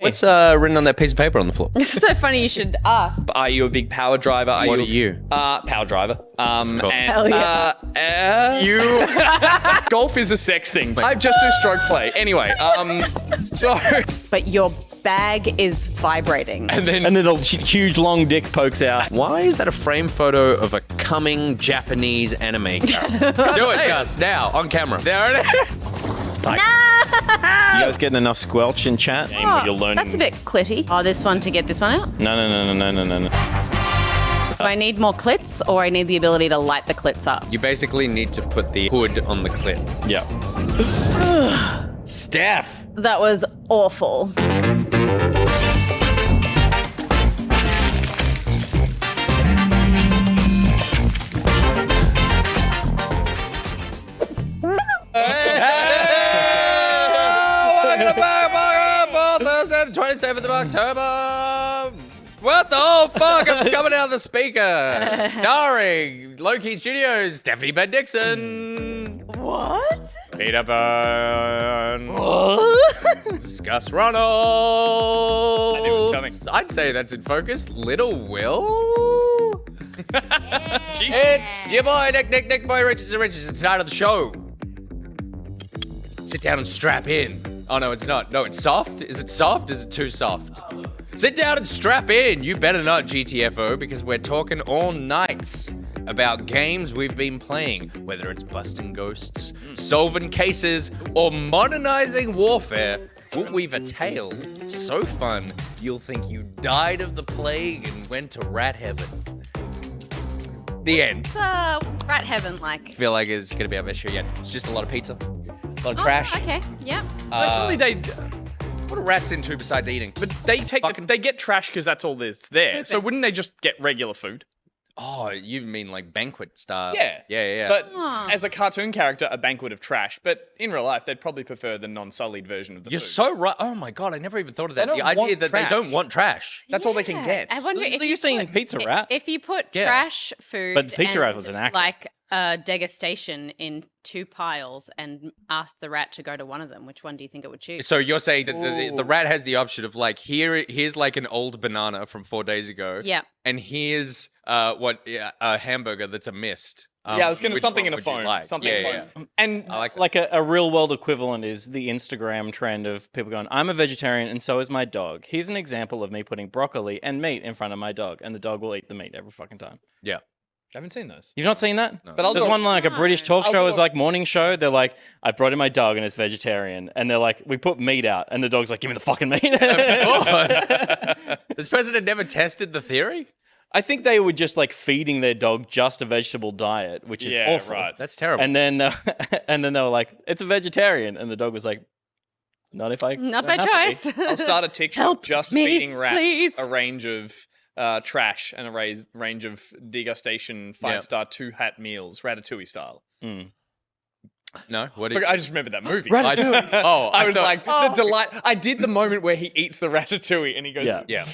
What's written on that piece of paper on the floor? This is so funny you should ask. Are you a big power driver? What are you? Power driver. Hell yeah. You. Golf is a sex thing. I just do stroke play. Anyway, so. But your bag is vibrating. And then a huge long dick pokes out. Why is that a frame photo of a coming Japanese anime character? Do it, Gus, now, on camera. There it is. You guys getting enough squelch in chat? Oh, You're learning. that's a bit clitty. Oh, this one to get this one out? No. Do I need more clits or I need the ability to light the clits up? You basically need to put the hood on the clip. Yeah. Steph! That was awful. Welcome back for Thursday, the 27th of October. What the whole fuck? I'm coming out of the speaker. Starring Low-Key Studios, Stephanie Ben Dixon. What? Peter Byrne. What? Gus Ronald. I knew it was coming. I'd say that's in focus. Little Will. It's your boy, Nick Boy Richardson. It's the night of the show. Sit down and strap in. Oh, no, it's not. No, it's soft. Is it soft? Is it too soft? Sit down and strap in. You better not, G.T.F.O, because we're talking all nights about games we've been playing, whether it's busting ghosts, solving cases, or modernizing warfare. We'll weave a tale so fun you'll think you died of the plague and went to rat heaven. The end. What's rat heaven like? I feel like it's gonna be our best show yet. It's just a lot of pizza, a lot of trash. Okay, yeah. Surely they. What are rats into besides eating? But they they get trash because that's all there's there. So wouldn't they just get regular food? Oh, you mean like banquet style? Yeah. Yeah. But as a cartoon character, a banquet of trash. But in real life, they'd probably prefer the non-sullied version of the You're food. so right. Oh my god, I never even thought of that. They The don't idea want that trash. they don't want trash. That's all they can get. I wonder if You've seen Pizza Rat. If you put Yeah. trash food, But Pizza Rat and, was an actor. like a degustation in two piles, and asked the rat to go to one of them, which one do you think it would choose? So you're saying that the rat has the option of like, here's like an old banana from 4 days ago. Yeah. And here's a hamburger that's a mist. Yeah, I was going to Which something one in a would you phone. like? Something in a Yeah. phone. And I like that. Like a real world equivalent is the Instagram trend of people going, I'm a vegetarian and so is my dog. Here's an example of me putting broccoli and meat in front of my dog, and the dog will eat the meat every fucking time. Yeah. I haven't seen those. You've not seen that? No. But I'll There's do one like a British talk I'll show, do is it. like morning show. They're like, I brought in my dog and it's vegetarian. And they're like, we put meat out. And the dog's like, give me the fucking meat. This person had never tested the theory? I think they were just like feeding their dog just a vegetable diet, which is awful. right. That's terrible. And then they were like, it's a vegetarian. And the dog was like, not if I. Not don't by have to be." choice. I'll start a TikTok Help just me, feeding rats please. a range of trash and a range of degustation 5-star 2-hat meals, Ratatouille style. No? What Look, I just remembered that movie. Ratatouille. I was thought- like, the delight. I did the moment where he eats the ratatouille and he goes Yeah.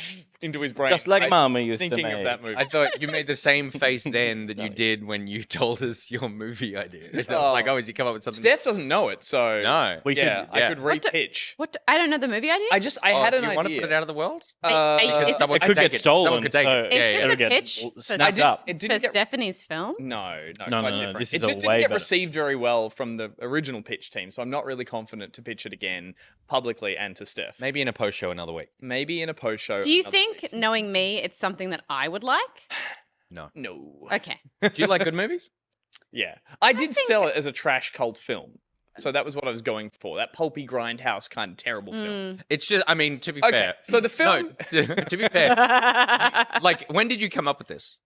into his brain. Just like Mama used to thinking make. of that movie. I thought you made the same face then that you did when you told us your movie idea. It's like, oh, has he come up with something? Steph doesn't know it, so No. We yeah, could- I could repitch. What? I don't know the movie idea. I Oh, had do an you idea. want to put it out of the world? Is Because this- someone It could take get stolen. Someone could take so it. Is Yeah, this yeah. a it'll get pitch snapped for- up. It for didn't get Stephanie's film? No, No, quite no, different. this It is a just way didn't get better. received very well from the original pitch team, so I'm not really confident to pitch it again publicly and to Steph. Maybe in a post show another week. Maybe in a post show. Do you another think, week. knowing me, it's something that I would like? No. No. Okay. Do you like good movies? Yeah. I did sell it as a trash cult film. So that was what I was going for. That pulpy grindhouse kind of terrible film. It's just, I mean, to be Okay, fair. so the film- No, to be fair. Like, when did you come up with this?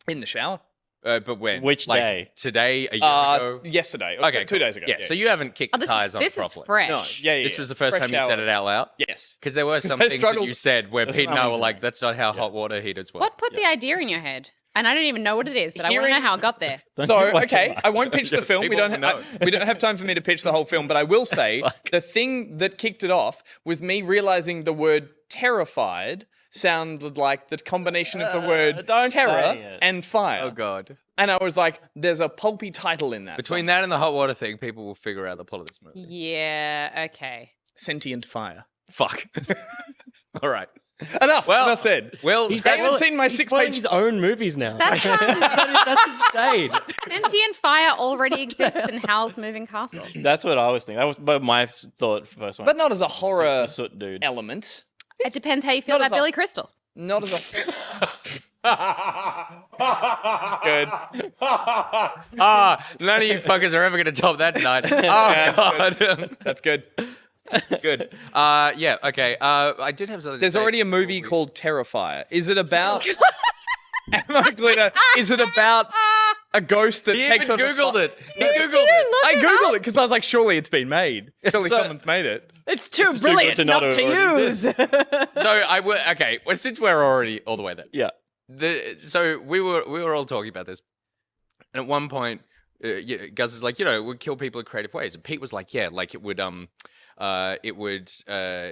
In the shower. But when? Which like, day? Today, a year ago? Yesterday. Or Okay, 2 days ago. Yeah, so you haven't kicked Oh, this tires is, on this is properly. fresh. No, yeah. This was the first Fresh time you said hour. it out loud? Yes. Because there were some I things that struggled- you said where That's Pete and what I I'm were saying. like, that's not how hot water heaters work. What put the idea in your head? And I don't even know what it is, but I want to Hearing- know how it got there. So, you watch it okay, much? I won't pitch the film. We People don't, know. we don't have time for me to pitch the whole film, but I will say the thing that kicked it off was me realizing the word terrified sounded like the combination of the word don't terror say it. and fire. Oh, God. And I was like, there's a pulpy title in that. Between that and the hot water thing, people will figure out the plot of this movie. Yeah, okay. Sentient fire. Fuck. All right. Enough. Well, Enough said. Well, They haven't seen my He's 6 spoiling page. his own movies now. That's That's insane. sentient fire already exists in Howl's Moving Castle. That's what I was thinking. That was my thought first one. But not as a horror soot dude. element. It depends how you feel Not about as a- Billy Crystal. Not as a. Good. None of you fuckers are ever going to top that tonight. Oh, God. That's good. Good. Yeah, okay. I did have something to There's say. already a movie called Terrifier. Is it about? Emma Glitter, is it about a ghost that He takes even over? Googled it. He Googled it. I googled it because I was like, surely it's been made. Surely So- someone's made it. It's too good to not have already So okay, well, since we're already all the way there. Yeah. So we were all talking about this. And at one point, Gus is like, we'd kill people in creative ways. And Pete was like, yeah, like it would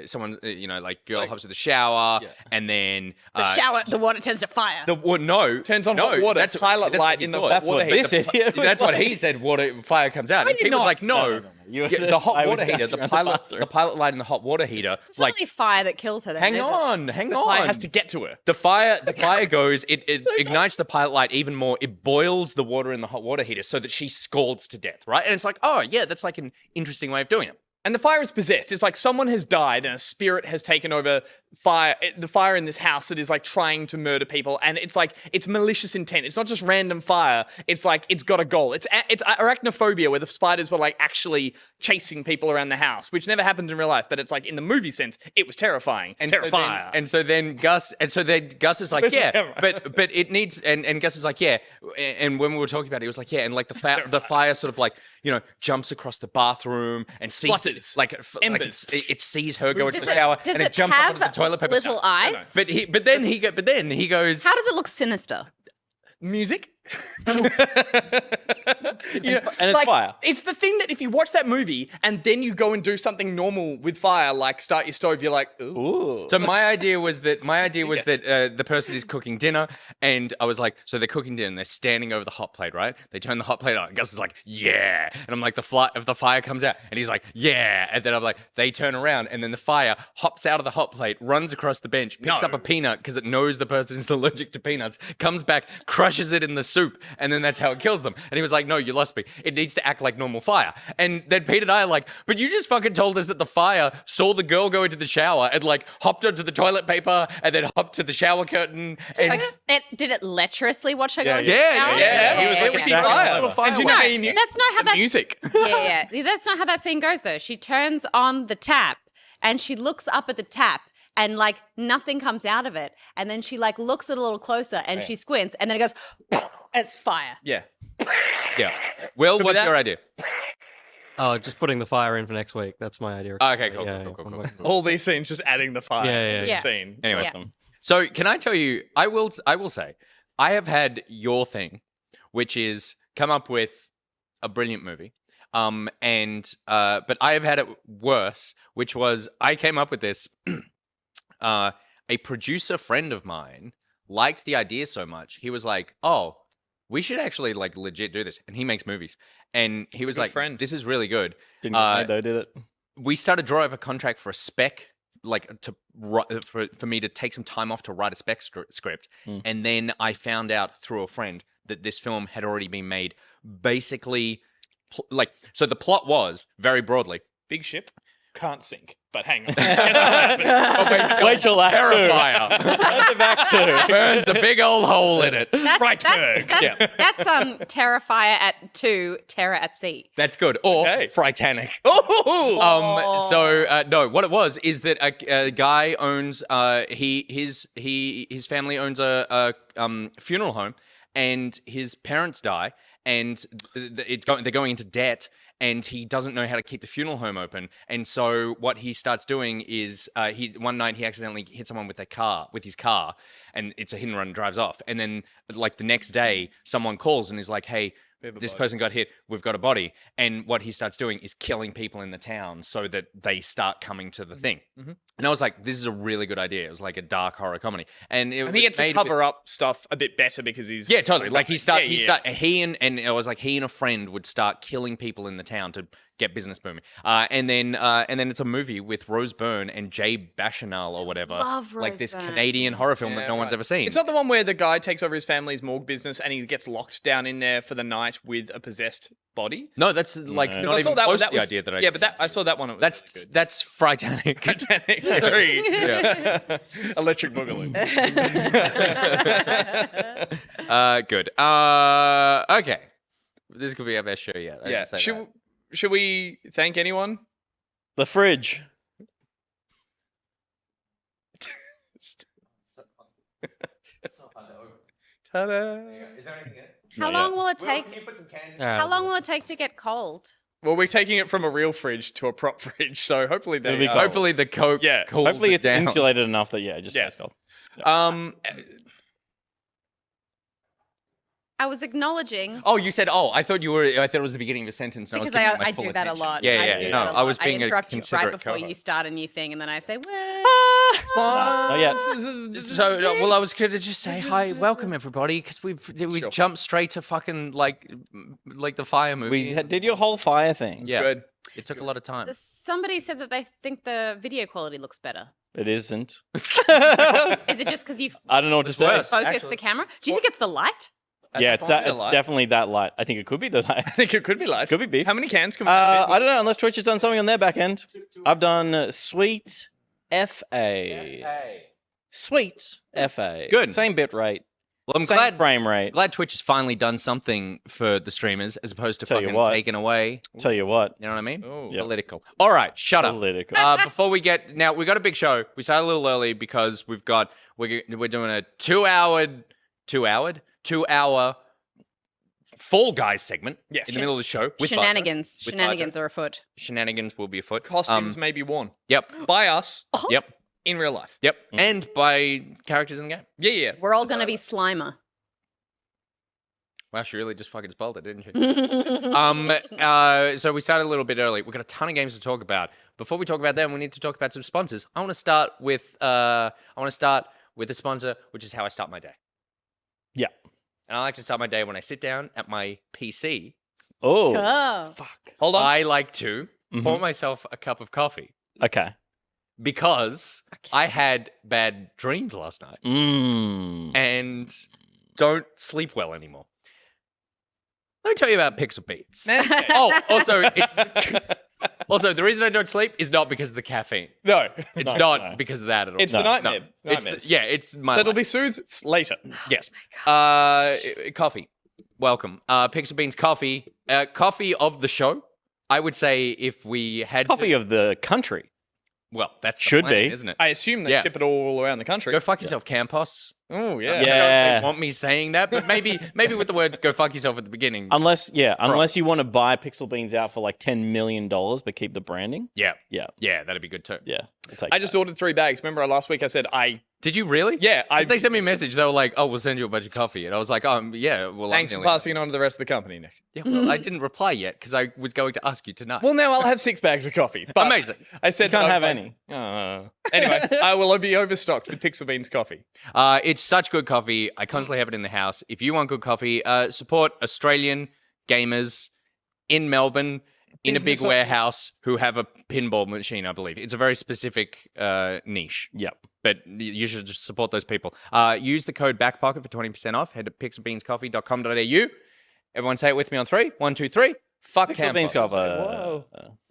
someone, like girl hops in the shower and then the water turns to fire. Turns on hot water. That's pilot that's light what he in the thought. hot water This heater. idiot was That's what like- he said. Fire comes out. And Pete was like, no. The hot I was water heater, bouncing the around pilot light in the hot water heater. It's not only fire that kills her. Then, hang is it? on. Fire has to get to her. The fire goes, it ignites the pilot light even more. It boils the water in the hot water heater so that she scalds to death, right? And it's like, oh, yeah, that's like an interesting way of doing it. And the fire is possessed. It's like someone has died and a spirit has taken over the fire in this house that is like trying to murder people. And it's like, it's malicious intent. It's not just random fire. It's like, it's got a goal. It's arachnophobia where the spiders were like actually chasing people around the house, which never happens in real life. But it's like in the movie sense, it was terrifying. And Terrifying. so then Gus is like, yeah, but it needs, and Gus is like, yeah. And when we were talking about it, he was like, yeah. And like the fire sort of like, jumps across the bathroom and sees Splutters. like Embers. it sees her go into Does the shower does and it jumps up have onto the toilet paper. little eyes? But then he goes. How does it look sinister? Music. And it's like, fire. It's the thing that if you watch that movie and then you go and do something normal with fire, like start your stove, you're like, ooh. Ooh. So my idea was that the person is cooking dinner, and I was like, so they're cooking dinner, and they're standing over the hot plate, right? They turn the hot plate on, and Gus is like, yeah, and I'm like, the fire comes out, and he's like, yeah, and then I'm like, they turn around, and then the fire hops out of the hot plate, runs across the bench, picks up a peanut because it knows the person is allergic to peanuts, comes back, crushes it in the soup, and then that's how it kills them. And he was like, no, you lost me. It needs to act like normal fire. And then Pete and I are like, but you just fucking told us that the fire saw the girl go into the shower and like hopped onto the toilet paper and then hopped to the shower curtain. And Did it lecherously watch her go? yeah, into the yeah, shower? yeah. He was like, exactly fire. like that. And do you know No, how you knew? that's not how that. Music. Yeah. That's not how that scene goes though. She turns on the tap and she looks up at the tap. And like nothing comes out of it, and then she like looks at it a little closer, and she squints, and then it goes, it's fire. Yeah. yeah. Will, what's that- your idea? Oh, just putting the fire in for next week. That's my idea. Okay, cool, Yeah, cool, cool, yeah. cool. All these scenes just adding the fire. Yeah. Scene. Anyway, Yeah. so can I tell you, I will say, I have had your thing, which is come up with a brilliant movie. But I have had it worse, which was I came up with this. A producer friend of mine liked the idea so much, he was like, oh, we should actually like legit do this. And he makes movies. And he was like, friend. this is really good. Didn't get made though, did it? We started drawing up a contract for a spec, like for me to take some time off to write a spec script. And then I found out through a friend that this film had already been made basically so the plot was very broadly, Big ship. Can't sink. But hang on. Wait till Act Terrifier That's the Act 2. burns a big old hole in it. That's Frightberg. Terrifier at 2, Terror at Sea. That's good. Or Okay. Frightanic. Oh! No, what it was is that a guy owns his family owns a funeral home, and his parents die, and they're going into debt. And he doesn't know how to keep the funeral home open. And so what he starts doing is one night he accidentally hit someone with his car, and it's a hit and run and drives off. And then like the next day, someone calls and is like, hey, this person got hit, we've got a body. And what he starts doing is killing people in the town so that they start coming to the thing. And I was like, this is a really good idea. It was like a dark horror comedy. And And he gets to cover up stuff a bit better because he's... Yeah, totally. Like he and and it was like he and a friend would start killing people in the town to get business booming. And then it's a movie with Rose Byrne and Jay Bacchanal or whatever. Love like Rose this Byrne. Canadian horror film that no one's ever seen. It's not the one where the guy takes over his family's morgue business and he gets locked down in there for the night with a possessed body. No, that's like I not saw even that one. close That to the was, idea that I yeah, just but I saw that one. It was that's Frightanic. Titanic 3. Yeah. Electric Boogaloo. Good. Okay. This could be our best show yet. I Yeah. didn't say that. Should we thank anyone? The fridge. Ta-da. Is there anything in it? How long will it take? Can you put some cans in? How long will it take to get cold? Well, we're taking it from a real fridge to a prop fridge, so hopefully they It'll be are- cold. Hopefully the Coke Yeah. cools Hopefully it it's down. insulated enough that it just Yeah. stays cold. I was acknowledging Oh, you said, I thought it was the beginning of a sentence. And because I was giving my I full do that a attention. lot. Yeah, I yeah. do No, that a lot. I was being I a interrupt you right considerate before you co-host. start a new thing, and then I say, "What?" Not yet. So, well, I was going to just say hi, welcome everybody, because we Sure. jumped straight to fucking like the fire movie. We did your whole fire thing. Yeah. Good. It took a lot of time. Somebody said that they think the video quality looks better. It isn't. Is it just because you I don't know what to say. worse. focus Actually- the camera? Do you think it's the light? Yeah, it's that. point, It's light. definitely that light. I think it could be the light. I think it could be light. Could be beef. How many cans can we I don't know, unless Twitch has done something on their back end. I've done Sweet FA. Sweet FA. Good. Same bit rate. Well, I'm same frame rate. glad Twitch has finally done something for the streamers as opposed to Tell you fucking what. taking away. Tell you what. You know what I mean? Oh. Yep. Political. All right, shut up. Political. Before we get now, we got a big show. We started a little early because we're doing a 2-hour Fall Guys segment. Yes. In the middle of the show. With Shenanigans. With Shenanigans are afoot. Shenanigans will be afoot. Costumes may be worn Yep. by us Yep. in real life. Yep. And by characters in the game. Yeah, yeah. We're all gonna be Slimer. Wow, she really just fucking spelled it, didn't she? So we started a little bit early. We've got a ton of games to talk about. Before we talk about them, we need to talk about some sponsors. I want to start with a sponsor, which is how I start my day. Yeah. And I like to start my day when I sit down at my PC. Oh. Oh. Hold on. I like to pour myself a cup of coffee Okay. because I had bad dreams last night Mmm. and don't sleep well anymore. Let me tell you about Pixel Beats. Manscaped. Also, the reason I don't sleep is not because of the caffeine. No. It's No, not no. because of that at all. It's the nightmare. It's Nightmares. it's my That'll life. be soothed later. Yes. Coffee. Welcome. Pixel Beans coffee. Coffee of the show. I would say if we had Coffee of the country. well, that's the Should plan, be. isn't it? I assume they Yeah. ship it all around the country. Go fuck yourself, Campos. Oh, yeah. I don't know if Yeah. they want me saying that, but maybe with the words "go fuck yourself" at the beginning. Unless you want to buy Pixel Beans out for like $10 million, but keep the branding. Yeah, Yeah. that'd be good too. Yeah. I'll take I just ordered 3 bags. Remember last week I said Did you really? Yeah, 'Cause they sent me a message. They were like, "Oh, we'll send you a bunch of coffee," and I was like, yeah, well, Thanks I'm for the only- passing it on to the rest of the company, Nick. Yeah, well, I didn't reply yet because I was going to ask you tonight. Well, now I'll have 6 bags of coffee. But Amazing. I said You can't that I have was any. Anyway, I will be overstocked with Pixel Beans coffee. It's such good coffee. I constantly have it in the house. If you want good coffee, support Australian gamers in Melbourne in a big Business owners. warehouse who have a pinball machine, I believe. It's a very specific niche. Yep. But you should just support those people. Use the code BACKPOCKET for 20% off. Head to pixelbeanscoffee.com.au. Everyone say it with me on 3. 1, 2, 3. Fuck Pixel Beans Campos. coffee.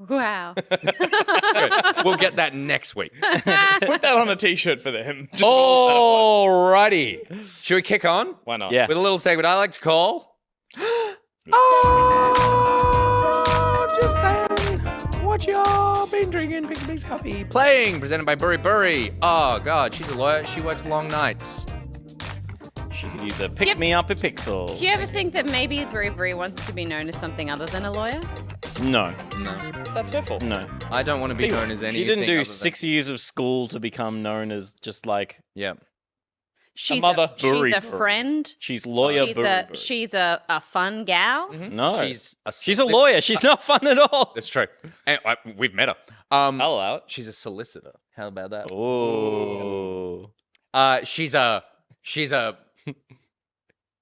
Wow. Good. We'll get that next week. Put that on a t-shirt for them. Alrighty. Should we kick on? Why not? Yeah. With a little segment I like to call. I'm just saying, what y'all been drinking? Pixel Beans coffee. Playing, presented by BuriBuri. Oh, God, she's a lawyer. She works long nights. She could use a pick me up a pixel. Do you ever think that maybe BuriBuri wants to be known as something other than a lawyer? No. No, That's her fault. No. I don't want to be known as anything. She didn't do other than- 6 years of school to become known as just like Yeah. She's mother. she's a BuriBuri. friend. she's lawyer. She's a fun gal. No. She's She's a lawyer. She's not fun at all. That's true. And, we've met her. I'll allow it. She's a solicitor. How about that? Oh. She's a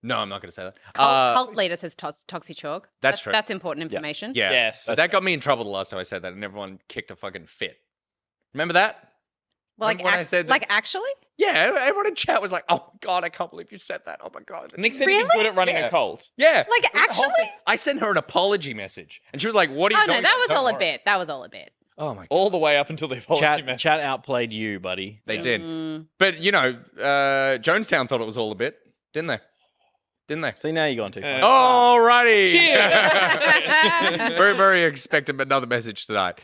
No, I'm not going to say that. Cult leader says Toxichalk. That's true. That's important information. Yeah. Yes. So that got me in trouble the last time I said that, and everyone kicked a fucking fit. Remember that? Well, Remember when I said that? like actually? Yeah, everyone in chat was like, "Oh my god, I can't believe you said that." Oh my god. Nick said Really? he's good at running a cult. Yeah. Like, The whole actually? thing. I sent her an apology message, and she was like, "What are you Oh talking no, that about? was Don't all a worry." bit. That was all a bit. Oh my god. All the way up until the apology message. Chat outplayed you, buddy. They did. But, you know, Jonestown thought it was all a bit, didn't they? Didn't they? See, now you're going too far. Alrighty. Cheers. Very, very expected another message tonight.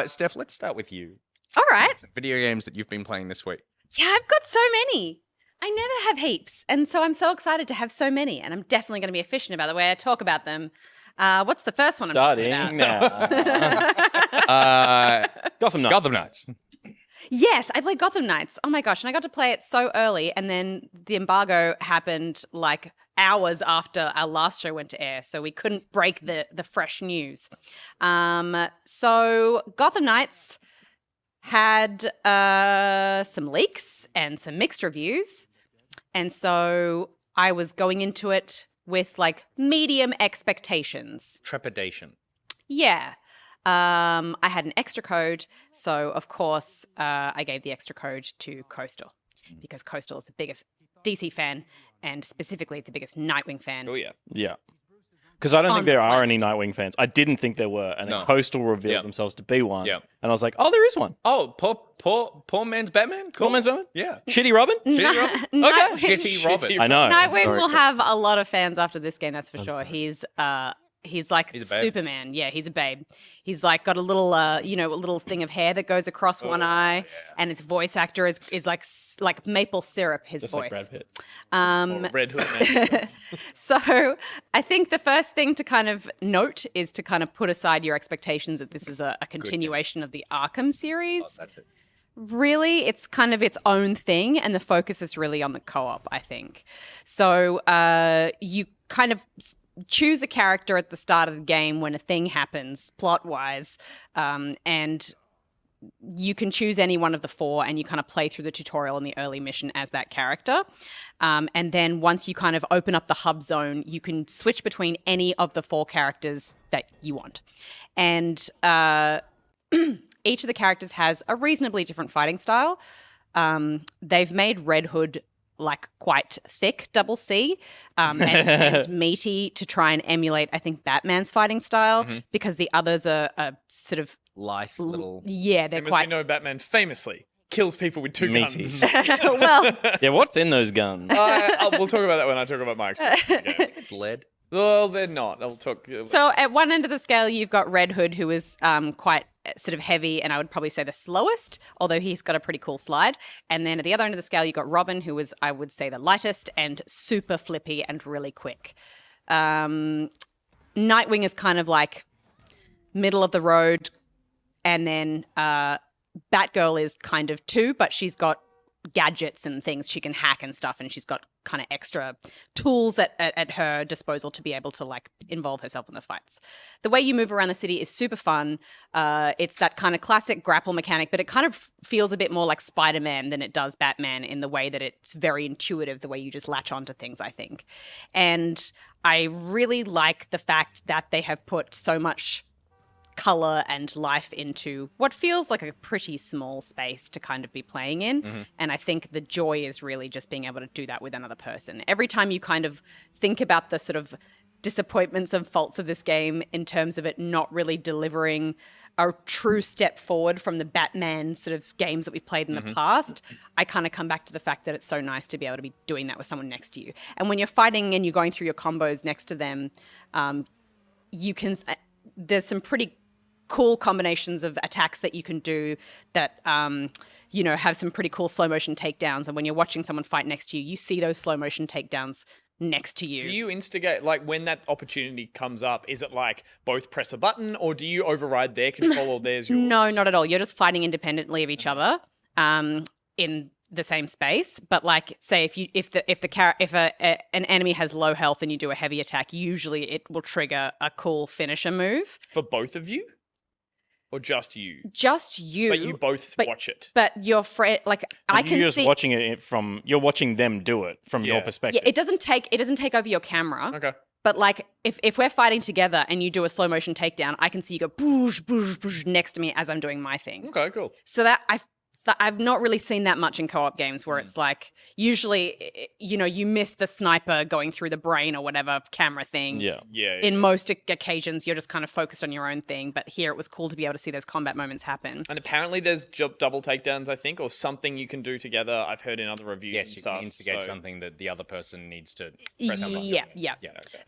Steph, let's start with you. All right. Video games that you've been playing this week. Yeah, I've got so many. I never have heaps. And so I'm so excited to have so many. And I'm definitely going to be efficient about the way I talk about them. What's the first one Starting I'm talking about? now. Gotham Knights. Gotham Knights. Yes, I played Gotham Knights. Oh my gosh. And I got to play it so early. And then the embargo happened like hours after our last show went to air. So we couldn't break the fresh news. So Gotham Knights had some leaks and some mixed reviews. And so I was going into it with like medium expectations. Trepidation. Yeah. I had an extra code. So, of course, I gave the extra code to Coastal because Coastal is the biggest DC fan and specifically the biggest Nightwing fan. Oh, yeah. Yeah. Because I don't On think there the are planet. any Nightwing fans. I didn't think there were. And No. then Coastal revealed Yeah. themselves to be one. Yeah. And I was like, oh, there is one. Oh, poor man's Batman? Cool. Poor man's Batman? Yeah. Shitty Robin? Shitty Robin? Nightwing- Shitty Robin. I know. Nightwing Sorry, will sorry. have a lot of fans after this game, that's for sure. He's like He's a babe. Superman. Yeah, he's a babe. He's like got a little, a little thing of hair that goes across one eye, and his voice actor is like like maple syrup. His Just voice. like Brad Pitt. Or Red Hood Man. So I think the first thing to kind of note is to kind of put aside your expectations that this is a continuation of the Arkham series. That's it. Really, it's kind of its own thing, and the focus is really on the co-op, I think. So you kind of choose a character at the start of the game when a thing happens, plot-wise, and you can choose any one of the four, and you kind of play through the tutorial in the early mission as that character. And then once you kind of open up the hub zone, you can switch between any of the four characters that you want. And each of the characters has a reasonably different fighting style. They've made Red Hood like quite thick, double C, and meaty to try and emulate, I think, Batman's fighting style, because the others are sort of, Life, little. yeah, they're As we quite. know, Batman famously kills people with two Meaty. guns. Well, Yeah, what's in those guns? We'll talk about that when I talk about my experience. Yeah. It's lead. Well, they're not. I'll talk. so at one end of the scale, you've got Red Hood, who is quite sort of heavy, and I would probably say the slowest, although he's got a pretty cool slide. And then at the other end of the scale, you've got Robin, who is, I would say, the lightest and super flippy and really quick. Nightwing is kind of like middle of the road, and then Batgirl is kind of too, but she's got gadgets and things she can hack and stuff, and she's got kind of extra tools at her disposal to be able to like involve herself in the fights. The way you move around the city is super fun. It's that kind of classic grapple mechanic, but it kind of feels a bit more like Spider-Man than it does Batman in the way that it's very intuitive, the way you just latch onto things, I think. And I really like the fact that they have put so much color and life into what feels like a pretty small space to kind of be playing in. And I think the joy is really just being able to do that with another person. Every time you kind of think about the sort of disappointments and faults of this game in terms of it not really delivering a true step forward from the Batman sort of games that we played in the past, I kind of come back to the fact that it's so nice to be able to be doing that with someone next to you. And when you're fighting and you're going through your combos next to them, you can, there's some pretty cool combinations of attacks that you can do that, have some pretty cool slow motion takedowns. And when you're watching someone fight next to you, you see those slow motion takedowns next to you. Do you instigate, like, when that opportunity comes up, is it like both press a button, or do you override their control or theirs yours? No, not at all. You're just fighting independently of each other in the same space. But like, say if an enemy has low health and you do a heavy attack, usually it will trigger a cool finisher move. For both of you? Or just you? Just you. But you both watch it. But your friend, like I can You're just see. watching it from. You're watching them do it from your perspective. Yeah, it doesn't take over your camera. Okay. But like if we're fighting together and you do a slow motion takedown, I can see you go boosh, boosh, boosh next to me as I'm doing my thing. Okay, cool. So that I've not really seen that much in co-op games where it's like usually, you miss the sniper going through the brain or whatever camera thing. Yeah. In most occasions, you're just kind of focused on your own thing. But here it was cool to be able to see those combat moments happen. And apparently there's double takedowns, I think, or something you can do together. I've heard in other reviews Yes, and you stuff. can instigate something that the other person needs to press on. Yeah.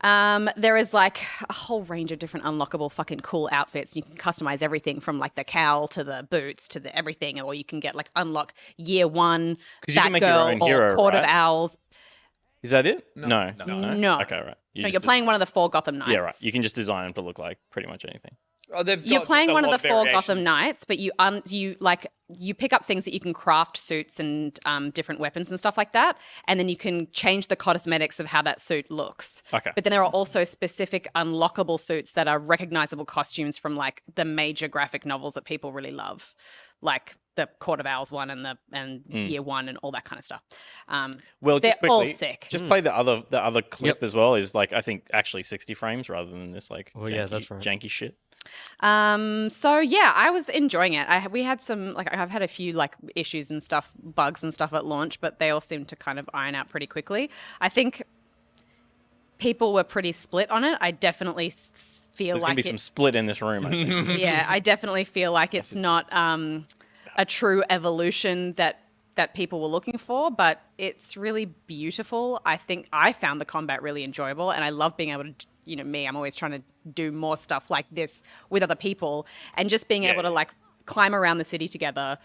Okay. There is like a whole range of different unlockable fucking cool outfits. You can customize everything from like the cowl to the boots to the everything, or you can get like unlock year one you can make your own Batgirl or hero, Court of right? Owls. Is that it? No. No. Okay, right. No, you're playing one of the 4 Gotham Knights. Yeah, right. You can just design them to look like pretty much anything. Oh, they've You're got playing a one of lot the 4 variations. Gotham Knights, but you pick up things that you can craft suits and different weapons and stuff like that, and then you can change the cosmetics of how that suit looks. Okay. But then there are also specific unlockable suits that are recognizable costumes from like the major graphic novels that people really love, like the Court of Owls one and Year One and all that kind of stuff. Well, they're just quickly, all sick. Just play the other clip as well. Is like I think actually 60 frames rather than this like that's right. janky shit. So yeah, I was enjoying it. We had some I've had a few like issues and stuff, bugs and stuff at launch, but they all seemed to kind of iron out pretty quickly. I think people were pretty split on it. I definitely feel There's like gonna be some split in this room. I think. yeah, I definitely feel like it's not a true evolution that people were looking for, but it's really beautiful. I think I found the combat really enjoyable, and I love being able to, I'm always trying to do more stuff like this with other people, and just being able to like climb around the city together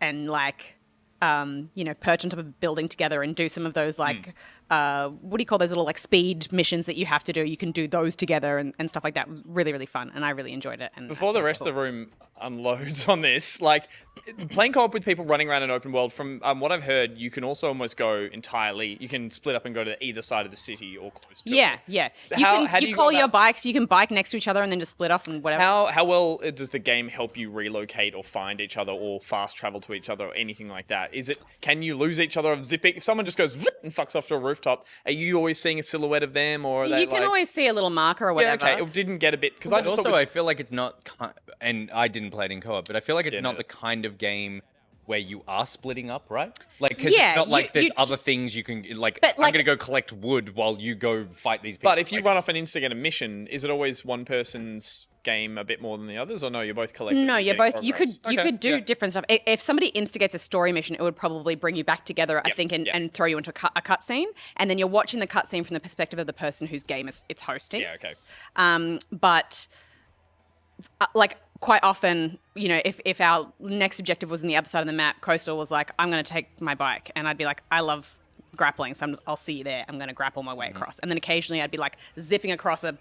and like, perch on top of a building together and do some of those like, what do you call those little like speed missions that you have to do? You can do those together and stuff like that. Really, really fun. And I really enjoyed it. And Before the rest of the room unloads on this, like playing co-op with people running around an open world, from what I've heard, you can also almost go entirely, you can split up and go to either side of the city or close to it. Yeah. How do You you call go your about- bikes, you can bike next to each other and then just split off and whatever. How well does the game help you relocate or find each other or fast travel to each other or anything like that? Can you lose each other of zipping? If someone just goes and fucks off to a rooftop, are you always seeing a silhouette of them, or are they You can like, always see a little marker or whatever. okay, it didn't get a bit because I just Also, thought I feel like it's not, and I didn't play it in co-op, but I feel like it's not the kind of game where you are splitting up, right? Like, because Yeah, it's not like there's you- other things you can, like, But, I'm like- going to go collect wood while you go fight these people. But if you Like, run off and instigate a mission, is it always one person's game a bit more than the others, or no? You're both collectively. No, you're getting both. You progress? could do different stuff. If somebody instigates a story mission, it would probably bring you back together, I think, and throw you into a cutscene, and then you're watching the cutscene from the perspective of the person whose game it's hosting. Yeah. Okay. But like quite often, if our next objective was on the other side of the map, Coastal was like, "I'm going to take my bike," and I'd be like, "I love grappling, so I'll see you there. I'm going to grapple my way across." And then occasionally I'd be like zipping across a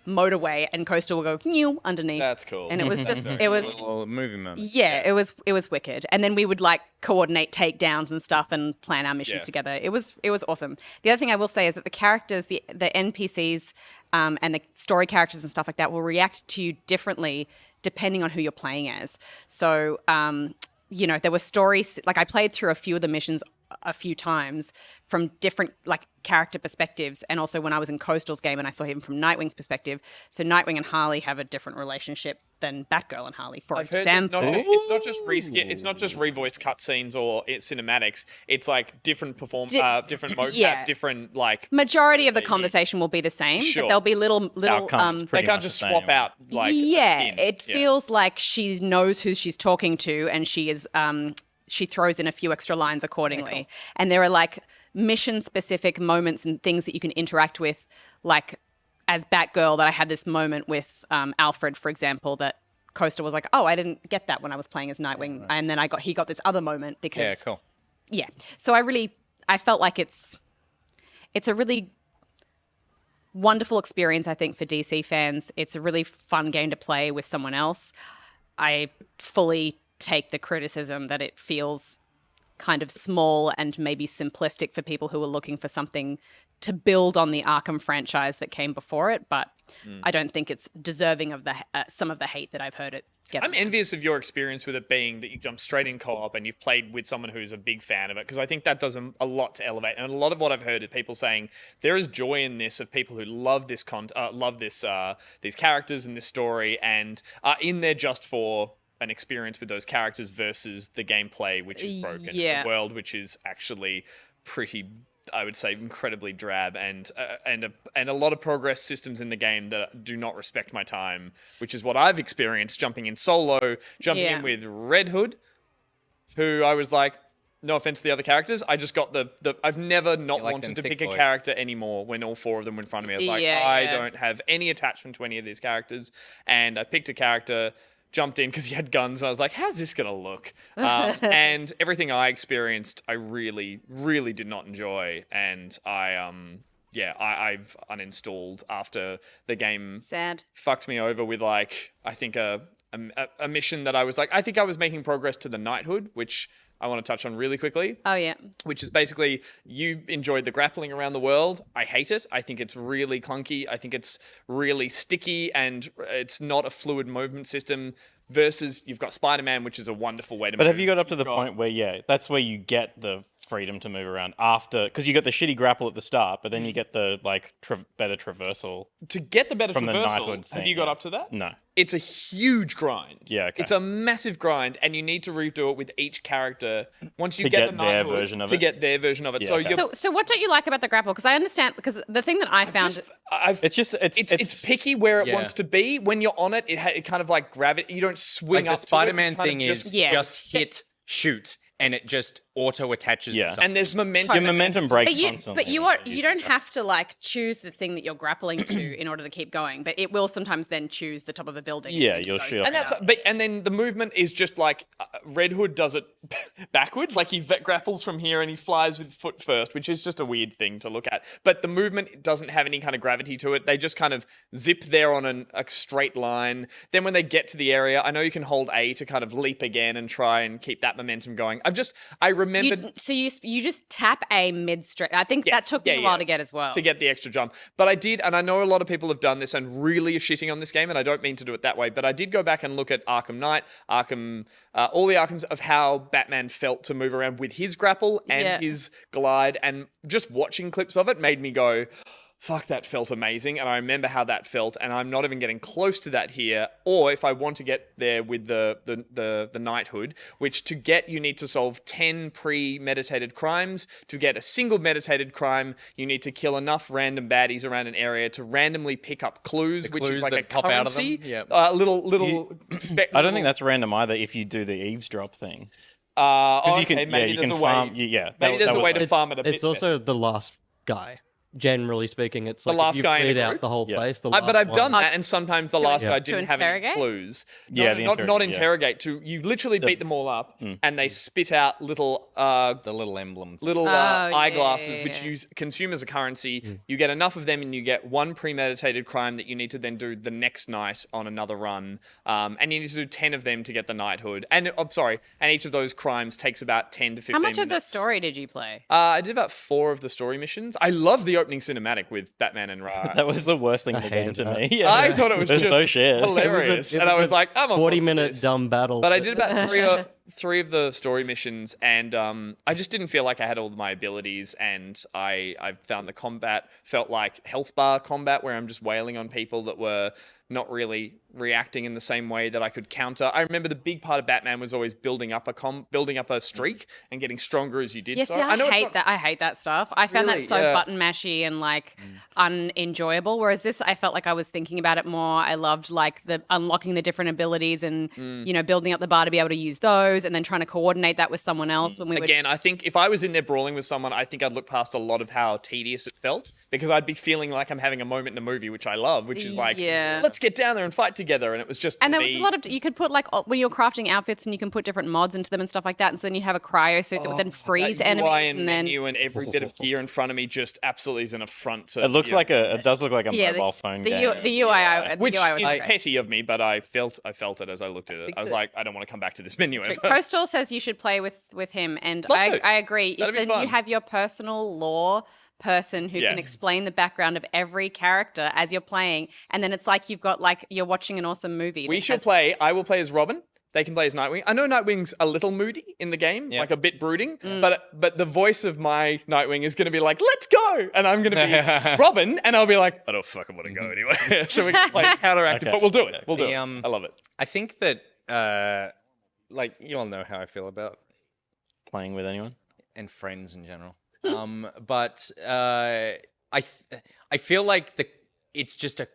motorway, and Coastal will go "Meow" underneath. That's cool. And it was just, it was. little movie moment. Yeah, it was wicked. And then we would like coordinate takedowns and stuff and plan our missions Yeah. together. It was awesome. The other thing I will say is that the characters, the NPCs, and the story characters and stuff like that will react to you differently depending on who you're playing as. So, there were stories, like I played through a few of the missions a few times from different like character perspectives, and also when I was in Coastal's game and I saw him from Nightwing's perspective. So Nightwing and Harley have a different relationship than Batgirl and Harley, for I've heard example. that it's not just it's not just revoiced cutscenes or cinematics. It's like different different mocap, different like. Majority of the conversation will be the same, Sure. but there'll be little Outcomes They pretty can't much just the swap same. out like. yeah, skin. it feels like she knows who she's talking to, and she is she throws in a few extra lines accordingly. And there are like mission specific moments and things that you can interact with, like as Batgirl, that I had this moment with Alfred, for example, that Coaster was like, "Oh, I didn't get that when I was playing as Nightwing," and then he got this other moment because Yeah, cool. yeah. So I felt like it's a really wonderful experience, I think, for DC fans. It's a really fun game to play with someone else. I fully take the criticism that it feels kind of small and maybe simplistic for people who are looking for something to build on the Arkham franchise that came before it. But I don't think it's deserving of the some of the hate that I've heard it get. I'm envious of your experience with it being that you jumped straight in co-op and you've played with someone who's a big fan of it, because I think that does a lot to elevate. And a lot of what I've heard is people saying there is joy in this, of people who love this these characters and this story, and are in there just for an experience with those characters versus the gameplay, which is broken, Yeah. the world, which is actually pretty, I would say, incredibly drab, and a lot of progress systems in the game that do not respect my time, which is what I've experienced jumping in solo, jumping in with Red Hood, who I was like, no offense to the other characters, I just got the I've never not like wanted them to thick pick boys. a character anymore when all four of them were in front of me. I was like, I don't have any attachment to any of these characters, and I picked a character, jumped in because he had guns, and I was like, how's this gonna look? And everything I experienced, I really, really did not enjoy, and I've uninstalled after the game Sad. fucked me over with, like, I think a mission that I was like, I think I was making progress to the knighthood, which I want to touch on really quickly. Oh, yeah. Which is basically, you enjoyed the grappling around the world. I hate it. I think it's really clunky. I think it's really sticky, and it's not a fluid movement system. Versus, you've got Spider-Man, which is a wonderful way to move. But have you got up to the point where, that's where you get the freedom to move around after, because you got the shitty grapple at the start, but then you get the better traversal. To get the better from the traversal, knighthood have thing, you got yeah. up to that? No. It's a huge grind. Yeah, okay. It's a massive grind, and you need to redo it with each character once you To get get the their knighthood, version of to it. get their version of it. Yeah, So okay. you're So what don't you like about the grapple? Because I understand, because the thing that I found... it's picky where it Yeah. wants to be. When you're on it, it kind of like gravity. You don't swing Like up the to it, Spider-Man you kind of thing is Yeah. just hit, shoot, and it just auto attaches. Yeah. to something. and there's momentum. Your momentum breaks But you, constantly. but you are you don't have to like choose the thing that you're grappling to in order to keep going. But it will sometimes then choose the top of a building. Yeah, and you'll goes shoot And that's what, and then the movement is just like Red Hood does it backwards, like he grapples from here and he flies with foot first, which is just a weird thing to look at. But the movement doesn't have any kind of gravity to it. They just kind of zip there on a straight line. Then when they get to the area, I know you can hold A to kind of leap again and try and keep that momentum going. I remembered. You just tap A mid straight. I think that took me a while to get as well. To get the extra jump. But I did, and I know a lot of people have done this and really are shitting on this game, and I don't mean to do it that way, but I did go back and look at Arkham Knight, all the Arkhams of how Batman felt to move around with his grapple and his glide, and just watching clips of it made me go, fuck, that felt amazing. And I remember how that felt, and I'm not even getting close to that here. Or if I want to get there with the knighthood, which to get, you need to solve 10 premeditated crimes. To get a single meditated crime, you need to kill enough random baddies around an area to randomly pick up clues, which clues is like a that pop out of them? currency. Yep. Little I don't think that's random either if you do the eavesdrop thing. Because you can, maybe you there's can a farm. way. Yeah, Maybe there's a way to It's- farm it a bit. It's also the last guy. Generally speaking, it's like last if you guy in a cleared out group? the whole Yeah. place. The But last I've done one. that, and sometimes the last guy didn't have any interrogate? clues. Yeah, not yeah. interrogate. You literally beat them all up, and they spit out little the little emblems. eyeglasses, yeah, which yeah. you consume as a currency. You get enough of them, and you get one premeditated crime that you need to then do the next night on another run. And you need to do 10 of them to get the knighthood. And and each of those crimes takes about 10 to 15 How minutes. much of the story did you play? I did about 4 of the story missions. I love the opening cinematic with Batman and Ra. That was the worst thing in the game hated to that. me. Yeah. I thought it was just so shit. hilarious. It was And I was a like, I'm on board with 40-minute this. dumb battle. But I did about three of the story missions, and I just didn't feel like I had all my abilities, and I found the combat felt like health bar combat, where I'm just wailing on people that were not really reacting in the same way that I could counter. I remember the big part of Batman was always building up a streak and getting stronger as you did. Yes, so see, I know it's hate not- that. I hate that stuff. I found Really? that so Yeah. button mashy and like unenjoyable. Whereas this, I felt like I was thinking about it more. I loved like the unlocking the different abilities and building up the bar to be able to use those, and then trying to coordinate that with someone else when we would. Again, I think if I was in there brawling with someone, I think I'd look past a lot of how tedious it felt, because I'd be feeling like I'm having a moment in a movie, which I love, which is like, Yeah. let's get down there and fight together. And it was just And there me. was a lot of, you could put like, when you're crafting outfits and you can put different mods into them and stuff like that. And so then you have a cryo suit that would then freeze that enemies. UI and then menu and every bit of gear in front of me just absolutely is an affront to. It looks like it does look like a mobile phone game. the UI, which the UI was is great. petty of me, but I felt it as I looked at it. I was like, I don't want to come back to this menu ever. Coastal says you should play with him, and Love I to. agree. That'd It's be fun. you have your personal lore person who can explain the background of every character as you're playing, and then it's like you've got like you're watching an awesome movie. We shall play. I will play as Robin. They can play as Nightwing. I know Nightwing's a little moody in the game, like a bit brooding, but the voice of my Nightwing is going to be like, "Let's go," and I'm going to be Robin, and I'll be like, "I don't fucking want to go anyway." So we can like counteract it, but we'll do it. We'll do it. I love it. I think that, like, you all know how I feel about Playing with anyone? and friends in general. But I feel like it's just it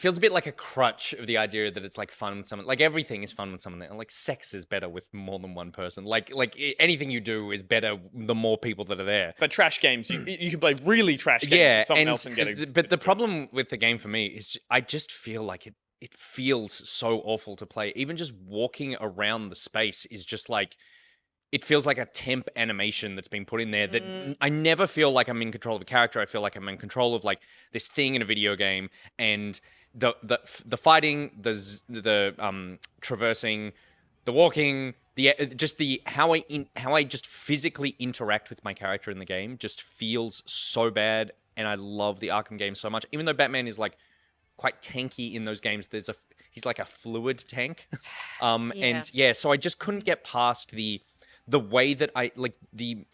feels a bit like a crutch of the idea that it's like fun with someone. Like everything is fun with someone. Like sex is better with more than one person. Like anything you do is better the more people that are there. But trash games, you can play really trash games with someone else and get it. But the problem with the game for me is I just feel like it feels so awful to play. Even just walking around the space is just like, it feels like a temp animation that's been put in there that I never feel like I'm in control of a character. I feel like I'm in control of like this thing in a video game, and the fighting, the traversing, the walking, how I just physically interact with my character in the game just feels so bad. And I love the Arkham games so much, even though Batman is like quite tanky in those games. He's like a fluid tank, and so I just couldn't get past the way that I like the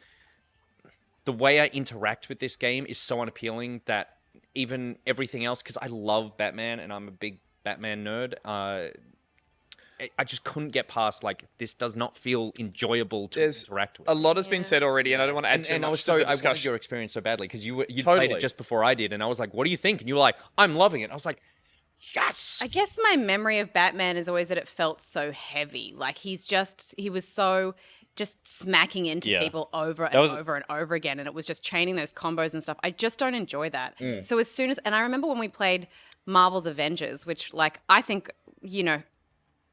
way I interact with this game is so unappealing that even everything else, because I love Batman and I'm a big Batman nerd, I just couldn't get past like, this does not feel enjoyable to interact with. A lot has been said already, and I don't want to add too And much I was to the I wanted discussion. your experience so badly because you played Totally. it just before I did, and I was like, "What do you think?" And you were like, "I'm loving it." I was like, "Yes." I guess my memory of Batman is always that it felt so heavy. Like he was so just smacking into people over and over and over again. And it was just chaining those combos and stuff. I just don't enjoy that. So as soon as, and I remember when we played Marvel's Avengers, which like, I think, you know,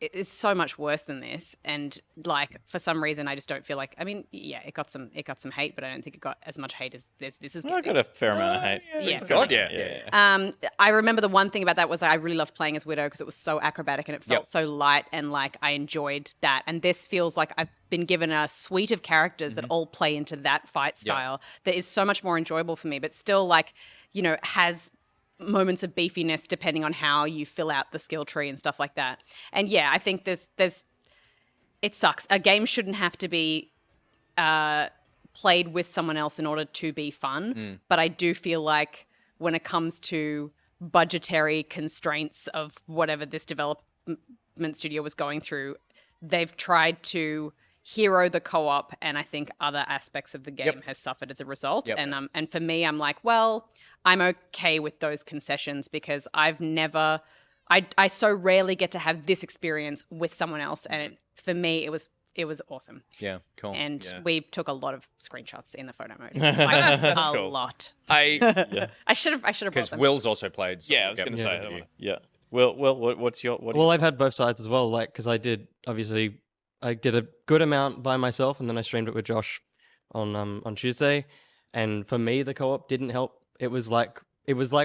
it is so much worse than this. And like, for some reason, I just don't feel like, I mean, yeah, it got some hate, but I don't think it got as much hate as this is I getting. got a fair amount of hate. Yeah. God, yeah. I remember the one thing about that was I really loved playing as Widow because it was so acrobatic and it felt so light, and like I enjoyed that. And this feels like I've been given a suite of characters that all play into that fight style that is so much more enjoyable for me, but still like, you know, has moments of beefiness depending on how you fill out the skill tree and stuff like that. And yeah, I think it sucks. A game shouldn't have to be played with someone else in order to be fun. But I do feel like when it comes to budgetary constraints of whatever this development studio was going through, they've tried to hero the co-op, and I think other aspects of the game has suffered as a result. And for me, I'm like, well, I'm okay with those concessions because I've never, I so rarely get to have this experience with someone else, and for me, it was awesome. Yeah, cool. And we took a lot of screenshots in the photo mode, like, a lot. I I should have brought Because them. Will's also played. So I was we'll going to get say. I to don't you. wanna- Yeah. Well, what's your... Well, I've had both sides as well, like, because I did a good amount by myself, and then I streamed it with Josh on Tuesday. And for me, the co-op didn't help. It was like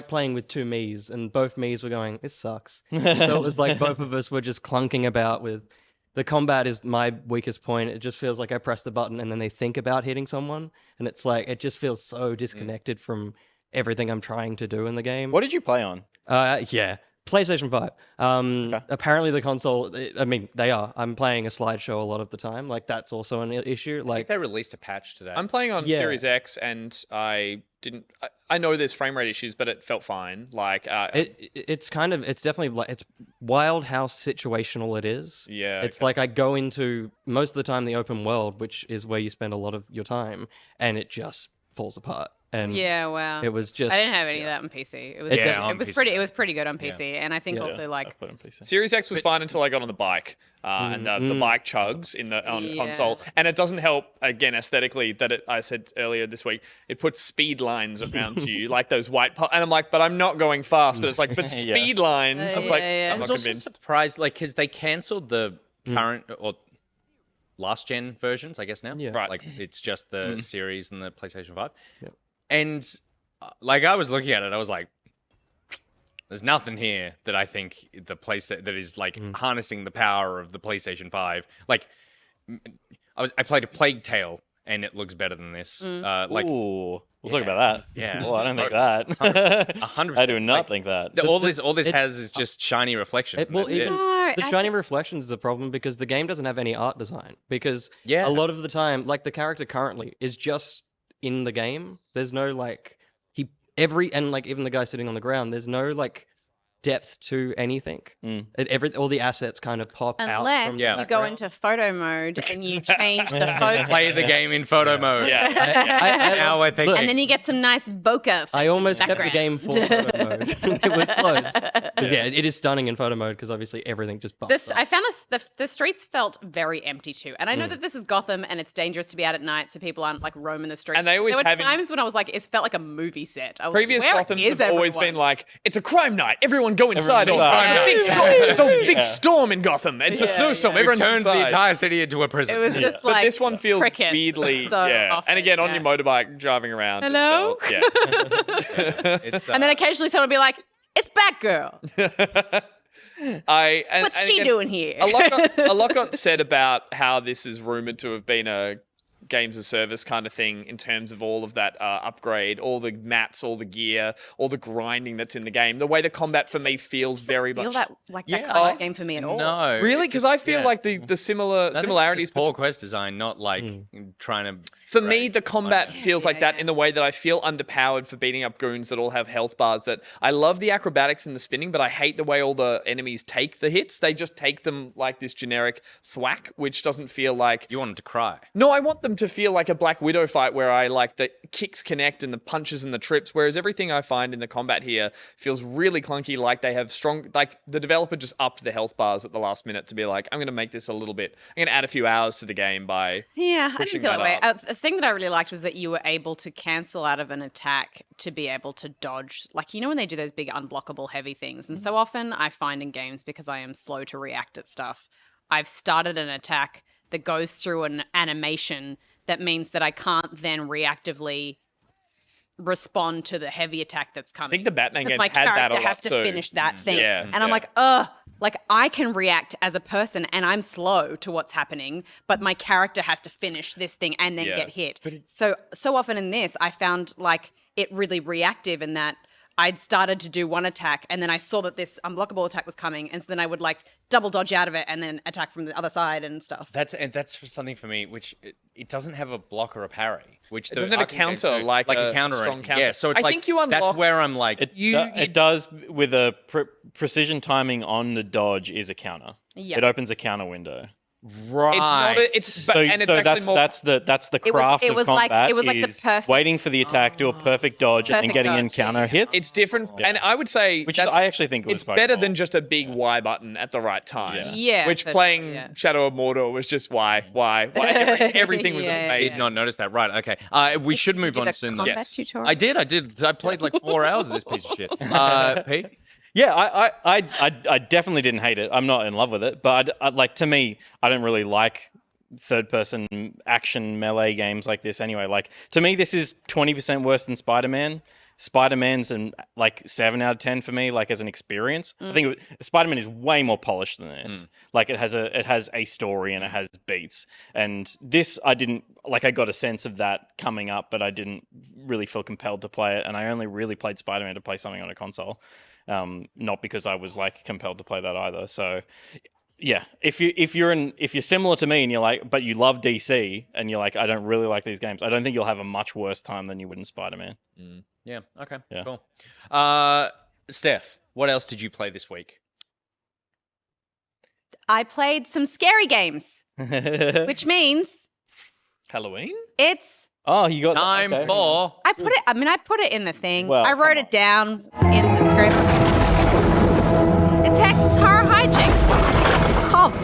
playing with two me's, and both me's were going, "This sucks." So it was like both of us were just clunking about with. The combat is my weakest point. It just feels like I press the button and then they think about hitting someone, and it's like it just feels so disconnected from everything I'm trying to do in the game. What did you play on? Yeah. PlayStation 5. Apparently the console, I mean, they are. I'm playing a slideshow a lot of the time. Like, that's also an issue. I think Like, they released a patch today. I'm playing on Yeah. Series X, and I didn't. I know there's frame rate issues, but it felt fine. Like, it's definitely like, it's wild how situational it is. Yeah, It's like I go into most of the time the open world, which is where you spend a lot of your time, and it just falls apart. And Yeah, wow. it was just I didn't have any of that on PC. It was Yeah, on it was PC. pretty. It was pretty good on PC, and I think also like I've put it on PC. Series X was fine until I got on the bike, and the bike chugs on Yeah. console, and it doesn't help again aesthetically that I said earlier this week. It puts speed lines around you, like those white, and I'm like, but I'm not going fast. But it's like, but speed lines. I was like, yeah. I'm I was not also convinced. surprised, like, because they cancelled the current or last gen versions, I guess now. Yeah. Right. Like, it's just the series and the PlayStation 5. And like, I was looking at it, I was like, there's nothing here that I think the PlayStation that is like harnessing the power of the PlayStation 5. Like, I played a Plague Tale, and it looks better than this. Like, Ooh, we'll talk about that. Yeah. Well, I don't think that. 100%. I do not Like, think that. all this has is just shiny reflections. and well, that's it. even No, the I shiny reflections is a problem because the game doesn't have any art design. Because Yeah. a lot of the time, like the character currently is just in the game. There's no like and like even the guy sitting on the ground. There's no like depth to anything. All the assets kind of pop out unless from you the go background. into photo mode and you change the focus, Play the game in photo mode. Yeah. Now we're thinking. and then you get some nice bokeh. I almost kept the background. game full photo mode. It was close. But yeah, it is stunning in photo mode because obviously everything just pops up. I found the streets felt very empty too, and I know that this is Gotham and it's dangerous to be out at night, so people aren't like roaming the streets. And they always there were have in- times when I was like, it felt like a movie set. I was Previous like, where Gothams is have always everyone? been like, it's a crime night. Everyone go inside. Everyone It's a big storm in Gotham. It's a snowstorm. We've Everyone's turned the inside. entire city into a prison. It was just But like this one feels crickets. weirdly, So yeah. often, And again, on yeah. your motorbike driving around. as Hello? well. Yeah. It's, And then occasionally someone would be like, "It's Batgirl. What's she doing here?" A lot got said about how this is rumored to have been a games of service kind of thing in terms of all of that upgrade, all the mats, all the gear, all the grinding that's in the game. The way the combat for me feels very feel much. that like that Yeah. kind of game for me at all. no. Really? Because I feel yeah. like the similarities poor quest design, not like trying to. For me, the combat feels like that in the way that I feel underpowered for beating up goons that all have health bars. That I love the acrobatics and the spinning, but I hate the way all the enemies take the hits. They just take them like this generic thwack, which doesn't feel like... You want them to cry. No, I want them to feel like a Black Widow fight where I like the kicks connect and the punches and the trips, whereas everything I find in the combat here feels really clunky, like they have strong... Like, the developer just upped the health bars at the last minute to be like, I'm going to make this a little bit... I'm going to add a few hours to the game by... Yeah, I didn't pushing feel that way. that A thing that I really liked was that you were able to cancel out of an attack to be able to dodge. Like, you know when they do those big unblockable heavy things? And so often I find in games, because I am slow to react at stuff, I've started an attack that goes through an animation that means that I can't then reactively respond to the heavy attack that's coming. I think the Batman Because game my had that a character lot has to too. finish that thing. Yeah, And I'm yeah. like, like I can react as a person and I'm slow to what's happening, but my character has to finish this thing and then Yeah. get hit. So often in this, I found like it really reactive in that I'd started to do one attack and then I saw that this unblockable attack was coming, and so then I would like double dodge out of it and then attack from the other side and stuff. That's for something for me, which it doesn't have a block or a parry, which It doesn't have a counter, like a a counter. strong Yeah, counter. so it's I like think you unlock- that's where I'm like It does with a precision timing on the dodge is a counter. Yeah. It opens a counter window. right. It's not. It's but, So, and it's so actually that's more. that's the It was- craft it of was like- combat. it was like the is perfect- waiting for the attack, do a perfect dodge, and then Perfect getting in dodge, counter yeah. hits. It's different, and I would say Which that's, I actually think was it's quite better cool. than just a big Y button at the right time. Yeah. Yeah, Which for playing sure, yeah. Shadow of Mordor was just why. Everything was Yeah, yeah, amazing. Did not notice that. Right. Okay. We should move Did you on get a soon. combat Yes. tutorial? I did. I played like 4 hours of this piece of shit. Pete. Yeah, I definitely didn't hate it. I'm not in love with it, but like to me, I don't really like third-person action melee games like this anyway. Like to me, this is 20% worse than Spider-Man. Spider-Man's an like 7 out of 10 for me, like as an experience. I think Spider-Man is way more polished than this. Like it has a story and it has beats. And this, I didn't like. I got a sense of that coming up, but I didn't really feel compelled to play it. And I only really played Spider-Man to play something on a console, not because I was like compelled to play that either. So. Yeah, if you're similar to me and you're like, but you love DC and you're like, I don't really like these games, I don't think you'll have a much worse time than you would in Spider-Man. Yeah. Okay. Yeah. Cool. Steph, what else did you play this week? I played some scary games, which means Halloween? it's Oh, you got Time okay. for. I put it in the thing. Well, I wrote come it down in the script. It's Texas Horror Hijinks. Hov.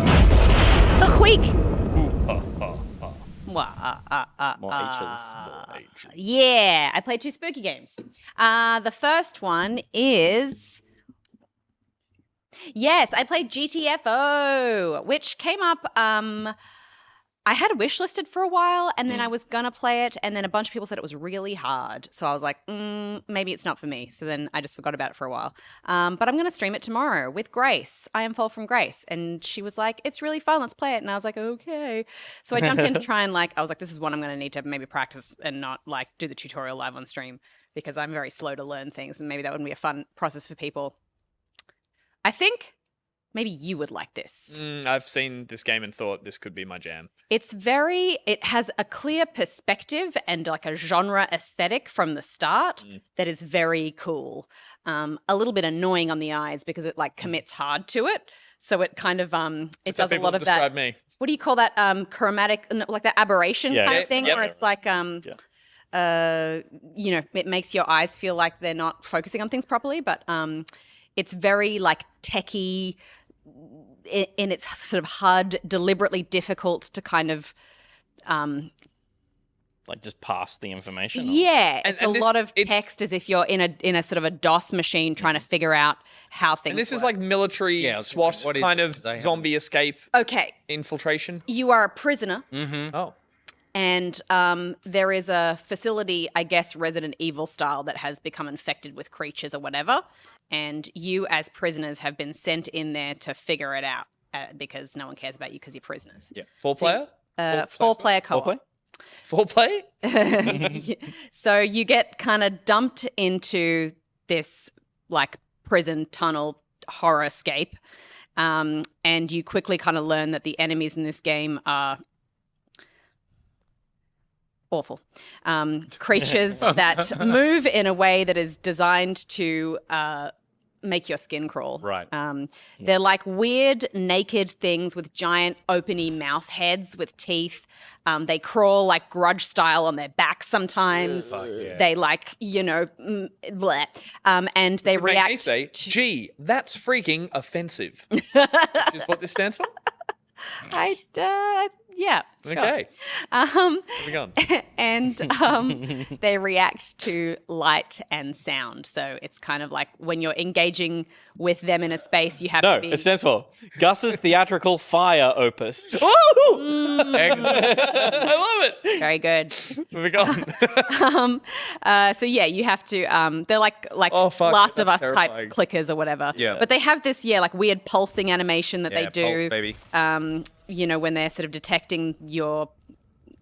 The week. More H's. Yeah, I played 2 spooky games. The first one is... Yes, I played G.T.F.O, which came up... I had wishlisted for a while, and then I was gonna play it, and then a bunch of people said it was really hard. So I was like, maybe it's not for me. So then I just forgot about it for a while. But I'm gonna stream it tomorrow with Grace. I am Fall from Grace, and she was like, "It's really fun. Let's play it." And I was like, "Okay." So I jumped in to try and I was like, "This is one I'm gonna need to maybe practice and not do the tutorial live on stream because I'm very slow to learn things, and maybe that wouldn't be a fun process for people." I think. Maybe you would like this. I've seen this game and thought this could be my jam. It has a clear perspective and a genre aesthetic from the start that is very cool. A little bit annoying on the eyes because it commits hard to it. So it kind of, it does a lot of that. Me. What do you call that? Chromatic, that aberration kind of thing where it's it makes your eyes feel like they're not focusing on things properly, but it's very techie in its sort of HUD, deliberately difficult to kind of just pass the information. Yeah, And it's a lot of text as if you're in a sort of a DOS machine trying to figure out how things And this work. is like military SWAT what is kind it? of zombie escape Okay, infiltration. you are a prisoner. Oh. And there is a facility, I guess, Resident Evil style, that has become infected with creatures or whatever. And you, as prisoners, have been sent in there to figure it out because no one cares about you because you're prisoners. Yeah. Four-player? Four-player co-op. Foreplay? Four-play? So you get kind of dumped into this prison tunnel horror-scape. And you quickly kind of learn that the enemies in this game are... awful. Creatures that move in a way that is designed to make your skin crawl. Right. They're like weird naked things with giant openy mouth heads with teeth. They crawl Grudge style on their backs sometimes. They bleh. And they react Make me say, gee, that's freaking offensive. Which is what this stands for? Yeah. Sure. Okay. Moving on. And they react to light and sound. So it's kind of like when you're engaging with them in a space, you have No, to be... it stands for Gus's Theatrical Fire Opus. I love it. Very good. Moving on. So yeah, you have to... they're like Oh, fuck, Last of Us that's type terrifying. clickers or whatever. Yeah. But they have this, weird pulsing animation that they do. Pulse, baby. When they're sort of detecting you're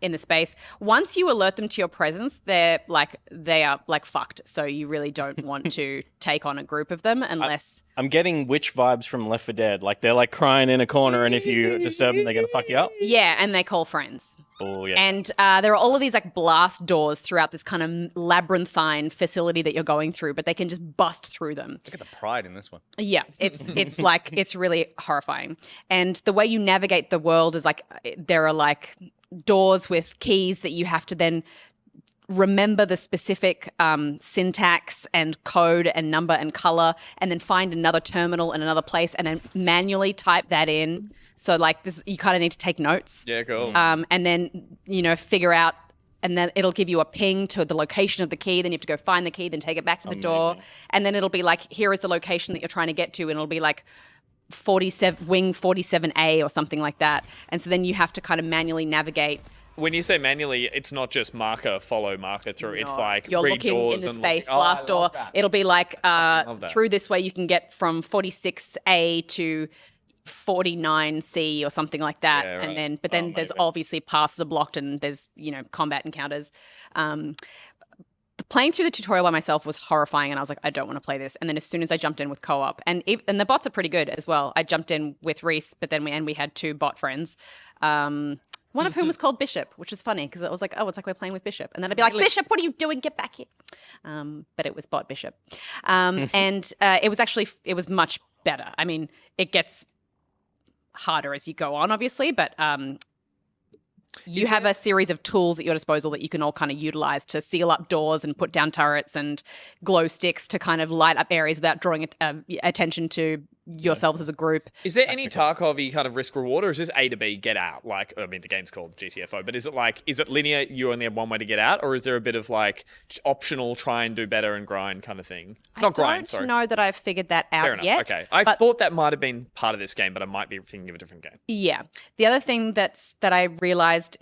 in the space. Once you alert them to your presence, they are fucked. So you really don't want to take on a group of them unless... I'm getting witch vibes from Left 4 Dead. They're crying in a corner, and if you disturb them, they're going to fuck you up. Yeah, and they call friends. Oh, yeah. And there are all of these blast doors throughout this kind of labyrinthine facility that you're going through, but they can just bust through them. Look at the pride in this one. Yeah, it's really horrifying. And the way you navigate the world is there are doors with keys that you have to then remember the specific syntax and code and number and color, and then find another terminal in another place and then manually type that in. So this, you kind of need to take notes. Yeah, cool. And then, figure out, and then it'll give you a ping to the location of the key. Then you have to go find the key, then take it back to the door. And then it'll be here is the location that you're trying to get to. And it'll be 47 wing 47A or something like that. And so then you have to kind of manually navigate. When you say manually, it's not just follow marker through. It's You're read looking doors in the and space, looking. blast door. It'll be love that. through this way you can get from 46A to 49C or something like that. Yeah, right. And then, but then there's obviously paths are blocked and there's, combat encounters. Playing through the tutorial by myself was horrifying, and I was like, I don't want to play this. And then as soon as I jumped in with co-op, and the bots are pretty good as well. I jumped in with Reese, but then we had 2 bot friends. One of whom was called Bishop, which was funny because I was like, oh, it's like we're playing with Bishop. And then I'd be like, Bishop, what are you doing? Get back here. But it was bot Bishop. And it was much better. I mean, it gets harder as you go on, obviously, but you have a series of tools at your disposal that you can all kind of utilize to seal up doors and put down turrets and glow sticks to kind of light up areas without drawing attention to yourselves as a group. Is there any Tarkov-y kind of risk reward, or is this A to B, get out? Like, I mean, the game's called G.T.F.O, but is it linear, you only have one way to get out, or is there a bit of like optional try and do better and grind kind of thing? Not grind, sorry. I don't know that I've figured that out Fair enough. yet. Okay. I thought that might have been part of this game, but I might be thinking of a different game. Yeah. The other thing that I realized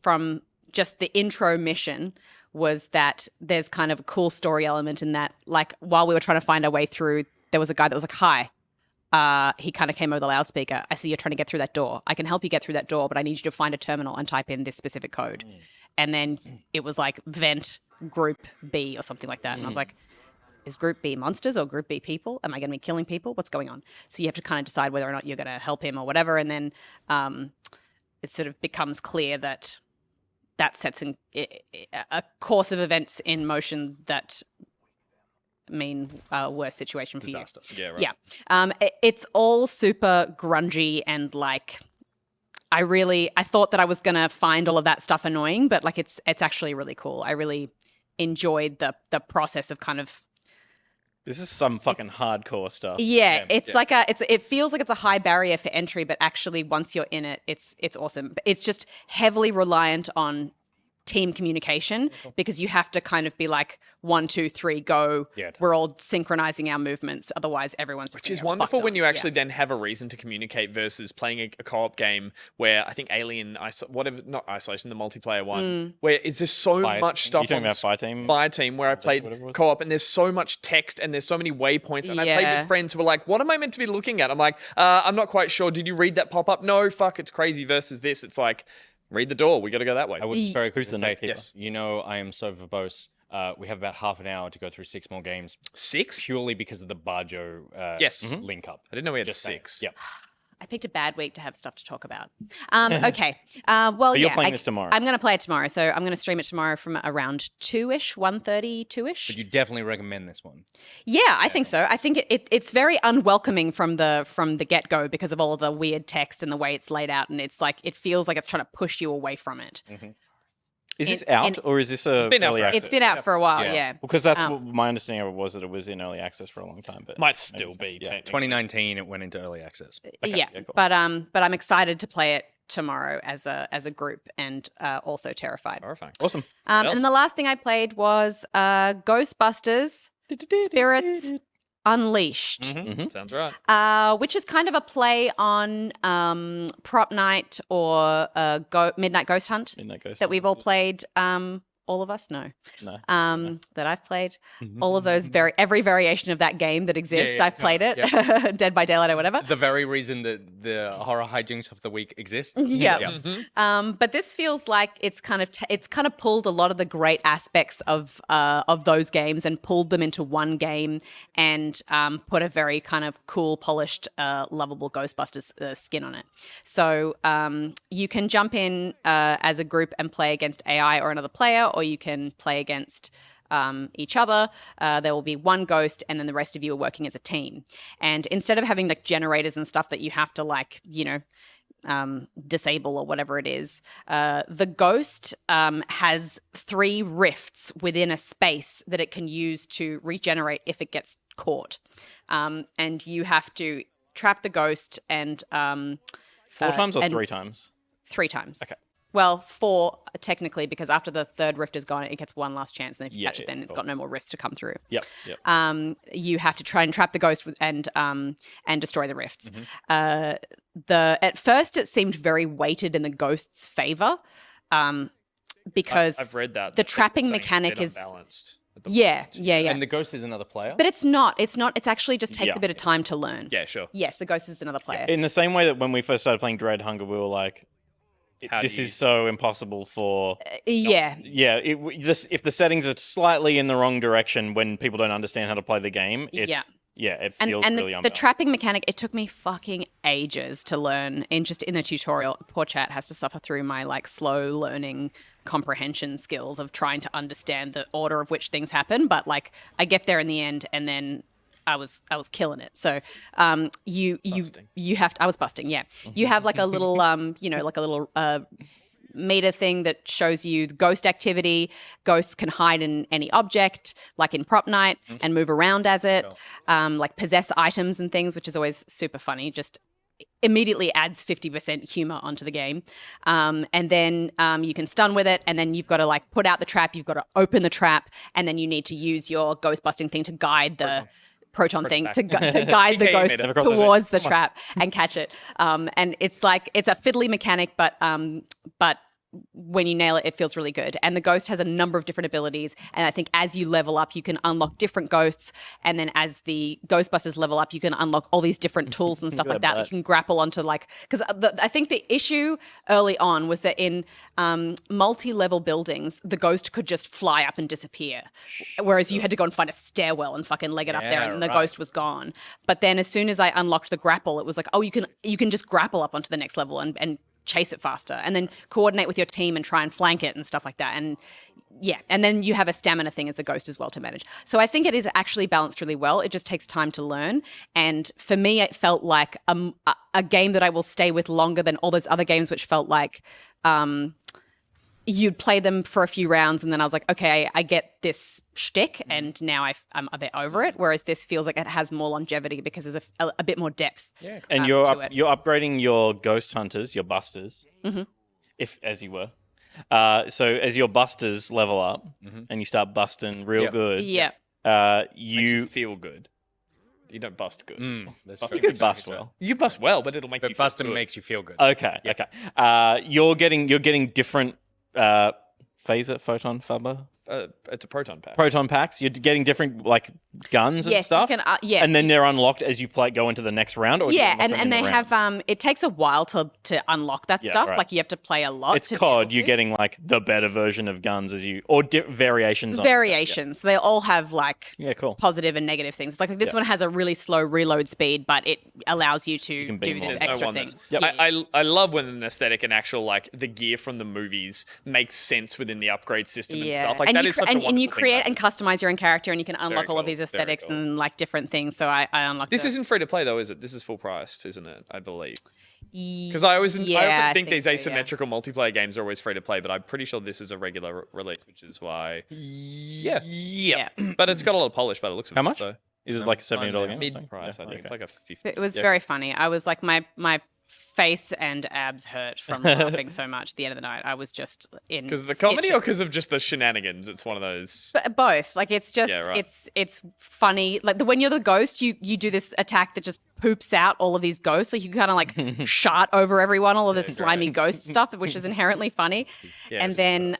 from just the intro mission was that there's kind of a cool story element in that, like, while we were trying to find our way through, there was a guy that was like, hi. He kind of came over the loudspeaker. I see you're trying to get through that door. I can help you get through that door, but I need you to find a terminal and type in this specific code. And then it was like vent group B or something like that. And I was like, is group B monsters or group B people? Am I going to be killing people? What's going on? So you have to kind of decide whether or not you're going to help him or whatever. And then it sort of becomes clear that sets a course of events in motion that mean worse situation for Disaster. you. Yeah, right. Yeah. It's all super grungy and like I thought that I was gonna find all of that stuff annoying, but like it's actually really cool. I really enjoyed the process of kind of This is some fucking hardcore stuff. yeah, it's like it feels like it's a high barrier for entry, but actually once you're in it, it's awesome. It's just heavily reliant on team communication because you have to kind of be like 1, 2, 3, go. Yeah. We're all synchronizing our movements. Otherwise, everyone's just Which is gonna get wonderful fucked when up. you actually then have a reason to communicate versus playing a co-op game where I think Alien, not Isolation, the multiplayer one, where it's just so much stuff. You're talking about Fireteam? Fireteam, where I played whatever it was? co-op, and there's so much text and there's so many waypoints, and I played Yeah. with friends who were like, "What am I meant to be looking at?" I'm like, "I'm not quite sure. Did you read that pop up? No, fuck, it's crazy." Versus this, it's like, read the door. We got to go that way. I would very Who's quickly the say, note keeper? Yes. you know, I am so verbose. We have about half an hour to go through 6 more games. 6? Purely because of the Bajo Yes. link up. I didn't know we had Just saying. 6. Yep. I picked a bad week to have stuff to talk about. Okay. Well, But you're yeah. playing this tomorrow. I'm going to play it tomorrow. So I'm going to stream it tomorrow from around 2-ish, 1:30, 2-ish. But you definitely recommend this one. Yeah, I think so. I think it's very unwelcoming from the get-go because of all of the weird text and the way it's laid out. And it's like, it feels like it's trying to push you away from it. Is this in- out or is this a been out early for- access? It's been out for a while, yeah. Because that's what my understanding of it was, that it was in early access for a long time. But Might still so. be. Yeah. technically. 2019, it went into early access. Yeah, cool. but I'm excited to play it tomorrow as a group and also terrified. Horrifying. Awesome. else? And the last thing I played was Ghostbusters Spirits Unleashed. Sounds right. Which is kind of a play on Prop Night or Midnight Ghost Hunt Midnight Ghost that we've all played. All of us, no. That I've played. All of those every variation of that game that exists, yeah, I've played it. Dead by Daylight or whatever. The very reason that the horror hijinks of the week exists. Yeah. But this feels like it's kind of pulled a lot of the great aspects of those games and pulled them into one game and put a very kind of cool, polished, lovable Ghostbusters spin on it. So you can jump in as a group and play against AI or another player, or you can play against each other. There will be one ghost, and then the rest of you are working as a team. And instead of having like generators and stuff that you have to like, disable or whatever it is, the ghost has 3 rifts within a space that it can use to regenerate if it gets caught. And you have to trap the ghost and 4 times or and 3 times? 3 times. Okay. Well, 4 technically, because after the 3rd rift is gone, it gets one last chance, and if you Yeah, catch it, then it's cool. got no more rifts to come through. Yep. You have to try and trap the ghost and destroy the rifts. At first, it seemed very weighted in the ghost's favor, because I've read that. the trapping mechanic is unbalanced. yeah. And the ghost is another player? But it's not. It's actually just takes Yeah. a bit of time to learn. Yeah, sure. Yes, the ghost is another player. In the same way that when we first started playing Dread Hunger, we were like, How this do you- is so impossible for... Yeah. Yeah, if the settings are slightly in the wrong direction when people don't understand how to play the game, it feels And really the unbalanced. trapping mechanic, it took me fucking ages to learn in the tutorial. Poor chat has to suffer through my like slow learning comprehension skills of trying to understand the order of which things happen. But like I get there in the end, and then I was killing it. So you have to, I was busting, yeah. You have like a little like a little meter thing that shows you the ghost activity. Ghosts can hide in any object, like in Prop Night, and move around as it, like possess items and things, which is always super funny. Just immediately adds 50% humor onto the game. And then you can stun with it, and then you've got to like put out the trap, you've got to open the trap, and then you need to use your ghost busting thing to guide the proton thing to guide the ghost towards the trap and catch it. And it's a fiddly mechanic, but when you nail it, it feels really good. And the ghost has a number of different abilities. And I think as you level up, you can unlock different ghosts. And then as the Ghostbusters level up, you can unlock all these different tools and stuff like that. You can grapple onto because I think the issue early on was that in multi-level buildings, the ghost could just fly up and disappear. Whereas you had to go and find a stairwell and fucking leg it up there, and the ghost was gone. But then as soon as I unlocked the grapple, it was like, oh, you can just grapple up onto the next level and chase it faster, and then coordinate with your team and try and flank it and stuff like that. And and then you have a stamina thing as the ghost as well to manage. So I think it is actually balanced really well. It just takes time to learn. And for me, it felt like a game that I will stay with longer than all those other games, which felt like you'd play them for a few rounds and then I was like, okay, I get this shtick and now I'm a bit over it. Whereas this feels like it has more longevity because there's a bit more depth. Yeah, and you're upgrading your ghost hunters, your busters, if as you were. So as your busters level up and you start busting real good, makes you feel good. You don't bust good. You could bust well. You bust well, but it'll make you feel busting good. makes you feel good. Okay. You're getting different phaser, photon, fubber. It's a proton pack. Proton packs. You're getting different like guns and stuff. You can, yes. And then they're unlocked as you go into the next round. Or and they have it takes a while to unlock that stuff. Right. Like you have to play a lot. It's COD. You're getting like the better version of guns or variations. Variations. They all have like cool. positive and negative things. It's like this one has a really slow reload speed, but it allows you to do this extra thing. I love when an aesthetic and actual like the gear from the movies makes sense within the upgrade system and stuff. Like and you create and customize your own character, and you can unlock all of these aesthetics and like different things. So I unlocked. This isn't free to play though, is it? This is full priced, isn't it? I believe. Because I often think these asymmetrical multiplayer games are always free to play, but I'm pretty sure this is a regular release, which is why. Yeah. But it's got a lot of polish, but it looks. How much? So. Is it like a $70 game? Mid-price, I think. It's like a 50. It was very funny. I was like, my face and abs hurt from laughing so much at the end of the night. I was just in because of the comedy or because of just the shenanigans? It's one of those. Both. Like it's just it's funny. Like when you're the ghost, you do this attack that just poops out all of these ghosts. Like you kind of like shot over everyone, all of this slimy ghost stuff, which is inherently funny. And then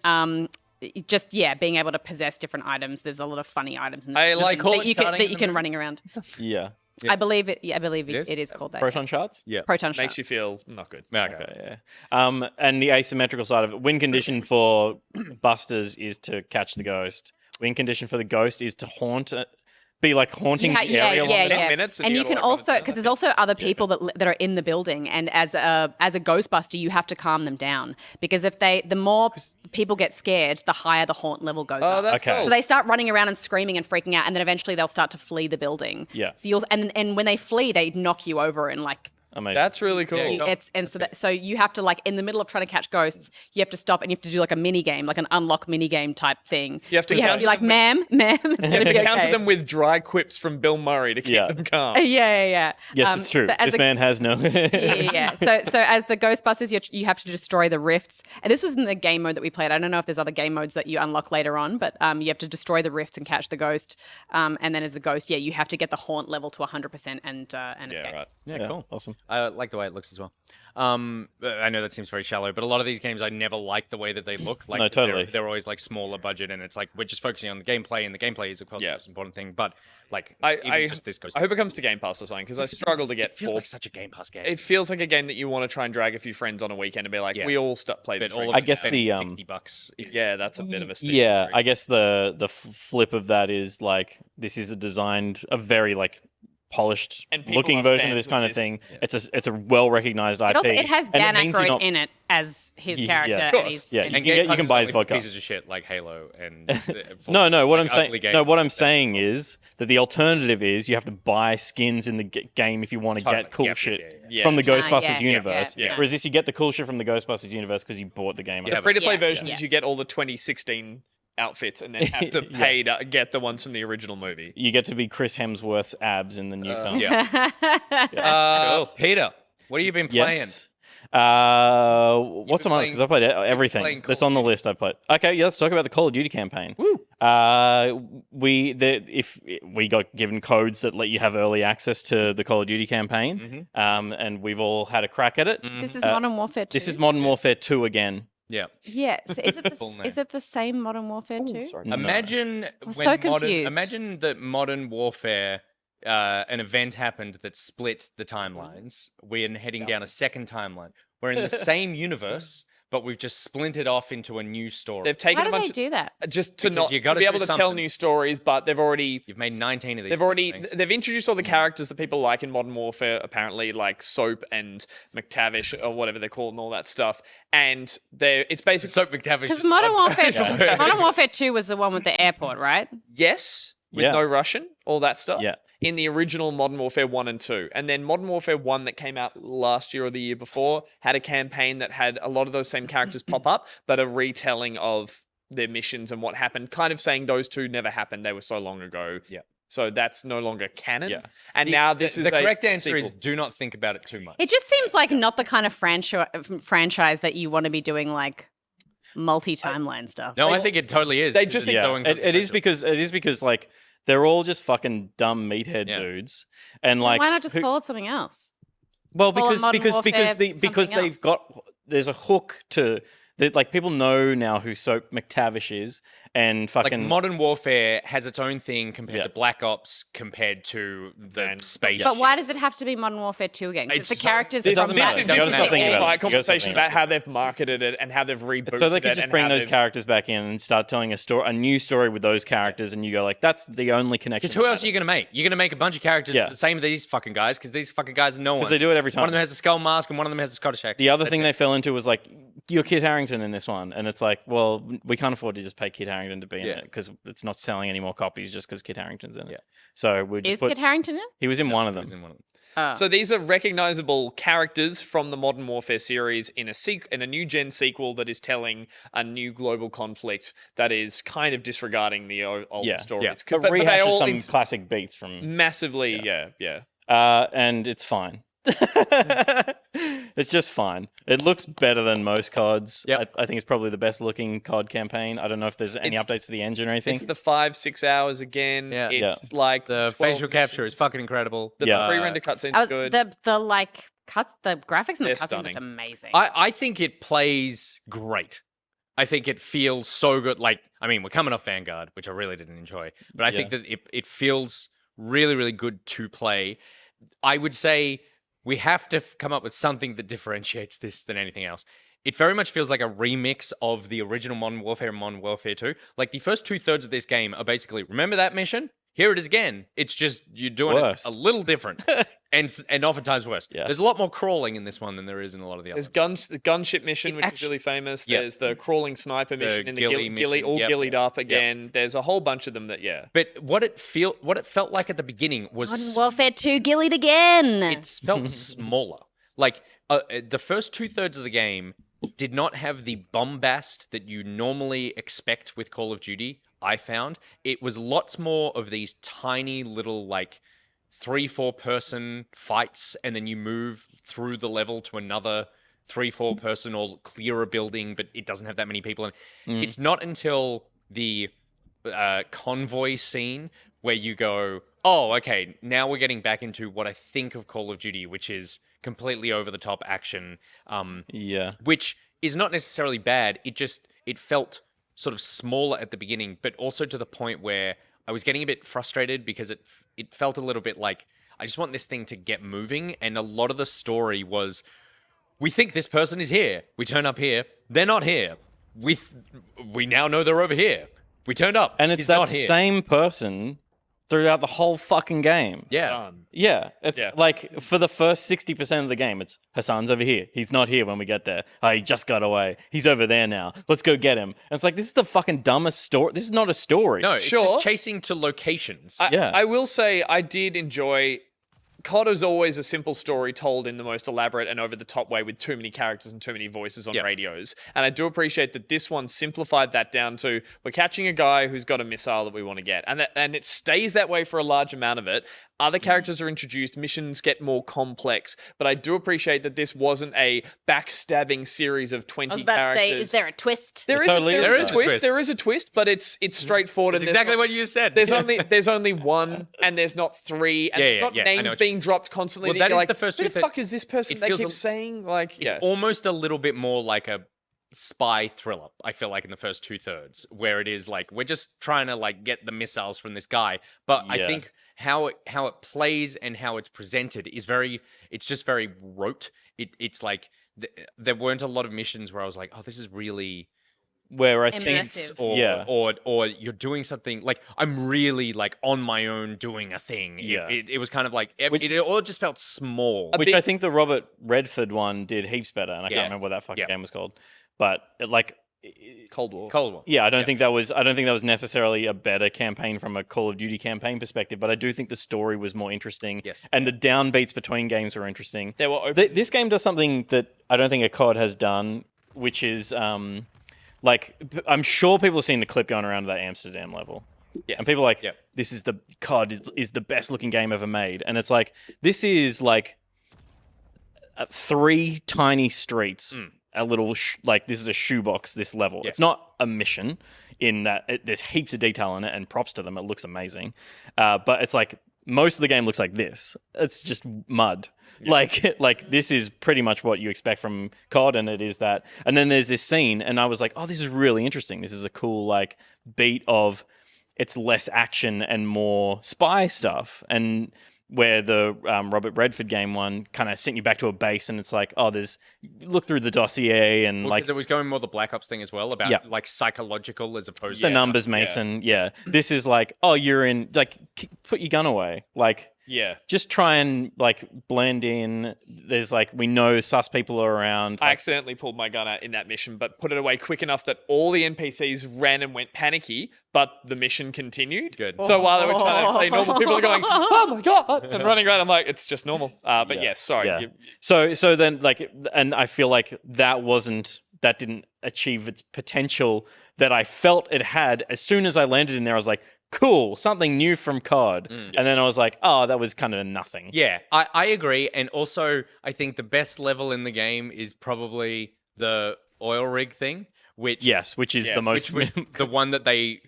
being able to possess different items. There's a lot of funny items in I like that you can running around. Yeah. I believe it. I believe it is called that. Proton shards? Yeah. Proton shards. Makes you feel not good. Okay. And the asymmetrical side of it, win condition for busters is to catch the ghost. Win condition for the ghost is to haunt it. Be like haunting the area. 10 minutes and you can also, because there's also other people that are in the building, and as a Ghostbuster, you have to calm them down, because the more people get scared, the higher the haunt level goes up. That's cool. So they start running around and screaming and freaking out, and then eventually they'll start to flee the building. Yeah. So and when they flee, they knock you over and like. Amazing. That's really cool. So you have to like in the middle of trying to catch ghosts, you have to stop and you have to do like a mini game, like an unlock mini game type thing. You have to be like, ma'am, it's gonna be okay. Counter them with dry quips from Bill Murray to keep them calm. Yeah. Yes, it's true. This man has no. So as the Ghostbusters, you have to destroy the rifts, and this was in the game mode that we played. I don't know if there's other game modes that you unlock later on, but you have to destroy the rifts and catch the ghost, and then as the ghost, you have to get the haunt level to 100% and escape. Right. Yeah, cool. Awesome. I like the way it looks as well. I know that seems very shallow, but a lot of these games I never like the way that they look. Like, no, totally. They're always like smaller budget, and it's like we're just focusing on the gameplay, and the gameplay is of course the most important thing. But like, just this goes. I hope it comes to Game Pass or something, because I struggle to get. It feels like such a Game Pass game. It feels like a game that you want to try and drag a few friends on a weekend and be like, we all play this. I guess the $60. Yeah, that's a bit of a stick. Yeah, I guess the flip of that is like this is a very like And people looking are version of fans this kind of of this. thing. It's a well recognized IP. It has and Dan means you're Aykroyd not- in it as his Yeah, character. of and course. he's- Yeah, and you can Game buy Pass his is only for vodka. pieces of shit like Halo and No, what I'm like saying, ugly games. no, what I'm saying is that the alternative is you have to buy skins in the game if you want to Totally. get cool Yep, shit yeah. from the Ghostbusters yeah, universe. yeah. Whereas this, you get the cool shit from the Ghostbusters universe because you bought the game. The free-to-play version yeah. is you get all the 2016 outfits and then have to pay to get the ones from the original movie. You get to be Chris Hemsworth's abs in the new film. Peter, what have you been playing? Yes. What's been on my list? Because I played everything playing Call that's of on the list. I played. Okay, yeah, let's talk about the Call of Duty campaign. Woo! If we got given codes that let you have early access to the Call of Duty campaign, and we've all had a crack at it. This is Modern Warfare 2. This is Modern Warfare 2 again. Yeah. Yes. Is it Full name. is it the same Modern Warfare 2? Imagine so confused. Imagine that Modern Warfare, an event happened that split the timelines. We're heading down a second timeline. We're in the same universe, but we've just splintered off into a new story. They've taken How a do bunch they do that? just to Because not you to gotta be do able to tell something. new stories, but they've already You've made 19 of these. things. they've introduced all the characters that people like in Modern Warfare, apparently, like Soap and McTavish or whatever they're called and all that stuff. And it's basically Soap McTavish. Because Modern Warfare 2 was the one with the airport, right? yes, with Yeah. no Russian, all that stuff. Yeah. In the original Modern Warfare 1 and 2. And then Modern Warfare 1 that came out last year or the year before had a campaign that had a lot of those same characters pop up, but a retelling of their missions and what happened, kind of saying those two never happened. They were so long ago. Yeah. So that's no longer canon. Yeah. And now this is the a correct answer is sequel. do not think about it too much. It just seems like not the kind of franchise that you want to be doing like multi-timeline stuff. No, I think it totally is. They because just- it's Yeah, so it is because like they're all just fucking dumb meathead Yeah. dudes, and Then like why not just who- call it something else? well call it because Modern because Warfare because something they've else? got there's a hook to like people know now who Soap McTavish is and like fucking Modern Warfare has its own thing compared Yeah. to Black Ops, compared to the space. But why does it have to be Modern Warfare 2 again? 'Cause It's the so- characters It from doesn't that matter. This You is gotta this stop is thinking all about it. my You gotta stop conversations thinking about how they've marketed it and how they've rebooted so they it could just and bring how those they've- characters back in and start telling a new story with those characters, and you go like, that's the only connection. Because who else are you going to make? You're going to make a bunch of characters Yeah. the same as these fucking guys, because these fucking guys are no one. Because they do it every time. One of them has a skull mask and one of them has a Scottish accent. The other That's thing it. they fell into was like, you're Kit Harington in this one, and it's like, well, we can't afford to just pay Kit Harington to be in Yeah. it because it's not selling any more copies just because Kit Harington's in it. Yeah. So we just Is put, Kit Harington in? he was in one of He was them. in one of them. So these are recognizable characters from the Modern Warfare series in a new gen sequel that is telling a new global conflict that is kind of disregarding the old Yeah, stories. yeah. 'Cause But they rehashes all some classic beats from, massively, yeah. and it's fine. It's just fine. It looks better than most CODs. Yep. I think it's probably the best looking COD campaign. I don't know if there's any It's- updates to the engine or anything. It's the 5-6 hours again. Yeah. It's like The 12 facial capture is missions. fucking incredible. The Yeah. pre-render cutscenes I are was good. the like cuts, the graphics and They're the cutscenes stunning. look amazing. I think it plays great. I think it feels so good. Like, I mean, we're coming off Vanguard, which I really didn't enjoy, but I think that it feels really, really good to play. I would say we have to come up with something that differentiates this than anything else. It very much feels like a remix of the original Modern Warfare and Modern Warfare 2. Like, the first 2/3 of this game are basically, remember that mission? Here it is again. It's just, you're doing Worse. it a little different. and oftentimes worse. Yeah. There's a lot more crawling in this one than there is in a lot of the others. There's the gunship mission, which is actu- really famous. Yeah. There's the crawling sniper mission in the ghillie ghillie, mission. all Yep. ghillied up again. There's a whole bunch of them that, yeah. But what it felt like at the beginning was Modern Warfare 2 gillied again. it felt smaller. Like the first 2/3 of the game did not have the bombast that you normally expect with Call of Duty. I found it was lots more of these tiny little like 3-4 person fights, and then you move through the level to another 3-4 person or clear a building, but it doesn't have that many people in it. It's not until the convoy scene where you go, oh, okay, now we're getting back into what I think of Call of Duty, which is completely over the top action, Yeah. which is not necessarily bad. It felt sort of smaller at the beginning, but also to the point where I was getting a bit frustrated because it felt a little bit like I just want this thing to get moving, and a lot of the story was we think this person is here. We turn up here. They're not here. We now know they're over here. We turned up. And it's He's that not here. same person throughout the whole fucking game. Yeah. Yeah, it's like for the first 60% of the game, it's Hassan's over here. He's not here when we get there. Oh, he just got away. He's over there now. Let's go get him. And it's like, this is the fucking dumbest story. This is not a story. No, it's just chasing to locations. I will say I did enjoy. COD is always a simple story told in the most elaborate and over-the-top way with too many characters and too many voices on radios. And I do appreciate that this one simplified that down to, we're catching a guy who's got a missile that we want to get. And it stays that way for a large amount of it. Other characters are introduced, missions get more complex. But I do appreciate that this wasn't a backstabbing series of 20 I was about characters. to say, is there a twist? There is a twist, but it's straightforward. It's exactly what you said. There's only one, and there's not three, and there's not names being dropped constantly. Well, that is like, the first who two the fuck is this person they keep saying? Like, it's almost a little bit more like a spy thriller, I feel like, in the first 2/3, where it is like, we're just trying to like get the missiles from this guy. But I think how it plays and how it's presented is it's just very rote. It's like, there weren't a lot of missions where I was like, oh, this is really... Where I Immersive. think, or you're doing something like, I'm really like on my own doing a thing. It was kind of like it all just felt small. which I think the Robert Redford one did heaps better, and I can't remember what that fucking game was called. But Cold War. Yeah, I don't think that was necessarily a better campaign from a Call of Duty campaign perspective, but I do think the story was more interesting. Yes. And the downbeats between games were interesting. They were This game does something that I don't think a COD has done, which is like, I'm sure people have seen the clip going around to that Amsterdam level. Yes. And people are like, this is the COD is the best looking game ever made. And it's like, this is like 3 tiny streets, a little, like, this is a shoebox, this level. It's not a mission in that there's heaps of detail in it, and props to them. It looks amazing. But it's like, most of the game looks like this. It's just mud. Like this is pretty much what you expect from COD, and it is that. And then there's this scene, and I was like, oh, this is really interesting. This is a cool like beat of it's less action and more spy stuff. And where the Robert Redford game one kind of sent you back to a base, and it's like, oh, look through the dossier, and like because it was going more the Black Ops thing as well, about like psychological as opposed to the numbers, Mason. Yeah. This is like, oh, you're in, like, put your gun away, like. Yeah. Just try and like blend in. There's like, we know sus people are around. I accidentally pulled my gun out in that mission, but put it away quick enough that all the NPCs ran and went panicky, but the mission continued. Good. So while they were trying to play normal, people are going, oh my God, and running around. I'm like, it's just normal. But yes, sorry. Yeah. So then like, and I feel like that didn't achieve its potential that I felt it had. As soon as I landed in there, I was like, cool, something new from COD. And then I was like, oh, that was kind of nothing. Yeah, I agree. And also, I think the best level in the game is probably the oil rig thing, which is the most... Which was the one that they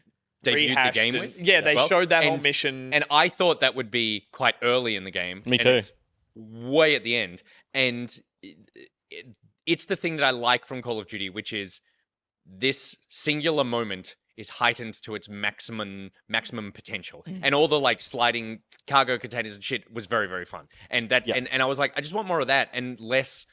debuted the game with. Yeah, they showed that whole mission. And I thought that would be quite early in the game. Me too. It's way at the end. And it's the thing that I like from Call of Duty, which is this singular moment is heightened to its maximum potential. And all the like sliding cargo containers and shit was very, very fun. And that and I was like, I just want more of that and less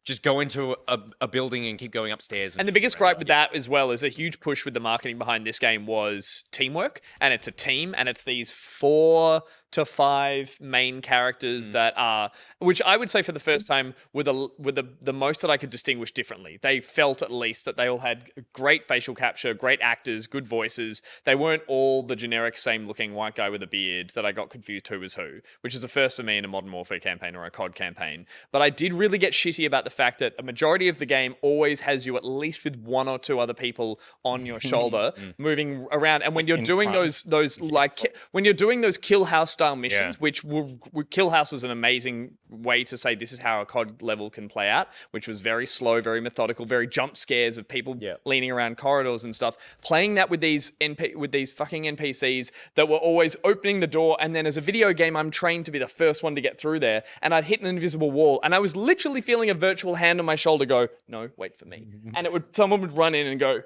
just go into a building and keep going upstairs. And the biggest gripe with that as well is a huge push with the marketing behind this game was teamwork. And it's a team, and it's these 4 to 5 main characters that are, which I would say for the first time were the most that I could distinguish differently. They felt at least that they all had great facial capture, great actors, good voices. They weren't all the generic same looking white guy with a beard that I got confused who was who, which is a first for me in a Modern Warfare campaign or a COD campaign. But I did really get shitty about the fact that a majority of the game always has you at least with 1 or 2 other people on your shoulder moving around. And when you're doing those when you're doing those Kill House style missions, which Kill House was an amazing way to say this is how a COD level can play out, which was very slow, very methodical, very jump scares of people leaning around corridors and stuff. Playing that with these fucking NPCs that were always opening the door, and then as a video game, I'm trained to be the first one to get through there, and I'd hit an invisible wall, and I was literally feeling a virtual hand on my shoulder go, no, wait for me. And someone would run in and go,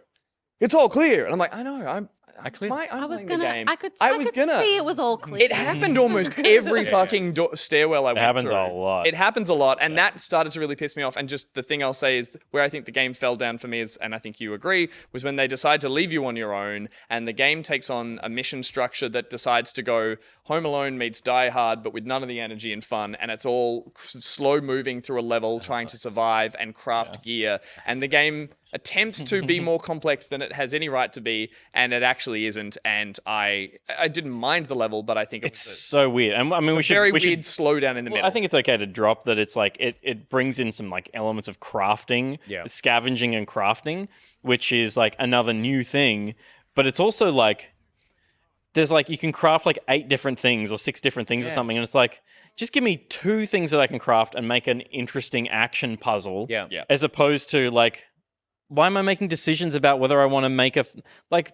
it's all clear. And I'm like, I know, I cleared. I'm I was playing the gonna. game. I could I was gonna. see it was all clear. It happened almost every fucking stairwell I went happens through. a lot. It happens a lot, and that started to really piss me off. And just the thing I'll say is where I think the game fell down for me is, and I think you agree, was when they decide to leave you on your own, and the game takes on a mission structure that decides to go Home Alone meets Die Hard, but with none of the energy and fun, and it's all slow moving through a level, trying to survive and craft gear, and the game attempts to be more complex than it has any right to be, and it actually isn't. And I didn't mind the level, but I think It's so weird. And I mean, we should very we weird should, slowdown in the middle. I think it's okay to drop that. It's like it brings in some like elements of crafting, scavenging and crafting, which is like another new thing. But it's also like there's like you can craft like 8 different things or 6 different things or something, and it's like just give me 2 things that I can craft and make an interesting action puzzle. Yeah. As opposed to like, why am I making decisions about whether I want to make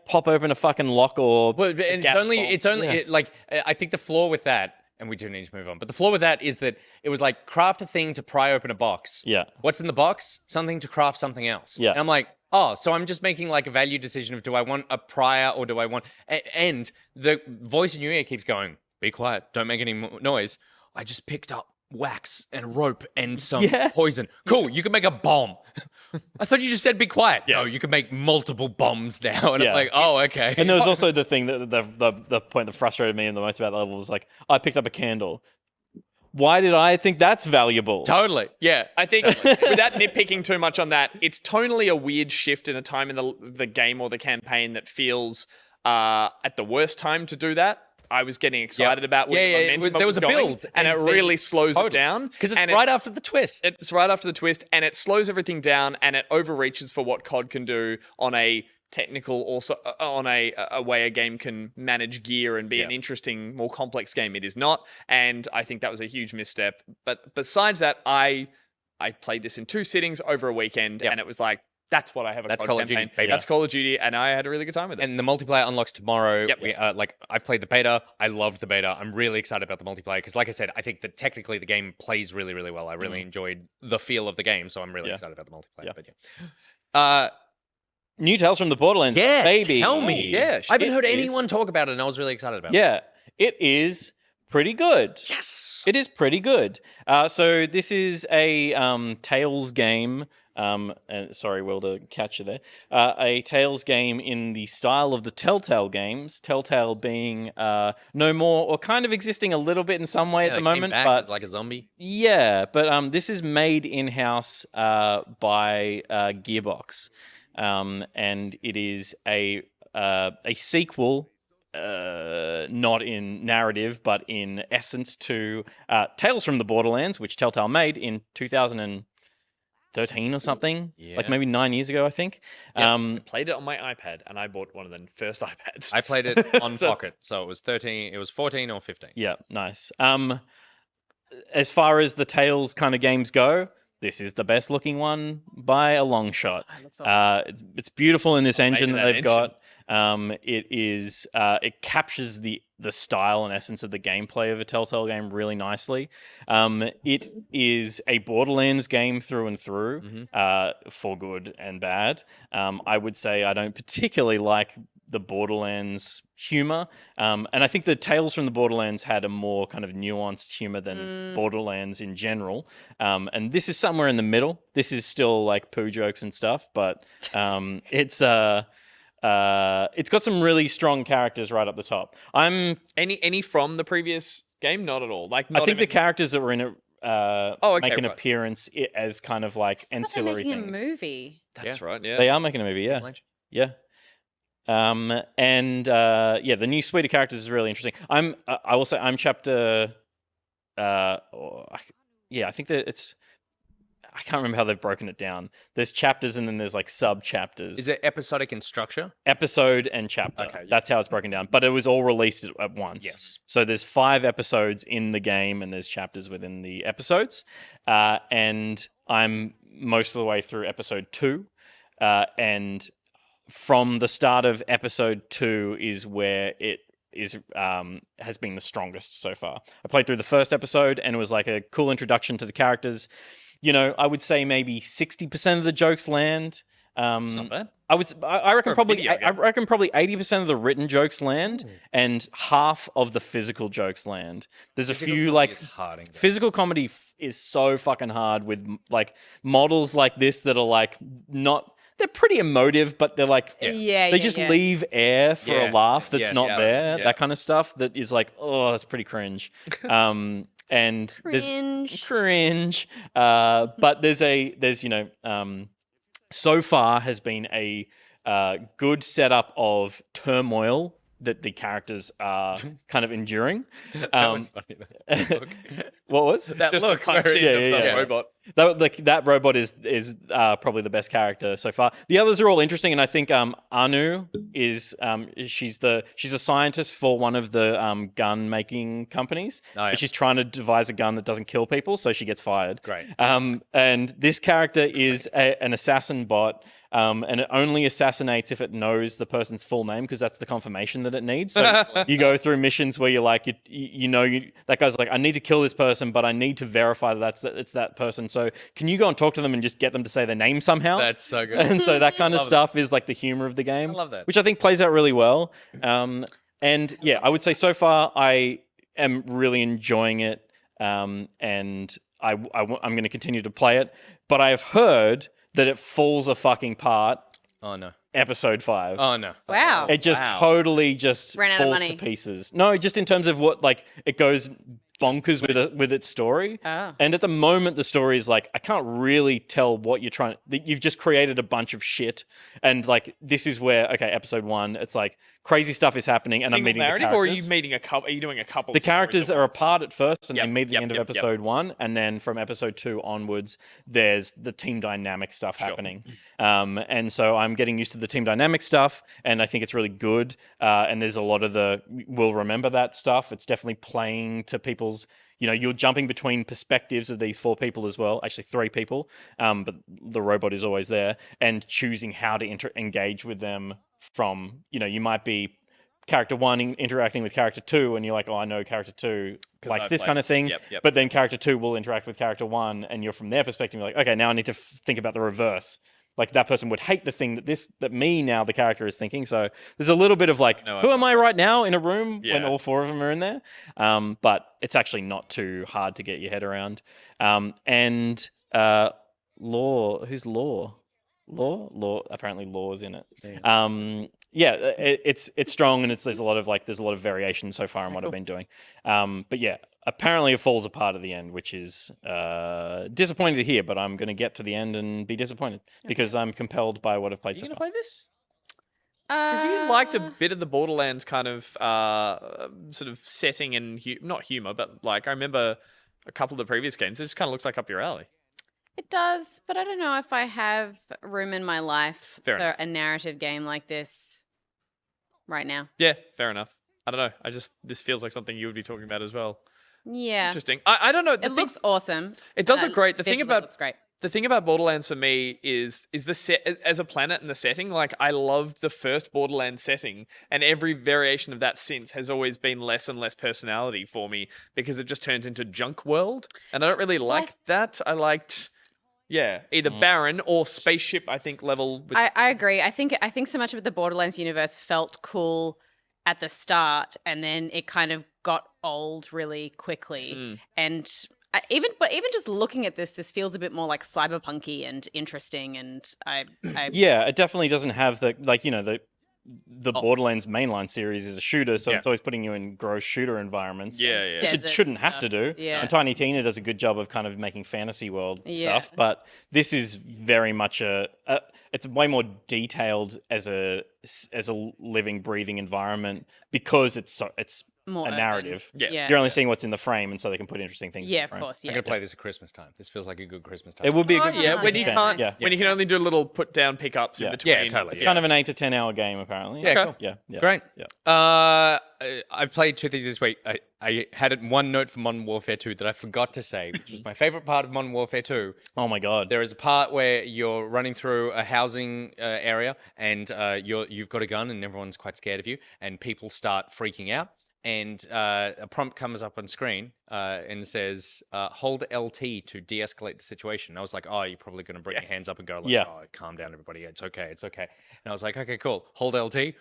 pop open a fucking lock or Well, and a gas bomb? like I think the flaw with that, and we do need to move on. But the flaw with that is that it was like craft a thing to pry open a box. Yeah. What's in the box? Something to craft something else. Yeah. And I'm like, oh, so I'm just making like a value decision of do I want a prior or do I want? And the voice in your ear keeps going, "Be quiet, don't make any noise." I just picked up wax and rope and some poison. Cool, you can make a bomb. I thought you just said be quiet. No, you can make multiple bombs now. And I'm like, oh, okay. And there was also the thing that the point that frustrated me the most about the level was like, I picked up a candle. Why did I think that's valuable? Totally. Yeah. I think without nitpicking too much on that, it's tonally a weird shift in a time in the game or the campaign that feels at the worst time to do that. I was getting excited about where the momentum there was a going, build, and it really slows it down. Because it's right after the twist. It's right after the twist, and it slows everything down, and it overreaches for what COD can do on a technical, also on a way a game can manage gear and be an interesting, more complex game. It is not, and I think that was a huge misstep. But besides that, I played this in 2 sittings over a weekend, and it was like, that's what I have a That's COD Call of campaign. Duty, baby. That's Call of Duty, and I had a really good time with it. And the multiplayer unlocks tomorrow. Yep. We, I've played the beta. I loved the beta. I'm really excited about the multiplayer because, like I said, I think that technically the game plays really, really well. I really enjoyed the feel of the game, so I'm really excited about the multiplayer. But New Tales from the Borderlands, baby. Tell me. Yeah, I haven't heard anyone talk about it, and I was really excited about it. Yeah, it is pretty good. Yes. It is pretty good. So this is a Tales game. Sorry, Will, to catch you there. A Tales game in the style of the Telltale games. Telltale being no more, or kind of existing a little bit in some way at the moment. But as like a zombie. yeah, but this is made in-house by Gearbox. And it is a sequel, not in narrative, but in essence to Tales from the Borderlands, which Telltale made in 2013 or something, like maybe 9 years ago, I think. I played it on my iPad, and I bought one of the first iPads. I played it on Pocket, so it was 13. It was 14 or 15. Yeah, nice. As far as the Tales kind of games go, this is the best looking one by a long shot. It's beautiful in this engine that they've got. It captures the style and essence of the gameplay of a Telltale game really nicely. It is a Borderlands game through and through, for good and bad. I would say I don't particularly like the Borderlands humor, and I think the Tales from the Borderlands had a more kind of nuanced humor than Borderlands in general. And this is somewhere in the middle. This is still like poo jokes and stuff, but it's got some really strong characters right up the top. Any from the previous game? Not at all. Like I think the characters that were in it make an right. appearance as kind of like ancillary They're making things. a movie. That's right. Yeah, They are making a movie. Yeah. The new suite of characters is really interesting. I will say I'm chapter. I think that it's. I can't remember how they've broken it down. There's chapters and then there's like sub chapters. Is it episodic in structure? Episode and chapter. Okay, yeah. That's how it's broken down. But it was all released at once. Yes. So there's 5 episodes in the game and there's chapters within the episodes. And I'm most of the way through episode 2. And from the start of episode 2 is where it has been the strongest so far. I played through the first episode and it was like a cool introduction to the characters. You know, I would say maybe 60% of the jokes land. not bad. I reckon For a probably video I game. reckon probably 80% of the written jokes land, and half of the physical jokes land. There's a few like It's hard in games. physical comedy is so fucking hard with like models like this that are like not. They're pretty emotive, but they're like they just leave air for a Yeah. laugh that's Yeah, not yeah, there. yeah. That kind of stuff that is like, oh, that's pretty cringe. And there's cringe. But there's so far has been a good setup of turmoil that the characters are kind of enduring. That was funny. Look. What was That Just look. the punching Yeah, of yeah, the yeah. robot. That robot is probably the best character so far. The others are all interesting, and I think Anu is she's a scientist for one of the gun making companies. Oh, yeah. And she's trying to devise a gun that doesn't kill people, so she gets fired. Great. And this character is an assassin bot. And it only assassinates if it knows the person's full name, because that's the confirmation that it needs. So you go through missions where you're like, that guy's like, I need to kill this person, but I need to verify that it's that person. So can you go and talk to them and just get them to say their name somehow? That's so good. And so that kind of Love it. stuff is like the humor of the game. I love that. Which I think plays out really well. And yeah, I would say so far I am really enjoying it. And I'm going to continue to play it. But I have heard that it falls a fucking part Oh no. episode 5. Oh no. Wow. It just totally just Ran out of falls money. to pieces. No, just in terms of what, like, it goes bonkers with its story. Oh. And at the moment, the story is like, I can't really tell what you're trying. You've just created a bunch of shit, and like this is where episode 1, it's like crazy stuff is happening, and I'm Single meeting narrative, the or are characters. you meeting a couple? Are you doing a couple? The of stories characters at are once? apart at first, and Yep, they meet at the yep, end of yep, yep. episode 1, and then from episode 2 onwards, there's the team dynamic stuff happening. And so I'm getting used to the team dynamic stuff, and I think it's really good. And there's a lot of we'll remember that stuff. It's definitely playing to people's. You're jumping between perspectives of these 4 people as well, actually 3 people, but the robot is always there, and choosing how to engage with them from, you might be character 1 interacting with character 2, and you're like, oh, I know character 2 likes I've this played- kind of thing, yep. but then character 2 will interact with character 1, and you're from their perspective, you're like, okay, now I need to think about the reverse. Like that person would hate the thing that me now the character is thinking. So there's a little bit of like, who am I right now in a room when all 4 of them are in there? But it's actually not too hard to get your head around. And Law, who's Law? Law. Apparently, Law's in it. It's strong, and there's a lot of variation so far in what I've been doing. But yeah. Apparently it falls apart at the end, which is disappointing to hear, but I'm going to get to the end and be disappointed because I'm compelled by what I've played Are so you gonna far. play this? Because you liked a bit of the Borderlands kind of sort of setting and not humor, but like I remember a couple of the previous games. It just kind of looks like up your alley. It does, but I don't know if I have room in my life Fair for enough. a narrative game like this right now. Yeah, fair enough. I don't know. This feels like something you would be talking about as well. Yeah. Interesting. I don't know. It looks awesome. It does look great. The thing Visually about looks great. The thing about Borderlands for me is the set as a planet and the setting. Like I loved the first Borderlands setting, and every variation of that since has always been less and less personality for me because it just turns into junk world, and I don't really like that. I liked, either barren or spaceship. I think level. With I agree. I think so much of the Borderlands universe felt cool at the start, and then it kind of got old really quickly. And even just looking at this feels a bit more like cyberpunky and interesting. And Yeah, it definitely doesn't have the Borderlands mainline series is a shooter, so it's always putting you in gross shooter environments. Yeah. Which it Desert shouldn't and have to do. Yeah. And Tiny Tina does a good job of kind of making fantasy world Yeah. stuff, but this is very much it's way more detailed as a living, breathing environment because it's more a urban. narrative. Yeah. You're only seeing what's in the frame, and so they can put interesting things in Yeah, the of frame. course. I'm Yeah. going to play this at Christmas time. This feels like a good Christmas time. It would be a Oh, good yeah, when you yeah. can't, Yeah. when you can only do little put down pickups in between. Yeah, totally. It's kind of an 8 to 10 hour game, apparently. Yeah, cool. Yeah. Great. Yeah. I played 2 things this week. I had one note for Modern Warfare 2 that I forgot to say, which was my favorite part of Modern Warfare 2. Oh my god. There is a part where you're running through a housing area and you've got a gun and everyone's quite scared of you and people start freaking out. and a prompt comes up on screen and says, hold LT to de-escalate the situation. And I was like, oh, you're probably going to bring your hands up and go, like, Yeah. oh, calm down, everybody. It's okay. And I was like, okay, cool. Hold LT.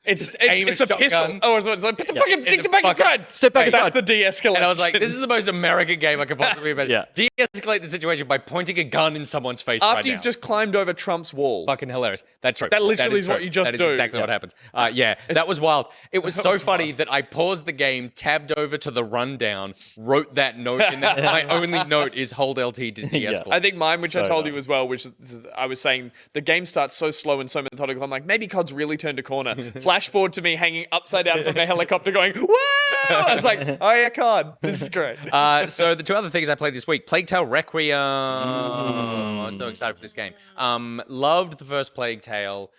It's aim a a pistol. shotgun. Oh, it's like, put the fucking In the thing back fucking- inside. Step back That's inside. the de-escalation. And I was like, this is the most American game I could possibly imagine. Yeah. De-escalate the situation by pointing a gun in someone's face after right you've now. just climbed over Trump's wall. Fucking hilarious. That's true. That literally is what true. you just That do. is exactly what happens. Yeah, that was wild. It was so funny that I paused the game, tabbed over to the rundown, wrote that note, and that my only note is hold LT to de-escalate. I think mine, which I So told dumb. you as well, which is, I was saying the game starts so slow and so methodical. I'm like, maybe COD's really turned a corner. Flash forward to me hanging upside down from a helicopter going, whoa! I was like, oh yeah, COD. This is great. So the two other things I played this week, Plague Tale Requiem. I was so excited for this game. Loved the first Plague Tale.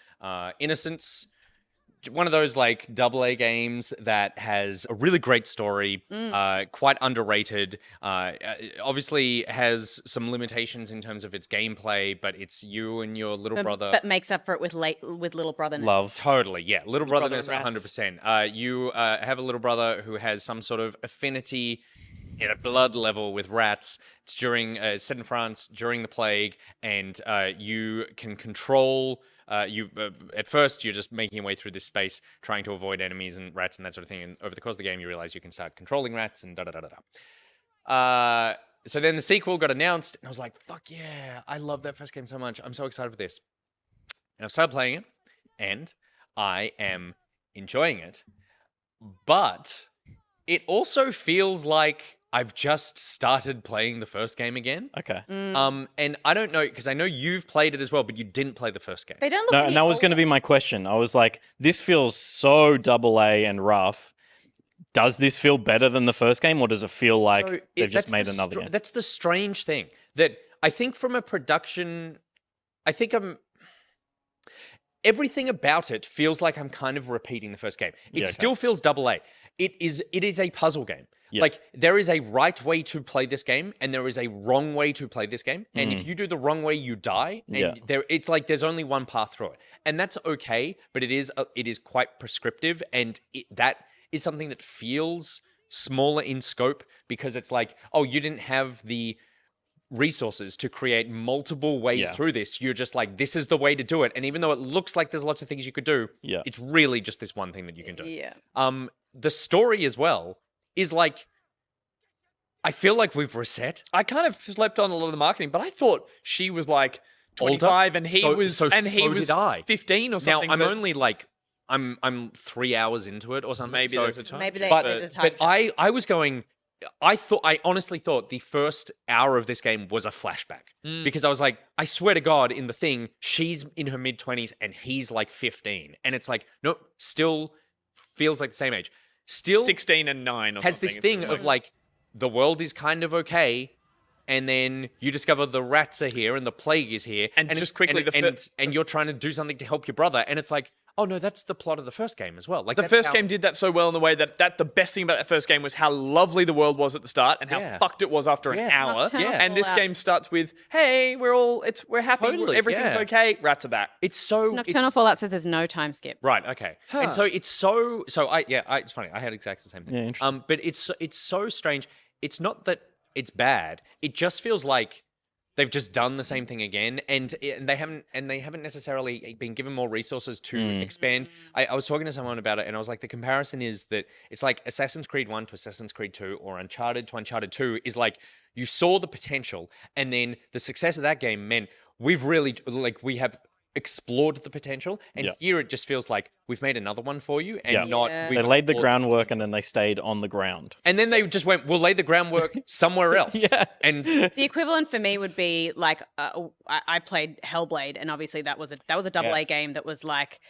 Innocence. One of those like AA games that has a really great story, quite underrated. Obviously has some limitations in terms of its gameplay, but it's you and your little brother. But makes up for it with little brother. Love. Totally, yeah. Little brotherness, brother and 100%. You have a little brother who has some sort of affinity at a blood level with rats. It's during set in France during the plague, and you can control. At first you're just making your way through this space, trying to avoid enemies and rats and that sort of thing. And over the course of the game, you realize you can start controlling rats and da da da da da. So then the sequel got announced, and I was like, "Fuck yeah! I love that first game so much. I'm so excited for this." And I've started playing it, and I am enjoying it. But it also feels like I've just started playing the first game again. Okay. And I don't know, because I know you've played it as well, but you didn't play the first game. They don't look. No, any and that was going to older. be my question. I was like, this feels so AA and rough. Does this feel better than the first game, or does it feel like So they've just that's made the another game? That's the strange thing, that I think from a production, I think everything about it feels like I'm kind of repeating the first game. It Yeah, okay. still feels AA. It is a puzzle game. Yeah. Like, there is a right way to play this game, and there is a wrong way to play this game. And if you do the wrong way, you die. And Yeah. it's like there's only one path through it, and that's okay. But it is quite prescriptive, and that is something that feels smaller in scope, because it's like, oh, you didn't have the resources to create multiple ways Yeah. through this. You're just like, this is the way to do it. And even though it looks like there's lots of things you could do, Yeah. it's really just this one thing that you can do. Yeah. The story as well is like, I feel like we've reset. I kind of slept on a lot of the marketing, but I thought she was like 25 and he So- was so and he did was I. 15 or Now something. I'm but only like, I'm 3 hours into it or something. maybe so, there's a time. Maybe shift, there's a time. but I was going. I honestly thought the first hour of this game was a flashback, because I was like, I swear to God, in the thing, she's in her mid-20s and he's like 15, and it's like, nope, still feels like the same age. Still 16 and 9 or has something. this thing of like, the world is kind of okay, and then you discover the rats are here and the plague is here, And just quickly, and you're trying to do something to help your brother, and it's like, oh no, that's the plot of the first game as well. Like, the that's first how- game did that so well in the way that the best thing about that first game was how lovely the world was at the start and how Yeah. fucked it was after an Yeah. hour. Nocturnal And this Fallout. game starts with, hey, we're happy, Totally, everything's yeah. okay, rats are back. It's so Nocturnal it's, Fallout says there's no time skip. Right. Okay. And so it's so. It's funny. I had exactly the same thing. Yeah, interesting. But it's so strange. It's not that it's bad. It just feels like they've just done the same thing again, and they haven't necessarily been given more resources to expand. I was talking to someone about it, and I was like, the comparison is that it's like Assassin's Creed 1 to Assassin's Creed 2, or Uncharted to Uncharted 2, is like, you saw the potential, and then the success of that game meant we've really, like, we have explored the potential, and Yeah. here it just feels like we've made another one for you, and Yeah. not Yeah. we've They laid the explored- groundwork and then they stayed on the ground. and then they just went, we'll lay the groundwork somewhere else. Yeah. And The equivalent for me would be like I played Hellblade, and obviously that was a AA game that was like,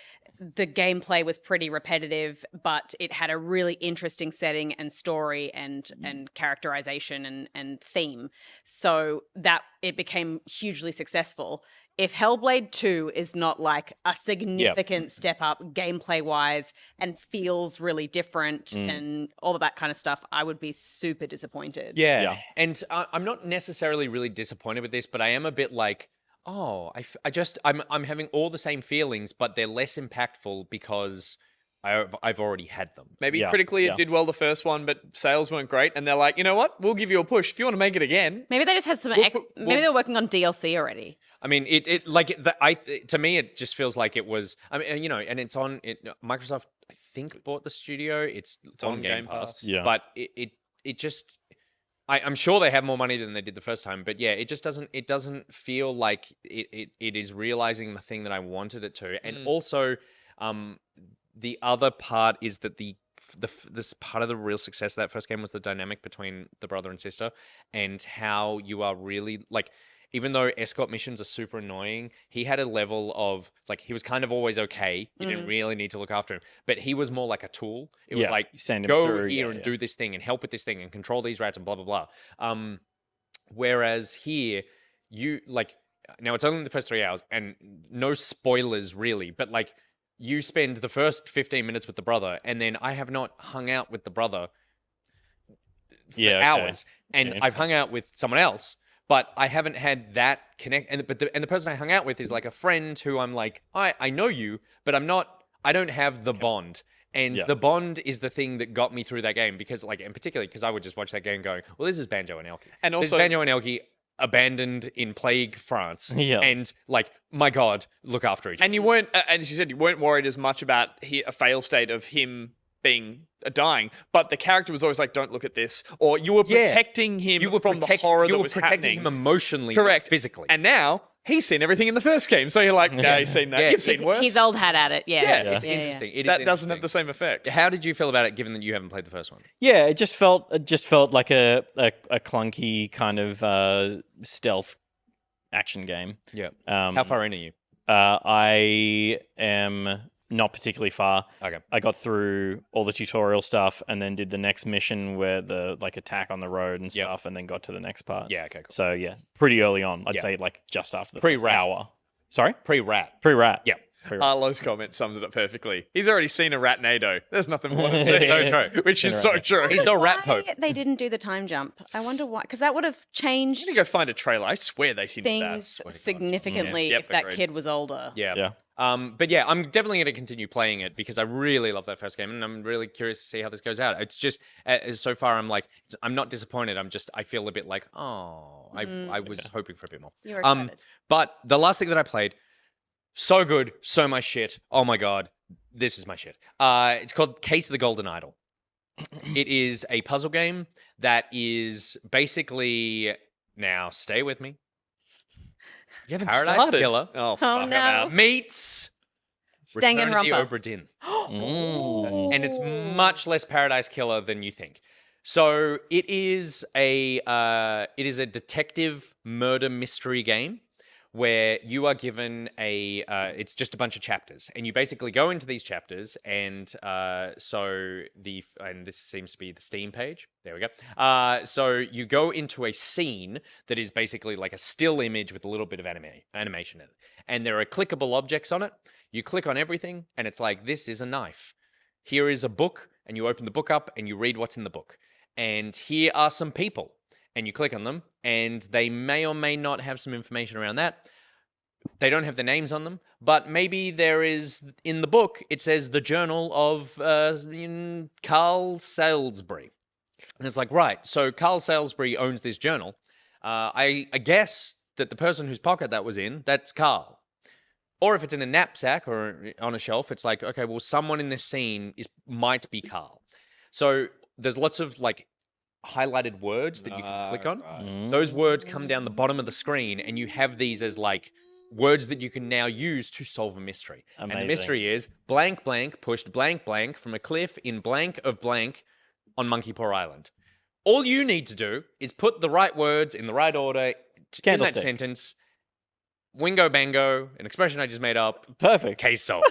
the gameplay was pretty repetitive, but it had a really interesting setting and story and characterization and theme, so that it became hugely successful. If Hellblade 2 is not like a significant step up gameplay wise and feels really different and all of that kind of stuff, I would be super disappointed. yeah. And I'm not necessarily really disappointed with this, but I am a bit like, oh, I'm having all the same feelings, but they're less impactful because I've already had them. Maybe Yeah, critically yeah. it did well the first one, but sales weren't great. And they're like, you know what? We'll give you a push if you want to make it again. Maybe they just had some. Maybe they're working on DLC already. I mean, to me, it just feels like it was. I mean, and it's on. Microsoft, I think, bought the studio. It's on Game Pass. Yeah. But it just. I'm sure they have more money than they did the first time, but yeah, it just doesn't. It doesn't feel like it is realizing the thing that I wanted it to, and also, the other part is that this part of the real success of that first game was the dynamic between the brother and sister, and how you are really like. Even though escort missions are super annoying, he had a level of like he was kind of always okay. You didn't really need to look after him, but he was more like a tool. It was like send him go through, here and do this thing and help with this thing and control these rats and blah blah blah. Whereas here, you like now it's only the first 3 hours and no spoilers really, but like you spend the first 15 minutes with the brother, and then I have not hung out with the brother for hours, and I've hung out with someone else. But I haven't had that connect, and the person I hung out with is like a friend who I'm like, I know you, but I don't have the bond. And the bond is the thing that got me through that game because and particularly because I would just watch that game going, well, this is Banjo and Elkie. And this is also Banjo and Elkie abandoned in Plague France. Yeah. And my God, look after each other. And you weren't, as you said, you weren't worried as much about a fail state of him being dying, but the character was always like, "Don't look at this," or you were protecting him from the horror that was protecting happening. him emotionally, correct, physically. And now he's seen everything in the first game, so you're like, "No, he's seen that. You've seen worse." He's old hat at it. Yeah, It's interesting. It is that doesn't have interesting. the same effect. How did you feel about it, given that you haven't played the first one? Yeah, it just felt like a clunky kind of stealth action game. Yeah. How far in are you? I am not particularly far. Okay. I got through all the tutorial stuff and then did the next mission where the attack on the road and stuff, and then got to the next part. Yeah. Okay. Cool. So yeah, pretty early on. I'd say just after the first Pre-rat. hour. Sorry? Pre-rat. Pre-rat. Yeah. Harlow's comment sums it up perfectly. He's already seen a Ratnado. There's nothing more to say. So true. Which is so true. He's a rat pope. They didn't do the time jump. I wonder why, because that would have changed I'm gonna go find a trailer. I swear they hinted things that. significantly Yep, if that agreed. kid was older. Yeah. Yeah. But yeah, I'm definitely going to continue playing it because I really love that first game, and I'm really curious to see how this goes out. It's just so far, I'm not disappointed. I feel a bit like, I was hoping for a bit more. You're excited. But the last thing that I played, so good, so my shit. Oh my God, this is my shit. It's called Case of the Golden Idol. It is a puzzle game that is basically, now stay with me, You haven't Paradise started. Killer. Oh, fuck no. about. meets Return of the Danganronpa. Obra Dinn. Mm. And it's much less Paradise Killer than you think. So it is a detective murder mystery game where you are given it's just a bunch of chapters, and you basically go into these chapters, and and this seems to be the Steam page. There we go. So you go into a scene that is basically like a still image with a little bit of animation in it, and there are clickable objects on it. You click on everything, and it's like, this is a knife. Here is a book, and you open the book up, and you read what's in the book. And here are some people, and you click on them, and they may or may not have some information around that. They don't have the names on them, but maybe there is, in the book, it says the journal of Carl Salisbury. And it's like, right, so Carl Salisbury owns this journal. I guess that the person whose pocket that was in, that's Carl. Or if it's in a knapsack or on a shelf, it's like, okay, well, someone in this scene might be Carl. So there's lots of highlighted words that you can click on. Those words come down the bottom of the screen, and you have these as words that you can now use to solve a mystery. Amazing. And the mystery is blank blank pushed blank blank from a cliff in blank of blank on Monkey Paw Island. All you need to do is put the right words in the right order in that Candlestick. sentence. Wingo bango, an expression I just made up. Perfect. Case solved.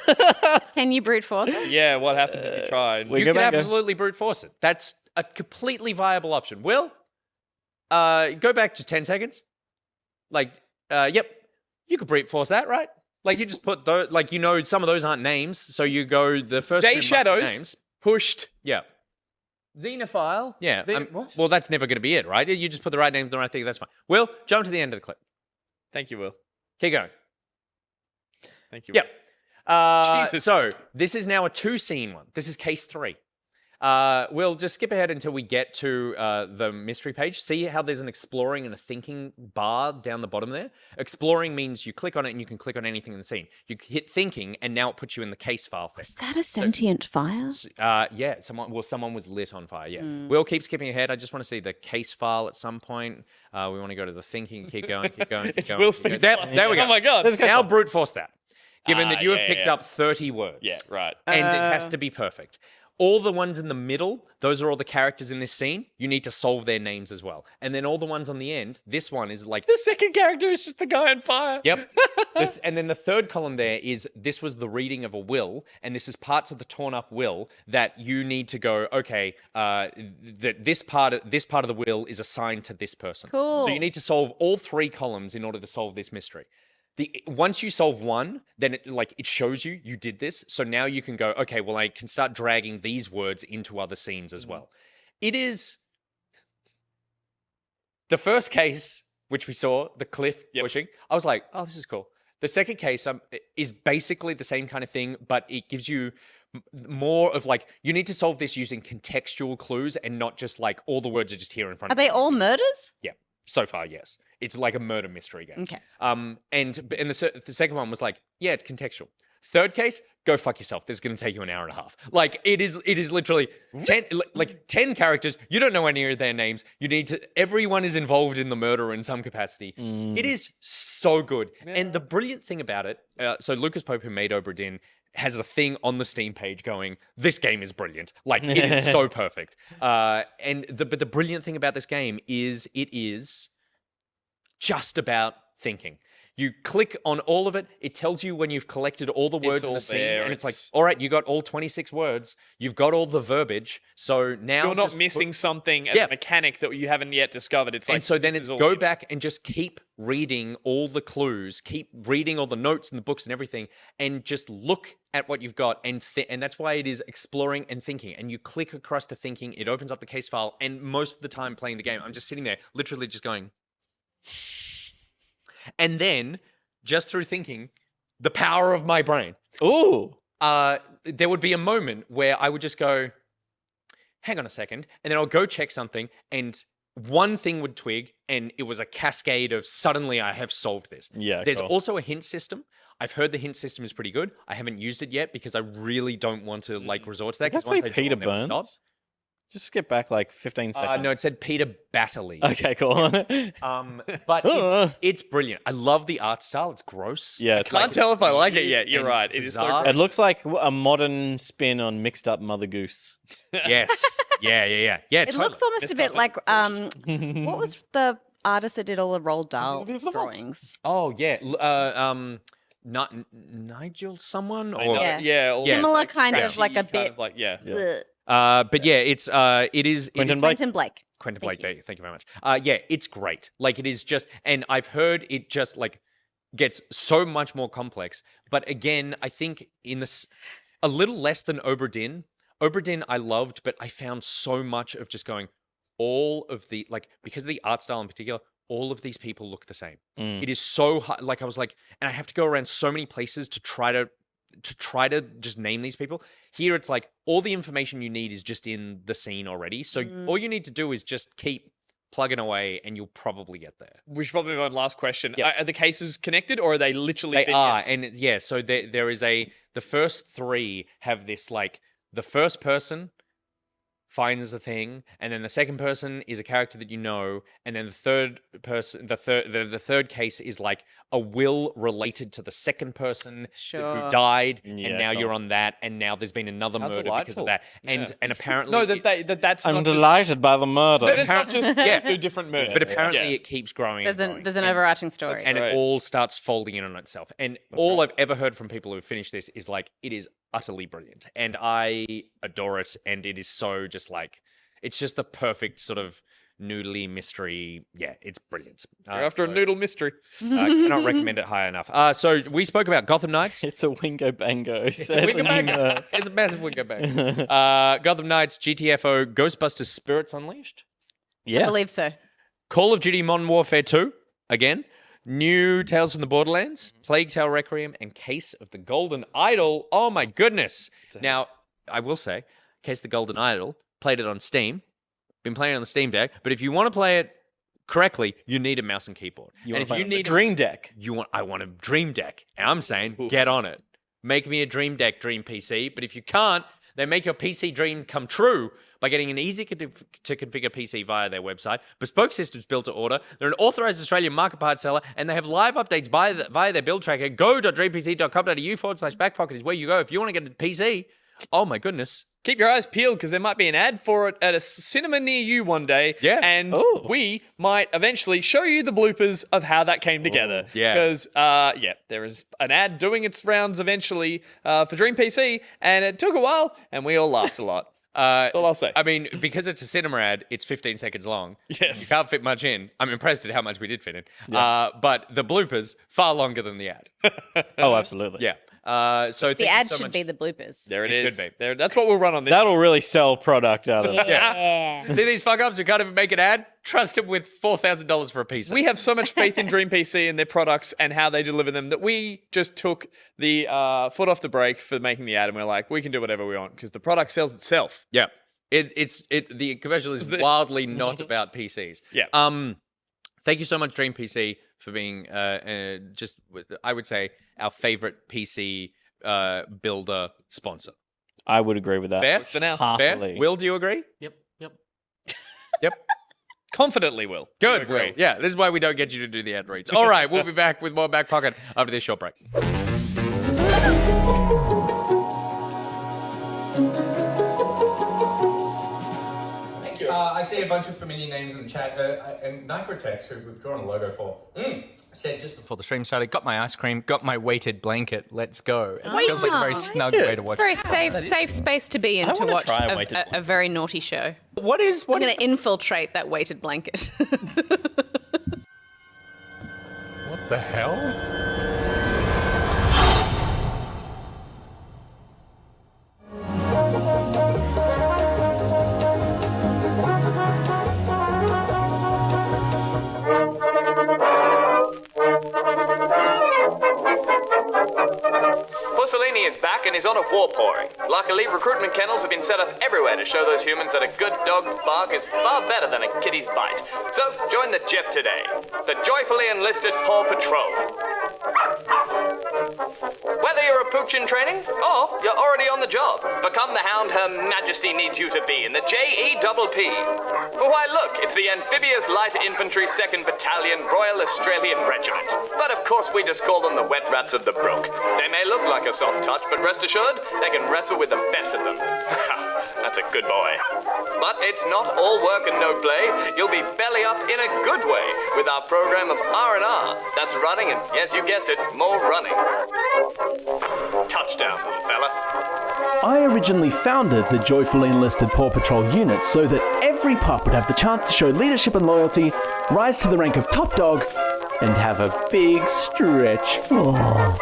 Can you brute force it? Yeah, what happens if you tried? We You go can back. absolutely brute force it. That's a completely viable option. Will, go back to 10 seconds. Yep, you could brute force that, right? You just put those, some of those aren't names, so you go the first Day two must be Shadows names. pushed Yeah, Xenophile. yeah. What? Well, that's never going to be it, right? You just put the right names, the right thing. That's fine. Will, jump to the end of the clip. Thank you, Will. Keep going. Thank you. Yep. Jesus. So this is now a 2-scene one. This is case 3. We'll just skip ahead until we get to the mystery page. See how there's an exploring and a thinking bar down the bottom there? Exploring means you click on it and you can click on anything in the scene. You hit thinking and now it puts you in the case file thing. Is that a sentient fire? Yeah, someone was lit on fire, yeah. We'll keep skipping ahead. I just want to see the case file at some point. We want to go to the thinking, keep going, keep going, keep It's going. Will keep going. Smith. There we go. Oh my God. Now brute force that. Given that you have picked up 30 words. Yeah, right. And it has to be perfect. All the ones in the middle, those are all the characters in this scene. You need to solve their names as well. And then all the ones on the end, this one is like... The second character is just the guy on fire. Yep. And then the third column there is, this was the reading of a will, and this is parts of the torn up will that you need to go, okay, this part of the will is assigned to this person. Cool. So you need to solve all 3 columns in order to solve this mystery. Once you solve one, then it shows you did this. So now you can go, okay, well, I can start dragging these words into other scenes as well. It is the first case, which we saw, the cliff pushing. I was like, oh, this is cool. The second case is basically the same kind of thing, but it gives you more of you need to solve this using contextual clues and not just all the words are just here in front Are of you. they all murders? Yeah. So far, yes. It's like a murder mystery game. Okay. And the second one was yeah, it's contextual. Third case, go fuck yourself. This is going to take you an hour and a half. It is literally 10 characters. You don't know any of their names. Everyone is involved in the murder in some capacity. It is so good. Yeah. And the brilliant thing about it, so Lucas Pope, who made Obra Dinn, has a thing on the Steam page going, this game is brilliant. It is so perfect. But the brilliant thing about this game is it is just about thinking. You click on all of it. It tells you when you've collected all the words in the scene. And it's all right, you got all 26 words. You've got all the verbiage. So now... You're not missing something as a mechanic that you haven't yet discovered. It's and so then it's go back and just keep reading all the clues, keep reading all the notes and the books and everything, and just look at what you've got. And that's why it is exploring and thinking. And you click across to thinking, it opens up the case file. And most of the time playing the game, I'm just sitting there, literally just going... And then, just through thinking, the power of my brain. Ooh. There would be a moment where I would just go, hang on a second, and then I'll go check something, and one thing would twig, and it was a cascade of suddenly I have solved this. Yeah, There's cool. also a hint system. I've heard the hint system is pretty good. I haven't used it yet because I really don't want to resort to that. Did that say Peter Burns? Just skip back 15 seconds. No, it said Peter Batterley. Okay, cool. But it's brilliant. I love the art style. It's gross. Yeah, I can't tell if I like it yet. You're right. It is so bizarre. gross. It looks like a modern spin on Mixed Up Mother Goose. Yes. Yeah. It Totally. looks almost a bit like what was the artist that did all the Roald Dahl drawings? Oh yeah. Not Nigel someone or Yeah. Similar kind of scratchy, a bit. Yeah. but yeah, it is Quentin Blake. Quentin Blake. Thank you very much. Yeah, it's great. It is just, and I've heard it just gets so much more complex. But again, I think in this a little less than Obra Dinn. Obra Dinn I loved, but I found so much of just going all of the because of the art style in particular. All of these people look the same. It is so hard. I was and I have to go around so many places to try to just name these people. Here it's all the information you need is just in the scene already. So all you need to do is just keep plugging away and you'll probably get there. We should probably move on. Last question. Yep. Are the cases connected or are they literally They are. And yeah, so there is the first 3 have this the first person finds the thing, and then the second person is a character that you know, and then the third person, the third case is a will related to the second person who died, and now you're on that, and now there's been another murder because of that, and apparently that's I'm not delighted by the murder. But it's not just 2 different murders. But apparently it keeps growing. There's and growing. an overarching story, and it all starts folding in on itself. And all I've ever heard from people who finished this is it is utterly brilliant, and I adore it, and it is so just it's just the perfect sort of noodly mystery. Yeah, it's brilliant. After a noodle mystery. I cannot recommend it high enough. So we spoke about Gotham Knights. It's a Wingo Bango. It's a massive Wingo Bango. Gotham Knights, G.T.F.O, Ghostbusters Spirits Unleashed. Yeah. I believe so. Call of Duty Modern Warfare 2, again. new Tales from the Borderlands, Plague Tale Requiem, and Case of the Golden Idol. Oh my goodness. Now, I will say, Case of the Golden Idol, played it on Steam, been playing it on the Steam Deck, but if you want to play it correctly, you need a mouse and keyboard. And if you need a Dream Deck. I want a Dream Deck. And I'm saying, get on it. Make me a Dream Deck Dream PC, but if you can't, then make your PC dream come true by getting an easy to configure PC via their website. Bespoke systems built to order. They're an authorized Australian market part seller, and they have live updates via their build tracker. Go.dreampc.com.au/backpocket is where you go if you want to get a PC. Oh my goodness. Keep your eyes peeled because there might be an ad for it at a cinema near you one day. Yeah. And we might eventually show you the bloopers of how that came together. Yeah. Because, there is an ad doing its rounds eventually for Dream PC, and it took a while, and we all laughed a lot. That's all I'll say. I mean, because it's a cinema ad, it's 15 seconds long. Yes. You can't fit much in. I'm impressed at how much we did fit in. Yeah. But the bloopers, far longer than the ad. Oh, absolutely. Yeah. So The ad should be the bloopers. There it It is. should be. There, that's what we'll run on this. That'll really sell product out of it. Yeah. See these fuck-ups who can't even make an ad? Trust them with $4,000 for a PC. We have so much faith in Dream PC and their products and how they deliver them that we just took the foot off the brake for making the ad, and we're like, we can do whatever we want because the product sells itself. Yeah. The commercial is wildly not about PCs. Yeah. Thank you so much, Dream PC, for being I would say, our favorite PC builder sponsor. I would agree with that. Fair? For now. Fair? Heartily. Will, do you agree? Yep. Yep. Confidently will. Good, Agree. Will. Yeah, this is why we don't get you to do the ad reads. All right, we'll be back with more Back Pocket after this short break. I see a bunch of familiar names in the chat. And Nicrotex, who we've drawn a logo for, said just before the stream started, got my ice cream, got my weighted blanket, let's go. It feels like a very snug way to watch. It's a very safe space to be in to wanna watch try a weighted a very naughty show. What I'm is going to infiltrate that weighted blanket. what the hell? Mussolini is back and is on a war pouring. Luckily, recruitment kennels have been set up everywhere to show those humans that a good dog's bark is far better than a kitty's bite. So, join the Jepp today. The joyfully enlisted Paw Patrol. Whether you're a pooch in training, or you're already on the job, become the hound Her Majesty needs you to be in the JEPP. For why, look, it's the Amphibious Light Infantry 2nd Battalion Royal Australian Regiment. But of course we just call them the Wet Rats of the Brook. They may look like a soft touch, but rest assured, they can wrestle with the best of them. That's a good boy. But it's not all work and no play. You'll be belly up in a good way with our program of R&R. That's running and, yes, you guessed it, more running. Touchdown, little fella. I originally founded the joyfully enlisted Paw Patrol unit so that every pup would have the chance to show leadership and loyalty, rise to the rank of top dog, and have a big stretch. Aww.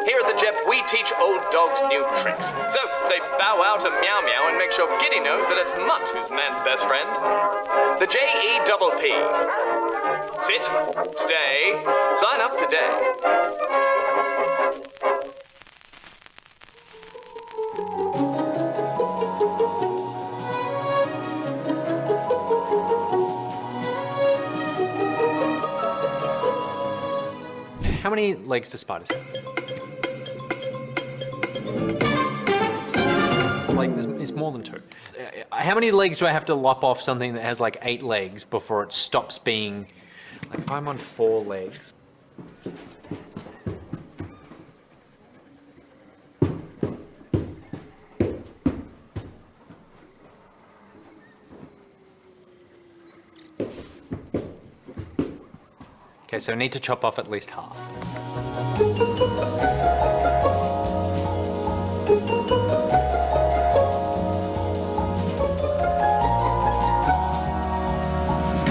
Here at the Jepp, we teach old dogs new tricks. So, say bow wow to meow meow and make sure Kitty knows that it's Mutt who's man's best friend. The JEPP. Sit, stay, sign up today. How many legs do spiders have? Like, it's more than 2. How many legs do I have to lop off something that has like 8 legs before it stops being, like if I'm on 4 legs? Okay, so I need to chop off at least half.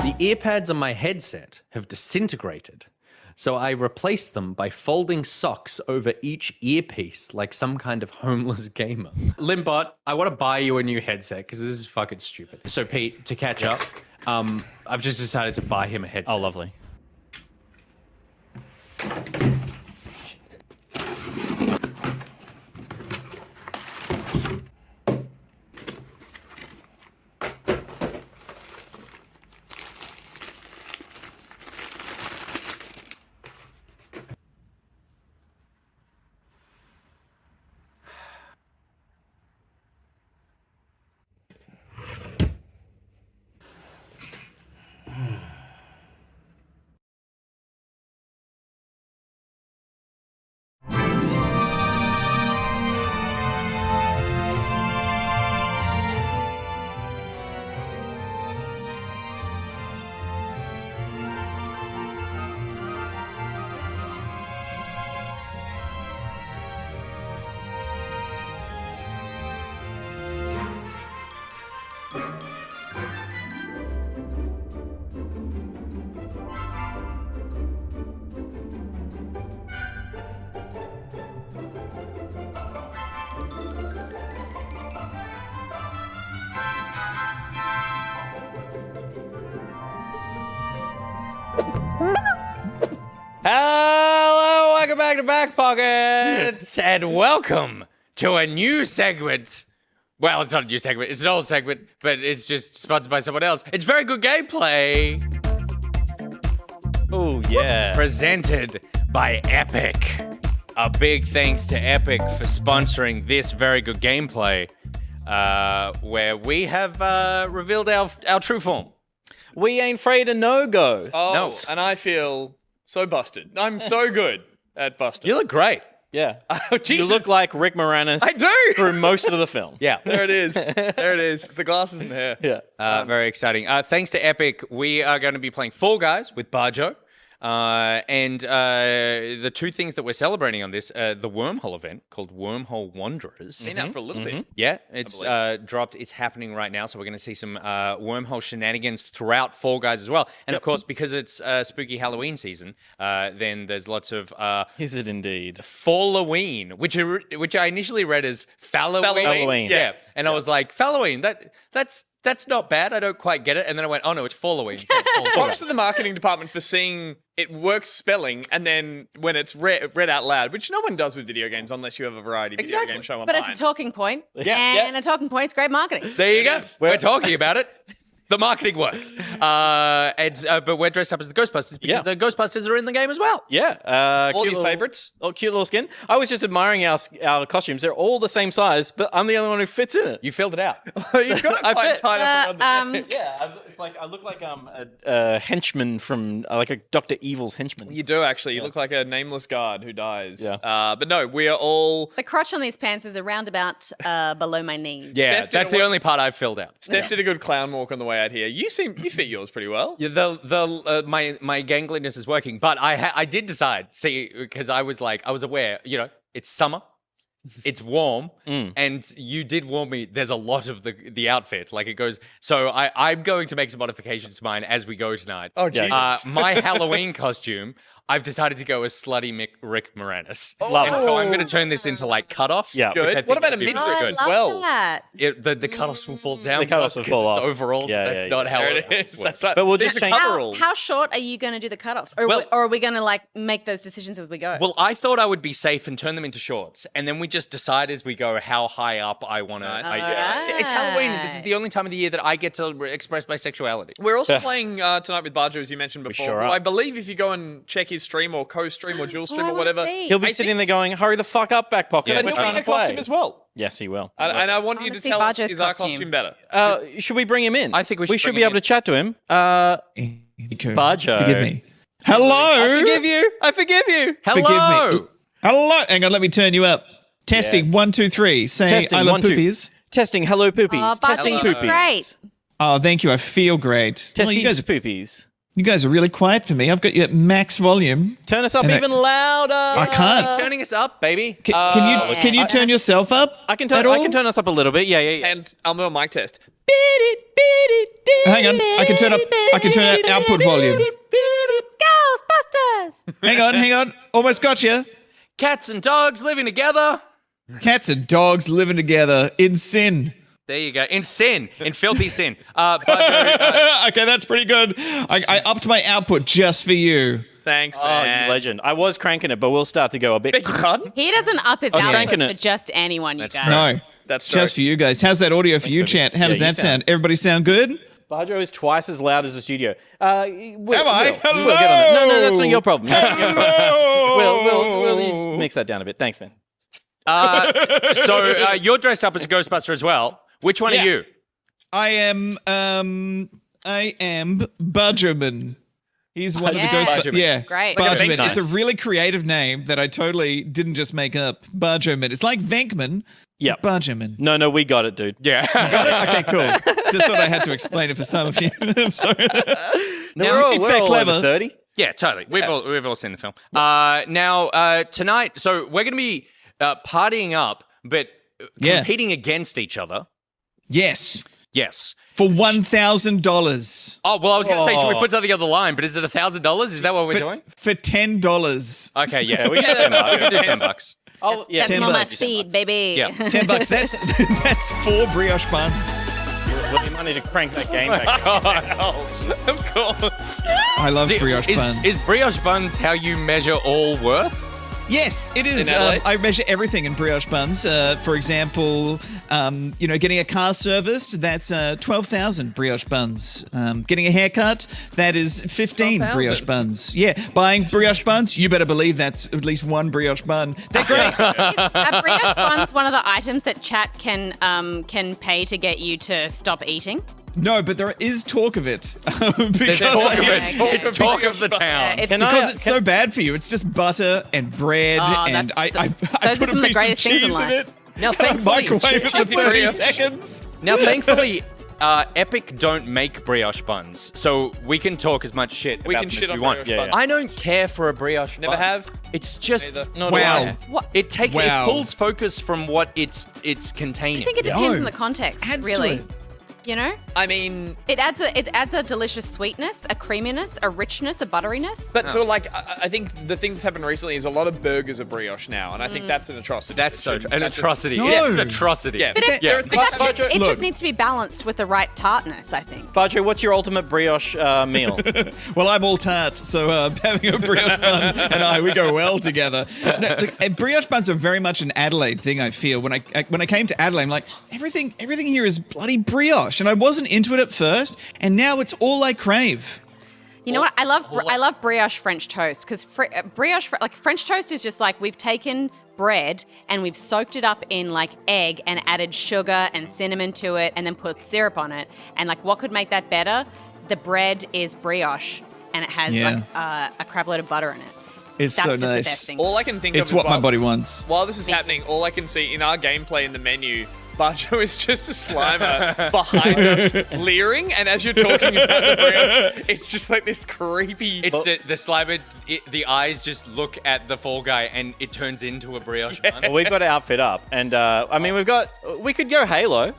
The earpads on my headset have disintegrated, so I replaced them by folding socks over each earpiece like some kind of homeless gamer. Limbot, I want to buy you a new headset because this is fucking stupid. So Pete, to catch up, I've just decided to buy him a headset. Oh, lovely. Hello, welcome back to Back Pockets, and welcome to a new segment. Well, it's not a new segment, it's an old segment, but it's just sponsored by someone else. It's very good gameplay. Oh, yeah. Presented by Epic. A big thanks to Epic for sponsoring this very good gameplay, where we have revealed our true form. We ain't afraid of no ghosts. Oh, No. and I feel so busted. I'm so good at busting. You look great. Yeah. Oh, You Jesus. look like Rick Moranis I do. through most of the film. Yeah. There it is. There it is. It's the glasses in the hair. Yeah. Very exciting. Thanks to Epic, we are going to be playing Fall Guys with Bajo. And the two things that we're celebrating on this, the Wormhole event called Wormhole Wanderers. Been out for a little bit. Yeah, it's dropped. It's happening right now. So we're going to see some wormhole shenanigans throughout Fall Guys as well. And of course, because it's spooky Halloween season, then there's lots of Is it indeed? Falloween, which I initially read as Falloween. Falloween. Yeah. And I was like, Falloween, that's not bad. I don't quite get it. And then I went, oh no, it's Falloween. Props to the marketing department for seeing it works spelling, and then when it's read out loud, which no one does with video games unless you have a variety video game show online. But it's a talking point. Yeah. And a talking point's great marketing. There you go. We're talking about it. The marketing worked. But we're dressed up as the Ghostbusters because the Ghostbusters are in the game as well. Yeah. All cute your little- favorites? Oh, cute little skin. I was just admiring our costumes. They're all the same size, but I'm the only one who fits in it. You filled it out. You've got it I quite fit. tied up around the neck. Yeah, it's like I look like a henchman from like a Dr. Evil's henchman. You do actually. You look like a nameless guard who dies. Yeah. But no, we are all. The crotch on these pants is around about below my knees. Yeah, Steph that's did the a- only part I've filled out. Steph did a good clown walk on the way out here. You fit yours pretty well. Yeah, my gangliness is working, but I did decide. See, because I was aware. You know, it's summer, it's warm, and you did warn me. There's a lot of the outfit, like it goes. So I'm going to make some modifications to mine as we go tonight. Oh, Jesus. My Halloween costume. I've decided to go as slutty Rick Moranis. Love And it. so I'm going to turn this into like cutoffs. Yeah. which I Good. think What about would a be midriff really I good. as love well? that. The cutoffs will fall down. The cutoffs will because fall it's off. Overall, Yeah, that's yeah, not how There it it is. works. That's right. But we'll These just are change- coveralls. How short are you going to do the cutoffs? Or, Well- or are we going to like make those decisions as we go? Well, I thought I would be safe and turn them into shorts, and then we just decide as we go how high up I want to. Nice. It's Halloween. This is the only time of the year that I get to express my sexuality. We're also playing tonight with Bajo, as you mentioned before. sure who are. I believe if you go and check his stream or co-stream or dual stream I or wanna whatever, see. He'll be I sitting think- there going, "Hurry the fuck up, back pocket. Yeah, and We're he'll be trying in a to play." costume as well. Yes, he will. And I want you wanna to see tell us, Bajo's is our costume. costume better? Should we bring him in? I think we should should bring be him able to chat to him. Bajo. Forgive me. Hello. I forgive you. Hello. Forgive me. Hello. Hang on, let me turn you up. Testing 1, 2, 3. Say Testing, I love 1, 2. poopies. Testing, hello poopies. Oh, Bajo, Testing you look poopies. great. Oh, thank you. I feel great. Well, Testing you guys are really quiet for me. I've got you at max volume. Turn us up And I- even louder. I can't. Turning us up, baby. Can you turn yourself up? I can at all? turn us up a little bit. Yeah. And I'm on mic test. Hang on. I can turn out output volume. Ghostbusters! Hang on. Almost got you. Cats and dogs living together. Cats and dogs living together in sin. There you go. In sin, in filthy sin. Bajo, Okay, that's pretty good. I upped my output just for you. Thanks, Oh, man. you legend. I was cranking it, but we'll start to go a bit. Beg your pardon? He doesn't up his cranking output it. for just anyone, you That's guys. No, That's true. just for you guys. How's that audio for you, chat? How does you that sound? Everybody sound good? Bajo is twice as loud as the studio. Will, Am I? Will, we'll get on it. No, that's not your problem. We'll mix that down a bit. Thanks, man. So you're dressed up as a Ghostbuster as well. Which one Yeah. are you? I am Budgerman. He's one Yeah. of the Ghostbusters. Budgerman. Yeah, Great. Like a Budgerman. Venkman. It's a really creative name that I totally didn't just make up. Budgerman. It's like Venkman. Yep. Budgerman. No, we got it, dude. Yeah. Got it? Okay, cool. Just thought I had to explain it for some of you. I'm sorry. No, It's that all clever. over 30. Yeah, totally. We've all seen the film. Now tonight, so we're gonna be partying up, but Yeah. competing against each other. Yes. Yes. For $1,000. Oh well, I was gonna say, should we put something on the line? But is it $1,000? Is that what we're doing? For $10. Okay, yeah, we can do $10. Oh, yeah. That's 10 more my bucks. speed, baby. Yeah. $10. That's 4 brioche buns. Well, you might need to crank that game back. Of course. I love brioche buns. Is brioche buns how you measure all worth? Yes, it is. In Adelaide? I measure everything in brioche buns. For example, getting a car serviced, that's 12,000 brioche buns. Getting a haircut, that is 15 brioche buns. Yeah, buying brioche buns, you better believe that's at least one brioche bun. They're great. Are brioche buns one of the items that chat can pay to get you to stop eating? No, but there is talk of it. There's because talk of Okay. it. It's talk of the town. It's because it's so bad for you. It's just butter and bread, Oh, and I those are put some a of the piece of greatest things in cheese in life. it. Now, I microwave it for cheesy 30 brioche. seconds. Now, thankfully, Epic don't make brioche buns, so we can talk as much shit We about can them shit if on we want. brioche buns. I don't care for a brioche Never bun. have. It's just Neither. Not Wow. What? it Wow. pulls focus from what it's containing. I think it depends No. on the context, Adds to really. it. You know, I mean, it adds a delicious sweetness, a creaminess, a richness, a butteriness. but to like, I think the thing that's happened recently is a lot of burgers are brioche now, and I think that's an atrocity. That's so an That's atrocity. No. It's an atrocity. Yeah. But it, Yeah. but that's just, it Look. just needs to be balanced with the right tartness, I think. Bajo, what's your ultimate brioche meal? Well, I'm all tart, so having a brioche bun and we go well together. No, look, brioche buns are very much an Adelaide thing. I feel when I came to Adelaide, I'm like everything here is bloody brioche, and I wasn't into it at first, and now it's all I crave. You know what? I love brioche French toast because French toast is just like we've taken bread and we've soaked it up in like egg and added sugar and cinnamon to it and then put syrup on it. And like, what could make that better? The bread is brioche and it has Yeah. like a crap load of butter in it. It's That's so just the nice. best thing. all I can think It's of what is my body wants. While this is happening, all I can see in our gameplay in the menu, Bajo is just a Slimer behind us, leering, and as you're talking about the brioche, it's just like this creepy. It's the Slimer, the eyes just look at the Fall Guy and it turns into a brioche bun. Well, we've got to outfit up, and I mean, we could go Halo.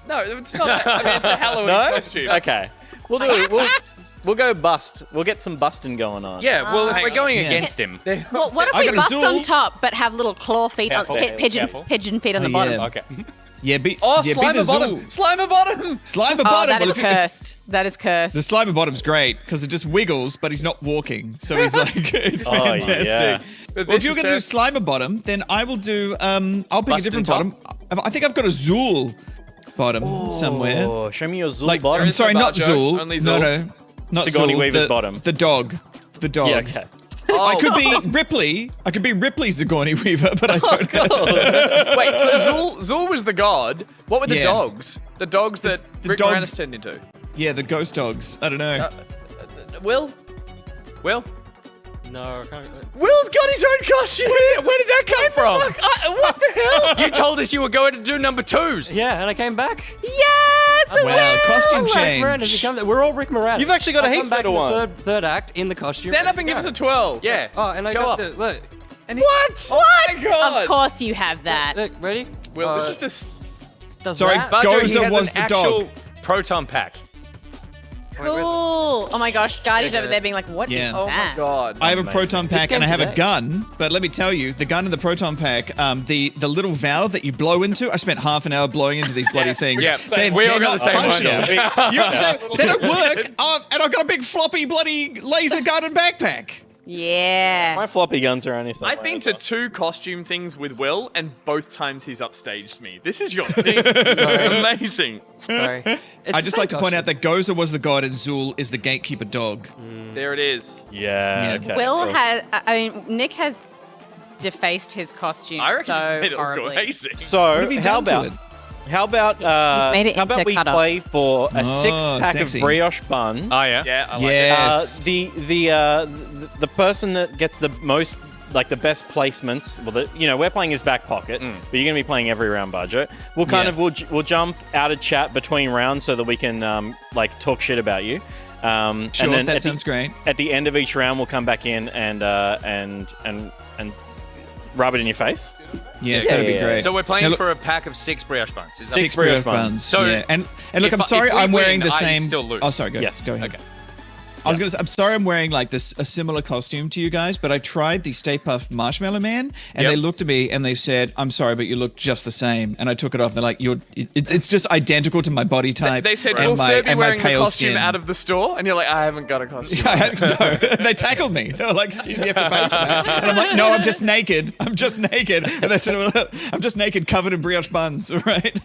no, it's not. I mean, it's a Halloween No? costume. Okay, we'll do it. We'll go bust. We'll get some busting going on. Yeah, well, hang we're on. going Yeah. against him. Well, what if I we got a bust Zool. on top but have little claw feet, Careful, careful. pigeon feet on the Oh, bottom? yeah. Okay. Yeah, be Oh, yeah, be the Slimer bottom! Zool. Slimer bottom! Slimer Oh, bottom. that Well, is if- cursed. That is cursed. The Slimer bottom's great because it just wiggles, but he's not walking, so he's like, it's Oh, yeah. fantastic. But Well, if this you're is gonna do first- Slimer bottom, then I will do. I'll pick a Bustin' different top? bottom. I think I've got a Zool bottom somewhere. Oh, show me your Zool Like, bottom. I'm is sorry, no not Bajo, Zool. only No, Zool. not Sigourney Zool. Weaver's the, bottom. The dog. The dog. Yeah, okay. I could be Ripley. I could be Ripley Sigourney Weaver, but I don't know. Wait, so Zool was the god. What were the Yeah. dogs? The dogs that Rick dog- Moranis turned into? Yeah, the ghost dogs. I don't know. Will? Will? No, I can't. Will's got his own costume! Where did that come from? What the hell? You told us you were going to do number 2s. Yeah, and I came back. yes! Wow, costume Rick change. Moranis, you come- We're all Rick Moranis. You've actually got a I heaps come back better in the one. Third act in the costume. Stand up and give us a 12. Yeah. Oh, and I Show got up. the look. What? What? Oh my god. Of course you have that. Look, ready? Will, this is this. Does Sorry, that? go- Bajo, he Goza has was an the actual dog. proton pack. Cool. Oh my gosh, Scotty's over there being like, "What is Yeah. Oh my that?" god. I have a proton pack and I game's have a today. gun, but let me tell you, the gun in the proton pack, the little valve that you blow into, I spent half an hour blowing into these bloody things. Yeah, They're we all they're got not the same one. functional. Yeah. You got the same, they don't work, and I've got a big floppy bloody laser gun and backpack. Yeah. My floppy guns are only. I've been to 2 costume things with Will, and both times he's upstaged me. This is your thing. Amazing. Sorry. I just like to point out that Goza was the god and Zool is the gatekeeper dog. There it is. Yeah. Yeah. Okay. Will cool. has. I mean, Nick has defaced his costume I reckon so he's made it look horribly. amazing. So What have you done to it? How about made it how about into we cut-ups. play for a Oh, 6-pack sexy. of brioche bun? Oh yeah. Yeah, I like Yes. The person that gets the most, like the best placements, well, we're playing his back pocket, but you're gonna be playing every round budget. We'll we'll jump out of chat between rounds so that we can like talk shit about you. Sure, and then that sounds great. At the end of each round, we'll come back in and rub it in your face. Yes, Yeah, that'd be yeah, yeah. great. So we're playing Now, look- for a pack of 6 brioche buns. Is that 6 brioche buns. So, yeah. And look, if I'm sorry, if we I'm wearing win, the I same. still lose. Oh, sorry. Go, Yes. go ahead. Okay. I was gonna say, I'm sorry, I'm wearing like a similar costume to you guys, but I tried the Stay Puft Marshmallow Man, and they looked at me and they said, "I'm sorry, but you look just the same." And I took it off. They're like, "It's just identical to my body type." They said, and will my, Sir be and my wearing the pale costume skin." out of the store? And you're like, I haven't got a costume. No, they tackled me. They were like, "Excuse me, you have to pay for that." And I'm like, "No, I'm just naked. I'm just naked." And they said, well, "I'm just naked, covered in brioche buns." Right?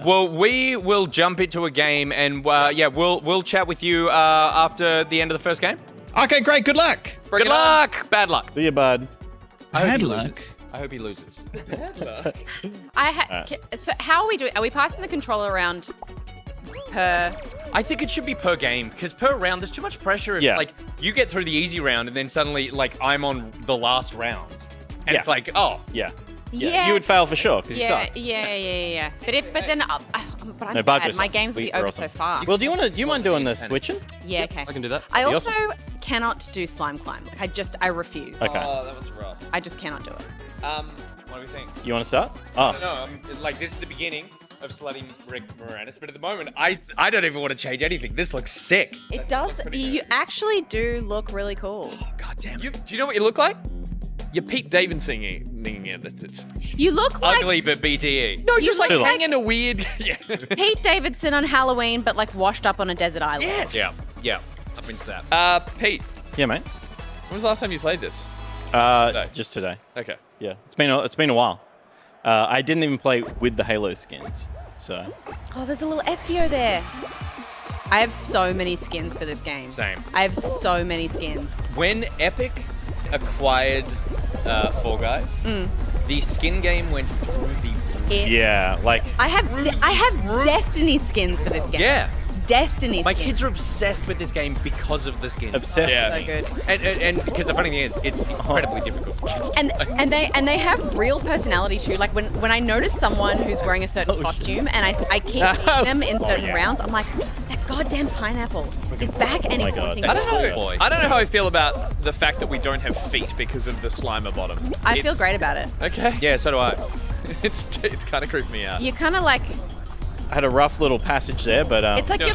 Well, we will jump into a game, and we'll chat with you after the end of the first game. Okay, great. Good luck. Good luck. Bad luck. See you, bud. Bad luck. I hope he loses. So how are we doing? Are we passing the controller around per? I think it should be per game, because per round there's too much pressure. If, Yeah. like, you get through the easy round, and then suddenly, like, I'm on the last round, and Yeah. it's like, oh, Yeah. Yeah. You would fail for sure because you Yeah, suck. yeah. But then, but I'm No, bad. Budget's My up. games will be We're over awesome. so fast. Well, do you mind doing the switching? Yeah, okay. I can do that. I Be also awesome. cannot do slime climb. Like I refuse. Okay. Oh, that was rough. I just cannot do it. what do we think? You want to start? Oh. No, like, this is the beginning of slutting Rick Moranis, but at the moment, I don't even want to change anything. This looks sick. It does. You actually do look really cool. God damn it. Do you know what you look like? You're Pete Davidson singing it. You look like Ugly but BTE. No, You just like look like- hanging a weird. Yeah. Pete Davidson on Halloween, but like washed up on a desert island. Yes. Yeah, I'm into that. Pete, Yeah, mate. when was the last time you played this? Just today. Okay. Yeah, it's been a while. I didn't even play with the Halo skins, so Oh, there's a little Ezio there. I have so many skins for this game. Same. I have so many skins. When Epic acquired Fall Guys, the skin game went through the... yeah, like I have Destiny skins for this game. Yeah. Destiny skins. My kids are obsessed with this game because of the skin. obsessed. Yeah. so good. And because the funny thing is, it's incredibly difficult. And they have real personality too. Like when I notice someone who's wearing a certain costume and I keep seeing them in certain yeah. rounds, I'm like, that goddamn pineapple is back and my he's God. haunting I me. don't know. boy. I don't know how I feel about the fact that we don't have feet because of the Slimer bottom. I feel great about it. Okay. Yeah, so do I. It's kind of creeped me out. You're kind of like, I had a rough little passage there, but it's like doing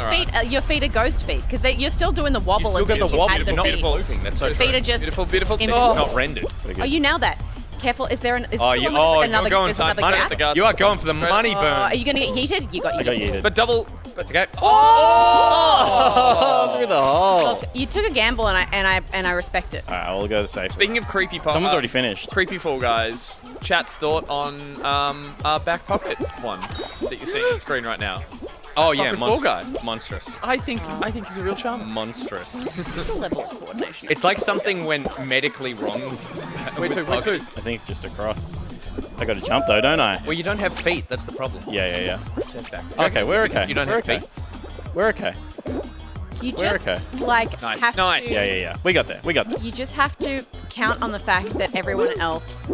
your feet are ghost feet because you're still doing the wobble. You still as got if the you wobble, had the not feet. floating. That's so Feet are just Beautiful, beautiful. in- Oh. not rendered. Oh, you nailed that. Careful. Is there you're going there's for another money. gap? the guards. You are going for the money Oh, burns. are you gonna get yeeted? You got yeeted. I got yeeted. But double. Let's go. Oh, through the hole. Look, you took a gamble and I respect it. All right, we'll go to safe. Speaking of creepy, Someone's already finished. Creepy Fall Guys. Chat's thought on our back pocket one that you're seeing on screen right now. Oh yeah, Fucking Fall Guy. monstrous. I think he's a real charm. Monstrous. It's a level of coordination. It's like something went medically wrong. Wait two. I think just across. I got to jump though, don't I? Well, you don't have feet. That's the problem. Yeah. Setback. Okay, we're okay. You don't we're have okay. feet. We're okay. You We're just okay. like Nice, have nice. to. Yeah. We got there. You just have to count on the fact that everyone else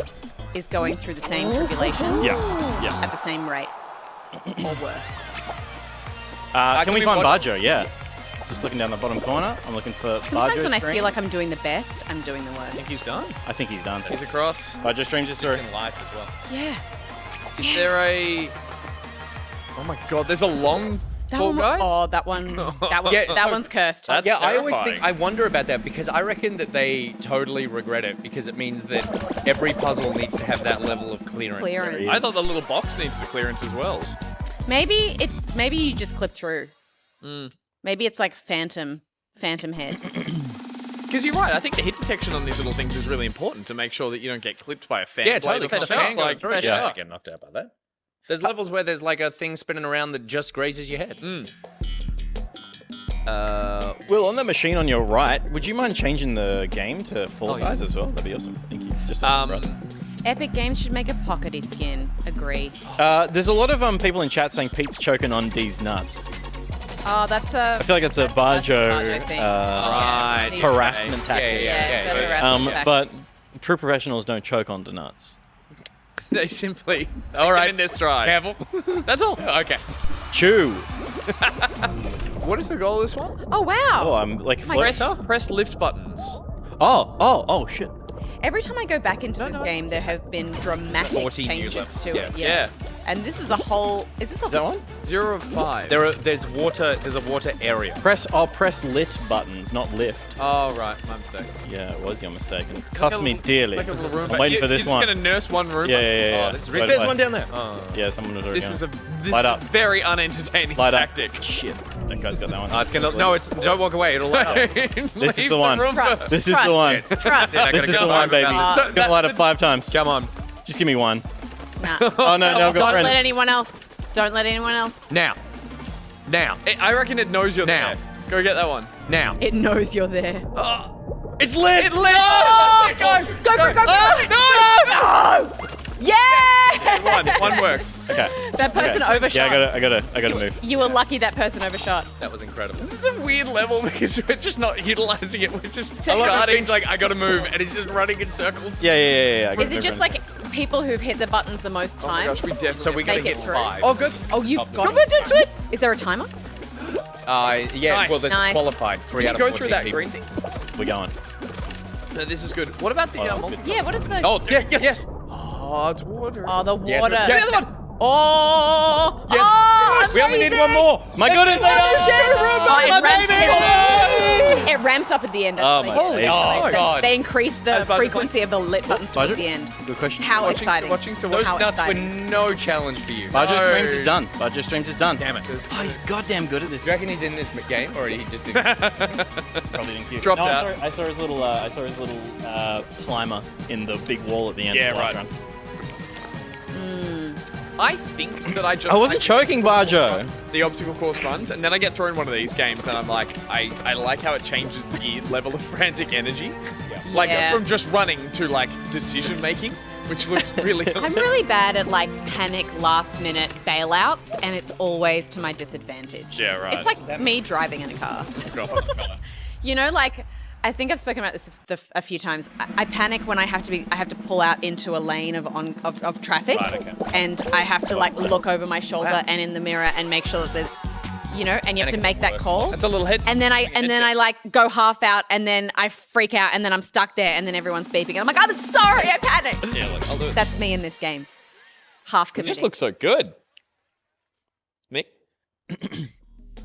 is going through the same tribulation Yeah. at the same rate, or worse. Can we we find watch- Bajo? Yeah. Just looking down the bottom corner. I'm looking for Sometimes Bajo when I stream. feel like I'm doing the best, I'm doing the I think worst. he's done. I think he's done. He's across. Bajo streams his story. In life as well. Yeah. Is there a? Oh my God! There's a long That Fall one, Guys. oh, that one. Yeah, That one's cursed. That's Yeah, I always terrifying. think, I wonder about that because I reckon that they totally regret it because it means that every puzzle needs to have that level of clearance. Clearance. I thought the little box needs the clearance as well. Maybe you just clip through. Maybe it's like Phantom Head. Because you're right. I think the hit detection on these little things is really important to make sure that you don't get clipped by a fan. Yeah, blade totally. or Because the something. fan It's going like, through. yeah. Yeah, get knocked out by that. There's levels where there's like a thing spinning around that just grazes your head. Will, on the machine on your right, would you mind changing the game to Fall Guys as well? That'd be awesome. Thank you. Just for us. Epic Games should make a pockety skin. Agree. There's a lot of people in chat saying Pete's choking on D's nuts. Oh, that's a. I feel like it's a Bajo thing. harassment tactic. Yeah, it's a harassment tactic. But true professionals don't choke on the nuts. They simply All right. in their stride. Careful. That's all. Okay. Chew. What is the goal of this one? Oh wow! Oh, I'm like Press lift buttons. Oh, shit. Every time I go back into this game, there have been dramatic 14 new changes levels. to it. Yeah. And this is a whole. Is this a That one? 0 of 5. There's water. There's a water area. Press lit buttons, not lift. Oh, right. My mistake. Yeah, it was your mistake, and it's cost me It's dearly. like a little room. I'm waiting for this You're one. just going to nurse one room. Yeah. Oh, this is Wait, There's wait. one down there. Oh. Yeah, someone was already This is going. a Light up. very unentertaining Light up. tactic. Shit, that guy's got that one. Oh, it's gonna. No, it's. Don't walk away. It'll light up. This is the one. Trust. This is the one. Trust. Yeah, I This gotta is go the one, home baby. about It's gonna light up 5 times. Come on. Just give me one. Nah. Oh no, I've got Don't friends. let anyone else. Don't let anyone else. Now. I reckon it knows you're Now. there. Go get that one. Now. It knows you're there. It's lit. It's lit! Go for it, go! Yeah! One works. Okay. That person overshot. Yeah, I gotta move. You were lucky that person overshot. That was incredible. This is a weird level because we're just not utilizing it. We're just I love that starting. thing's like, I gotta move, and he's just running in circles. Yeah. I Is gotta it move just around. like people who've hit the buttons the most Oh my times? gosh, we definitely. So we gotta Make it hit through. 5. Oh, good. Oh, you've Of the got buttons. it. Is there a timer? Yeah. Nice. Well, there's Nice. qualified 3 out Can you of 14 go through that people. green thing? We're going. No, this is good. What about the that's multi- good. Yeah, what is the... Oh, yes. Oh, it's water. Oh, the Yes, water. yes. The other one. Oh! Yes. Oh, We only need amazing. one more. My goodness! It ramps up at the end. Oh, That's my what days. Oh, God. They increase the As Bajo frequency of the lit buttons towards Bajo? the end. Good question. How exciting. Watching to Those How nuts were exciting. no challenge for you. Bajo Streams is done. Bajo Streams is done. Damn it. Oh, he's goddamn good at this. Do you reckon he's in this game, or he just didn't? Probably didn't queue. Dropped no, out. I saw his little Slimer in the big wall at the end Yeah, of the last right. round. I think that I just. I wasn't choking Bajo. The obstacle course runs, and then I get thrown one of these games, and I'm like, I like how it changes the level of frantic energy. Like Yeah. from just running to like decision making, which looks really. I'm really bad at like panic last minute bailouts, and it's always to my disadvantage. Yeah, right. It's like me driving in a car. You know, like I think I've spoken about this a few times. I panic when I have to pull out into a lane of traffic, Right, okay. and I have to like look over my shoulder and in the mirror and make sure that there's, you know, and you have to make that call. That's a little head. And then I like go half out, and then I freak out, and then I'm stuck there, and then everyone's beeping, and I'm like, I'm sorry, I panicked. Yeah, look, I'll do it. That's me in this game. Half It committed. just looks so good. Nick,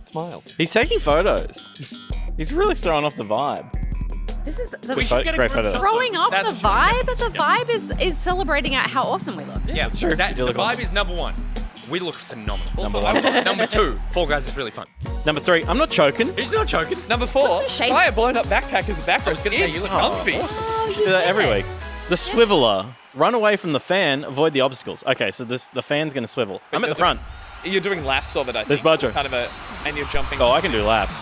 smile. He's taking photos. He's really throwing off the vibe. This is the We should get a Great group photo. shot. throwing off That's the true, vibe, but the vibe is celebrating out how awesome we look. Yeah, true. That, You do the look vibe awesome. is number 1. We look phenomenal. Number one. Number 2, Fall Guys is really fun. Number 3, I'm not choking. He's not choking. Number 4, Put some shade- buy a blown up backpack as a background. I was gonna say you look comfy. Do that every week. The swiveler. Run away from the fan, avoid the obstacles. Okay, so the fan's gonna swivel. I'm at the front. You're doing laps of it, I think. There's Bajo. Kind of and you're jumping. Oh, I can do laps.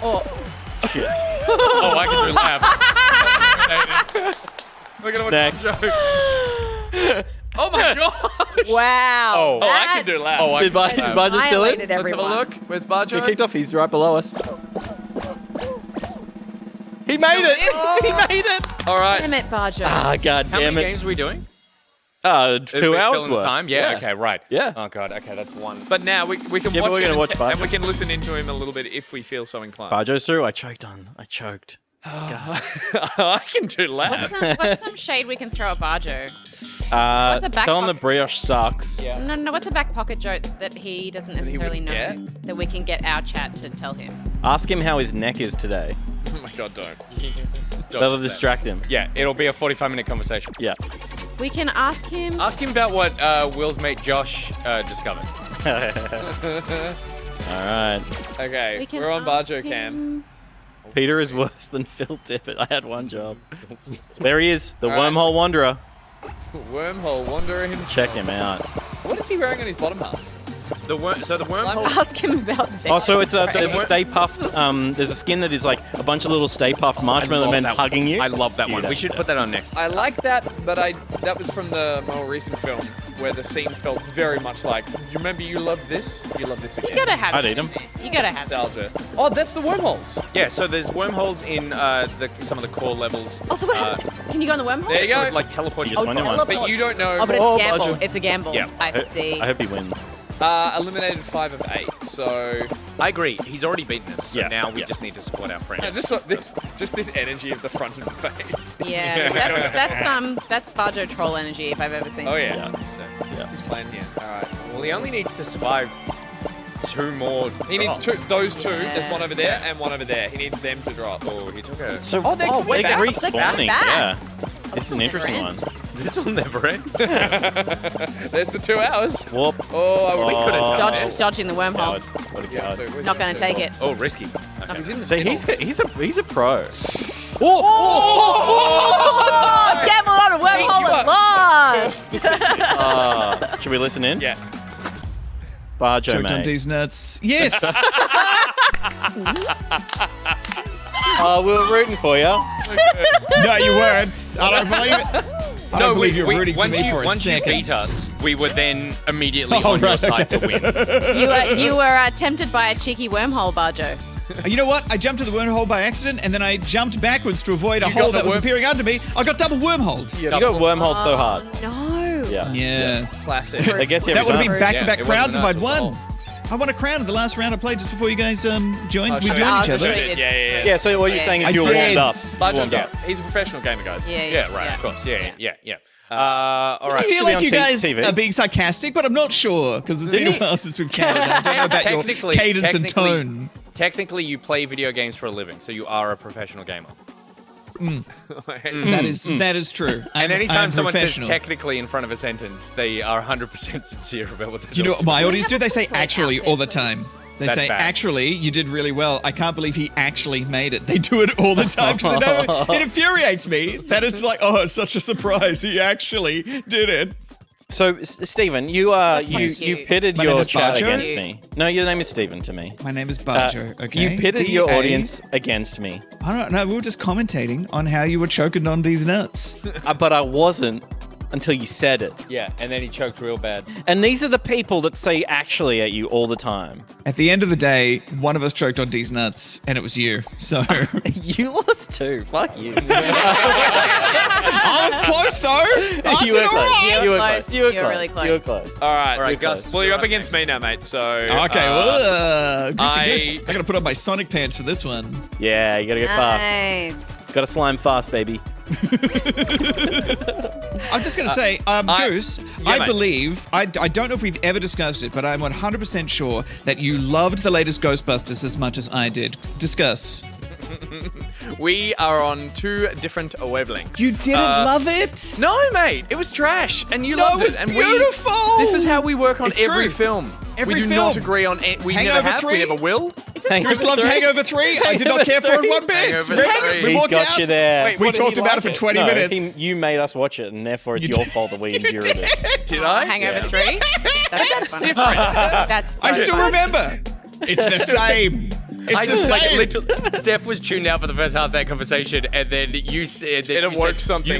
Oh, Shit. Oh, I can do laps. Look at what Next. Oh my god! wow. Oh, I can do laps. Oh, I Did can Bajo do laps. Bajo still in? Violated Let's have everyone. a look. Where's He Bajo? kicked off. He's right below us. He made it. He made it. All right. Damn it, Bajo. Ah, god How damn many it. games are we doing? 2 We're hours filling the worth. time? Yeah, okay, right. Yeah. Oh, God, okay, that's 1. But now we can Yeah, but watch we're it gonna watch and Bajo. we can listen into him a little bit if we feel so inclined. Bajo's through. I choked. I can do laps. What's some shade we can throw at Bajo? What's a back Tell him the pocket- brioche sucks. No, what's a back pocket joke that he doesn't necessarily know wouldn't that we can get our chat to tell him? Ask him how his neck is today. Oh my god, don't. That'll distract him. Yeah, it'll be a 45-minute conversation. Yeah. We can ask him. Ask him about what Will's mate Josh discovered. All right. Okay, We can we're on ask Bajo cam. him Peter is worse than Phil Tippett. I had one job. There he is, the Wormhole Wanderer. Wormhole Wanderer himself. Check him out. What is he wearing on his bottom half? The wormhole. Ask him about that. Oh, so there's a Stay Puffed. There's a skin that is like a bunch of little Stay Puffed marshmallow men hugging you. I love that one. We should put that on next. I like that, but that was from the more recent film where the scene felt very much like, you remember you loved this? You love this again. You gotta have I'd it. eat 'em. You gotta have it. Nostalgia. Oh, that's the wormholes. Yeah, so there's wormholes in some of the core levels. Oh, so what happens? Can you go in the wormhole? There you go. Like teleport you. Just one in one. But you don't know. Oh, but it's a gamble. Bajo. It's a gamble. Yeah. I see. I hope he wins. Eliminated 5 of 8, so... I agree. He's already beaten us. So Yeah. now we just need to support our friend. Just this energy of the front of the face. Yeah, that's Bajo troll energy if I've ever seen. Oh it. yeah. What's his plan here? All right. Well, he only needs to survive 2 more. He needs those two. Yeah. There's one over there and one over there. He needs them to drop. Oh, he took a. So they're they're back. respawning. back. Yeah. This is an interesting Never one. This will never end. There's the 2 hours. Whoop. Oh, we could have done this. Dodging the wormhole. What a coward. Not gonna take it. Oh, risky. Okay. He's in the So middle. he's a pro. Oh, gamble on a wormhole and lost. Should we listen in? Yeah. Bajo, Choked on mate. these nuts. Yes. We were rooting for you. No, you weren't. I don't believe it. I don't believe you're rooting for me for a once second. you beat us, we were then immediately Oh, on your right, side to win. You were tempted by a cheeky wormhole, Bajo. You know what? I jumped to the wormhole by accident, and then I jumped backwards to avoid a You hole got the that was worm- appearing under me. I got double wormholed. You got wormholed so hard. No. Yeah. Yeah. Classic. It gets you That every would have time. been back-to-back Yeah, it crowns if wasn't I'd enough won. I won a crown in the last round I played just before you guys joined. We show joined you. each other. Yeah. Yeah, so what you're saying is I you were warmed did. up. Bajo's Warmed up. He's a professional gamer, guys. Yeah, Right, of course. Yeah. All I right. feel Actually like you on guys TV. are being sarcastic, but I'm not sure because it's been a while since we've chatted. I don't know about your Technically- cadence and technically- tone. Technically, you play video games for a living, so you are a professional gamer. That is true. And I'm anytime someone says professional. technically in front of a sentence, they are 100% sincere about what they're You know what my audience do? They say Like actually outfit all the was- time. They That's say, bad. actually, you did really well. I can't believe he actually made it. They do it all the time because it infuriates me that it's like, oh, it's such a surprise. He actually did it. So, Stephen, you pitted My name your is chat Bajo? against me. No, your name is Stephen to me. My name is Bajo, okay? You pitted your B-A. audience against me, I don't know. We were just commentating on how you were choking on these nuts. but I wasn't until you said it. Yeah, and then he choked real bad. And these are the people that say actually at you all the time. At the end of the day, one of us choked on these nuts, and it was you. So You lost too. Fuck you. I was close though. I You did were all close. right. You were Close. close. You were You were close. really close. You were close. All right, All right, Gus. Well, you're up up against me now, mate. So Okay, goosey goose. I- I gotta put on my Sonic pants for this one. Yeah, you gotta get fast. Nice. Gotta slime fast, baby. I'm just gonna say, Goose, yeah, I mate. believe, I don't know if we've ever discussed it, but I'm 100% sure that you loved the latest Ghostbusters as much as I did. Discuss. we are on 2 different wavelengths. You didn't love it? No, mate. It was trash, and you No, loved it was And beautiful. This is how we work on It's every true. film. Every we do film. not agree on. We Hangover never have. 3? We never will. Chris loved Hangover 3. I did not care for it one bit. Hangover Remember? 3. We He's walked got out. you there. Wait, We what, did talked he about like it for 20 No, minutes. you made us watch it, and therefore it's You your did. fault that we endured it. Did I? Hangover Yeah. 3? That's funny. That's so I still funny. remember. It's the same. It's the same. literally, Steph was tuned out for the first half of that conversation, and then you said that It you awoke said something.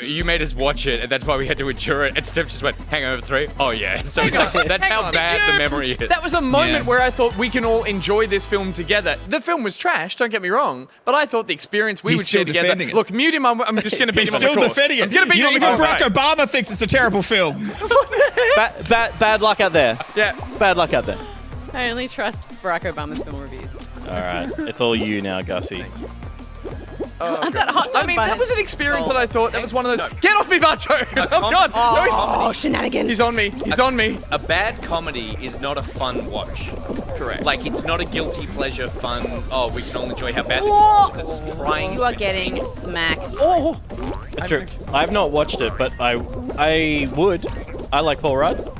You made us watch it, and that's why we had to endure it. And Steph just went, Hangover 3? Oh yeah. So that's hang how on. bad Yeah, the memory is. That was a moment Yeah. where I thought we can all enjoy this film together. The film was trash, don't get me wrong, but I thought the experience we He's would share still together. defending it. Look, mute him. I'm just going to beat He's him on still the course. defending I'm gonna it. beat You know, him even on Barack the course. Obama thinks it's a terrible film. Bad luck out there. Yeah. Bad luck out there. I only trust Barack Obama's film reviews. All right, it's all you now, Gussie. That hot dog I mean, bun. that was an experience that I thought that was one of those. Get off me, Bajo! Oh God! Oh, No, shenanigans. he's on me. He's on me. A bad comedy is not a fun watch. Correct. Like, it's not a guilty pleasure fun, oh, we can all enjoy how bad Whoa. it is. It's trying You to are be getting smacked. True. I've not watched it, but I would. I like Paul Rudd.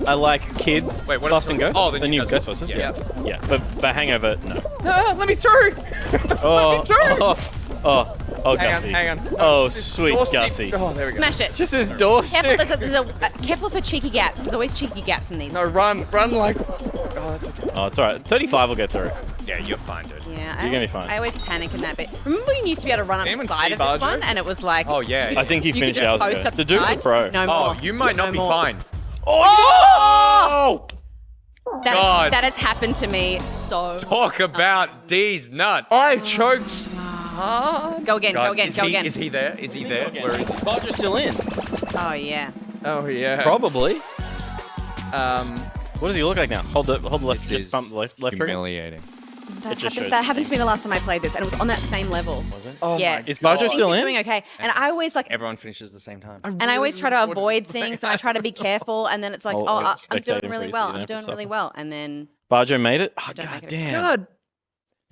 I like Kids. Wait, what Lost are and we Ghost? talking- Oh, the the new new Ghostbusters. Ghostbusters, Yeah. But Hangover, no. Let me through. Oh, Gussie. Hang on. Oh, sweet Doorstep. Gussie. Oh, there we go. Smash it. Just his doorstep. Careful for cheeky gaps. There's always cheeky gaps in these. No, run like. Oh, that's okay. Oh, it's alright. 35 will get through. Yeah, you're fine, dude. Yeah, You're gonna be fine. I always panic in that bit. Remember when you used to be able to run up Anyone the side see of this Bajo? one, and it was like, Oh, yeah. I think he you could finished just hours post ago. up The Duke side. the Pro. No more. Oh, you might not No be more. fine. Oh! God. That has happened to me so. Talk about D's nuts. I choked. Go again. God, Go again. is Go he, again. Is he there? Is he there? Where is he? Bajo's still in. Oh yeah. Oh yeah. Probably. Um. What does he look like now? Hold the left, This just is pump the left trigger. humiliating. That just happened, shows that happened to me the last time I played this, and it was on that same level. Was it? Oh Yeah. my Is Bajo I still think in? it's doing okay, and I always like, Everyone finishes at the same time. and I always try to avoid things, and I try to be careful, and then it's like, I'll I'm spectate doing him really for you so you well. don't I'm have to doing really suffer. well, and then Bajo made it? Oh, don't god make it. damn. God.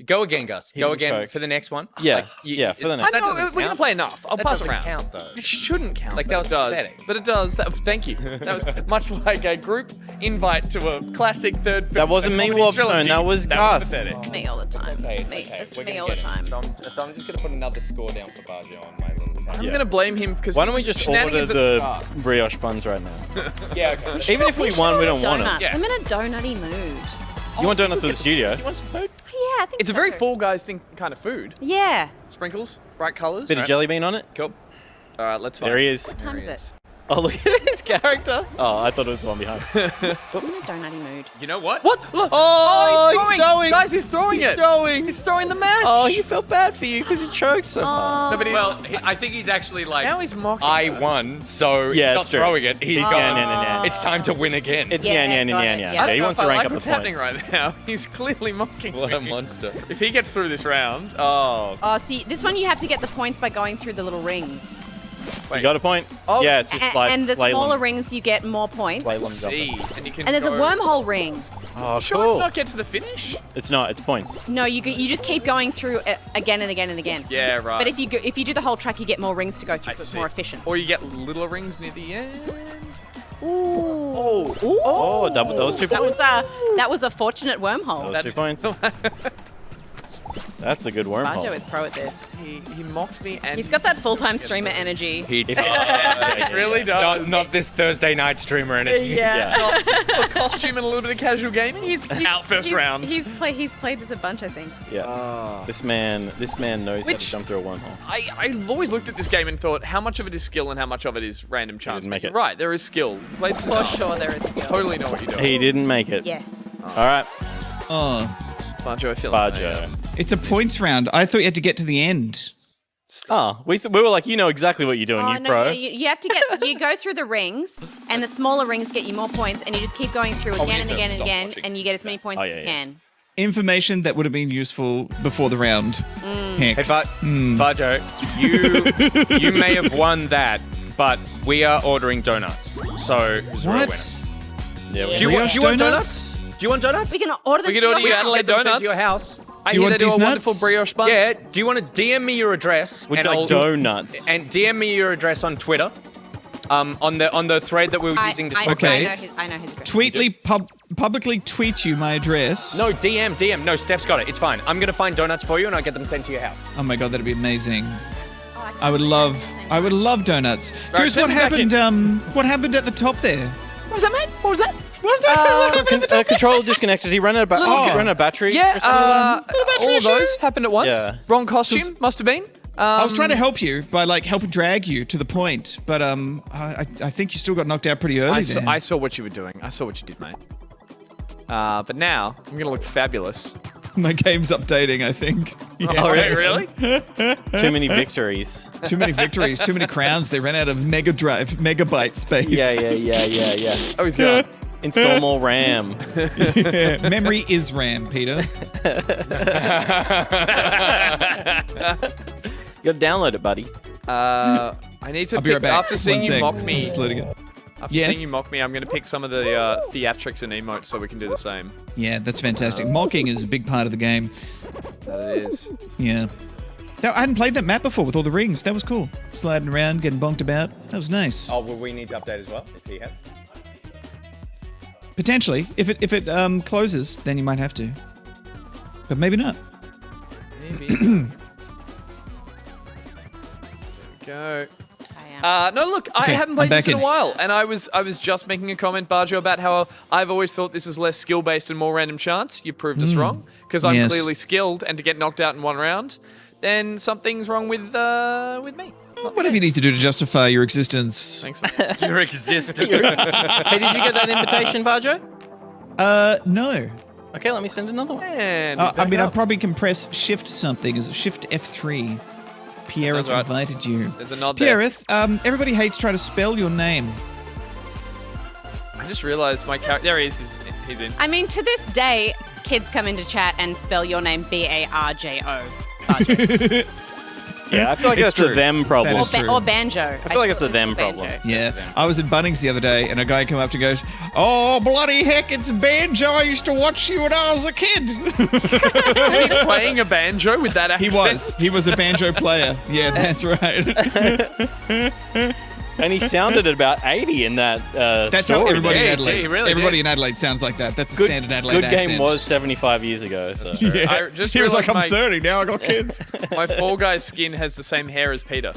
Go again, Gus. He Go was again choked. for the next one. Yeah, yeah, for the next I That know doesn't we're gonna count. play enough. I'll That pass doesn't around. count, though. It shouldn't count. Like, but that was it does. pathetic. But it does. Thank you. That was much like a group invite to a classic third film. That wasn't me, comedy Warpstone. trilogy. That was Gus. pathetic. it's me all the time. Okay, It's me. okay. It's We're me gonna all the get it. time. So I'm just gonna put another score down for Bajo on my little tab. I'm gonna blame him because Why don't we just order Shenanigans at the the start. brioche buns right now? Yeah, okay. Even if we won, we don't want Donuts. it. Yeah. I'm in a donutty mood. You want donuts for the studio? You want some food? Yeah, I think It's a so. very Fall Guys thing kind of food. Yeah. Sprinkles, bright colors. Bit of jelly bean on it? Cool. All right, let's find. There he is. What time is it? Oh, look at his character. Oh, I thought it was the one behind. I'm in a donutty mood. You know what? What? Look. Oh, he's throwing. Guys, he's throwing it. throwing. He's throwing the match. Oh, he felt bad for you because you choked so hard. No, but Well, I think he's actually like, now he's mocking I us. won, so Yeah, he's not it's true. throwing it. He's He's going, yeah. it's time to win again. It's Yeah, yeah. got it, Yeah, yeah. he I wants to don't know rank if I up the what's happening points. right now. He's clearly mocking What a me. monster. If he gets through this round, oh. Oh, see, this one you have to get the points by going through the little rings. You got a point? Oh, Yeah, it's just like And the slalom. smaller rings, you get more points. Slalom See, jumping. and you can And there's a go- wormhole ring. Oh, Sure, cool. let's not get to the finish. It's not. It's points. No, you just keep going through it again and again and again. Yeah, right. But if you do the whole track, you get more rings to go through, I so it's see. more efficient. Or you get little rings near the end. Ooh. Oh, double. That was 2 That points. was a fortunate wormhole. That was 2 points. That's a good Bajo wormhole. is pro at this. He mocked me and He's got that full-time streamer energy. He He really does. Not this Thursday night streamer energy. Yeah. A costume and a little bit of casual gaming. He's out first round. He's played this a bunch, I think. Yeah. This man knows how to Which- jump through a wormhole. I've always looked at this game and thought, how much of it is skill and how much of it is random chance? didn't make You're it. Right, there is skill. Played this For enough. sure, there is skill. Totally know what you're doing. He didn't make it. Yes. All right, Oh, Bajo, I feel like Bajo. it's a points round. I thought you had to get to the end. Oh, we were like, you know exactly what you're doing, Oh, you no, pro. yeah, you have to get, you go through the rings, and the smaller rings get you more points, and you just keep going through we again need and to again and stop again, watching. and you get as many points Oh, as yeah, you yeah. can. Information that would have been useful before the round. Hex. Hey, Bajo, you may have won that, but we are ordering donuts. So who's the real winner? What? Yeah, we- Do you want Donuts? Do you want donuts? We can order them We to can order your you house. Adelaide Get them sent donuts. to your house. I Do you hear want they do a these wonderful nuts? brioche bun. Yeah. Do you want to DM me your address? Would you and like I'll- donuts? And DM me your address on Twitter. On the thread that we were using to talk Okay. I know his address. Publicly tweet you my address. No, DM. No, Steph's got it. It's fine. I'm gonna find donuts for you and I'll get them sent to your house. Oh my god, that'd be amazing. Oh, I would love donuts. Right, Goose, send what me back happened? What happened at the top there? What was that, mate? What was that? What's that? What happened at the top? Controller disconnected. He ran out of ran out of battery. Yeah, or something. all of those happened at once. Yeah. Wrong costume, must have been. I was trying to help you by like helping drag you to the point, but I think you still got knocked out pretty early there. I saw what you were doing. I saw what you did, mate. But now I'm gonna look fabulous. My game's updating, I think. Yeah. Oh, really? Too many victories. Too many victories, too many crowns. They ran out of Mega Drive, megabyte space. Yeah. Oh, he's gone. Install more RAM. Memory is RAM, Peter. You gotta download it, buddy. I need to I'll be right back. after seeing One you sec. mock I'm me. just loading it. After Yes? seeing you mock me, I'm gonna pick some of the theatrics and emotes so we can do the same. Yeah, that's fantastic. Mocking is a big part of the game. That it is. Yeah. I hadn't played that map before with all the rings. That was cool. Sliding around, getting bonked about. That was nice. Oh, well, we need to update as well if he has. Potentially. If it closes, then you might have to. But maybe not. Maybe. Go. No, look, I haven't played this in a while, and I was just making a comment, Bajo, about how I've always thought this is less skill-based and more random chance. You proved us wrong, because I'm clearly skilled, and to get knocked out in one round, then something's wrong with me. Whatever you need to do to justify your existence. Thanks. Your existence. Hey, did you get that invitation, Bajo? No. Okay, let me send another one. And I mean, I probably can press Shift something. Is it Shift F3? Pierreth right. invited you. There's a nod there. Pierreth, everybody hates trying to spell your name. I just realised my character. There he is. He's in. I mean, to this day, kids come into chat and spell your name Barjo. Yeah, I feel like It's that's true. a them problem. That is true. Or banjo. I feel like it's a them problem. Yeah, I was at Bunnings the other day, and a guy came up and goes, "Oh, bloody heck, it's Banjo. I used to watch you when I was a kid." Was he playing a banjo with that accent? He was a banjo player. Yeah, that's right. And he sounded about 80 in that That's story. how everybody in Yeah, Adelaide. he really everybody did. in Adelaide sounds like that. That's a standard Adelaide Good accent. Game was 75 years ago. So. Yeah. I just he was like, realised "I'm my- 30 now. I got kids." My Fall Guys skin has the same hair as Peter.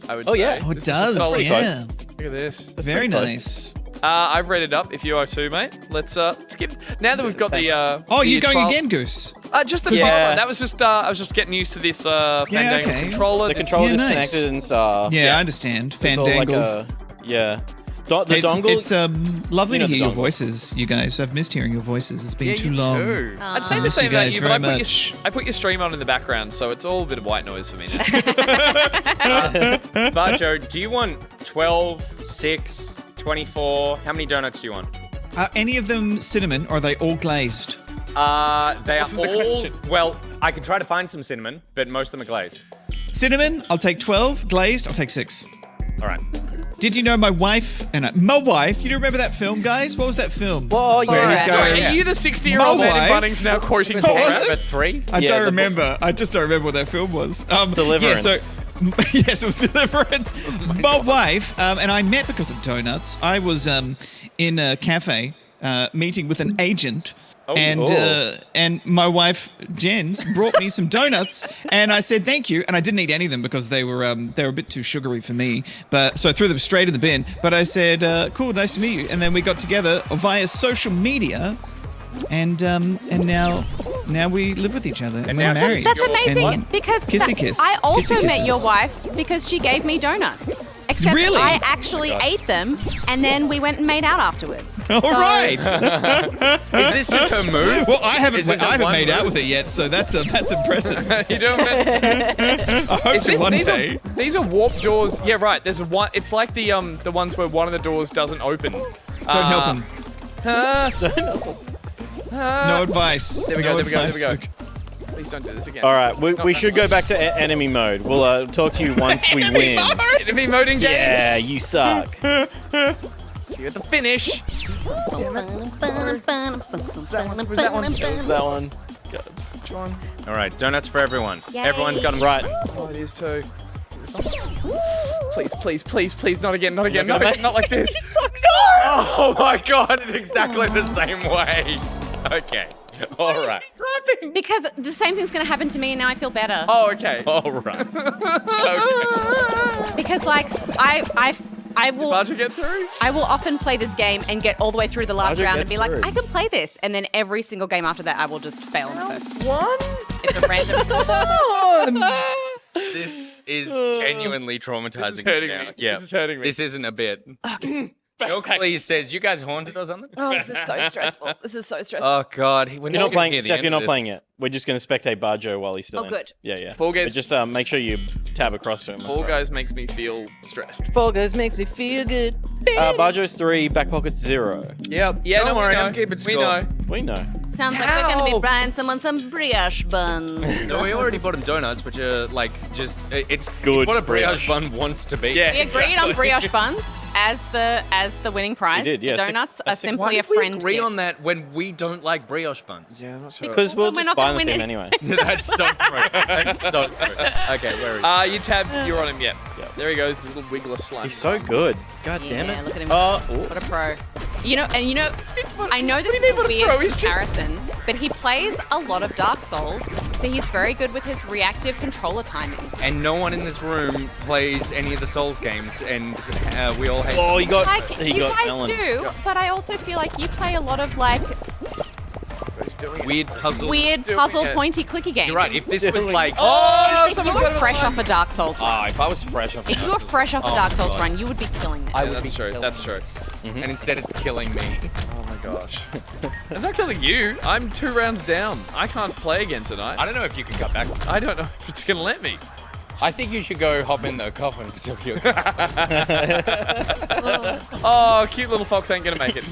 I would Oh, say. yeah. Oh, it This is a does. solid- Yeah, Look at this. very pretty close. nice. I've read it up. If you are too, mate, let's give. Now that we've got the. Oh, the you're going trial- again, Goose? Just the Yeah. trial one. That was just. I was just getting used to this Fandangle okay. controller. The This- controller Yeah, nice. disconnected and stuff. Yeah, I understand. It's all like Fandangled. yeah. The It's dongle. lovely You know to the hear your dongle. voices, you guys. I've missed hearing your voices. It's been Yeah, too you long. too. I'd say I the miss same you about guys you, but very much. I put your stream on in the background, so it's all a bit of white noise for me now. Bajo, do you want 12, 6, 24? How many donuts do you want? Are any of them cinnamon, or are they all glazed? They are Wasn't the all. question. Well, I could try to find some cinnamon, but most of them are glazed. Cinnamon, I'll take 12. Glazed, I'll take 6. All right. Did you know my wife and my wife? You do remember that film, guys? What was that film? Oh, yeah. Borat. go. Sorry, yeah. are you the 60-year-old My man in wife- Bunnings now quoting What was Borat? it? For 3? I Yeah, don't the remember. I just don't remember what that film was. Deliverance. Yeah, so, yes, it was Deliverance. My wife and I met because of donuts. I was in a cafe meeting with an agent. And my wife Jens brought me some donuts, and I said thank you, and I didn't eat any of them because they were a bit too sugary for me. But so I threw them straight in the bin. But I said, "Cool, nice to meet you." And then we got together via social media, and now we live with each other and we're now- married. That's amazing And because kissy kiss. I also Kissy met your kisses. wife because she gave me donuts. Except Really? I actually ate them, and then we went and made out afterwards. All right. Is this just her move? Well, I haven't Is this a one made out move? with her yet, so that's impressive. You doing it? I hope to one day. These are warp doors. Yeah, right. There's a one. It's like the ones where one of the doors doesn't open. Don't help him. No advice. There we go. No There we go. There we advice, go. Luke. Please don't do this again. All right, we should go back to enemy mode. We'll talk to you once we win. Enemy mode engaged. Yeah, you suck. You're at the finish. That one. John. All right, donuts for everyone. Yay. Everyone's got them Right. Oh, it is too. This one. Please, please, please, please, not again, not again, not again, not like this. He sucks. Oh my god, in exactly the same way. Okay. All right. Because the same thing's going to happen to me, and now I feel better. Oh, okay. All right. Because like I will How'd you get through? I will often play this game and get all the way through the last Roger round and gets be like, through. I can play this, and then every single game after that, I will just fail in the first. One. It's a random. This is genuinely traumatizing. This is hurting me now. me. Yeah. This is hurting me. This isn't a bit. Milk please says, you guys haunted or something? Oh, this is so stressful. This is so stressful. Oh god. You're not playing, Steph, you're not playing yet. We're just going to spectate Bajo while he's still Oh, in. good. Yeah. Fall Guys- But just make sure you tab across to him. Fall Guys makes me feel stressed. Fall Guys makes me feel good. Bajo's 3, back pocket 0. Yep. Yeah, Don't no, worry, we know. I'm keeping We score. know. We know. Sounds like we're going to be buying someone some brioche buns. No, we already bought him donuts, which are like just it's Good It's what a brioche. brioche bun wants to be. Yeah. We agreed on brioche buns as the winning prize. We did, yeah, The donuts six- are six- simply Why a did we friend agree gift. on that when we don't like brioche buns? Yeah, I'm not sure. Because we'll Well, we're just not buy gonna them win for him it. anyway. That's so true. That's so true. Okay, where is he? You tabbed. You're on him. Yeah. There he goes. His little wiggler slime. He's so good. God damn Yeah, it. look at him. Oh, What a pro. You know, I know this is a weird comparison, but he plays a lot of Dark Souls, so he's very good with his reactive controller timing. And no one in this room plays any of the Souls games, and we all hate Oh, them. he got Like, he you got guys Ellen. do, but I also feel like you play a lot of like Weird puzzle. pointy clicky games. You're right. If this was like, If you were fresh off a Dark Souls run, If I was fresh off if you were fresh off a Dark Souls run, you would be killing this. I would That's be true. killing That's true. this. And instead, it's killing me. Oh my gosh. It's not killing you. I'm 2 rounds down. I can't play again tonight. I don't know if you can cut back. I don't know if it's gonna let me. I think you should go hop in the coffin until you. Oh, cute little fox ain't gonna make it.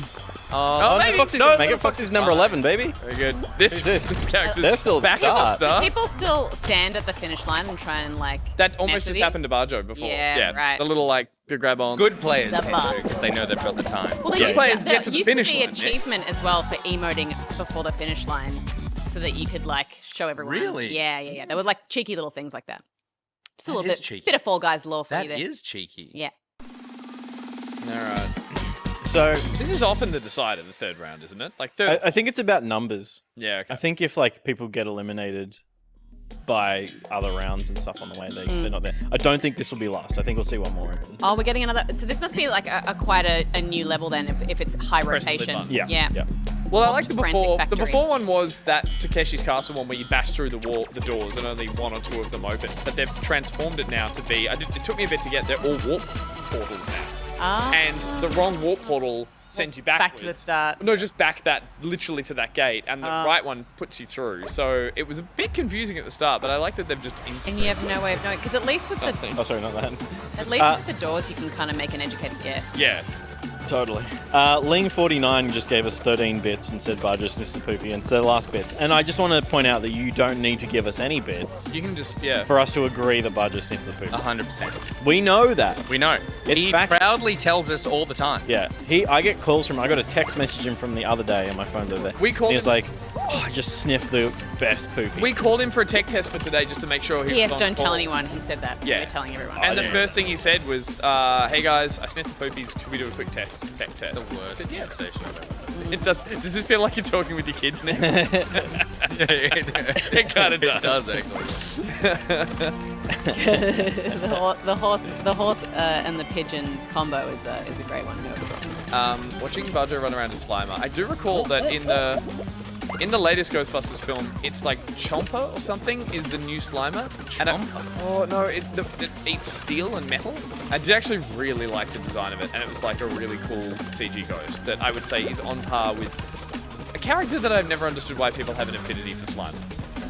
Oh, maybe. Foxy's gonna make it. Foxy's number 11, baby. Very good. This Who's this? character's They're still back at the at the start. Do start. people still stand at the finish line and try and like That mess almost with just you? happened to Bajo before. Yeah, right. The little like the grab on. Good players The tend boss. to, because they know they've got the time. Well, there Good used, players there get to the used finish to be line, yeah. achievement as well for emoting before the finish line, so that you could like show everyone. Really? Yeah. There were like cheeky little things like that. Just a That little is bit, cheeky. bit of Fall Guys lore for That you there. is cheeky. Yeah. All right. So This is often the decider, the third round, isn't it? Like third. I think it's about numbers. Yeah. Okay. I think if like people get eliminated by other rounds and stuff on the way, they're not there. I don't think this will be last. I think we'll see one more. Oh, we're getting another. So this must be like a quite a new level then, if it's high Press the rotation. button. Yeah. Well, I like the Frantic before. The Factory. before one was that Takeshi's Castle one where you bash through the doors, and only 1 or 2 of them open. But they've transformed it now to be. It took me a bit to get. They're all warp portals now, Ah. and the wrong warp portal sends you backwards. Back to the start. No, just back that literally to that gate, and the right one puts you through. So it was a bit confusing at the start, but I like that they've just integrated. And you have no way of knowing, because at least with the Oh, sorry, not that. with the doors, you can kind of make an educated guess. Yeah. Totally. Ling49 just gave us 13 bits and said Bajo sniffs the poopy, and it's their last bits. And I just want to point out that you don't need to give us any bits You can just for us to agree that Bajo sniffs the poopy. 100%. We know that. We know. It's He fact- proudly tells us all the time. Yeah, I get calls from. I got a text message him from the other day, and my phone's over there. We called He was him- like, oh, "I just sniffed the best poopy." We called him for a tech test for today just to make sure he P.S. was on Don't tell call. anyone he said that. Yeah. We're telling everyone. And the yeah. first thing he said was, "Hey guys, I sniffed the poopies. Could we do a quick tech test?" The worst conversation I've ever had. It does. Does this feel like you're talking with your kids now? It kind of It does. does, actually. the horse and the pigeon combo is a great one to do as well. Watching Bajo run around as Slimer, I do recall that in the latest Ghostbusters film, it's like Chomper or something is the new Slimer. Oh no, it eats steel and metal. I did actually really like the design of it, and it was like a really cool CG ghost that I would say is on par with a character that I've never understood why people have an affinity for Slimer.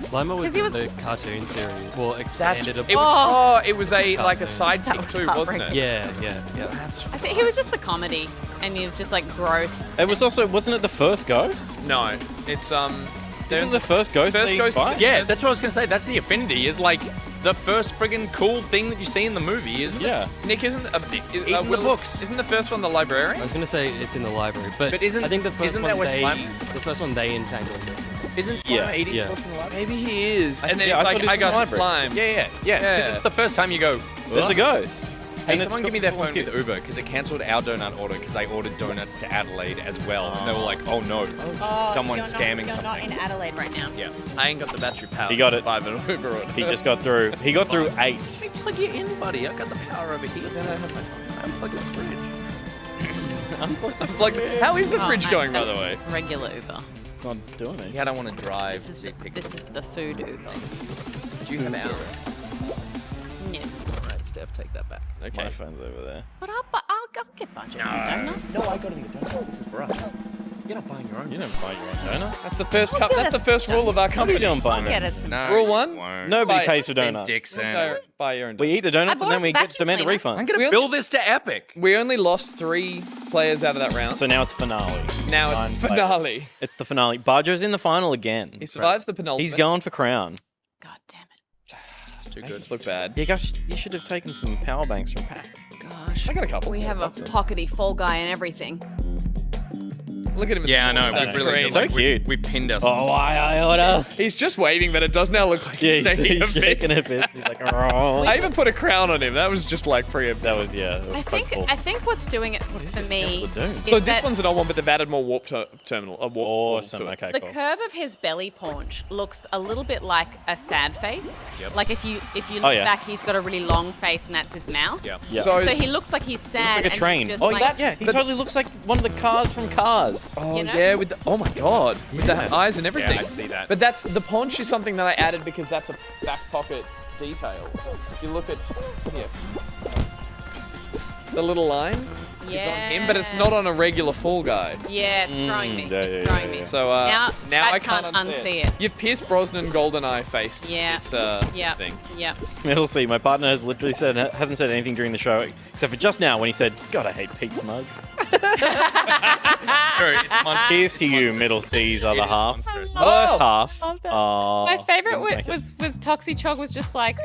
Slimer was 'Cause he in was- the cartoon series. Well, expanded It was, it was a like a sidekick was too, wasn't it? Yeah. That's I think he was just the comedy, and he was just like gross. It was also, wasn't it the first Ghost? no, it's Isn't the first Ghost? First they Ghost- fight? Yeah, that's what I was going to say. That's the affinity, is like the first friggin' cool thing that you see in the movie is Yeah. Nick isn't Eating the books. Isn't the first one the librarian? I was gonna say it's in the library, but isn't- I think the first isn't one that where they Slime is? the first one they entangled him. Isn't Slimer Yeah, eating yeah. books in the library? Maybe he is. And then yeah, it's I like, thought he was I in the got library. slime. Yeah. Yeah. Because it's the first time you go, There's a ghost. hey, And it's someone got- give me their phone cute. with Uber, because it cancelled our donut order because I ordered donuts to Adelaide as well. And they were like, oh no, someone's scamming You're not something. in Adelaide right now. Yeah. I ain't got the battery power. He got to it. survive an Uber order. He just got through. He got through 8th. Hey, plug you in, buddy. I got the power over here. Then I have my phone. Unplug the fridge. How is the Oh, fridge mate, going, by the that's way? Regular Uber. It's not doing it. Yeah, I don't want to drive. This to pick is the food Uber. Do you have an hour? Yeah. All right, Steph, take that back. Okay. My phone's over there. But I'll get Bajo some donuts. No, I got to get donuts. This is for us. You're not buying your own. You don't buy your own donut. That's the first We'll cup. get That's the us first some rule of our What are you company. doing buying Get it? us some. No, Rule you one? won't. Nobody Buy- pays for donuts. Dixon. Buy your own. We eat the donuts I and then bought we us get vacuum demand a cleaner. refund. I'm going to Really? bill this to Epic. We only lost 3 players out of that round. So now it's finale. Now Nine it's players. finale. It's the finale. Bajo's in the final again. He survives the penultimate. He's going for crown. God damn it. It's too good. It's look bad. You guys, you should have taken some power banks from PAX. Gosh. I got a couple. We have a pockety fall guy and everything. Look at him. Yeah, I know. That's We've really great. So cute. We pinned ourselves. Oh, I order. He's just waving, but it does now look like he's taking a shaking piss. a bit. He's like, oh. I even put a crown on him. That was just like preemptive. That was, yeah. That was I think quite cool. I think what's doing it for me Temple of Doom? is So this that one's an old one, but they've added more warp terminal. Warp Awesome. to it. Okay, the cool. curve of his belly paunch looks a little bit like a sad face. Like if you look Oh, yeah. back, he's got a really long face and that's his mouth. Yeah. Yeah. So, So he looks like he's sad. Looks like a and train. Just Oh, like, yeah. He totally looks like one of the cars from Cars. oh you know? yeah, with the, oh my god, with the eyes and everything. Yeah, I see that. But that's the paunch is something that I added because that's a back pocket detail. If you look at the little line is on him, but it's not on a regular Fall Guy. Yeah, it's throwing me. yeah, It's yeah, throwing yeah. me. So now I can't unsee it. You've Pierce Brosnan GoldenEye faced Yeah. this Yeah. thing. Yeah. Middle C, my partner has literally hasn't said anything during the show except for just now when he said, God, I hate Pete's mug. True, it's monstrous. Here's to you, Middle C's other half. monstrous. First half. Love that. Oh, My favorite thank you. was Toxie was just like,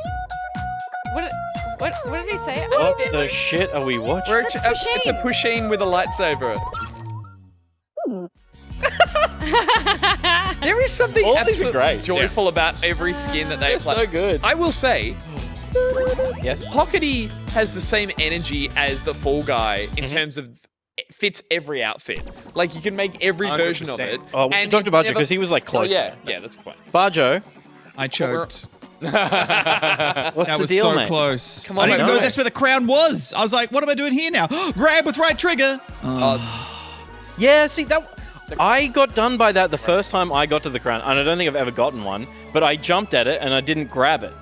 what did he say? What the shit are we watching? It's a Pusheen with a lightsaber. There is something All these are absolutely great, joyful about every skin that they They're apply. so good. I will say, Yes. Pockety has the same energy as the Fall Guy in terms of it fits every outfit. Like you can make every version of 100%. it. Oh, we and talked to it Bajo never- because he was like close. Oh, yeah, that's quite. Bajo, I choked. what's That the was deal, so mate? close. Come I on, didn't even mate. know that's where the crown was. I was like, what am I doing here now? Grab with right trigger. Yeah, see that. I got done by that the first time I got to the crown, and I don't think I've ever gotten one. But I jumped at it and I didn't grab it.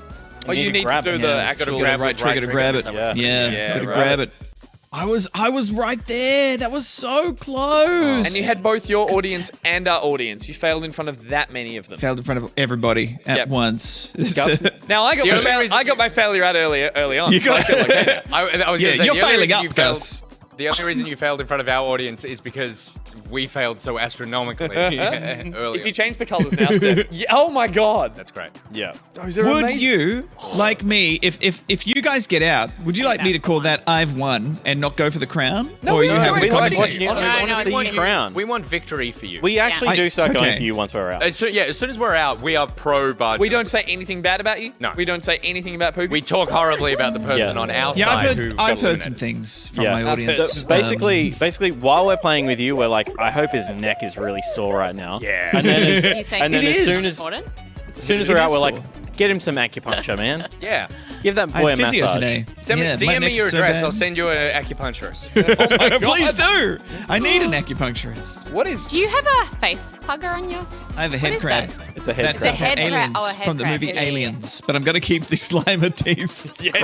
Oh, you need to grab do it. the Yeah, actual gotta get grab the right with trigger to grab it. Yeah. Yeah, gotta right. grab it. I was right there. That was so close. And you had both your audience and our audience. You failed in front of that many of them. failed in front of everybody at Yep. once. Now I got my failure out early on. You got So I feel like, yeah. I was Yeah, gonna say, you're the only failing reason up, you failed- Gus. The only reason you failed in front of our audience is because we failed so astronomically earlier. If you change the colors now, Steph. Yeah, oh my god. That's great. Yeah. Those are Would amazing. you, like me, if you guys get out, would you like me to call that I've won and not go for the crown? No, or are you no, happy we to like commentate? watching you. Honestly, I no, want to it's see fine. you crown. We want victory for you. We actually do start going Okay. for you once we're out. as soon as we're out, we are pro Bajo. We don't say anything bad about you. No. We don't say anything about Poopy. We talk horribly about the person Yeah. on our Yeah, side I've who got heard eliminated. some things from Yeah. my audience. Basically, while we're playing with you, we're like, I hope his neck is really sore right now. Yeah. And then, You saying and then It as is. soon as important? we're It out, is we're like, sore. get him some acupuncture, man. Yeah. Give that I boy a had physio massage. today. Send me, Yeah, my DM me neck's your so address. bad. I'll send you an acupuncturist. Please do. I need an acupuncturist. What is? Do you have a face hugger on your? I have a head is crab. that? It's a head That's crab. a head crab. aliens Oh, a head from the crab. movie Yeah, yeah, yeah. Aliens, but I'm gonna keep the Slimer teeth. And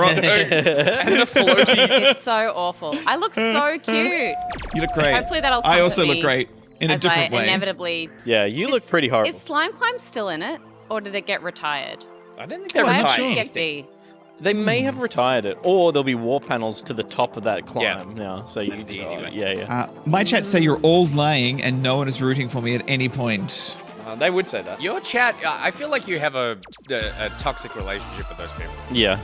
the floaty. It's so awful. I look so cute. You look great. Hopefully that'll I comfort also look me great in a as different I way. inevitably. Yeah, you look pretty horrible. Is Slime Climb still in it, or did it get retired? I don't think Oh, they're I'm not retiring sure. anything. PTSD. They may have retired it, or there'll be wall panels to the top of that climb Yeah. now. So you That's just, the easy way. yeah. My chat say you're all lying and no one is rooting for me at any point. They would say that. Your chat, I feel like you have a toxic relationship with those people. Yeah.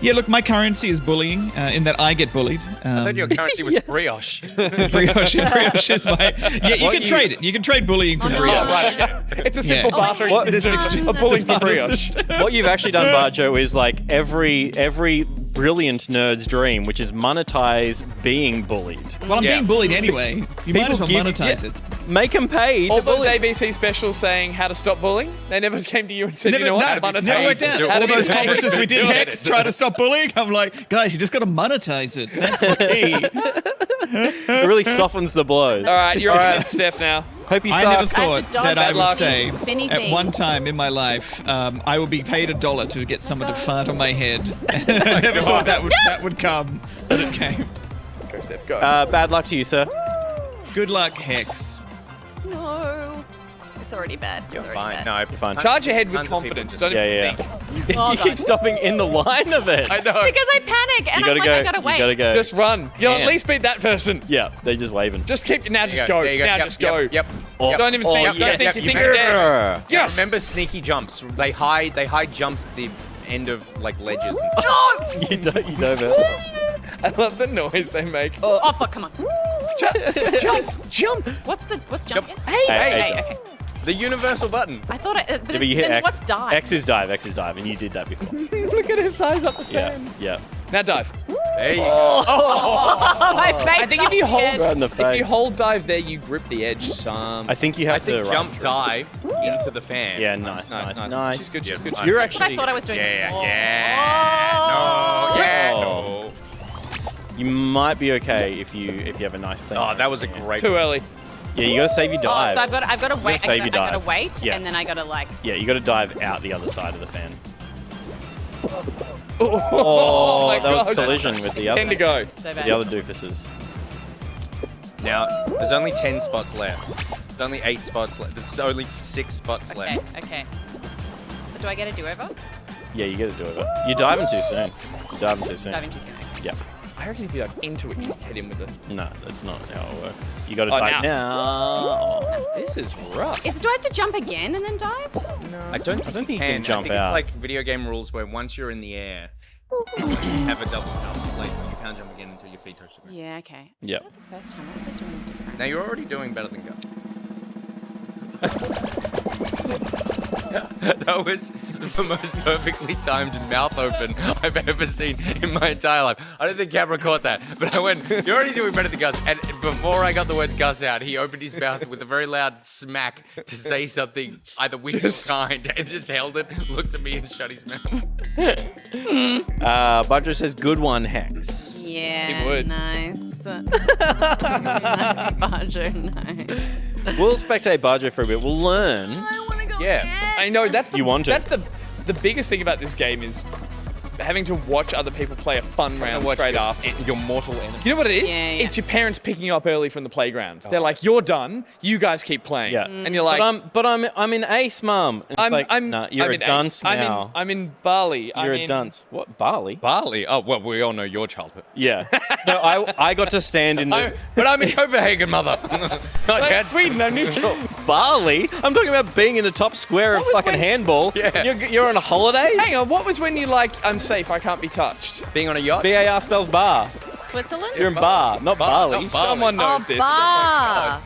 Yeah, look, my currency is bullying in that I get bullied. I thought your currency was brioche. Brioche is my. Yeah, you can trade it. You can trade bullying for brioche. Right, okay. It's a simple Yeah. bartering What? There's an system. extreme- A bullying it's a for barter brioche. system. What you've actually done, Bajo, is like every brilliant nerd's dream, which is monetize being bullied. Well, I'm Yeah. being bullied anyway. You might as well give- monetize it. Make them pay. All to those bully. ABC specials saying how to stop bullying, they never came to you and said, Never, you know what, no, monetize never worked it. out. Do it. All How do those you pay? conferences we did Do it. Hex try to stop bullying. I'm like, guys, you just got to monetize it. That's the key. It really softens the blows. All right, you're on Steph now. Hope you I suck. never I thought have to dodge that I bad would luck. say Spinny at one things. time in my life I will be paid $1 to get someone to fart on my head. I never thought that would come, but it came. Go, Steph, go. Bad luck to you, sir. Good luck, Hex. No, it's already bad. You're It's already fine. bad. No, You're fine. Charge ahead with tons of people confidence. just- Don't Yeah, even yeah. think. Oh, You keep God. stopping in the line of it. I know. Because I panic and You I'm gotta like, go. I gotta wait. You gotta go. Just run. You'll at Man. least beat that person. Yeah, they're just waving. Just keep. Now, There just you go. There you go. Now, Yep, just yep, go. Yep. Oh, Don't even oh, think. yeah, Don't yeah, think you you think better- you're dead. Yes. Remember sneaky jumps. They hide jumps at the end of like ledges and stuff. You dove it. I love the noise they make. Oh, fuck, come on. Jump! What's jump? Yep. Hey, Hey, okay. The universal button. I thought it. But, Yeah, but you hit then X. what's dive? X is dive, and you did that before. Look at his size up the Yeah, fan. yeah. Now dive. There you go. Oh, my face. I think if you hold Right in the if face. you hold dive there, you grip the edge some. I think you have I think to jump run dive into the fan. Yeah, nice. She's good. She's good. You're That's what I actually. thought I was doing. Yeah. No. Yeah. Oh. You might be okay if you have a nice thing. Oh, that was a great. Too early. Yeah, you gotta save your Oh, dive. so I've got to wait. save your I gotta dive. wait, Yeah. and then I gotta like. Yeah, you gotta dive out the other side of the fan. Oh, my that was God. collision with the 10 to other, go. So bad. the other doofuses. Now, there's only 10 spots left. There's only 8 spots left. There's only 6 spots Okay. left. Okay. But do I get a do-over? Yeah, you gotta do it. You're diving too soon. You're diving too soon. Diving too soon. Okay. Yeah. I reckon if you like into it, you can hit him with it. No, that's not how it works. You gotta Oh, dive now. This is rough. Do I have to jump again and then dive? I don't think you can jump I think out. It's like video game rules where once you're in the air, you have a double jump. Like, you can't jump again until your feet touch the ground. Yeah. Okay. Yep. The first time, what was I doing different? Now, you're already doing better than Gus. That was the most perfectly timed mouth open I've ever seen in my entire life. I don't think camera caught that, but I went, you're already doing better than Gus. And before I got the words Gus out, he opened his mouth with a very loud smack to say something either weird or kind, and just held it, looked at me, and shut his mouth. Bajo says, good one, Hex. Yeah. He would. Nice. Bajo, nice. We'll spectate Bajo for a bit. We'll learn. I want to go. Yeah. I know that's the, You want to. That's the biggest thing about this game is having to watch other people play a fun round straight after. Your mortal enemy. You know what it is? Yeah, yeah. It's your parents picking you up early from the playground. They're like, "You're done. You guys keep playing." Yeah. And you're like, But I'm in Ace, Mum. And it's like, nah, you're a in dunce Ace. now. I'm in Bali. You're a dunce. What, Bali? Barley? Oh, well, we all know your childhood. Yeah. No, I got to stand in the... But I'm in Copenhagen, mother. Not yet. Sweden, I'm neutral. Bali? I'm talking about being in the top square of was fucking when- handball. Yeah. You're on a holiday? Hang on, what was when you like, I'm safe, I can't be touched? Being on a yacht? BAR spells bar. Switzerland? You're in bar, not Bar, Bali. not Bali. Someone knows Oh, this. bar.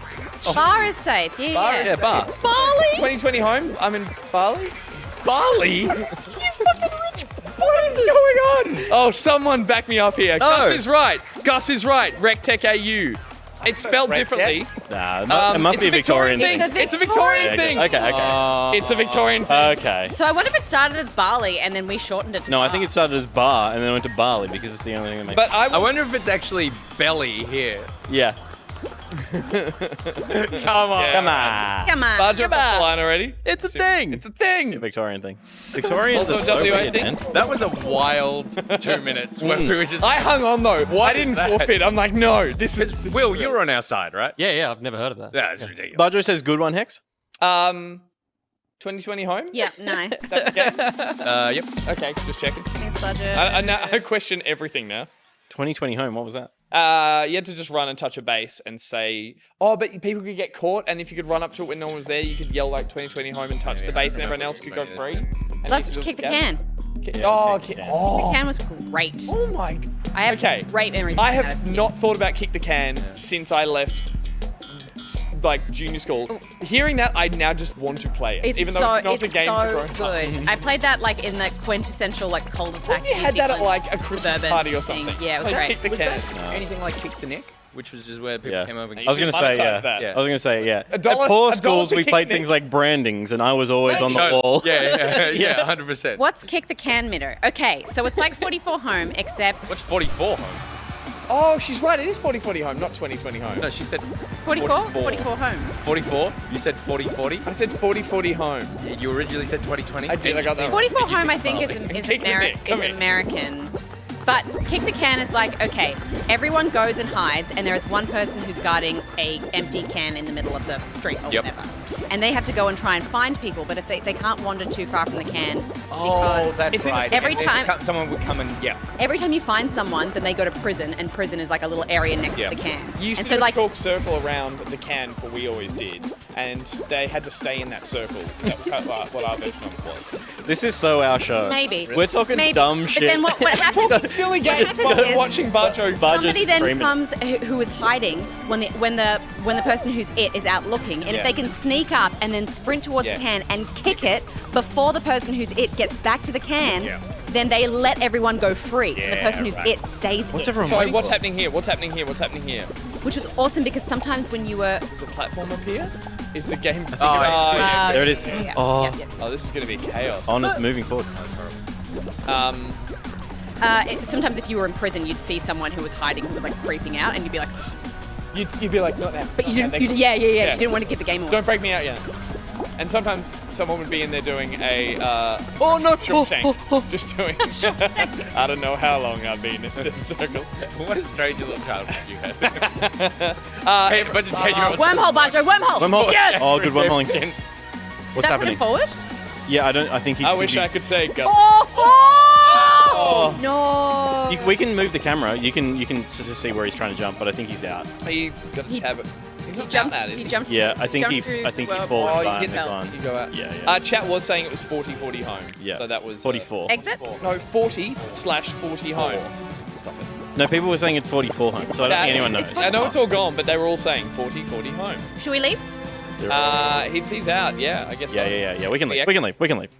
Bar is safe. Yeah, Bar, yeah. yeah, bar. Bali. 2020 home, I'm in Bali. Bali? What is going on? Oh, someone back me up here. No. Gus is right. Gus is right. Rectech AU. It's spelled Rectech? differently. Nah, it must It's be a Victorian thing. It's a It's a Victorian Victorian thing. Okay. It's a Victorian thing. Okay. So I wonder if it started as Bali and then we shortened it to No, I bar. think it started as bar and then went to Bali because it's the only thing that makes But I I will. wonder if it's actually belly here. Yeah. Come on. Come on. Come on. Barge up the line already. It's a thing. It's a thing. Victorian thing. Victorians Also are so WA weird, thing. man. That was a wild 2 minutes where we were just. I hung on though. I didn't is that? forfeit. I'm like, no, this is. Will, you were on our side, right? Yeah, I've never heard of that. Yeah, that's ridiculous. Bajo says good one, Hex. 2020 home. Yeah, nice. That's okay. Yep. Okay, just checking. Thanks, budget. I question everything now. 2020 home, what was that? You had to just run and touch a base and say, oh, but people could get caught, and if you could run up to it when no one was there, you could yell like 2020 home and touch the base, and everyone else could go free. And Let's you could kick the just can. Oh, kick the can. oh. The can was great. Oh my. I have Okay. great memories. I of have that. not thought about kick the can since I left like junior school. Hearing that, I now just want to play it, It's even so, though it's not a it's game so for grown ups. good. I played that like in the quintessential like cul-de-sac. You had that at New like a Zealand Christmas suburban party or thing. something. Yeah, it was Like, great. Kick the Was can. that anything like Kick the Nick? Which was just where people Yeah. came over and I was going to say, monetize that. Yeah. I was going to say, yeah. $1 At poor $1 schools, to we kick played the- things like brandings, and I was always on the wall. Yeah, 100%. What's kick the can mitter? Okay, so it's like 44 home, except What's 44 home? Oh, she's right. It is 40-40 home, not 20-20 home. No, she said 44? 44 home. 44. You said 40-40. I said 40-40 home. You originally said 20-20. I did, I got that 44 right. home, I think, is Kick the Nick, come here. American. But kick the can is like, okay, everyone goes and hides, and there is one person who's guarding a empty can in the middle of the street or Yep. whatever. And they have to go and try and find people, but if they can't wander too far from the can Oh, because that's It's in a- right. every And then time- someone would come and every time you find someone, then they go to prison, and prison is like a little area next Yeah. to the can. You used and to so do like a chalk circle around the can, for we always did, and they had to stay in that circle. That was what our version of it was. This is so our show. maybe We're talking maybe. dumb but shit. then what happens? silly game. happens is- Watching Bajo. Somebody then screaming. comes who is hiding when the person who's it is out looking, and if they can sneak up and then sprint towards the can and kick it before the person who's it gets back to the can, then they let everyone go free, and the person who's it stays. What's Sorry, what's happening here? What's happening here? What's happening here? Which is awesome because sometimes when you were Does a platform appear? Is the game? There it is. yeah, Oh. yep, yep. Oh, this is going to be chaos. On is moving forward. Sometimes if you were in prison, you'd see someone who was hiding, who was like creeping out, and you'd be like, You'd be like, not now. but you didn't. You didn't want to give the game away. Don't break me out yet. And sometimes someone would be in there doing a oh no, Shawshank. Just doing I don't know how long I've been in this circle. What a strange little childhood you had. Hey, a bunch of 10-year-olds. Wormhole, Bajo, wormhole. Wormhole. Yes. Oh, good wormholing. Is What's that happening? forward? Yeah, I think he's. I wish I could say Gus. Oh no! We can move the camera. You can just see where he's trying to jump, but I think he's out. Oh, you got to tab it. He's not jumped. out, is He he? jumped. Yeah, I think jumped through he wormhole. fallen Oh, you by hit that. on. You go out. Yeah. Chat was saying it was 40-40 home. Yeah. So that was 44. Exit. No, 40/40 home. Stop it. No, people were saying it's 44 home, so I don't think anyone knows. I know it's all gone, but they were all saying 40-40 home. Should we leave? He's out. Yeah, I guess. So. Yeah. We can leave. We can leave.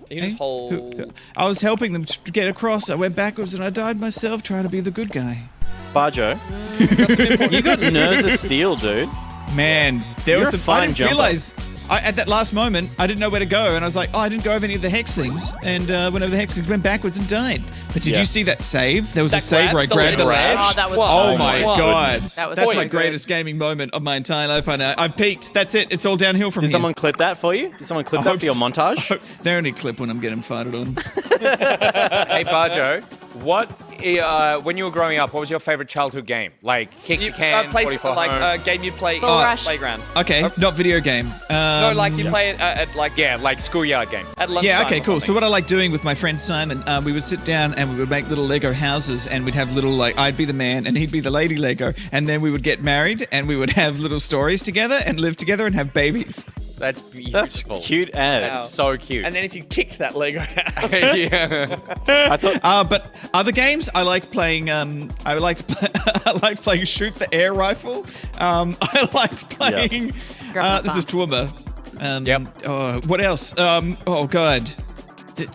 You can just hold. I was helping them to get across. I went backwards and I died myself trying to be the good guy. Bajo, you got nerves of steel, dude. Man, there was You're a some. I fine didn't jumper. realize. At that last moment, I didn't know where to go, and I was like, "Oh, I didn't go over any of the hex things." And went over the hex things, went backwards, and died. But did you see that save? There was a save where I grabbed the ledge. Oh, that was. Oh my god, That was that's so my good. greatest gaming moment of my entire life. I know. I've peaked. That's it. It's all downhill from Did here. someone clip that for you? Did someone clip that for your montage? They only clip when I'm getting farted on. Hey, Bajo, when you were growing up, what was your favorite childhood game? Like kick the can, 44 home? Game you'd play Bull Rush. playground. Okay, not video game. No, like you play it at like like schoolyard game. at lunchtime. Yeah, okay, or cool. So something. what I like doing with my friend Simon, we would sit down and we would make little Lego houses, and we'd have little, like, I'd be the man and he'd be the lady Lego, and then we would get married and we would have little stories together and live together and have babies. That's beautiful. That's cute as. That's so cute. And then if you kicked that Lego out. yeah. I thought. But other games, I liked playing. I liked playing shoot the air rifle. I liked playing. This is Toowoomba. Yep. What else? Oh god.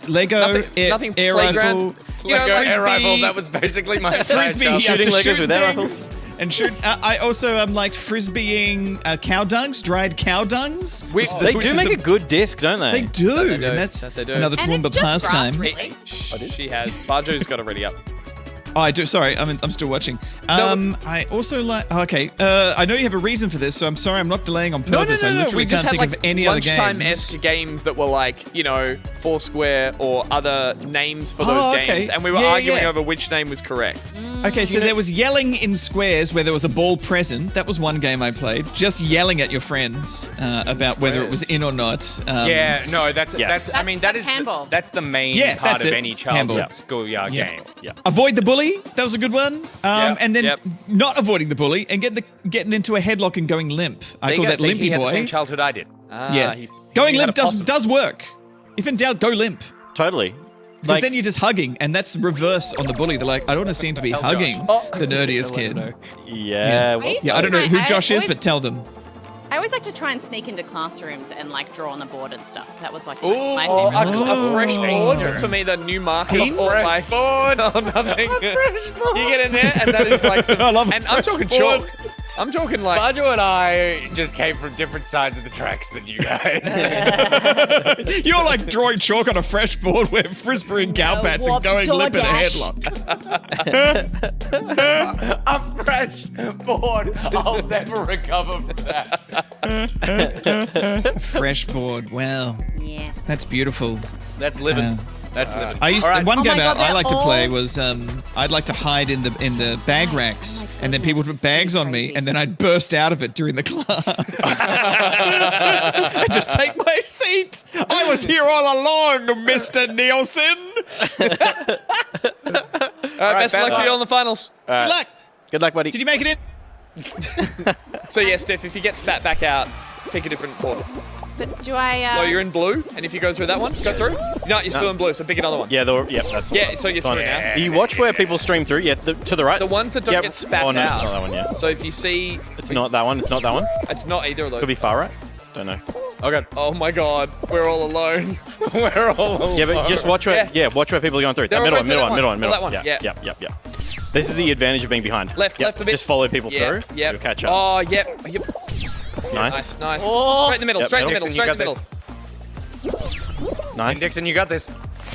Lego nothing air playground. rifle. You know, Lego like air rifle. That was basically my Frisbee, entire you have Shooting to Legos shoot with air things and shoot. I also liked frisbeeing cow dungs, dried cow dungs. They do make a good disc, don't they? They do, do. and that's That they do. another And Toowoomba it's just grass, pastime. really. She has. Bajo's got it ready up. Oh, I do. Sorry, I'm still watching. I also like. Okay, I know you have a reason for this, so I'm sorry. I'm not delaying on purpose. I literally We just can't had think like of any other games. lunchtime-esque games that were like, you know, Foursquare or other names for those Oh, okay. games, and we were Yeah, arguing yeah. over which name was correct. Okay, so there was yelling in squares where there was a ball present. That was one game I played. Just yelling at your friends about whether it was in or not. Yeah, no, that's Yes. I mean that That's is handball. that's the main Yeah, part that's of it. any childhood Handball. schoolyard Yeah. game. Yeah. Avoid the bully. That was a good one. And then Yep. not avoiding the bully and getting into a headlock and going limp. I There you call go, that see, limpy he had boy. the same childhood I did. Yeah, he going had limp a possum. does work. If in doubt, go limp. Totally. Because then you're just hugging, and that's reverse on the bully. They're like, I don't want to seem to be hugging the nerdiest kid. Yeah. Well, used Yeah, I to don't know try- who Josh is, always- but tell them. I always like to try and sneak into classrooms and like draw on the board and stuff. That was like Ooh, my oh, favorite. A fresh board. For me, the new markers or my board. Oh, nothing. You get in there, and that is like some. I love a and I'm fresh talking board. chalk. I'm talking like. Bajo and I just came from different sides of the tracks than you guys. You're like drawing chalk on a fresh board with frisbee and cow pats and warped going door limp in a dash. headlock. A fresh board. I'll never recover from that. Fresh board. Wow, Yeah. that's beautiful. That's living. That's living. I used All right. one Oh my game God, I they're like to play all- was I'd like to hide in the bag racks, and then people would put goodness, bags this is on me, crazy. and then I'd burst out of it during the class. and just take my seat. I was here all along, Mr. Nielsen. All right, best of luck to you on the finals. Good luck. Good luck, buddy. Did you make it in? So yeah, Steph, if you get spat back out, pick a different board. But do I? So you're in blue, and if you go through that one, go through. No, you're still in blue. So pick another one. Yeah, that's Yeah, so you're through now. You watch where people stream through. Yeah, to the right. The ones that don't get spat Oh no, out. it's not that one. Yeah. So if you see, It's not that one. It's not that one. it's not either of those. Could be far right. Don't know. Okay. Oh my God, we're all alone. We're all alone. Yeah, but just watch where. Yeah. Yeah, watch where people are going through. They're That all going middle through one. that one. Yeah. Yeah. This is the advantage of being behind. Left a bit. Just follow people through. Yeah. You'll catch up. Oh, yep. Nice. Nice. Oh. Straight in the middle. Yep, Straight in the middle. middle. Straight in the middle. Nice. Dixon, you got this.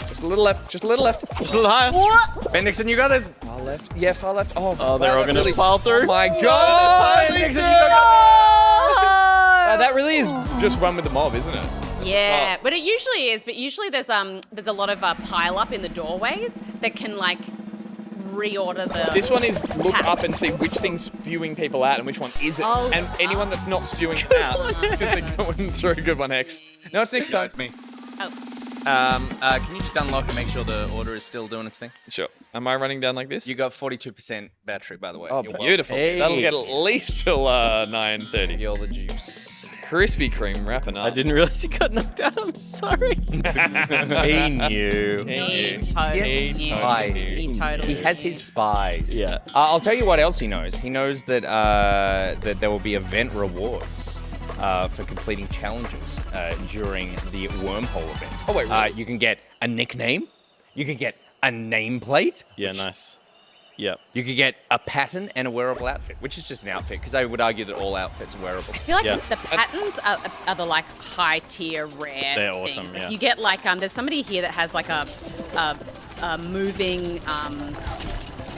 Just a little left. Just a little left. Just a little higher. Ben Dixon, you got this. Far left. Yeah, far left. Oh, They're all that gonna pile through. Oh my God. Ben Dixon, you got That really is just run with the mob, isn't it? Yeah, but it usually is. But usually there's a lot of pile up in the doorways that can like reorder the. This one is look pack. up and see which thing's spewing people out and which one isn't. Oh. And anyone that's not spewing out because they're going through. Good one, X. No, it's Nick's time. It's me. Oh. Can you just unlock and make sure the order is still doing its thing? Sure. Am I running down like this? You got 42% battery, by the way. Oh, You're welcome. beautiful. Hey. That'll get at least till 9:30. You're the juice. Krispy Kreme wrapping up. I didn't realize he got knocked out. I'm sorry. He knew. He totally knew. spies. He totally He has knew. his spies. Yeah. I'll tell you what else he knows. He knows that that there will be event rewards for completing challenges during the wormhole event. Oh, wait, really? You can get a nickname. You can get a nameplate. Yeah, nice. Yep. You could get a pattern and a wearable outfit, which is just an outfit, because I would argue that all outfits are wearable. I feel like Yeah. the patterns are the like high tier rare. They're awesome, things. Like, yeah. you get like there's somebody here that has like a moving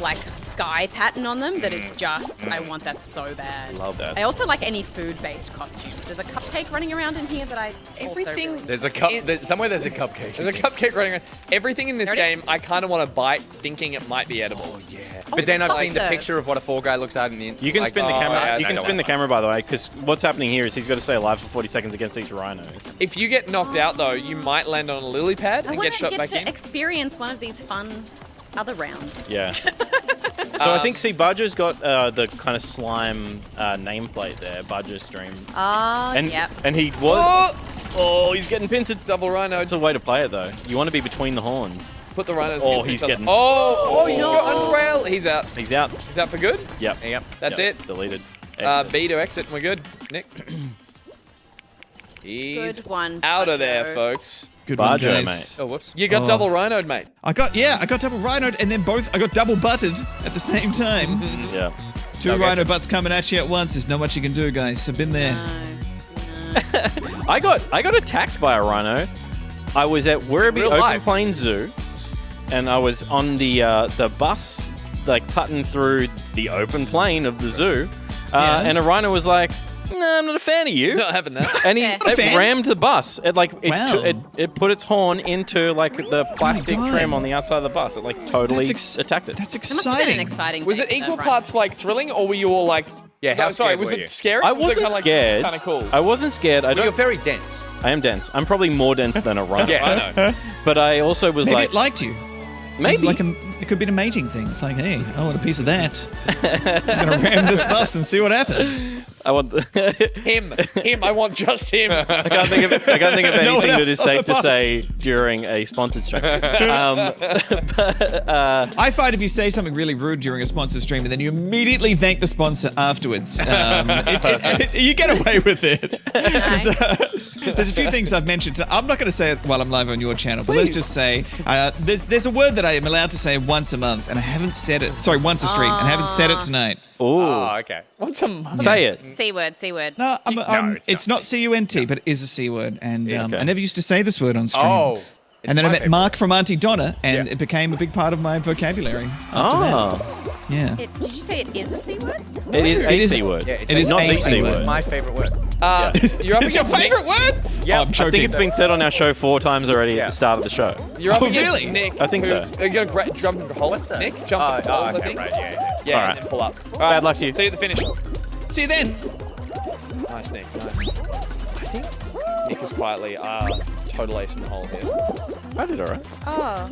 like sky pattern on them that is just I want that so bad. Love that. I also like any food-based costumes. There's a cupcake running around in here that I Everything- also really There's a cup. Somewhere there's a cupcake. There's a cupcake running around. Everything in this There it game, I kind of want to bite, thinking it might be edible. Oh yeah. But then I've seen the soft. picture of what a Fall Guy looks like in the. You can like, spin the oh, camera. yeah, You I can don't spin the want camera, by the way, because what's happening here is he's got to stay alive for 40 seconds against these rhinos. If you get knocked out, though, you might land on a lily pad I and want get to shot get back to in. experience one of these fun other rounds. Yeah. So I think, see, Bajo's got the kind of slime nameplate there, Bajo stream. Oh, And, yep. and he was... Oh, he's getting pincered. Double rhino. That's a way to play it, though. You want to be between the horns. Put the rhinos Oh, against he's each other. getting- Oh, you got unrail. He's out. He's out. He's out for good. Yep. Yep. That's Yep. it. Deleted. B to exit, and we're good. Nick. He's Good one. out of there, Bajo. folks. Good one, Bajo, guys. mate. Oh, whoops. You got double rhinoed, mate. I got double rhinoed and then I got double butted at the same time. Yeah. Two Okay. rhino butts coming at you at once. There's not much you can do, guys. I've been there. I got attacked by a rhino. I was at BuriBuri Real Open life. Plains Zoo, and I was on the bus, like putting through the open plain of the zoo, Yeah. and a rhino was like, "No, I'm not a fan of you." Not having that. And Fair. Not a it fan? rammed the bus. It Wow. it put its horn into like the plastic God. trim on the outside of the bus. It like totally attacked it. That's It must have been an exciting. exciting. Was day it for equal that parts like thrilling, or were you all like? Yeah, how No, sorry, scared was were it you? scary? I Was it wasn't kinda, like, scared. Kind of cool. I wasn't scared. I Well, you're don't. very dense. I am dense. I'm probably more dense than a rhino. Yeah, I know. But I also was Maybe like, it liked you. maybe. It's like it could be a mating thing. It's like, hey, I want a piece of that. I'm gonna ram this bus and see what happens. I want. Him. I want just him. I can't think of anything No one that else is on safe the to bus. say during a sponsored stream. I find if you say something really rude during a sponsored stream and then you immediately thank the sponsor afterwards, you get away with it. There's a few things I've mentioned. I'm not going to say it while I'm live on your channel, but let's just say there's a word that I am allowed to say once a month, and I haven't said it. Sorry, once a stream, and I haven't said it tonight. Ooh, Oh, okay. Once a month. say it. C word. C word. No, it's not CUNT, but it is a C word, and okay. I never used to say this word on stream. Oh. And then I my met favorite. Mark from Auntie Donna, and Yeah. it became a big part of my vocabulary. After Oh, that. Yeah. Did you say it is a C word? it is a It is- C word. Yeah, it's It is not a the C C word. word. My favorite word. You're up It's your against Nick. favorite word? Yeah, I'm I joking. think it's been said on our show 4 times already Yeah. at the start of the show. You're up Oh, against really? Nick. I think so. who's- You got a great jump and hold, Nick. Jump and hold, I okay, think. right, yeah. Yeah, All right. and then pull up. Bad luck to you. See you at the finish. See you then. Nice, Nick. Nice. I think Nick is quietly total ace in the hole here. I did alright. Oh.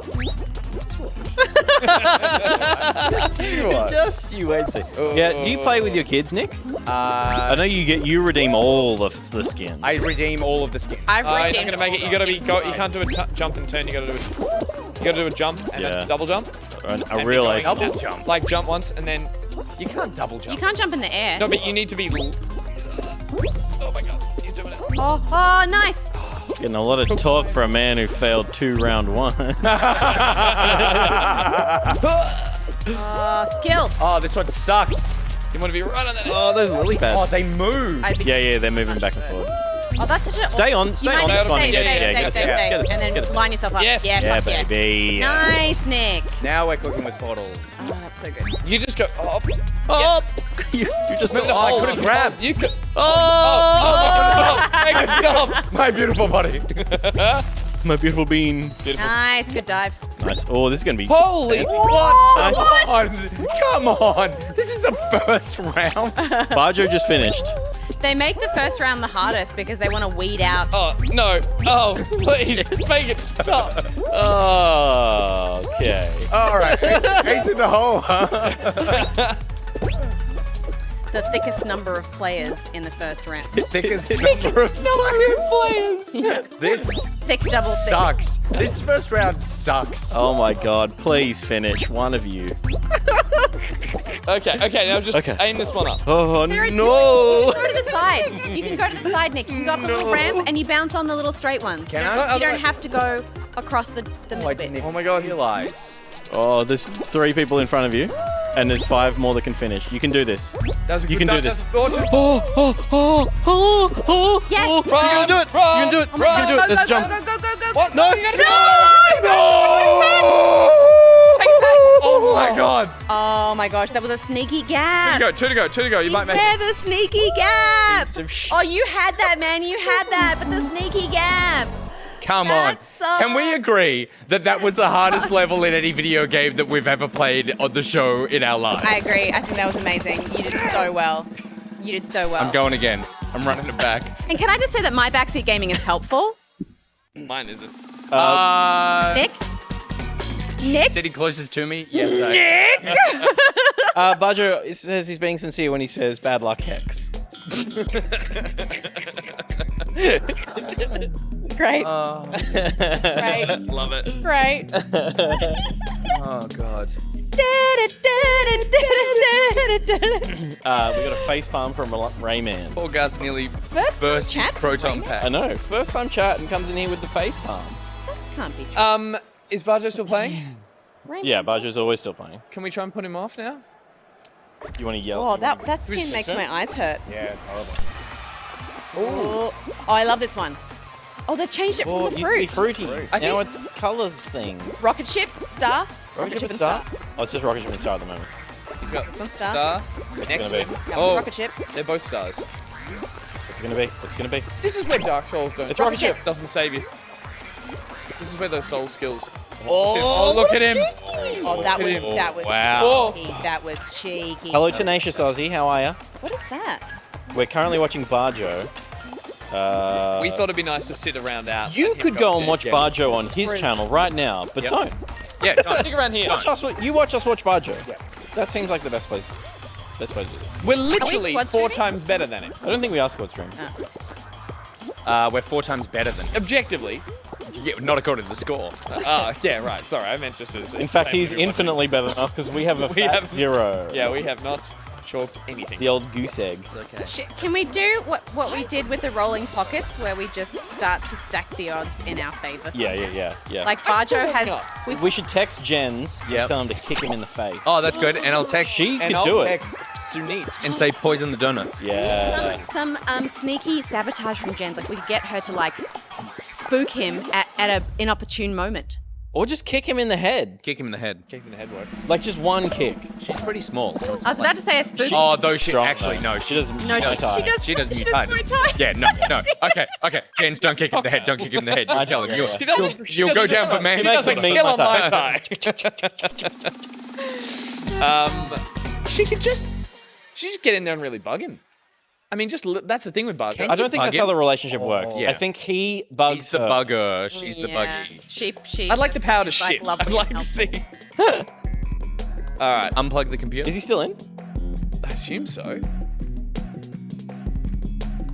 Just you wait and see. Yeah, do you play with your kids, Nick? I know you redeem all of the skins. I redeem all of the skins. I've You're redeemed not gonna make it. You gotta be. You can't do a jump and turn. You gotta do a jump and a double jump. I realize Double jump. Like jump once and then. You can't double jump. You can't jump in the air. No, but you need to be. Oh my god, he's doing it. Oh, nice. getting a lot of talk for a man who failed 2 round 1. Skill. Oh, this one sucks. You want to be right on that edge. Oh, those lily pads. Oh, they move. Yeah, they're moving back and forth. Oh, that's such a... Stay on. You might need to Fine. stay. And then line yourself up. Yes. Yeah, fuck baby. Nice, Nick. Now we're cooking with portals. Oh, that's so good. You just go up. Up! you just No, go. I could have grabbed. You could. Oh! Make it stop. My beautiful body. My beautiful bean. Nice, good dive. Nice. Oh, this is gonna be. Holy Nice. Come on. This is the first round. Bajo just finished. They make the first round the hardest because they want to weed out. Oh, no. Oh, please. Make it stop. Oh, okay. All right. Ace in the hole, huh? The thickest number of players in the first round. Thickest number of players. This Thick double thick. sucks. This first round sucks. Oh my god, please finish, one of you. Okay, now just aim this one up. Oh Sarah, no! You can go to the side. You can go to the side, Nick. You can go up the little ramp and you bounce on the little straight ones. Can you I? don't, you don't have to go across the middle bit. Oh my god, Realize. Oh, there's 3 people in front of you, and there's 5 more that can finish. You can do this. You can do this. Yes! You can do it! You can do it! Oh You my can do God, it! There's a jump. Go. What? No, you gotta Oh my god. Oh my gosh, that was a sneaky gap. Two to go. You might make it. Yeah, the sneaky gap. Piece of shit. Oh, you had that, man. You had that, but the sneaky gap. Come on. That's so Can we agree that that was the hardest level in any video game that we've ever played on the show in our lives? I agree. I think that was amazing. You did so well. You did so well. I'm going again. I'm running it back. And can I just say that my backseat gaming is helpful? Mine isn't. Nick? Sitting closest to me? Yes, Bajo says he's being sincere when he says bad luck hex. Great. Right. Love it. Great. Oh, God. We got a facepalm from Rayman. Poor Gus nearly First burst his chat proton Rayman? pack. I know, first time chat and comes in here with the facepalm. Can't be true. Is Bajo still playing? Yeah, Bajo's always still playing. Can we try and put him off now? You want to yell? Oh, that skin makes my eyes hurt. Yeah, horrible. Oh, I love this one. Oh, they've changed it Oh, from it the used to fruit. be fruities. Now it's colours things. Rocket ship, star. Rocket Ship and Star? Oh, it's just Rocket Ship and Star at the moment. He's got one's star. star. Next gonna one. be? Got Oh, rocket ship. they're both stars. It's gonna be. It's gonna be. This is where Dark Souls don't. It's Rocket Ship. Doesn't save you. This is where those soul skills. Oh, look at him. Oh, that was Wow. cheeky. That was cheeky. Hello, Tenacious Aussie. How are ya? What is that? We're currently watching Bajo. We thought it'd be nice to sit around out. You could go and watch Bajo on his channel right now, but don't. Yeah, no, Stick around here. Watch us watch Bajo. Yeah. That seems like the best way to do this. We're literally squad 4 streaming? times better than him. I don't think we are squad stream. we're 4 times better than. Objectively. Yeah, not according to the score. Yeah, right. Sorry, I meant just as. In fact, he's infinitely better than us because we have a fat 0. Yeah, we have not chalked anything. The old goose egg. Can we do what we did with the rolling pockets, where we just start to stack the odds in our favor? Yeah. Like Bajo has. We should text Jens and Yep. tell him to kick him in the face. Oh, that's good. And I'll text She and could I'll do it. text Sunit and say poison the donuts. Yeah. Some sneaky sabotage from Jens. Like we could get her to like spook him at an inopportune moment. Or just kick him in the head. Kick him in the head. Kicking the head works. Like just one kick. She's pretty small. So it's I was about to say a spook. Oh, though she Strong, actually though. no, She doesn't. No, she multi-tie. does. She does She Muay does Thai. Muay Thai. Yeah, no. Okay. Jens, don't kick him in the head. Don't kick him in the head. I'm telling you. She You'll go doesn't down for kill him. She manslaughter. doesn't kill on my side. She just get in there and really bug him. I mean, that's the thing with Bajo. I don't think bug that's him? how the relationship works. Yeah. I think he bugs He's the her. bugger. She's the buggy. She I'd like the just power to is, like, shit. lovely I'd like and to helpful. see. All right. Unplug the computer. Is he still in? I assume so.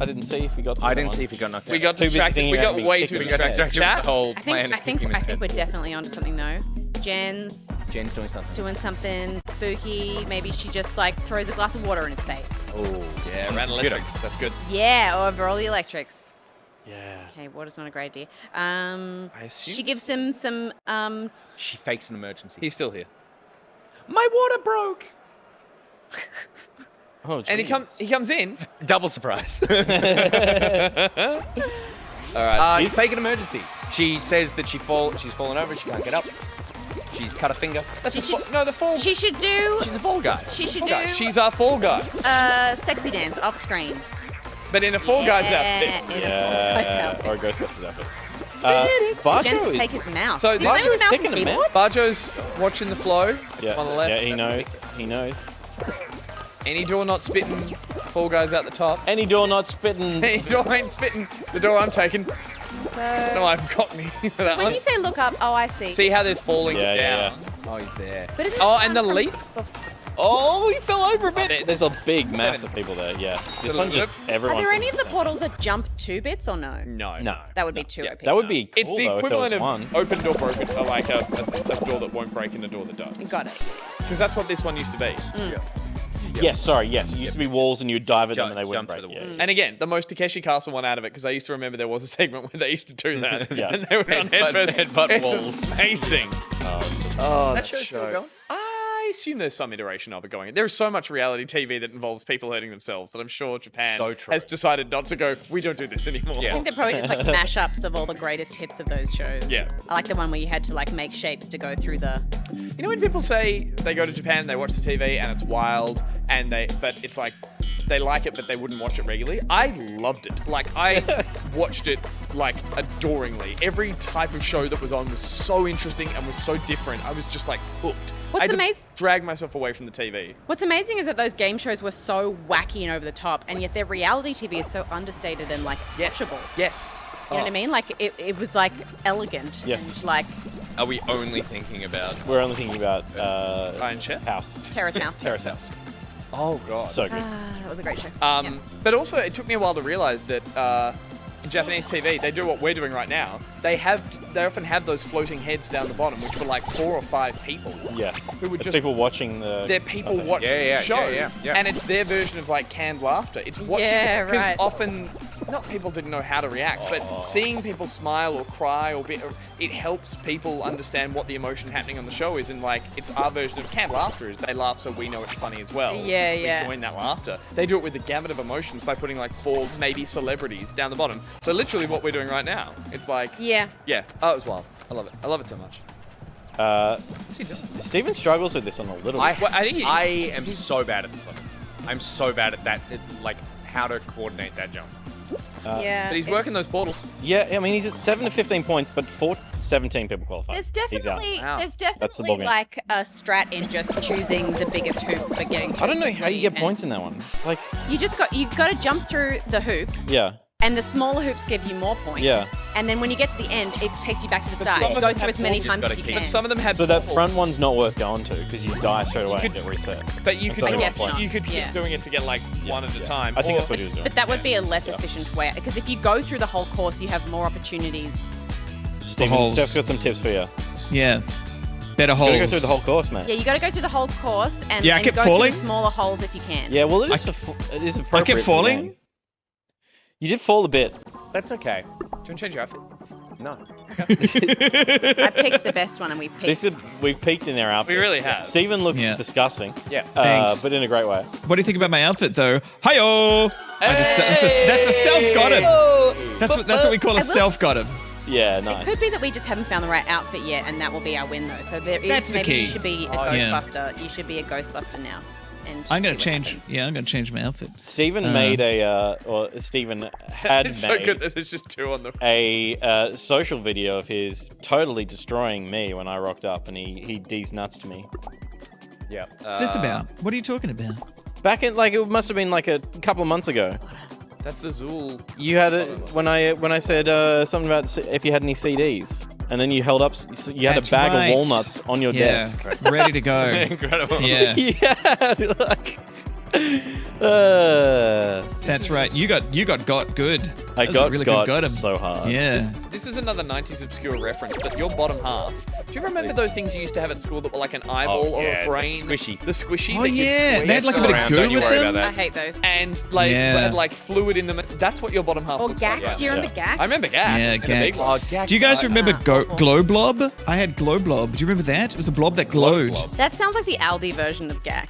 I didn't see if he got. I didn't see if he got knocked out. We got Too busy distracted. thinking We about got me way kicking too his distracted. head. with the Chat. whole I plan think of kicking him in the we're head. definitely onto something though. Jen's Jen's doing something. doing something spooky. Maybe she just like throws a glass of water in his face. Oh, Yeah, around electrics. That's good. Yeah, or over all the electrics. Yeah. Okay, water's not a great idea. assume She gives him some She fakes an emergency. He's still here. My water broke. Oh, And he comes in. Double surprise. All right. She's faking an emergency. She says that she's fallen over. She can't get up. She's cut a finger. That's no, the fall. she should do She's a fall guy. she should guy. do She's our fall guy, sexy dance off screen. but in a fall guy's outfit. In a Fall Guys Yeah, outfit. or a Ghostbusters outfit. Bajo Jen's to is. take his mouse. So Did you play with Bajo's mouse and picking a keyboard? Bajo's watching the flow Yeah, on the left. yeah, he knows. He knows. Any door not spitting, fall guys out the top. Any door not spitting. Any door ain't spitting, the door I'm taking. So No, I've got me. That when one. you say look up, oh I see. See how they're falling Yeah, yeah, down. Oh, he's there. But isn't Oh, it and the from leap. Oh, he fell over a bit. There's a big mass of people there. Yeah, this one just Are everyone. there any of the portals that jump 2 bits or no? No. No, That would be too OP. that would be cool It's the though, if there equivalent was of one. open door broken, or like a door that won't break and a door that does. Got it. Because that's what this one used to be. Yes, sorry, yes. It used to be walls and you'd dive at them and they Jump wouldn't through break. the walls. Yeah. And again, the most Takeshi Castle one out of it, because I used to remember there was a segment where they used to do that. Yeah. And they were on Headbutt- headfirst. headbutt It's walls. amazing. Oh, That show's still going? I assume there's some iteration of it going. There's so much reality TV that involves people hurting themselves that I'm sure Japan So true. has decided not to go, we don't do this anymore. I think they're probably just like mashups of all the greatest hits of those shows. Yeah. I like the one where you had to like make shapes to go through the. You know when people say they go to Japan, they watch the TV and it's wild, but it's like they like it, but they wouldn't watch it regularly. I loved it. Like I watched it like adoringly. Every type of show that was on was so interesting and was so different. I was just like hooked. What's I had to amazing- drag myself away from the TV. What's amazing is that those game shows were so wacky and over the top, and yet their reality TV is so understated and like watchable. Yes. You know what I mean? Like it was like elegant. Yes. And like Are we only thinking about? We're only thinking about Iron Chef. House. Terrace House. Terrace House. Oh god. So good. That was a great show. Um, But also, it took me a while to realize that in Japanese TV, they do what we're doing right now. They often have those floating heads down the bottom, which were like 4 or 5 people. Yeah. Who would It's just people watching the. they're people thing. watching Yeah, the show, yeah. and it's their version of like canned laughter. It's watching Yeah, because right. often, not people didn't know how to react, but seeing people smile or cry it helps people understand what the emotion happening on the show is, and like it's our version of canned laughter is they laugh so we know it's funny as well. Yeah, we yeah. join that laughter. They do it with the gamut of emotions by putting like 4 maybe celebrities down the bottom. So literally what we're doing right now, it's like Yeah. Oh, it was wild. I love it. I love it so much. Steven struggles with this on a little bit. Well, I think I am so bad at this level. I'm so bad at that. Like how to coordinate that jump. Yeah. But he's working those portals. Yeah, I mean, he's at 7 to 15 points, but 17 people qualify. There's He's out. definitely Wow. there's That's the definitely ballgame. like a strat in just choosing the biggest hoop but getting through. I don't know how you get And points in that one. Like, You got to jump through the hoop, yeah. and the smaller hoops give you more points. Yeah. And then when you get to the end, it takes you back to the start. some You of go them through have as many balls, times you've as you gotta can. But some of them had So that portals. front one's not worth going to because you die straight away and get reset. But you That's could, what do I it, guess not. you could keep Yeah. doing it to get like one at a time. I think or- that's what he was doing. But that would be a less efficient way, because if you go through the whole course, you have more opportunities. Steven, holes. Steph's got some tips for you. Yeah. Better You holes. gotta go through the whole course, mate. Yeah, you got to go through the whole course and, Yeah, I and kept go falling. through the smaller holes if you can. Yeah, well, it is appropriate. I kept for the falling. game. You did fall a bit. That's okay. Do you want to change your outfit? No. I picked the best one, and we picked. This is we've peaked in our outfit. We really have. Steven looks Yeah. disgusting. Yeah. Thanks. But in a great way. What do you think about my outfit, though? Hi-yo! That's a self-got him. That's what we call a self-got him. Yeah, It nice. could be that we just haven't found the right outfit yet, and that will be our win, though. So there is That's the maybe key. you should be a yeah. Ghostbuster. You should be a Ghostbuster now. And I'm gonna see what change. happens. Yeah, I'm gonna change my outfit. Steven made or Steven had It's so made good that there's just 2 on the. a social video of his totally destroying me when I rocked up, and he D's nuts to me. Yeah. What's this about? What are you talking about? Back in like it must have been like a couple of months ago. That's the Zool. You had it when I said something about if you had any CDs, and then you held up. You had That's a bag right. of walnuts on your desk. Ready to go. Incredible. Yeah. Yeah, like. That's right. You got good. I That was a got really got good so hard. Yeah. This is another 90s obscure reference, but your bottom half. Do you remember those things you used to have at school that were like an eyeball or yeah, a brain? squishy. The squishy. Oh that you'd yeah, squeeze they had like a bit of Around, goo don't you with worry them. about I hate those. And like Yeah. had like fluid in them. That's what your bottom half Or looks Gak. like. Do you remember Gak? I remember Gak. Yeah, in a Gak. big one. Do you guys remember Glow Blob? I had Glow Blob. Do you remember that? It was a blob that glowed. That sounds like the Aldi version of Gak.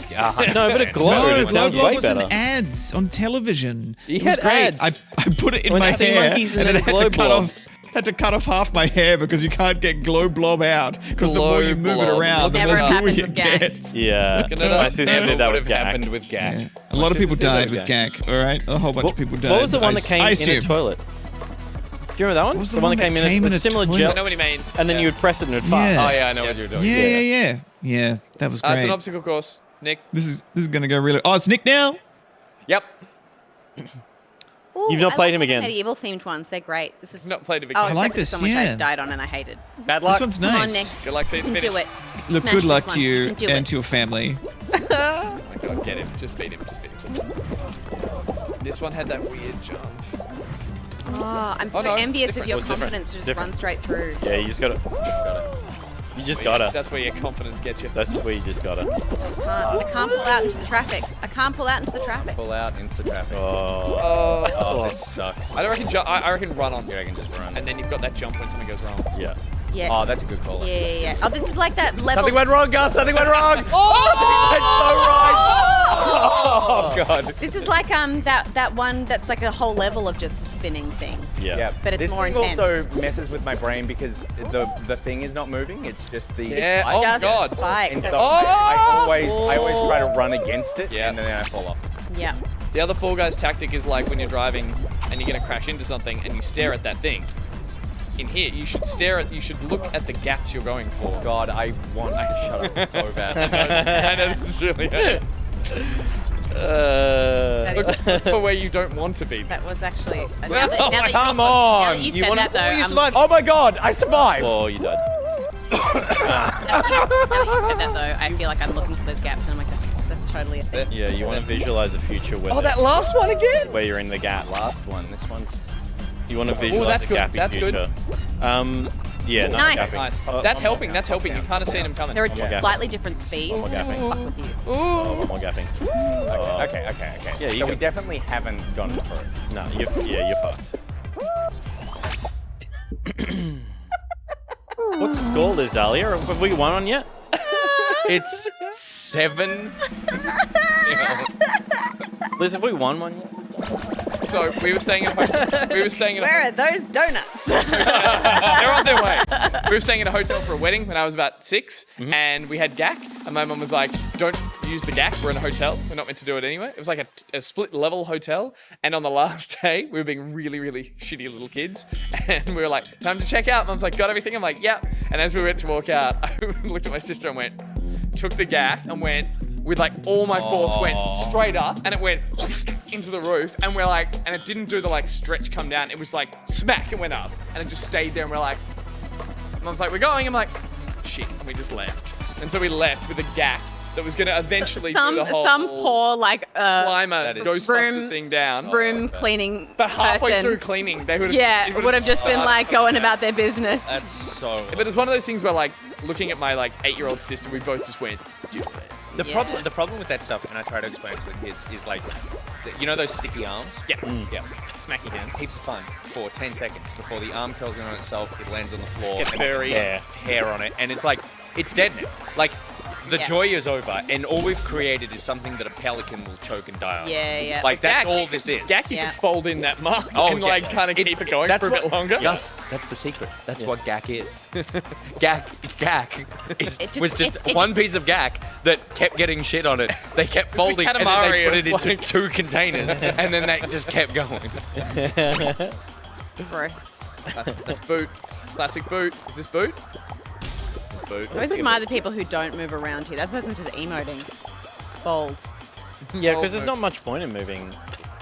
No, but it glowed. No, It Glow sounds Blob way was better. in ads on television. You It was had great. ads. I put it in When my Sea hair Monkeys and and then I then had to Glow cut off. Blobs. Had to cut off half my hair because you can't get Glow Blob out. Because the more you move it Glow around, the Never more happened gooey with it Gak. gets. Yeah, Looking it up. my sister Never did that would with have Gak. happened with Gak. Yeah. A lot of people sister did died that with with Gak. All right, a whole bunch of people died. What was the one that came I in a assume. toilet? Do you remember that one? What was the one that came in a similar toilet? I gel, know what he means. and then you would press it and it'd fart. Yeah. Oh yeah, I know what you're doing. Yeah. That was It's an great. obstacle course. Nick. This is gonna go really. Oh, it's Nick now. Yep. Ooh, You've not I played like him the again. Medieval themed ones. They're great. This is Not played a big Oh, I like except for this, so much I yeah. died on and I hated. Bad luck. This one's Come on, nice. Nick. Good luck, see You can finish. do it. Look, Smash good this luck one. to you can do and it. to your family. Oh my god, get him. Just beat him. This one had that weird jump. Oh, I'm so no, envious of different. your What's different? confidence to just Different. run straight through. Yeah, you just gotta. You just gotta. That's where your confidence gets you. That's where you just gotta. I can't pull out into the traffic. I can't pull out into the traffic. Pull out into the traffic. Oh, Oh, this sucks. I don't reckon. I reckon run on. You reckon just run? And then you've got that jump when something goes wrong. yeah. Yeah. Oh, that's a good call. Yeah. Oh, this is like that level. Something went wrong, Gus. Something went wrong. Oh, that's so right. Oh God. This is like that one that's like a whole level of just a spinning thing. Yeah. Yeah, But it's this more thing intense. also messes with my brain because the thing is not moving. It's just the Yeah, spike. oh Just God. spikes. And so Oh! I always try to run against it, Yeah. and then I fall off. Yeah. The other Fall Guys tactic is like when you're driving and you're gonna crash into something and you stare at that thing. In here, you should look at the gaps you're going for. God, I want to shut up so bad. I know this is really hurt. That, Look for where you don't want to be. that was actually. Now Well, that come now on. that you You said wanna- that though. Oh, you I'm- survived. Oh my God, I survived. Oh, you died. Now that you said that though, I feel like I'm looking for those gaps and I'm like, that's totally a thing. Yeah, you want to visualize a future where, Oh, that last one again. where you're in the gap. Last one. This one's. You want to visualize that's a good. gappy That's good. future. Yeah, no Nice. gapping. Nice. Oh, That's one helping. more That's helping. You gapping. can't have seen him coming. There are gapping. slightly different speeds. One more gapping. Fuck with you. Oh, one more gapping. Okay. Yeah, you so we can- definitely haven't gone through. No, you're fucked. What's the score, Liz Dahlia? Have we won on yet? It's 7. Liz, have we won one yet? So we were staying at a hotel. Where are those donuts? They're on their way. We were staying at a hotel for a wedding when I was about 6, and we had GAC, and my mum was like, "Don't use the GAC. We're in a hotel. We're not meant to do it anyway." It was like a split level hotel, and on the last day, we were being really, really shitty little kids, and we were like, "Time to check out." Mum's like, "Got everything?" I'm like, "Yeah." And as we went to walk out, I looked at my sister and went, took the GAC and went with like all my force, went straight up, and it went into the roof, and we're like, and it didn't do the like stretch come down, it was like smack, it went up, and it just stayed there, and we're like, Mum's like, we're going, I'm like, shit, and we just left. And so we left with a GAC that was gonna eventually do the whole some poor like Slimer is- Ghostbusters room- thing down. room cleaning But halfway person. through cleaning, they would have Yeah, would have just been like going about their business. That's so. But it's one of those things where like looking at my like 8-year-old sister, we both just went, dude. The problem with that stuff, and I try to explain it to the kids, is like, you know those sticky arms? Yeah. Yeah. Smacky hands. Heaps of fun for 10 seconds before the arm curls in on itself, it lands on the floor. Gets and very- it's got hair on it, and it's like, it's dead now. Like, the Yeah. joy is over, and all we've created is something that a pelican will choke and die on. Yeah. Like, that's Gak, all this is. Gak, you Yeah. could fold in that mug and yeah. like kind of keep it going that's for a bit what- longer. Yes, that's the secret. That's what GAC is. GAC was just it one just- piece of GAC that kept getting shit on it. They kept folding and then they Katamari put it of, into like- 2 containers and then they just kept going. Gross. That's boot. It's classic boot. Is this boot? Boot. I always admire the people who don't move around here. That person's just emoting. Bold. Yeah, because there's not much point in moving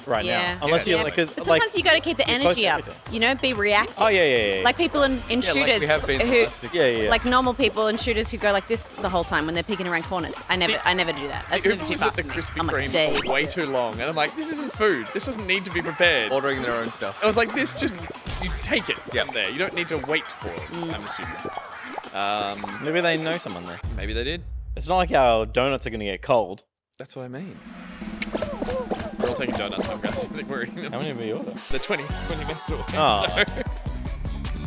right now, unless you're like, because But like sometimes you got to keep the you're close energy to up. everything. You know, be reactive. Oh yeah. Like people in Yeah, shooters like we have been for the who, last 6 Yeah. like normal people in shooters who go like this the whole time when they're peeking around corners. I never do that. That's Who moving too was at fast the for me. Krispy I'm like, Kreme stay. for way too long, and I'm like, this isn't food. This doesn't need to be prepared. Ordering their own stuff. I was like, this just you take it Yeah. from there. You don't need to wait for it. I'm assuming. Maybe they know someone there. Maybe they did. It's not like our donuts are gonna get cold. That's what I mean. We're all taking donuts home, guys. I think we're eating them. How many did we order? The 20 minutes away. Oh. So.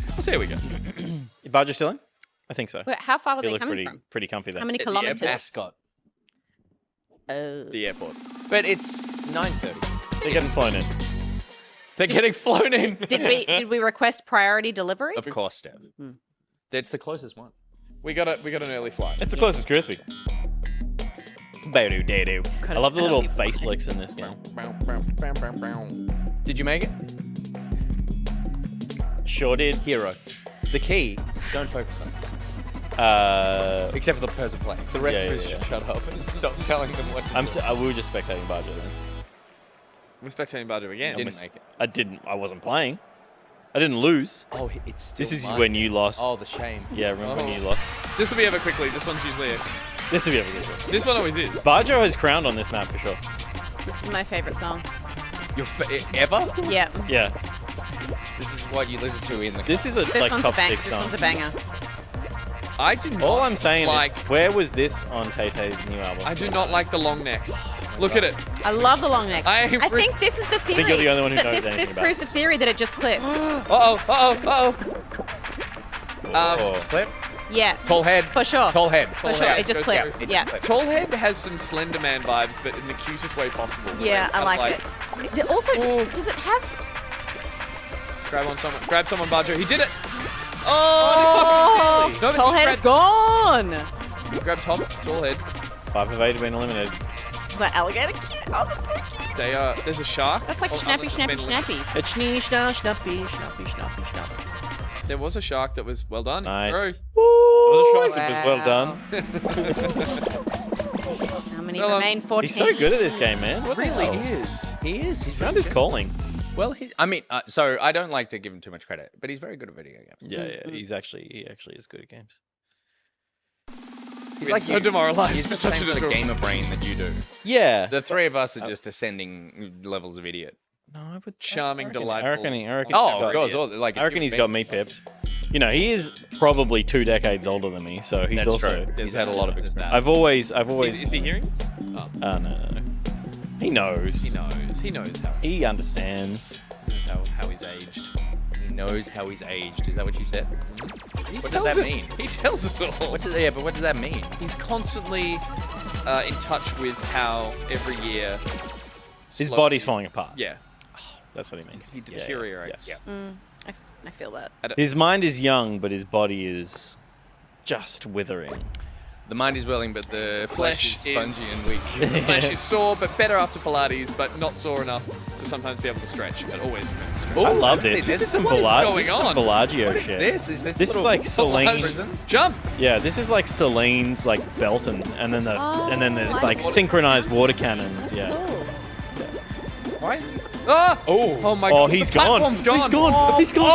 We'll see how we go. Bajo still in? I think so. Wait, how far were He they looked coming from? pretty comfy there. How many the kilometers? Mascot. The airport. But it's 9:30. They're getting flown in. They're getting flown in. Did we request priority delivery? Of course, Steph. That's the closest one. We got an early flight. It's the closest crispy. Boo-doo-doo-doo. I love the little face licks in this game. Did you make it? Sure did. Hero. The key. Don't focus on it. Except for the person playing. The rest Yeah, of us yeah, should shut up and stop telling them what to do. We were just spectating Bajo then. We're spectating Bajo again. Didn't make it. I wasn't playing. I didn't lose. Oh, it's still This is mine. when you lost. Oh, the shame. Yeah, remember when you lost? This will be over quickly. This one's usually This will be able to This one always is. Bajo has crowned on this map for sure. This is my favorite song. Ever? Yeah. Yeah. This is what you listen to in the This is a This like one's top a bang. 6 This song. one's a banger. I do not All I'm saying like. is, where was this on Tay-Tay's new album? I do not like the long neck. Look at it. I love the long neck. I think this is the theory. think you're the only one who that knows this anything about proves the this. theory that it just clips. clip. Yeah. Tall head. For sure. Tall head. For sure. head. It just Goes clips. down. Yeah. Tall Head has some Slender Man vibes, but in the cutest way possible. Yeah, It's I kind of like it. Also, does it have... Grab someone, Bajo. He did it. Oh, No, but tall he head is gone. Grab top, Tall Head. 5 of 8 have been eliminated. That alligator cute. Oh, that's so cute. They there's a shark. That's like Oh, snappy, others have snappy, been snappy. It's snappy. There was a shark that was well done. Nice. Through. It was a shark that was well done. How many Well, remain? 14. He's so good at this game, man. What the Really hell? is. He is. He's found his calling. Well, I mean, so I don't like to give him too much credit, but he's very good at video games. Yeah. He actually is good at games. He's like so demoralized. He's for the such same a sort of little- gamer brain that you do. Yeah. The three of us are just ascending levels of idiot. No, I would. Charming, delightful. I reckon he's Oh, got- of course. yeah. Like, I reckon he's got me pipped. You know, he is probably 2 decades older than me, so he's That's also. true. He's had a lot of experience. I've always. Is he hearing us? Oh, No. He knows. he knows. He knows how. He understands. How he's aged. He knows how he's aged. Is that what you said? What does tells that it- mean? He tells us all. But what does that mean? He's constantly in touch with how every year His slowly- body's falling apart. Yeah, That's what he means. he Yeah, yeah, deteriorates. yes. I feel that. His mind is young, but his body is just withering. The mind is willing, but the flesh is spongy is- and weak. The flesh is sore, but better after Pilates, but not sore enough to sometimes be able to stretch, but always remember to stretch. I love okay, this. This is some what is Bellagio. going This is some on? Bellagio What is shit. this? Is this This is little like Celine. prison? Jump! Yeah, this is like Celine's like belt and then there's like synchronized water cannons. Yeah. Cool. Why is Oh my god. Oh, he's the gone. platform's gone. He's gone. He's gone.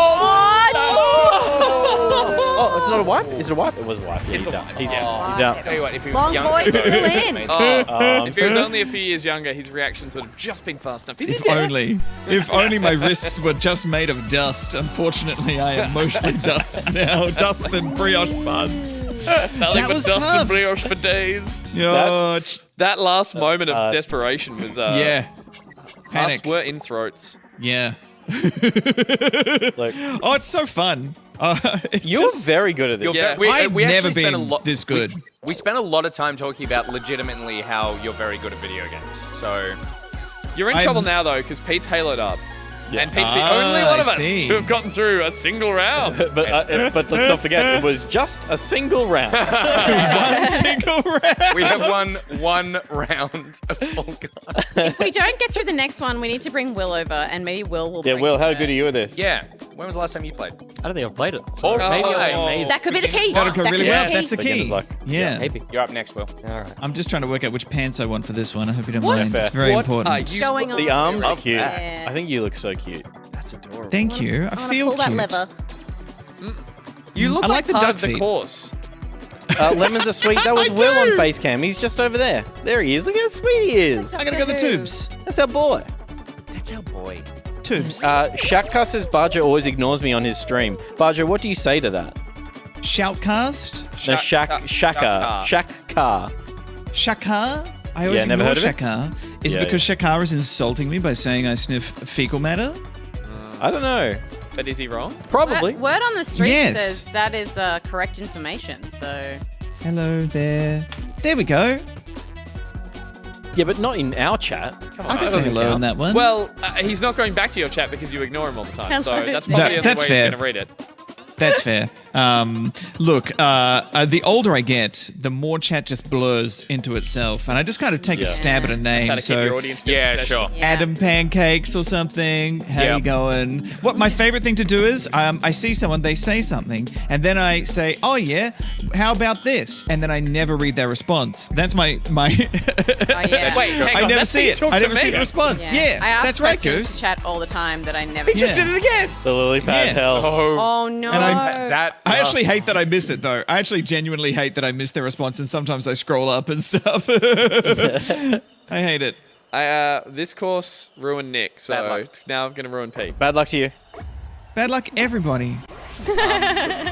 Oh, it's not a wipe. Is it a wipe? It was a wipe. Yeah, he's out. He's out. He's out. Tell you what, if he was Long younger, boy still in. I'm If he was so- only a few years younger, his reactions would have just been fast enough. He's If in there. only. If only my wrists were just made of dust. Unfortunately, I am mostly dust now. Dust and brioche buns. Nothing but was dust tough. and brioche for days. Yo, That last moment of hard. desperation was yeah. hearts Panic. were in throats. Yeah. Look, Oh, it's so fun. It's you're just, very good at this. Yeah. I've we never actually spent a been lot, this good. We spent a lot of time talking about legitimately how you're very good at video games. So You're in I'm- trouble now, though, because Pete's haloed up. Yeah. And Pete's the Ah, only one of I us see. to have gotten through a single round. But let's not forget, it was just a single round. one single round. we have won one round of Fall Guys. If we don't get through the next one, we need to bring Will over, and maybe Will will. Yeah, bring Will, it how back. good are you at this? Yeah. When was the last time you played? I don't think I've played it. Oh, Maybe okay. I'm amazed. That could be the key. That'll go That really could be well. the That's the Beginner's key. luck. Yeah. Maybe. You're up next, Will. All right. I'm just trying to work out which pants I want for this one. I hope you don't What? mind. Fair. It's very What important. are you going on? The arms are love cute. that. I think you look so cute. That's adorable. Thank you. I I want to feel pull that cute. lever. You look I like the part duck of the feet. course. Lemons are sweet. That was I Will do. on face cam. He's just over there. There he is. Look how sweet he is. I gotta go the tubes. That's our boy. That's our boy. Tubes. Shaka says Bajo always ignores me on his stream. Bajo, what do you say to that? Shoutcast. No, Shaka. Shaka. Shakar. I always Yeah, never ignore heard of it? Shakar. Is it Yeah, because Shakar is insulting me by saying I sniff fecal matter? I don't know. But is he wrong? Probably. Word on the street Yes. says that is correct information. So Hello there. There we go. Yeah, but not in our chat. Come on, I can that say doesn't hello count. in that one. Well, he's not going back to your chat because you ignore him all the time. So Hello. that's probably the That's only way fair. he's going to read it. That's fair. Look, the older I get, the more chat just blurs into itself, and I just kind of take a Yeah. stab at a That's name. how to keep your So, audience. Yeah, confidential. sure. yeah. Adam Pancakes or something. How Yeah. you going? What my favorite thing to do is, I see someone, they say something, and then I say, "Oh yeah, how about this?" And then I never read their response. That's my. Oh, yeah. Wait, hang I on, never that's see how you it. talk I to never see me. the response. Yeah, I ask that's right, questions Goose. in chat all the time that I never. He just did it again. The lily pad Yeah. hell. Oh no! And That I actually hate that I miss it though. I actually genuinely hate that I miss their response, and sometimes I scroll up and stuff. I hate it. This course ruined Nick, Bad so luck. it's now I'm going to ruin Pete. Bad luck to you. Bad luck, everybody.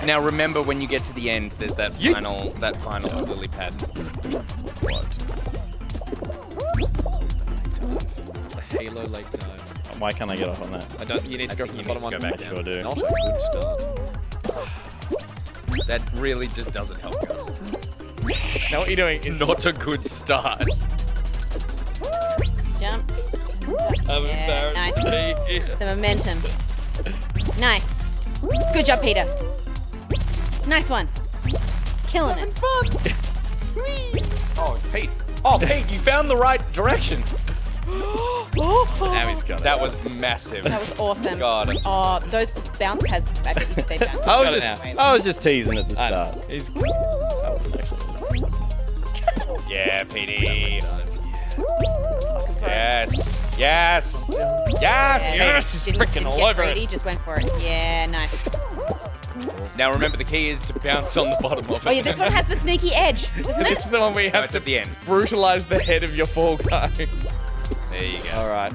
Now remember, when you get to the end, there's that final lily pad. What? The Halo Lake Dive. Why can't I get off on that? I don't. You need to go from the bottom one. go back. Sure do. Not a good start. That really just doesn't help us. Now what you're doing is Not a good start. Jump. I'm Yeah, embarrassed. nice. The momentum. Nice. Good job, Peter. Nice one. Killing it. Oh, Pete. Oh, Pete, you found the right direction. Now he's got it. That was massive. That was awesome. God, I'm Oh, those bounce pads. I bet you they bounce. I Got was it just teasing at the I know. start. He's- Yeah, Petey. Yes. Yes. Yes. Yes, he's Didn't freaking all get over greedy, it. just went for it. Yeah, nice. Now remember, the key is to bounce on the bottom of it. Oh yeah, this one has the sneaky edge, doesn't This is it? the one where you No, have it's to at the end. brutalize the head of your fall guy. There you go. All right.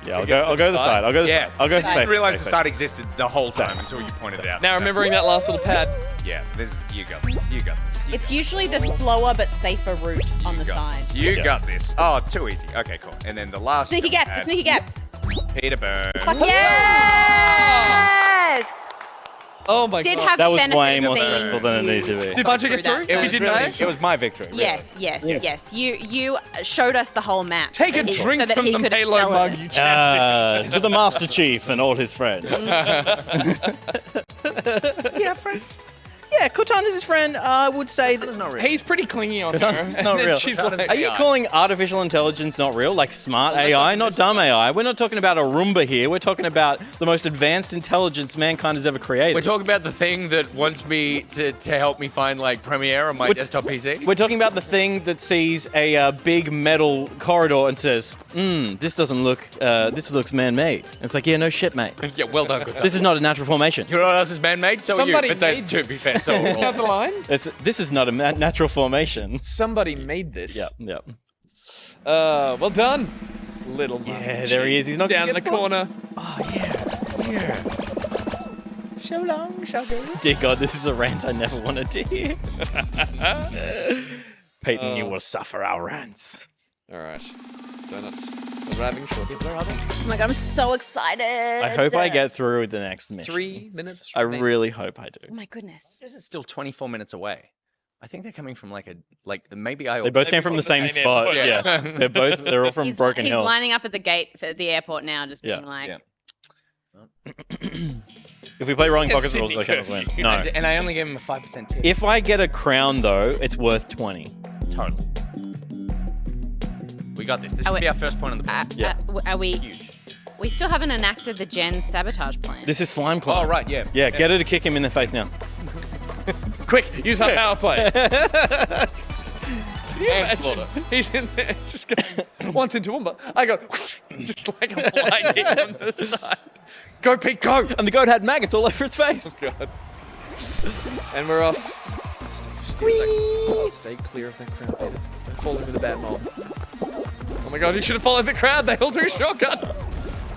Yeah, I'll go the side. I'll go the Yeah. side. I'll go I safe. didn't realize the safe. side existed the whole time until you pointed it out. Now remembering that last little pad. Yeah, you got this. You got this. It's usually the slower but safer route on the side. You got this. Oh, too easy. Okay, cool. And then the last Sneaky gap, the pad, sneaky gap. Peter Burn. Fuck yes! Oh my Did god. have That was benefits way more being- stressful than it needed to be. Did Bajo get through? It We was didn't really, know. it was my victory. Really. Yes, yes. You showed us the whole map. Take a so drink that from he the could Halo sell mug, it. you champion. To the Master Chief and all his friends. Yeah, friends. Yeah, Cortana is his friend. I would say that. Not real. He's pretty clingy on her. It's not And then real. She's Cortana's like, Are you calling artificial intelligence not real? Like smart AI, not dumb AI? We're not talking about a Roomba here. We're talking about the most advanced intelligence mankind has ever created. We're talking about the thing that wants me to help me find like Premiere on my desktop PC. We're talking about the thing that sees a big metal corridor and says, this doesn't look, this looks man-made. It's like, yeah, no shit, mate. Yeah, well done. Good This is not a natural formation. You know what else is man-made? So Somebody are you. But they, made to be this. fair, so are all. Got the line? This is not a natural formation. Somebody made this. Yep. Well done, little Master Yeah, there he Chief. is. He's not down in gonna the get corner. So long, shall go. Dear God, this is a rant I never wanted to hear. Peyton, you will suffer our rants. All right. Donuts arriving shortly. Oh my god, I'm so excited. I hope I get through the next mission. 3 minutes. I really hope I do. Oh my goodness. This is still 24 minutes away. I think they're coming from maybe I. They both came from the same spot. airport. Yeah. They're all from Broken he's Hill. lining up at the gate for the airport now, just being Yeah. like, Yeah. If we play Rolling It's Pockets rules, Sydney I can't curfew. win. No. And I only gave him a 5% tip. If I get a crown, though, it's worth 20. Totally. We got this. This Oh, could be wait. our first point on the board. Yeah. are we? Huge. We still haven't enacted the Jen's sabotage plan. This is Slime Climb. Oh, right, yeah. Yeah, get her to kick him in the face now. Quick, use our power play. Manslaughter. He's in there, just going once into Wumba. I go, just like a fly kick on the side. Go, Pete, go! And the goat had maggots all over its face. Oh, God. And we're off. Stay clear of that crowd, Peter. Don't fall into the bad mob. Oh my God, you should have followed the crowd. They all took a shortcut.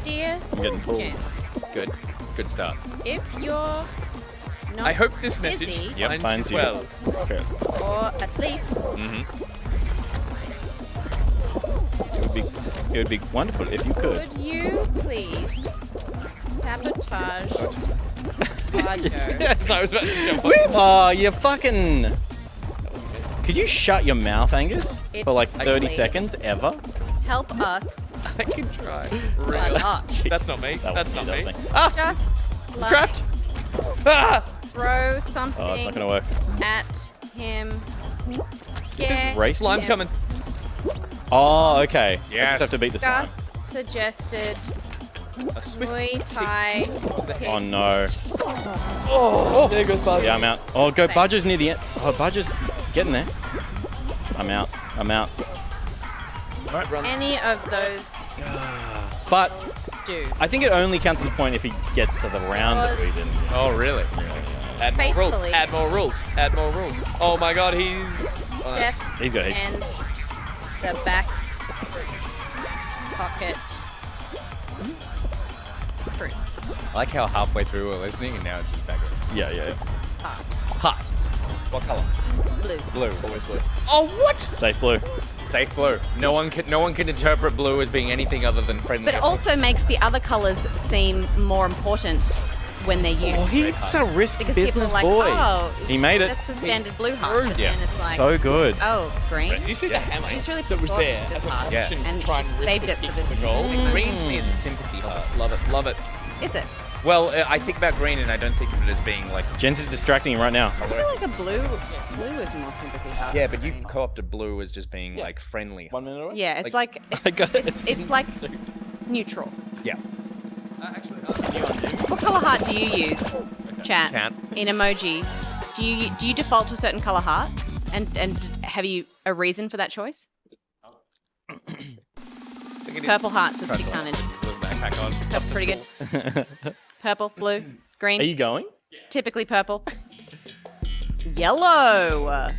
Dear I'm getting pulled. Jens, Good. Good start. if you're not I hope this message busy Finds you. well. Okay. or asleep, It would be wonderful if you could. would you please sabotage Bajo? So I was about to jump on. Oh, you fucking... Could you shut your mouth, Angus? It- For like 30 Actually- seconds, ever? Help us I can try. a Really? lot. That's not me. That's not me. Just like Trapped. Ah! throw something Oh, it's not gonna work. at him. This Scare is race. Slime's him. coming. Oh, okay. I Yes. just have to beat the slime. Gus suggested A swift Muay Thai. Oh no. Oh, there goes Bajo. Yeah, I'm out. Oh, go. Budger's near the end. Oh, Budger's getting there. I'm out. I'm out. Any of those But do. I think it only counts as a point if he gets to the round that we didn't. Oh, really? Add more rules. Faithfully. Add more rules. Add more rules. Oh my God, he's. Oh, that's- Step He's got heaps. and the back pocket. Fruit. I like how halfway through we're listening and now it's just back. Yeah, yeah, yeah. Hot. What color? Blue. Blue. Always blue. Oh, what? Safe blue. Safe blue. No one can interpret blue as being anything other than friendly. But it also makes the other colours seem more important when they're used. Oh, he's a risk because people business are like, boy. oh, He made it. That's a standard blue heart. But Yeah. then it's like, So good. oh, green. Did you see the hammer She's really that was thought there of as this an heart. option And to try and she risk saved the it for kick this for the goal? specific Green to me is a sympathy heart. Love it. Love it. Is it? Well, I think about green and I don't think of it as being like. Jens is distracting him right now. I feel like a blue is more sympathy heart. Yeah, but you co-opted blue as just being like friendly. 1 minute away? Yeah, it's like I got it. it's like neutral. Yeah. What color heart do you use, chat? Chat. In emoji, do you default to a certain color heart? And have you a reason for that choice? Purple heart says Big Carnage. Backpack on. Purple's pretty good. Purple, blue, green. Are you going? Typically purple. Yellow.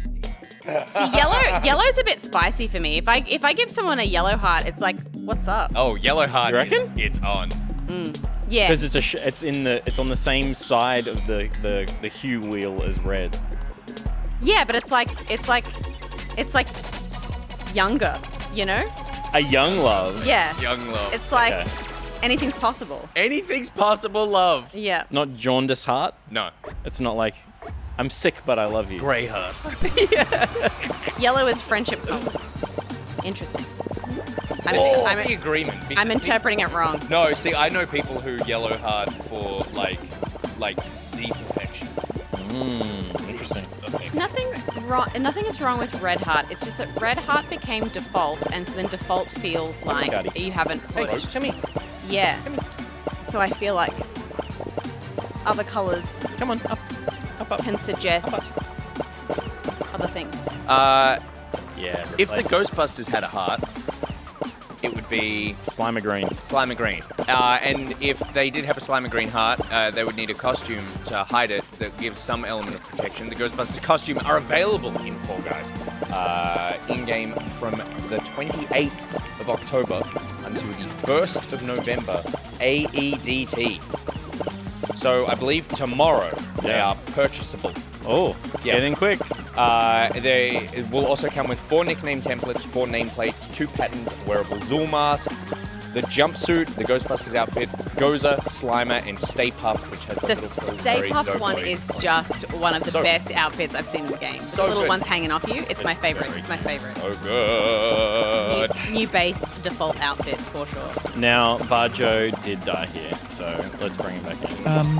See, yellow's a bit spicy for me. If I give someone a yellow heart, it's like, what's up? Oh, yellow heart. You reckon? It's on. Yeah. Because it's on the same side of the hue wheel as red. Yeah, but it's like younger, you know? A young love. Yeah. Young love. It's like Okay. anything's possible. Anything's possible, love. Yeah. It's not jaundice heart. No. It's not like I'm sick but I love you. Grey heart. Yellow is friendship colors. Interesting. Oh, the agreement. I'm interpreting it wrong. No, see, I know people who yellow heart for like deep affection. Interesting. Nothing is wrong with red heart. It's just that red heart became default, and so then default feels like Daddy. you haven't Hey, pushed. come here. Yeah. So I feel like other colors Come on, up. can suggest other things. Yeah. If the Ghostbusters had a heart, it would be Slimer green. Slimer Green. And if they did have a Slimer Green heart, they would need a costume to hide it that gives some element of protection. The Ghostbusters costume are available in Fall Guys in-game from the 28th of October until the 1st of November, AEDT. So I believe tomorrow they Yeah. are purchasable. Oh, Yeah. get in quick. They will also come with 4 nickname templates, 4 nameplates, 2 patterns, a wearable Zool mask, the jumpsuit, the Ghostbusters outfit, Goza, Slimer, and Stay Puft, which has the The little Stay very Puft dope one body. is just one of the So- best outfits I've seen in the game. So the little good. ones hanging off you. It's my favorite. It's my favorite. So good. New base default outfit for sure. Now, Bajo did die here, so let's bring him back in.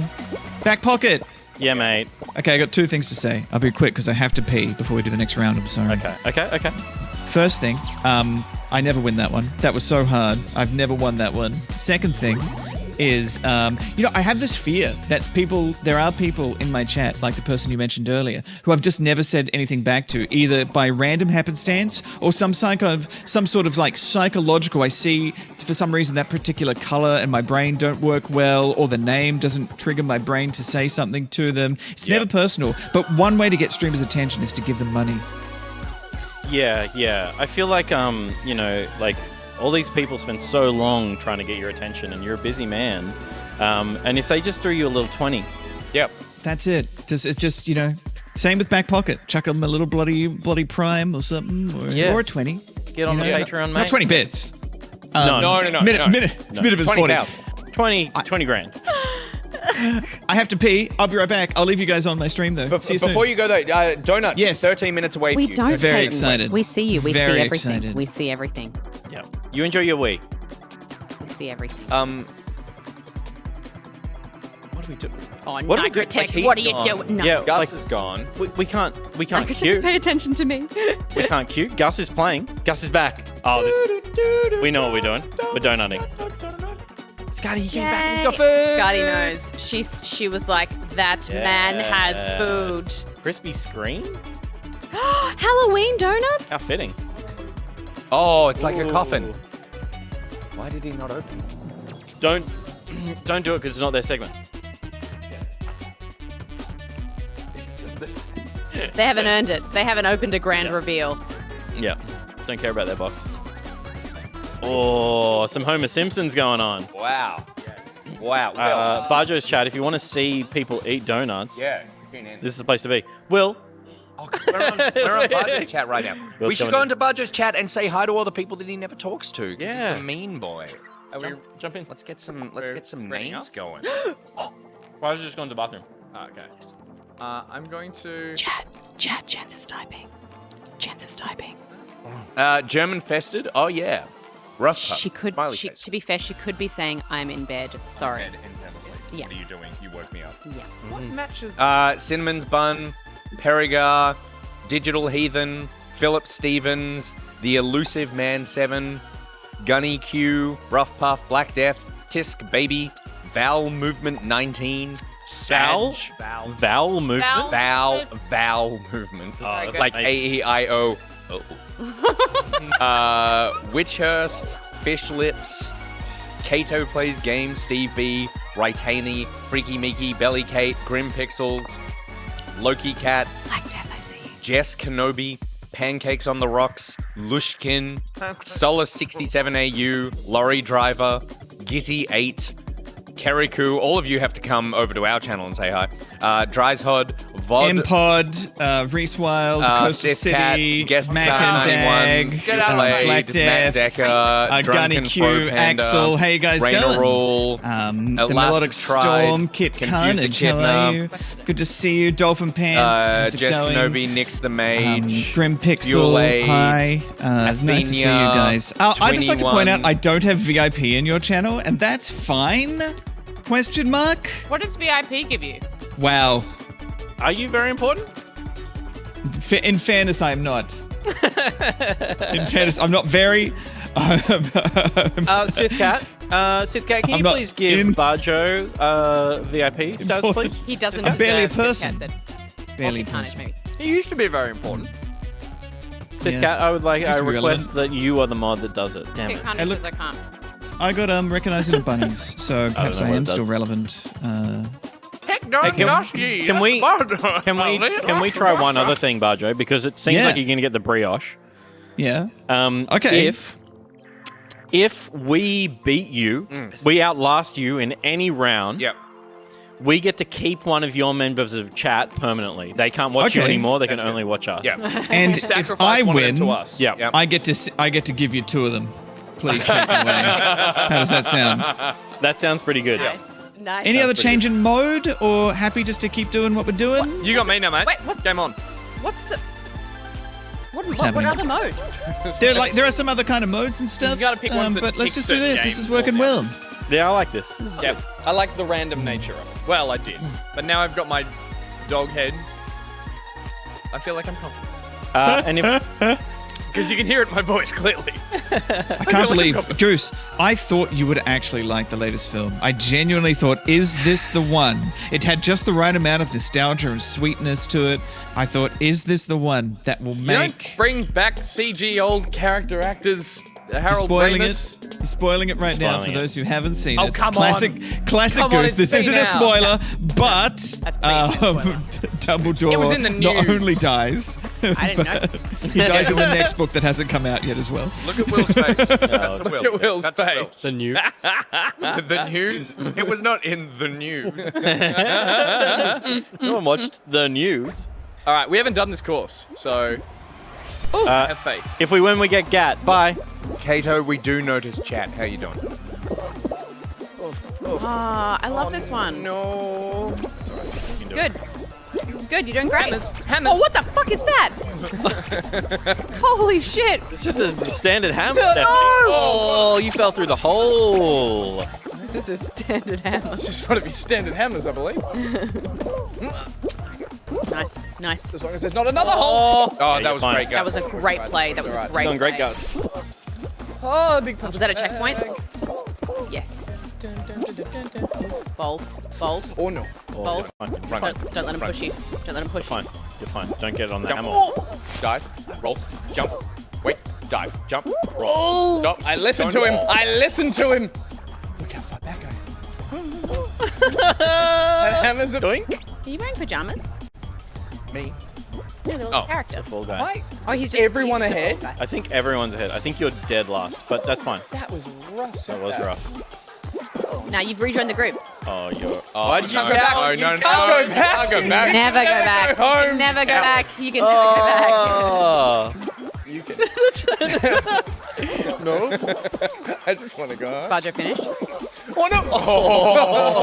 Back pocket. Yeah, mate. Okay, I got 2 things to say. I'll be quick because I have to pee before we do the next round. I'm sorry. Okay. First thing, I never win that one. That was so hard. I've never won that one. Second thing is, I have this fear that there are people in my chat, like the person you mentioned earlier, who I've just never said anything back to, either by random happenstance or some sort of like psychological. I see for some reason that particular color and my brain don't work well, or the name doesn't trigger my brain to say something to them. It's never personal, but one way to get streamers' attention is to give them money. Yeah. I feel like, like all these people spend so long trying to get your attention, and you're a busy man. And if they just threw you a little 20. Yep. That's it. It's just, same with Back Pocket. Chuck them a little bloody prime or something, or a 20. Get on the Patreon, mate. Not 20 bits. No. Minute of 40. 20 grand. I have to pee. I'll be right back. I'll leave you guys on my stream, though. See you soon. Before you go, though, Donuts, Yes. 13 minutes away We from you. don't. Very pay- excited. We see you. We Very see everything. excited. We see everything. Yeah. You enjoy your Wii. We see everything. What do we do? Oh, what do we do? Nicrotex, Like, what are he's you gone. doing? No. Yeah, Gus is gone. We can't Nicrotex, queue. pay attention to me. We can't queue. Gus is playing. Gus is back. Oh, we know what we're doing. We're donutting. Scotty, he came back. He's got food. Scotty knows. She was like, that man has food. Crispy screen? Halloween donuts? How fitting. Oh, it's like a Ooh. coffin. Why did he not open? Don't do it because it's not their segment. They haven't earned it. They haven't opened a grand reveal. Yeah. Don't care about their box. Oh, some Homer Simpsons going on. Wow. Wow. Bajo's chat, if you want to see people eat donuts, Yeah. this is the place to be. Will, We're on Bajo's chat right now. Will's We should coming go in. into Bajo's chat and say hi to all the people that he never talks to. 'Cause Yeah. he's a mean boy. jump in. Let's get some bringing names up? going. Bajo's just gone to the bathroom. Okay. I'm going to. Chat, Chance is typing. German fested? Oh yeah. Rough pup. She could, Smiley face. to be fair, she could be saying, I'm in bed. Sorry. Dead and sound asleep. Yeah. What are you doing? You woke me up. Yeah. What matches? Cinnamon's Bun, Perigar, Digital Heathen, Philip Stevens, The Elusive Man 7, Gunny Q, Rough Puff, Black Death, Tisk Baby, Vowel Movement 19, Sag, Vowel movement? Vowel Movement. Oh, It's like A-E-I-O. Witchhurst, Fish Lips, Kato Plays Games, Steve B, Raitaney, Freaky Meeky, Belly Kate, Grim Pixels, Loki Cat, Black Death, I see you. Jess Kenobi, Pancakes on the Rocks, Lushkin, Solace 67AU, Lorry Driver, Gitty 8, Keriku. All of you have to come over to our channel and say hi. Dryshod, Vod, Impod, Reese Wild, Coastal Sith Cat, City, Guest Mac and Dag, Blade, Black Death, Matt Decker, Gunny Drunken Q, Fro Panda, Axel, how you guys Rainer going? Rule, The Elas Melodic Tried, Storm, Kit Confused Carnage, how are you? Good to see you, Dolphin Pants. How's it Jess going? Kenobi, Nix the Mage, Grim Pixel, Fuel Aid, hi. Nice to see you Athenia, guys. I'd just like to point out 21. I don't have VIP in your channel, and that's fine? Question mark? What does VIP give you? Wow. Are you very important? In fairness, I'm not. In fairness, I'm not very. Sith Cat, can I'm you not please give in- Bajo VIP status, please? He doesn't I'm barely a deserve person. Sith Cat Barely a said. person. Maybe. He used to be very important. Sith Yeah. Cat, I Used to be request that you are the mod that does it. Damn Pick it. Carnage Hey, look- says I can't. I got recognized in bunnies, so perhaps know I what am it still does. relevant. Heck, don't can- gosh, ye. Can we try one other thing, Bajo? Because it seems Yeah. like you're going to get the brioche. Yeah. Okay. If we beat you, we outlast you in any round. Yep. We get to keep one of your members of chat permanently. They can't watch you Okay. anymore. They can only watch us. Yeah. And if Sacrifice I one of them win, to us. Yeah. Yep. I get to give you two of them. Please take them away. How does that sound? That sounds pretty good. Nice. Any other pretty change in mode, or happy just to keep doing what we're doing? You got me now, mate. Wait, what's- Game on. What's the... What happening? other mode? There are some other kind of modes and stuff. gotta pick ones that but let's pick just do certain this. This games is working more well. than Yeah, I like this. This is Yep. I like the random nature of it. Well, I did. But now I've got my dog head. I feel like I'm confident. And if Because you can hear it in my voice clearly. I can't believe, Goose, I thought you would actually like the latest film. I genuinely thought, is this the one? It had just the right amount of nostalgia and sweetness to it. I thought, is this the one that will You make... don't bring back CG old character actors, Harold spoiling Ramis. it. You're spoiling it right now for Spoiling it. those who haven't seen Oh, it. come classic, on. Classic Come on, Goose. it's This isn't been a out. spoiler, but spoiler. Dumbledore It was in the not news. only dies, I didn't know. he dies in the next book that hasn't come out yet as well. Look at Will's face. Look at Will's That's face. Will. The news. The news? It was not in the news. No one watched the news. All right, we haven't done this course, so have faith. If we win, we get Gat. Bye. Kato, we do notice chat. How you doing? I love this one. No. This is good. This is good. You're doing great. Hammers. Oh, what the fuck is that? Holy shit. It's just a standard hammer, Stephanie. Oh, you fell through the hole. It's just a standard hammer. It's just one of your standard hammers, I believe. Nice, nice. As long as there's not another hole. Oh, you're that was fine. great. That was a great play. That was a great Done great play. guts. Oh, big punch. Was that a checkpoint? Yes. Bold. Bold. Oh, no. Bold. Fine. Don't let him push you. Don't let him push you. Fine. You're fine. Don't get it on the Jump. hammer. Dive. Roll. Jump. Wait. Dive. Jump. Roll. Stop. I listened Don't to him. fall. I listened to him. Look how far back I am. That hammer's a doink. Are you wearing pajamas? Me. No, the little Oh. character. Full guy. Why? Oh, he's just Everyone he's just a ahead? old guy. I think everyone's ahead. I think you're dead last, but that's fine. That was rough. That was rough. Now you've rejoined the group. Oh, you're. Why did you go go back. No, You no, can't no. go back. I'll go back. Never go back. Go home. You can never go back. You can never go back. Oh. You can. No. I just want to go home. Bajo finished. Oh, no.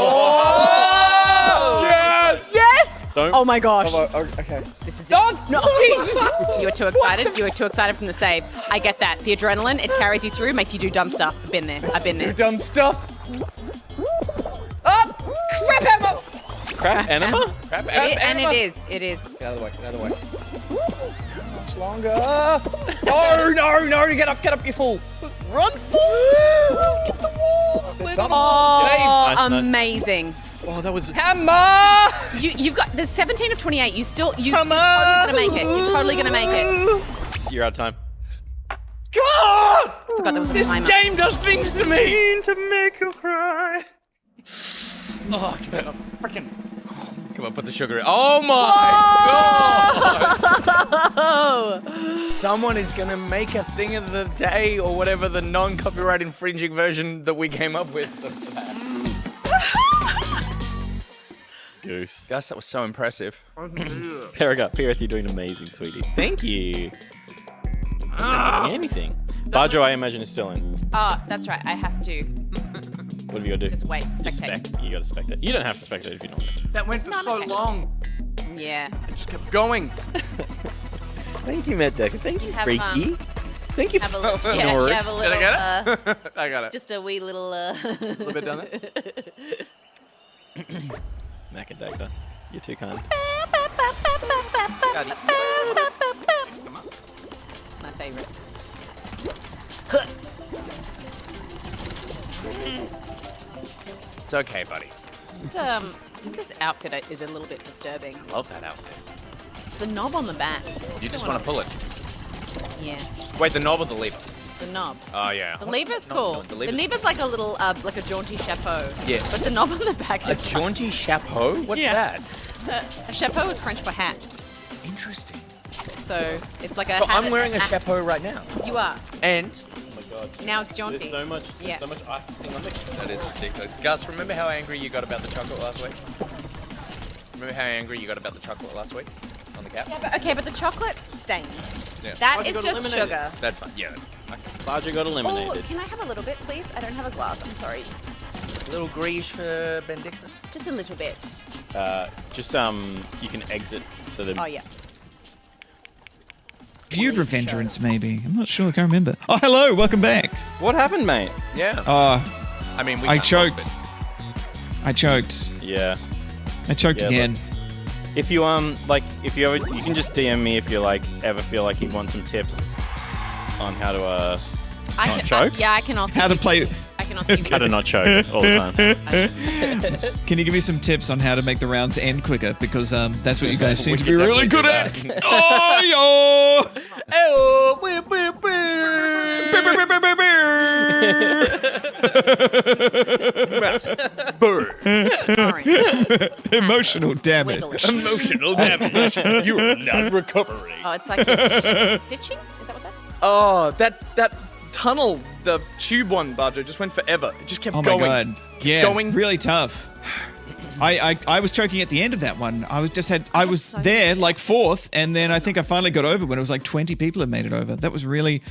Oh. Yes. Yes! Don't. Oh my gosh. Oh, okay. This is it. No. You were too excited. You were too excited from the save. I get that. The adrenaline, it carries you through, makes you do dumb stuff. I've been there. I've been there. Dumb stuff. Oh, crap hammer. Crap enema? And it is. It is. Get out of the way. Get out of the way. Much longer. No, no, no. Get up, you fool. Run full. Get the wall. Oh, Nice, nice. amazing. Oh, that was. Hammer! You've got there's 17 of 28. You're totally gonna make it. You're totally gonna make it. You're out of time. God! Forgot there was a This timer. game does things to me to make you cry. Oh, come on, freaking. Come on, put the sugar in. Oh my God! Someone is gonna make a thing of the day or whatever the non-copyright infringing version that we came up with. Goose. Gus, that was so impressive. Paragot, Pirith, you're doing amazing, sweetie. Thank you. Anything. Bajo, I imagine, is still in. Oh, that's right. I have to What have you got to do? just wait. Just Spectate. You got to spectate. You don't have to spectate if you don't want to. That went for No, so okay. long. Yeah. I just kept going. Thank you, Matt Decker. Thank you, Have, Freaky. Thank you, Have a little. Ford. Yeah, you have a little. Did I get it? I got it. Just a wee little. A little bit done it. Mac and Dagda. You're too kind. My favorite. It's okay, buddy. This outfit is a little bit disturbing. Love that outfit. It's the knob on the back. You just want to pull it. Yeah, Wait, the knob or the lever? the knob. Oh yeah. The lever's No, cool. no, The lever's lever's like a little, like a jaunty chapeau. Yeah. But the knob on the back A is jaunty chapeau? What's Yeah. that? a chapeau is French for hat. Interesting. So it's like a But hat. I'm wearing a chapeau right now. You are. And Oh my god. Now it's jaunty. There's so much, Yeah. so much icing on the that is ridiculous. Gus, remember how angry you got about the chocolate last week? Remember how angry you got about the chocolate last week on the cap? Yeah, but, okay, but the chocolate stains. Yeah. That you is got just eliminated. sugar. That's fine. Yeah, that's fine. Bajo got Oh, eliminated. can I have a little bit, please? I don't have a glass. I'm sorry. A little grease for Ben Dixon. Just a little bit. Just you can exit so that. Oh yeah. Feud Revengerance, maybe. I'm not sure. I can't remember. Oh, hello. Welcome back. What happened, mate? Yeah. I mean, we I can't help choked. I choked. Yeah. I choked Yeah, again. If you like, if you ever, you can just DM me if you like ever feel like you want some tips. on how to I choke? Yeah, I can also. How to play. I can also. how to not choke all the time. Can you give me some tips on how to make the rounds end quicker? Because that's what you guys seem to be really good at. Oh, Emotional damage. Wigglish. Emotional damage. You are not recovering. Oh, it's like a stitching. Is that what that is? Oh, that tunnel, the tube one, Bajo, just went forever. It just kept Oh going. my god. Yeah. going. Really tough. I was choking at the end of that one. I was there like fourth, and then I think I finally got over when it was like 20 people had made it over. That was really.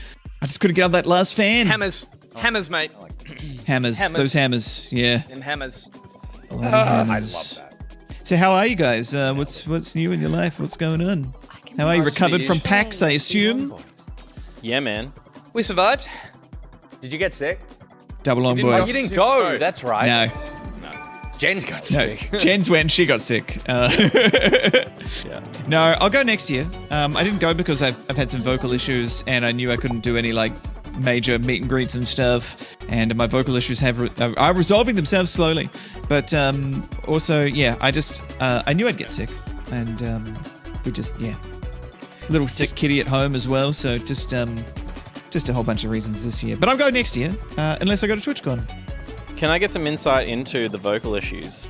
I just couldn't get out that last fan. Hammers. Hammers, mate. Hammers. Those hammers. Yeah. Them hammers. Bloody hammers. I love that. So how are you guys? What's new in your life? What's going on? How are you? Recovered from PAX, I assume? Yeah, man. We survived. Did you get sick? Double on, You didn't- boys. You didn't go. That's right. No. Jen's got No, sick. Jen's went. She got sick. No, I'll go next year. I didn't go because I've had some vocal issues, and I knew I couldn't do any like major meet and greets and stuff. And my vocal issues are resolving themselves slowly. But also, yeah, I knew I'd get sick, and we just little sick kitty at home as well. So just a whole bunch of reasons this year. But I'll go next year, unless I go to TwitchCon. Can I get some insight into the vocal issues?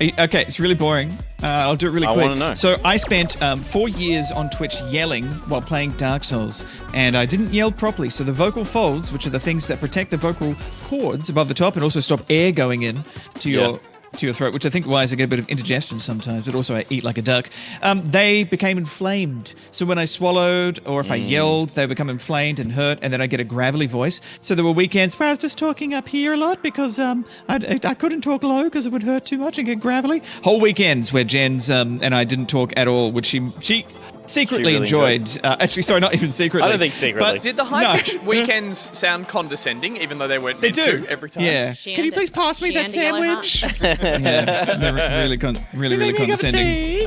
Okay, it's really boring. I'll do it really I quick. wanna know. So I spent 4 years on Twitch yelling while playing Dark Souls, and I didn't yell properly. So the vocal folds, which are the things that protect the vocal cords above the top and also stop air going in to your throat, which I think why I get a bit of indigestion sometimes, but also I eat like a duck. They became inflamed. So when I swallowed or if I yelled, they become inflamed and hurt, and then I get a gravelly voice. So there were weekends where I was just talking up here a lot because I couldn't talk low because it would hurt too much and get gravelly. Whole weekends where Jen's and I didn't talk at all, which she secretly really enjoyed. Actually, sorry, not even secretly. I don't think secretly. Did the high-pitched weekends sound condescending, even though they weren't meant to every time? Yeah. Can you please pass me that sandwich? Yeah, they're really condescending.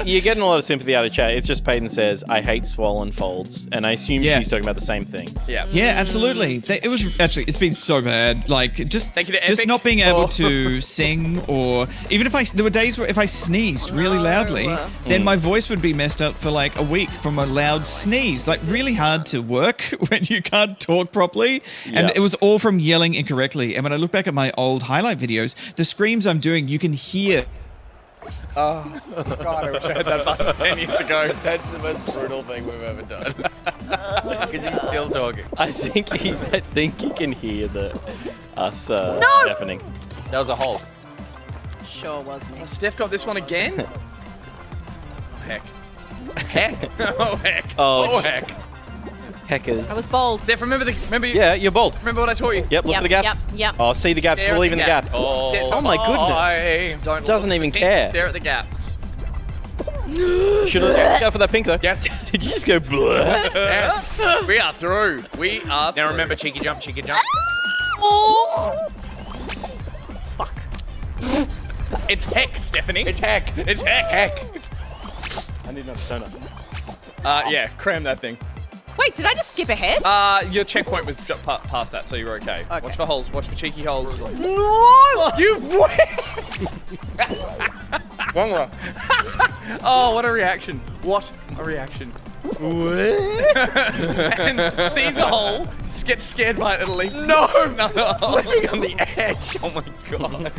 You're getting a lot of sympathy out of chat. It's just Peyton says, I hate swollen folds. And I assume she's talking about the same thing. Yeah. Yeah, absolutely. It's been so bad. Like, just Thank you to just Epic not being able for- to sing, or even there were days where if I sneezed really loudly, then my voice would be messed up for like a week from a loud sneeze. Like, really hard to work when you can't talk properly. And it was all from yelling incorrectly. And when I look back at my old highlight videos, the screams I'm doing, you can hear. Oh, God, I wish I had that button 10 years ago. That's the most brutal thing we've ever done. Because he's still talking. I think you can hear us deafening. That was a hole. Sure was, Nick. Steph got this one again? Heck. Heck. Oh, heck. Oh, heck. Heckers. I was bold. Steph, remember Yeah, you're bold. Remember what I taught you? Yep, look at the gaps. Yep. Oh, see the gaps. Stare at Believe the in the gaps. gaps. Oh, my goodness. Don't Doesn't even care. Stare at the gaps. Should have go for that pink though. Yes. Did you just go blur? Yes. We are through. We are through. Now remember, cheeky jump, cheeky jump. Fuck. It's heck, Stephanie. It's heck. It's heck. I need another toner. Yeah, cram that thing. Wait, did I just skip ahead? Your checkpoint was past that, so you were okay. Okay. Watch for holes. Watch for cheeky holes. No! You Oh, what a reaction. What a reaction. And sees a hole, gets scared by it and leaps. No! Living on the edge. Oh my god.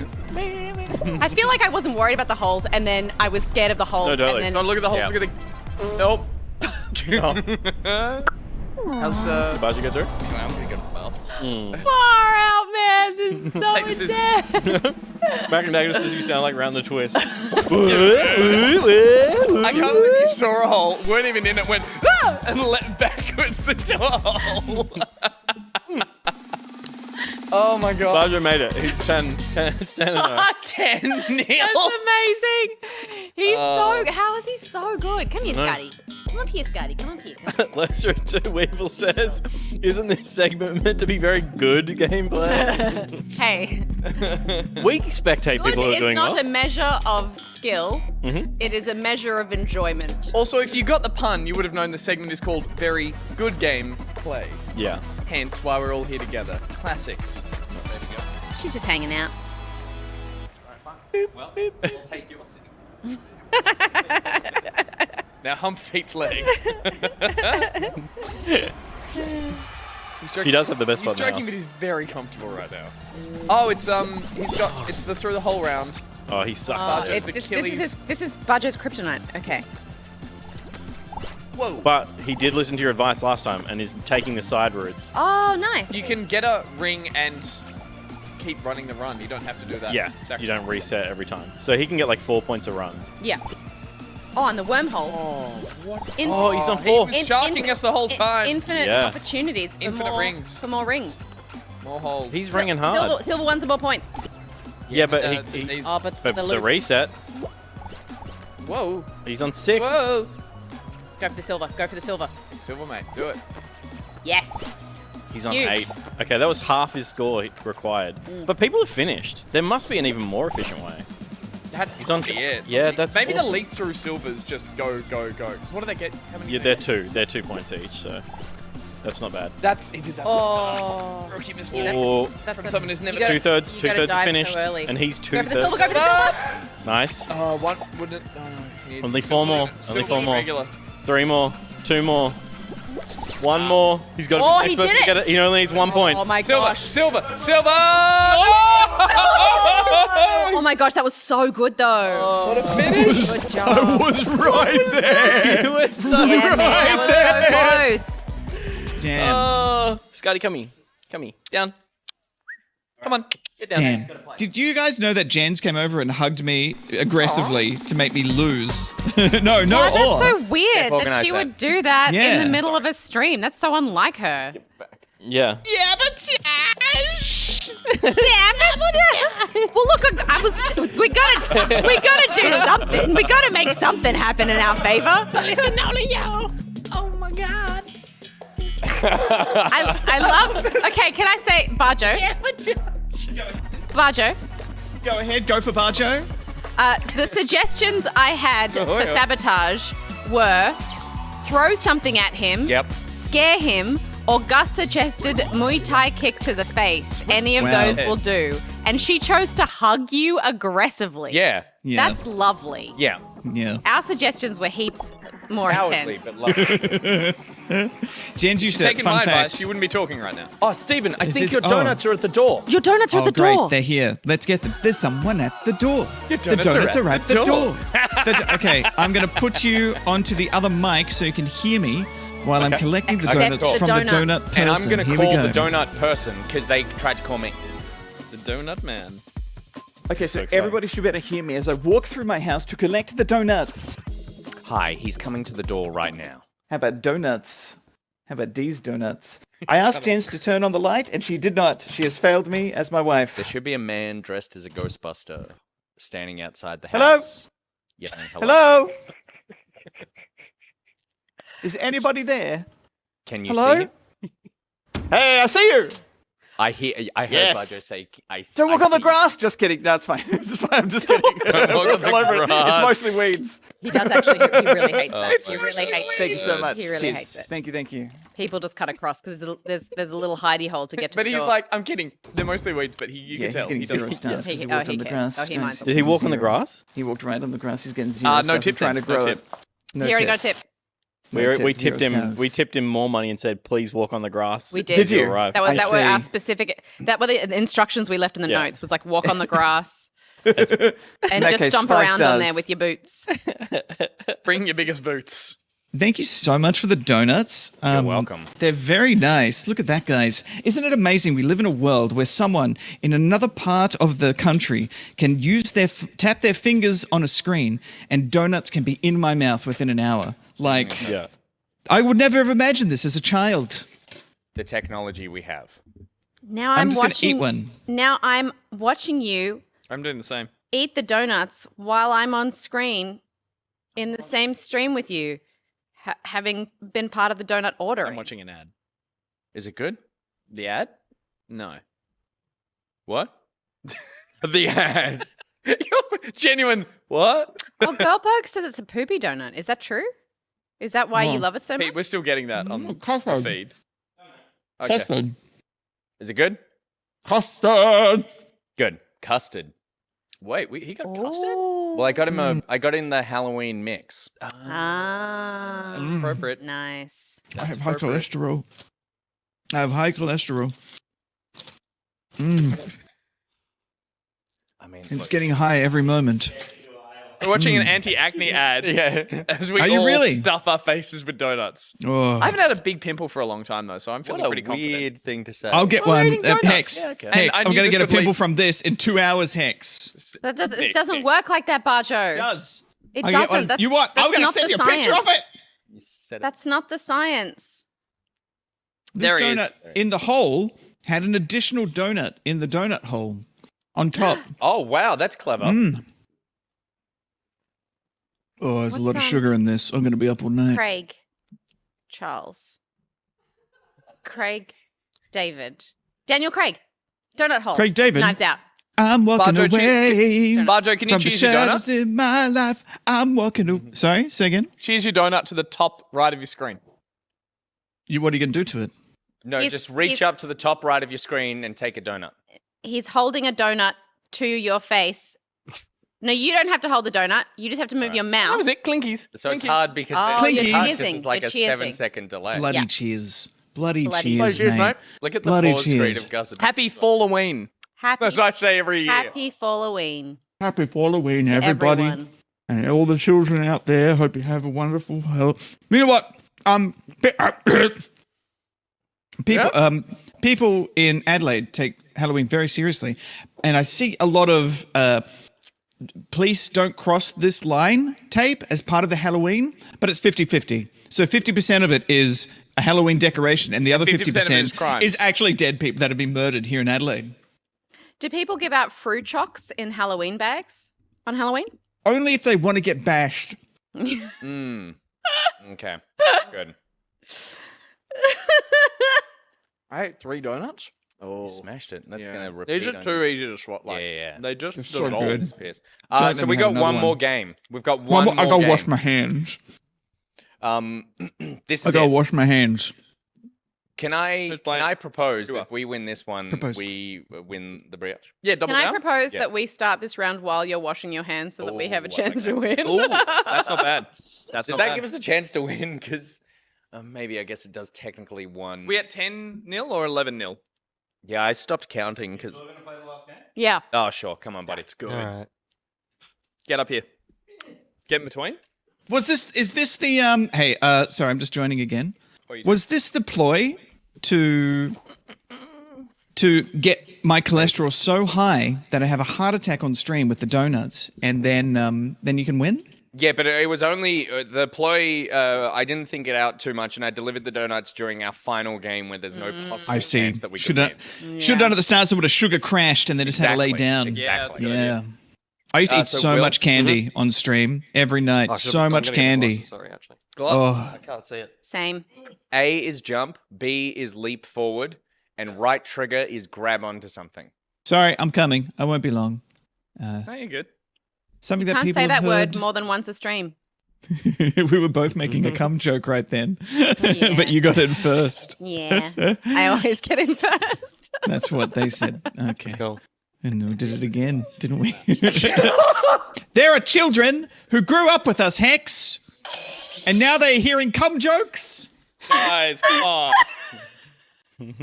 I feel like I wasn't worried about the holes, and then I was scared of the holes, No, totally. and then... Don't look at the holes, Yeah. look at the... Nope. How's, Bajo go through? I'm pretty good at mouth. Far out, man! This is so Take the scissors. dead. Back in Agnes, you sound like Round the Twist. I can't believe you saw a hole, weren't even in it, went, ah! And leapt backwards to a hole. Oh my god. Bajo made it. He's 10 10-0. 10-0. That's amazing. He's so... How is he so good? Come here, Scotty. Come up here, Scotty. Come up here. Lesser 2 Weevil says, isn't this segment meant to be very good gameplay? Hey. We spectate Good people who are is doing not well. a measure of skill. It is a measure of enjoyment. Also, if you got the pun, you would have known the segment is called Very Good Game Play. Yeah. Hence why we're all here together. Classics. She's just hanging out. Well, we'll take your seat. Now hump feet's leg. He does have the best He's spot in the joking, house. but he's very comfortable right now. Oh, it's it's the through the hole round. Oh, he sucks. Bajo's This is Bajo's kryptonite. Okay. Whoa. But he did listen to your advice last time and is taking the side routes. Oh, nice. You can get a ring and keep running the run. You don't have to do that. Yeah, second you don't reset every time. So he can get like 4 points a run. Yeah. Oh, and the wormhole. Oh, what? Oh, he's on 4. He was sharking us the whole time. Infinite Yeah. opportunities for Infinite more rings. For more rings. More holes. He's ringing hard. Silver ones are more points. Yeah, but these- Oh, but but the the loot. reset, Whoa. he's on 6. Whoa. Go for the silver. Go for the silver. Silver, mate. Do it. Yes. He's on Huge. 8. Okay, that was half his score required. But people have finished. There must be an even more efficient way. He's on be it. Yeah, that's Maybe awesome. the leap through silvers just go, go, go. 'Cause what do they get? How many? Yeah, do they're they get? 2. They're 2 points each, so that's not bad. He did that. Oh. Rookie mistake. Yeah, Or that's From a- someone who's never you gotta- 2/3 you gotta 2/3 dive so finished, early. and he's Go for the silver. 2/3. Go for the silver. Nice. Oh, one wouldn't. Oh, Only 4 more. Silver Only 4 and more. Regular. 3 more. 2 more. 1 more. He's got. Oh, next he person did to get it. He only needs 1 point. Oh my Silver, gosh. silver, silver! Oh my gosh, that was so good though. What a finish! Good job. was right there. Yeah, man, that was so close. Damn. Oh, Scotty, come here. Come here. Down. Come on. Get down. Damn. Did you guys know that Jens came over and hugged me aggressively to make me lose? no, Oh, that's or. so weird that organised she that. would do that in Yeah. the middle of a stream. That's so unlike her. Yeah. Yeah, but Well, look, we gotta do something. We gotta make something happen in our favor. Listen, only you. Oh my god. I loved. Okay, can I say Bajo? Yeah, Bajo. go ahead, go for Bajo. The suggestions I had for sabotage were throw something at him, Yep. scare him, or Gus suggested Muay Thai kick to the face. Any of Wow. those will do. And she chose to hug you aggressively. Yeah. Yeah. That's lovely. Yeah. Yeah. Our suggestions were heaps more Cowardly, intense. but lovely. Jens, you said, Taking fun my fact. advice, you wouldn't be talking right now. Oh, Stephen, I think is- your donuts are at the door. Your donuts are Oh, at the great. door. They're here. Let's get them. There's someone at the door. The donuts donuts are at the door. Okay, I'm going to put you onto the other mic so you can hear me while I'm collecting the Accept donuts the from the donuts. donut person. And I'm going to Here we call go. the donut person because they tried to call me. The donut man. Okay, so exciting. everybody should be able to hear me as I walk through my house to collect the donuts. Hi, he's coming to the door right now. How about donuts? How about these donuts? I asked Jens to turn on the light, and she did not. She has failed me as my wife. There should be a man dressed as a Ghostbuster standing outside the Hello? house. Yelling hello. Hello? Is anybody there? Can you Hello? see him? Hey, I see you! I heard Yes. Bajo say, Don't walk I on the see you." grass! Just kidding. No, it's fine. It's fine. I'm just kidding. Don't walk on the All over it. It's grass. mostly weeds. He does actually. He really hates that. Oh, He really hates it. Thank you so much. He really Cheers. hates it. Thank you, thank you. People just cut across because there's a little hidey hole to get to But the he's door. like, I'm kidding. They're mostly weeds, but you Yeah, can he's tell. getting He 0 doesn't. stars He- because he oh, walked he on the cares. grass. Oh, he Guys. minds. Did he walk on the grass? He walked right on the grass. He's getting 0 No stars. tip I'm trying to then. No grow tip. it. No He already tip. got a tip. We, No tip, we 0 tipped him. stars. We tipped him more money and said, "Please walk on the grass." We did. Did you? Arrive. That were I our see. specific. That were the instructions we left in the Yeah. notes. Was like walk on the grass and that just case, stomp 5 around on there stars. with your boots. Bring your biggest boots. Thank you so much for the donuts. You're welcome. They're very nice. Look at that, guys. Isn't it amazing? We live in a world where someone in another part of the country can use tap their fingers on a screen, and donuts can be in my mouth within an hour. Like, Yeah. I would never have imagined this as a child. The technology we have. Now I'm I'm, just gonna watching. eat one. Now I'm watching you I'm doing the same. eat the donuts while I'm on screen in the same stream with you, having been part of the donut ordering. I'm watching an ad. Is it good? The ad? No. What? The ad. Genuine. What? Oh, Girlberg says it's a poopy donut. Is that true? Is that why you love it so much? Pete, we're still getting that on the feed. Okay. Custard. Is it good? Custard. Good. Custard. Wait, he got custard? Well, I got him. I got in the Halloween mix. Ah, That's appropriate. nice. I have high cholesterol. I have high cholesterol. Mm. I mean, It's getting high every moment. We're watching an anti-acne ad. Yeah. As we Are you all really? stuff our faces with donuts. Oh. I haven't had a big pimple for a long time though, so I'm feeling What a pretty confident. weird thing to say. I'll get Well, we're one. eating donuts. Hex. Yeah, okay. And Hex. I I'm knew going to this get a would lead- pimple from this in 2 hours, Hex. That doesn't work like that, Bajo. It does. It I get doesn't. one. That's, You what? I'm that's going to not send the you a picture of science. it. You said it. That's not the science. This There he is. donut in the hole had an additional donut in the donut hole on top. Oh wow, that's clever. Mm. Oh, there's a lot of What's, sugar in this. I'm going to be up all night. Craig, Charles, Craig, David, Daniel Craig, donut hole. Craig David? Knives Out. I'm walking Bajo, away Bajo, can you from the choose your shadows donut? in my life. I'm walking away. Sorry, say again. Choose your donut to the top right of your screen. What are you going to do to it? No, He's- just reach he's- up to the top right of your screen and take a donut. He's holding a donut to your face. No, you don't have to hold the donut. You just have to move your mouth. That was it, Clinkies. So it's Clinkies. hard because Oh, you're cheersing. There's like You're a cheersing. 7-second delay. Bloody Yeah. cheers. Bloody Bloody cheers, cheers, mate. mate. Look at the Bloody pause screen cheers. of Gossip. Happy Falloween. Happy, That's what I say every year. happy Falloween Happy Halloween, to everybody. everyone. And all the children out there, hope you have a wonderful You know what? People in Adelaide take Halloween very seriously, and I see a lot of please don't cross this line tape as part of the Halloween, but it's 50-50. So 50% of it is a Halloween decoration, and the other 50% of it is 50% crimes. is actually dead people that have been murdered here in Adelaide. Do people give out fruit chocks in Halloween bags on Halloween? Only if they want to get bashed. Mm. Okay. Good. I ate 3 donuts. Oh, you smashed it. That's Yeah. gonna repeat. These are on too you. easy to swap. Like, Yeah. They just They're do so it all. good. Disappears. Don't So let we me got have another one more one. game. We've got one more I gotta game. wash my hands. This I is gotta it. wash my hands. Can I Who's playing? propose You that are. if we win this one, Propose. we win the brioche? Yeah, double Can I down. propose Yeah. that we start this round while you're washing your hands so that we have a Ooh, I chance to like win? Ooh, that's not bad. That's Does not that bad. give us a chance to win? Because maybe I guess it does technically one. We at 10-0 or 11-0? Yeah, I stopped counting because. Yeah. Oh, sure. Come on, buddy. It's good. All right. Get up here. Get in between. Is this the hey, sorry, I'm just joining again. Or you Was this the ploy to get my cholesterol so high that I have a heart attack on stream with the donuts, and then you can win? Yeah, but it was only the ploy. I didn't think it out too much, and I delivered the donuts during our final game where there's no possible I see. chance that we Should could have win. done at the start so it would have sugar crashed and they just had to lay down. Exactly. Yeah. I used to eat so so Will- much candy on stream every night. Oh, so much candy. Sorry, actually. Oh, I can't see it. Same. A is jump, B is leap forward, and right trigger is grab onto something. sorry, I'm coming. I won't be long. No, you're good. Something that Can't people say that have word heard. more than once a stream. We were both making a cum joke right then, Yeah. but you got in first. Yeah. I always get in first. That's what they said. Okay. Cool. And we did it again, didn't we? There are children who grew up with us, Hex, and now they're hearing cum jokes. Guys, come on.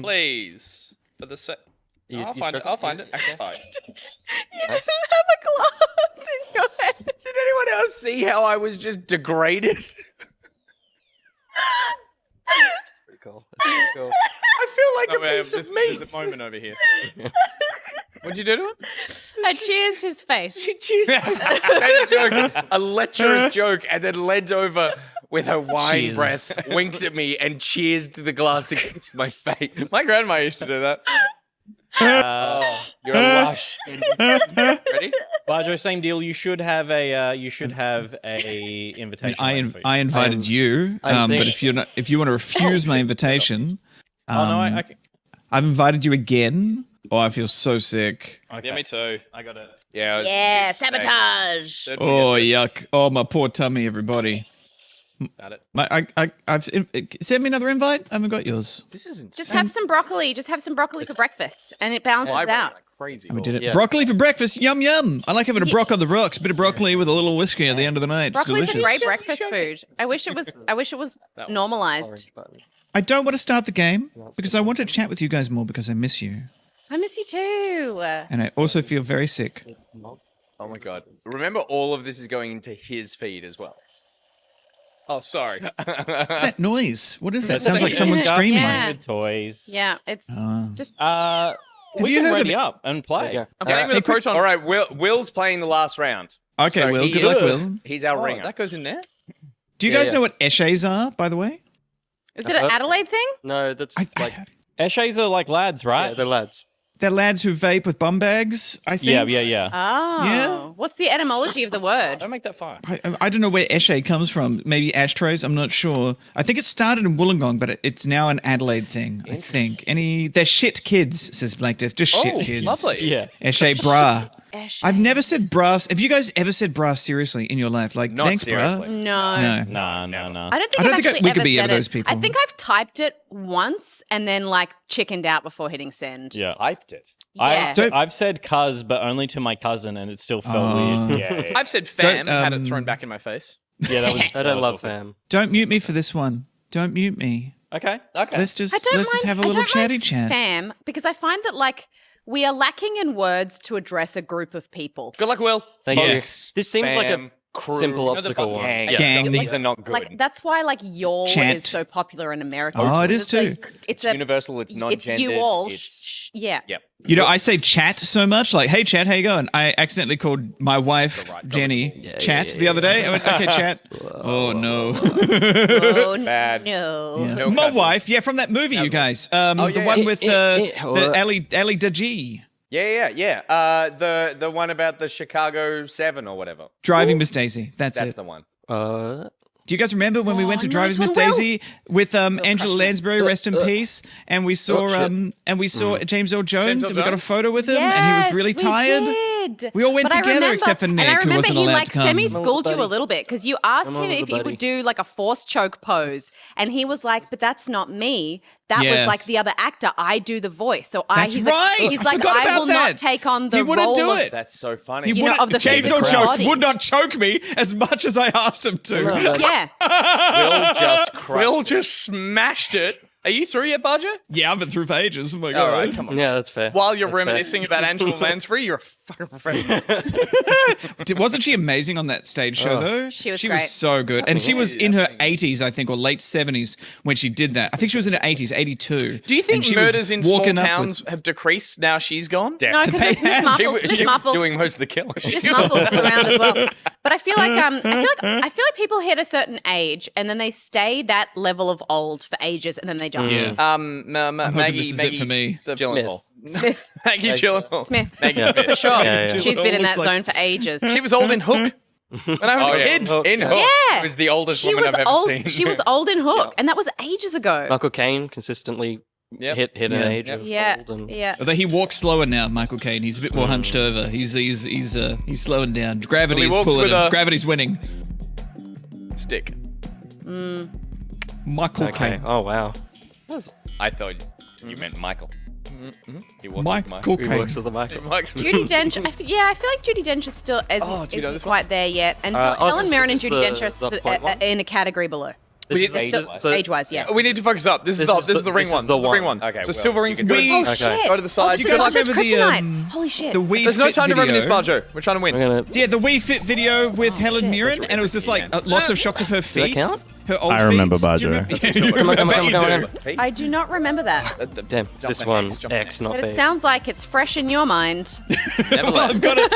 Please. For the sake. I'll find it. I'll find it. Okay. You didn't have a glass in your head. Did anyone else see how I was just degraded? Pretty cool. That's pretty cool. I feel like Oh, a piece of meat. There's a moment over here. What'd you do to it? I cheersed his face. She cheersed a lecherous joke, and then leant over with her wine Cheers. breath, winked at me, and cheers to the glass against my face. My grandma used to do that. You're a lush. Ready? Bajo, same deal. You should have a invitation. waiting for you. I invited you, I've seen but it. if you want to refuse my invitation, Oh no, I can. I've invited you again. Oh, I feel so sick. Okay. Yeah, me too. I got it. Yeah. Yeah, sabotage. Oh, yuck. Oh, my poor tummy, everybody. Got it. I've send me another invite. I haven't got yours. This isn't Just have some broccoli. Just have some broccoli for breakfast, and it balances out. crazy. We did it. Yeah. Broccoli for breakfast. Yum, yum. I like having a broc on the rocks. Bit of broccoli with a little whiskey at the end of the night. It's Broccoli's a delicious. great breakfast food. I wish it was normalized. I don't want to start the game because I want to chat with you guys more because I miss you. I miss you too. And I also feel very sick. Oh my god. Remember, all of this is going into his feed as well. Oh, sorry. What's that noise? What is that? Sounds like someone Yeah. screaming. Yeah. With toys. Yeah, it's just We you can heard of ready it? up and play. Yeah. I'm playing with a proton. All right, Will's playing the last round. Okay, So Will. he Good luck, is- Will. He's our Oh, ringer. that goes in there. Do you guys know what eshays are, by the way? is it an Adelaide thing? No, that's like Eshays are like lads, right? yeah, they're lads. They're lads who vape with bum bags, I think. Yeah. Oh, Yeah. What's the etymology of the word? Don't make that fire. I don't know where eshay comes from. Maybe ashtrays. I'm not sure. I think it started in Wollongong, but it's now an Adelaide thing. I think. They're shit kids, says Black Death. Just shit kids. Lovely. Yeah. Eshay bra. Eshay. I've never said bra. Have you guys ever said bra seriously in your life? Like, Not thanks, seriously. No. bra. No. No. I don't think I I've don't think actually we could ever be said either of those it. people. I think I've typed it once and then like chickened out before hitting send. Yeah. Hyped it. Yeah. I've said cuz, but only to my cousin, and it still felt weird. Yeah. I've said fam, Don't, had it thrown back in my face. Yeah, that was. I don't love fam. Don't mute me for this one. Don't mute me. Okay. Let's just I don't mind, have a I little don't chatty mind chat. fam because I find that like we are lacking in words to address a group of people. Good luck, Will. Thank Yes. you. This seems like a Fam, crew. simple obstacle one. Gang. Gang. These are not good. Like that's why like y'all Chant. is so popular in America. Oh, it is It's too. like, it's a Universal, it's non-gendered. It's you all. It's, Yeah. yep. You know, I say chat so much, like, hey, chat, how you going? I accidentally called my wife, Jenny, chat the other day. I went, okay, chat. Oh, no. Oh Bad. no. Yeah. No My cutters. wife, yeah, from that movie, you guys. yeah, the one yeah. with the Ali Daji. Yeah. The one about the Chicago 7 or whatever. Driving Miss Daisy. That's That's it. the one. Do you guys remember when we went to nice Driving Miss one, Will. Daisy with Angela Lansbury, rest in peace, and we saw James Earl Jones, and we got a Jones? photo with him, and he was really tired. Did. We all went But I together remember- except for and Nick, I who remember wasn't he allowed like to come. semi-schooled you a buddy. little bit because you asked Come him on, if he buddy. would do like a force choke pose, and he was like, "But that's not me. That Yeah. was like the other actor. I do the voice." So That's he's right. Like, he's I like, forgot "I about will that. not take on the He wouldn't role do of it. That's so funny. He you know, wouldn't- of the James Earl physical Jones body. would not choke me as much as I asked him to. Yeah. Will just crushed Will it. just smashed it. Are you through yet, Badger? Yeah, I've been through for ages. Oh my god. All right, come on. Yeah, that's fair. While you're That's fair. reminiscing about Angela Lansbury, you're a fucking friend. Wasn't she amazing on that stage show though? She was She great. was so good, and she was in her 80s, I think, or late 70s when she did that. I think she was in her 80s, 82. Do you and think she was murders in small walking up towns have decreased now she's gone? No, because Miss Marple's, Miss Marple's, doing most of the killing. Miss Marple's still around as well. But I feel like I feel like people hit a certain age and then they stay that level of old for ages and then they die. Yeah. Maggie, this is Maggie, it for me. Gyllenhaal. Smith. Maggie Gyllenhaal. Smith. Maggie Yeah. Smith. For sure. Yeah, yeah. She's been in Looks that like- zone for ages. She was old in Hook. When I was a kid. In Hook. Yeah. It was the oldest She woman was I've ever old. seen. She was old in Hook, and that was ages ago. Michael Caine consistently hit an Yeah. age of Yeah, old and yeah. Although he walks slower now, Michael Caine. He's a bit more hunched over. He's slowing down. Gravity's walks pulling with him. a- Gravity's winning. Stick. Michael Okay. Caine. Oh wow. I thought you meant Michael. He was Michael He Caine. works with the Michael. Judy Dench. I feel like Judy Dench is still isn't this quite there yet, and also, Helen Mirren and is this Judy the- Dench are the point one? in a category below. This is age- Still, so- age-wise, yeah. We need to focus up. This is the ring one. the This is the ring one. one. Okay, So well, silver rings you and can good. Oh Okay. shit! Go to the side. Oh, You this guys is Badger's remember the, kryptonite. Holy shit! The Wii There's no Fit time to video. reminisce, Bajo. We're trying to win. I'm gonna. Yeah, the Wii Fit video with Helen shit. Mirren, and it was just like lots of shots of her feet. count? Her old I remember feet. Do you Bajo. remember? Come on, come on, I bet come you on, do. come on. I do not remember that, Damn, this one X, not but B. it sounds like it's fresh in your mind. Well, I've got it.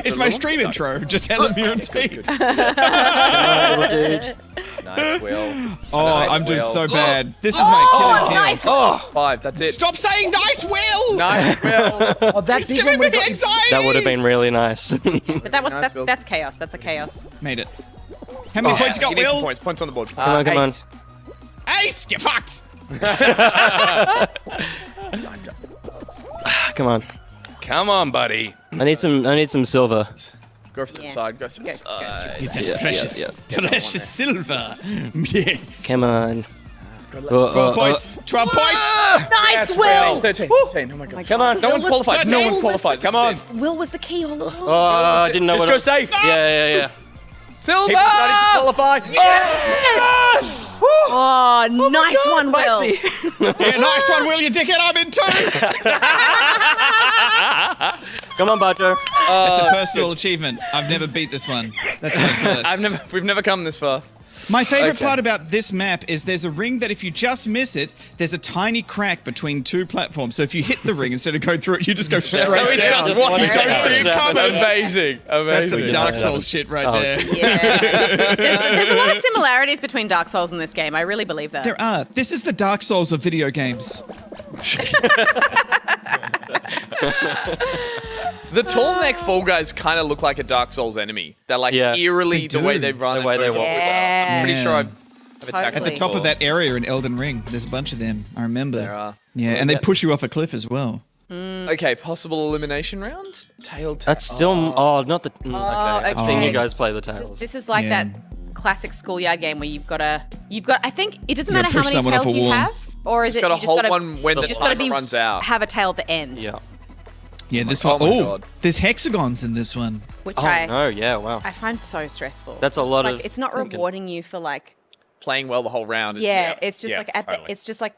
It's my stream intro. Just Helen Mirren's feet. Little dude. Nice, Will. Oh, I'm doing so bad. This is my Achilles heel. Nice. Oh, 5. That's it. Stop saying nice, Will. Nice, Will. Oh, that's It's giving me anxiety. That would have been really nice. But Nice, Will. that's chaos. That's a chaos. Made it. How many points you got, You need some Will? points. Points on the board. Come on, come on. 8. Get fucked. Come on. Come on, buddy. I need some silver. Go for the side. Go through the side. That's precious. Precious silver. Yes. Come on. 12 points. 12 points. Nice, Will. 13. Oh my god. Come on. No one's qualified. No one's qualified. Come on. Will was the key all along. Oh, I didn't know Just what. go safe. Yeah. Silver! People started disqualified. Yes! Oh, nice one, Will. Yeah, nice one, Will. You dickhead. I'm in too. Come on, Bajo. That's a personal achievement. I've never beat this one. That's my first. We've never come this far. My favorite part about this map is there's a ring that if you just miss it, there's a tiny crack between two platforms. So if you hit the ring instead of going through it, you just go straight down. You don't see it coming. Amazing. That's some Dark Souls shit right there. Yeah. There's a lot of similarities between Dark Souls and this game. I really believe that. There are. This is the Dark Souls of video games. The tall neck Fall Guys kind of look like a Dark Souls enemy. They're like Yeah. eerily They the way do. they run. The way they walk. Yeah. I'm pretty sure I've attacked At the Totally. top of that area in Elden Ring, there's a bunch of them. I remember. There are. Yeah, and they push you off a cliff as well. Okay, possible elimination round. Tail tap. That's still. Oh, not the. Okay. I've seen okay. you guys play the tails. This is like Yeah. that classic schoolyard game where you've got. I think it doesn't matter Yeah, how push many someone off tails a you wall. have, or is Just it gotta you just hold gotta, one when you the just gotta timer runs out. have a tail at the end. Yeah. Yeah, this Oh one. my Oh, God. there's hexagons in this one. Which Oh no! Yeah. Wow. I find so stressful. That's a lot like, of It's not thinking. rewarding you for like. Playing well the whole round. Yeah, it's just yeah, like totally. it's just like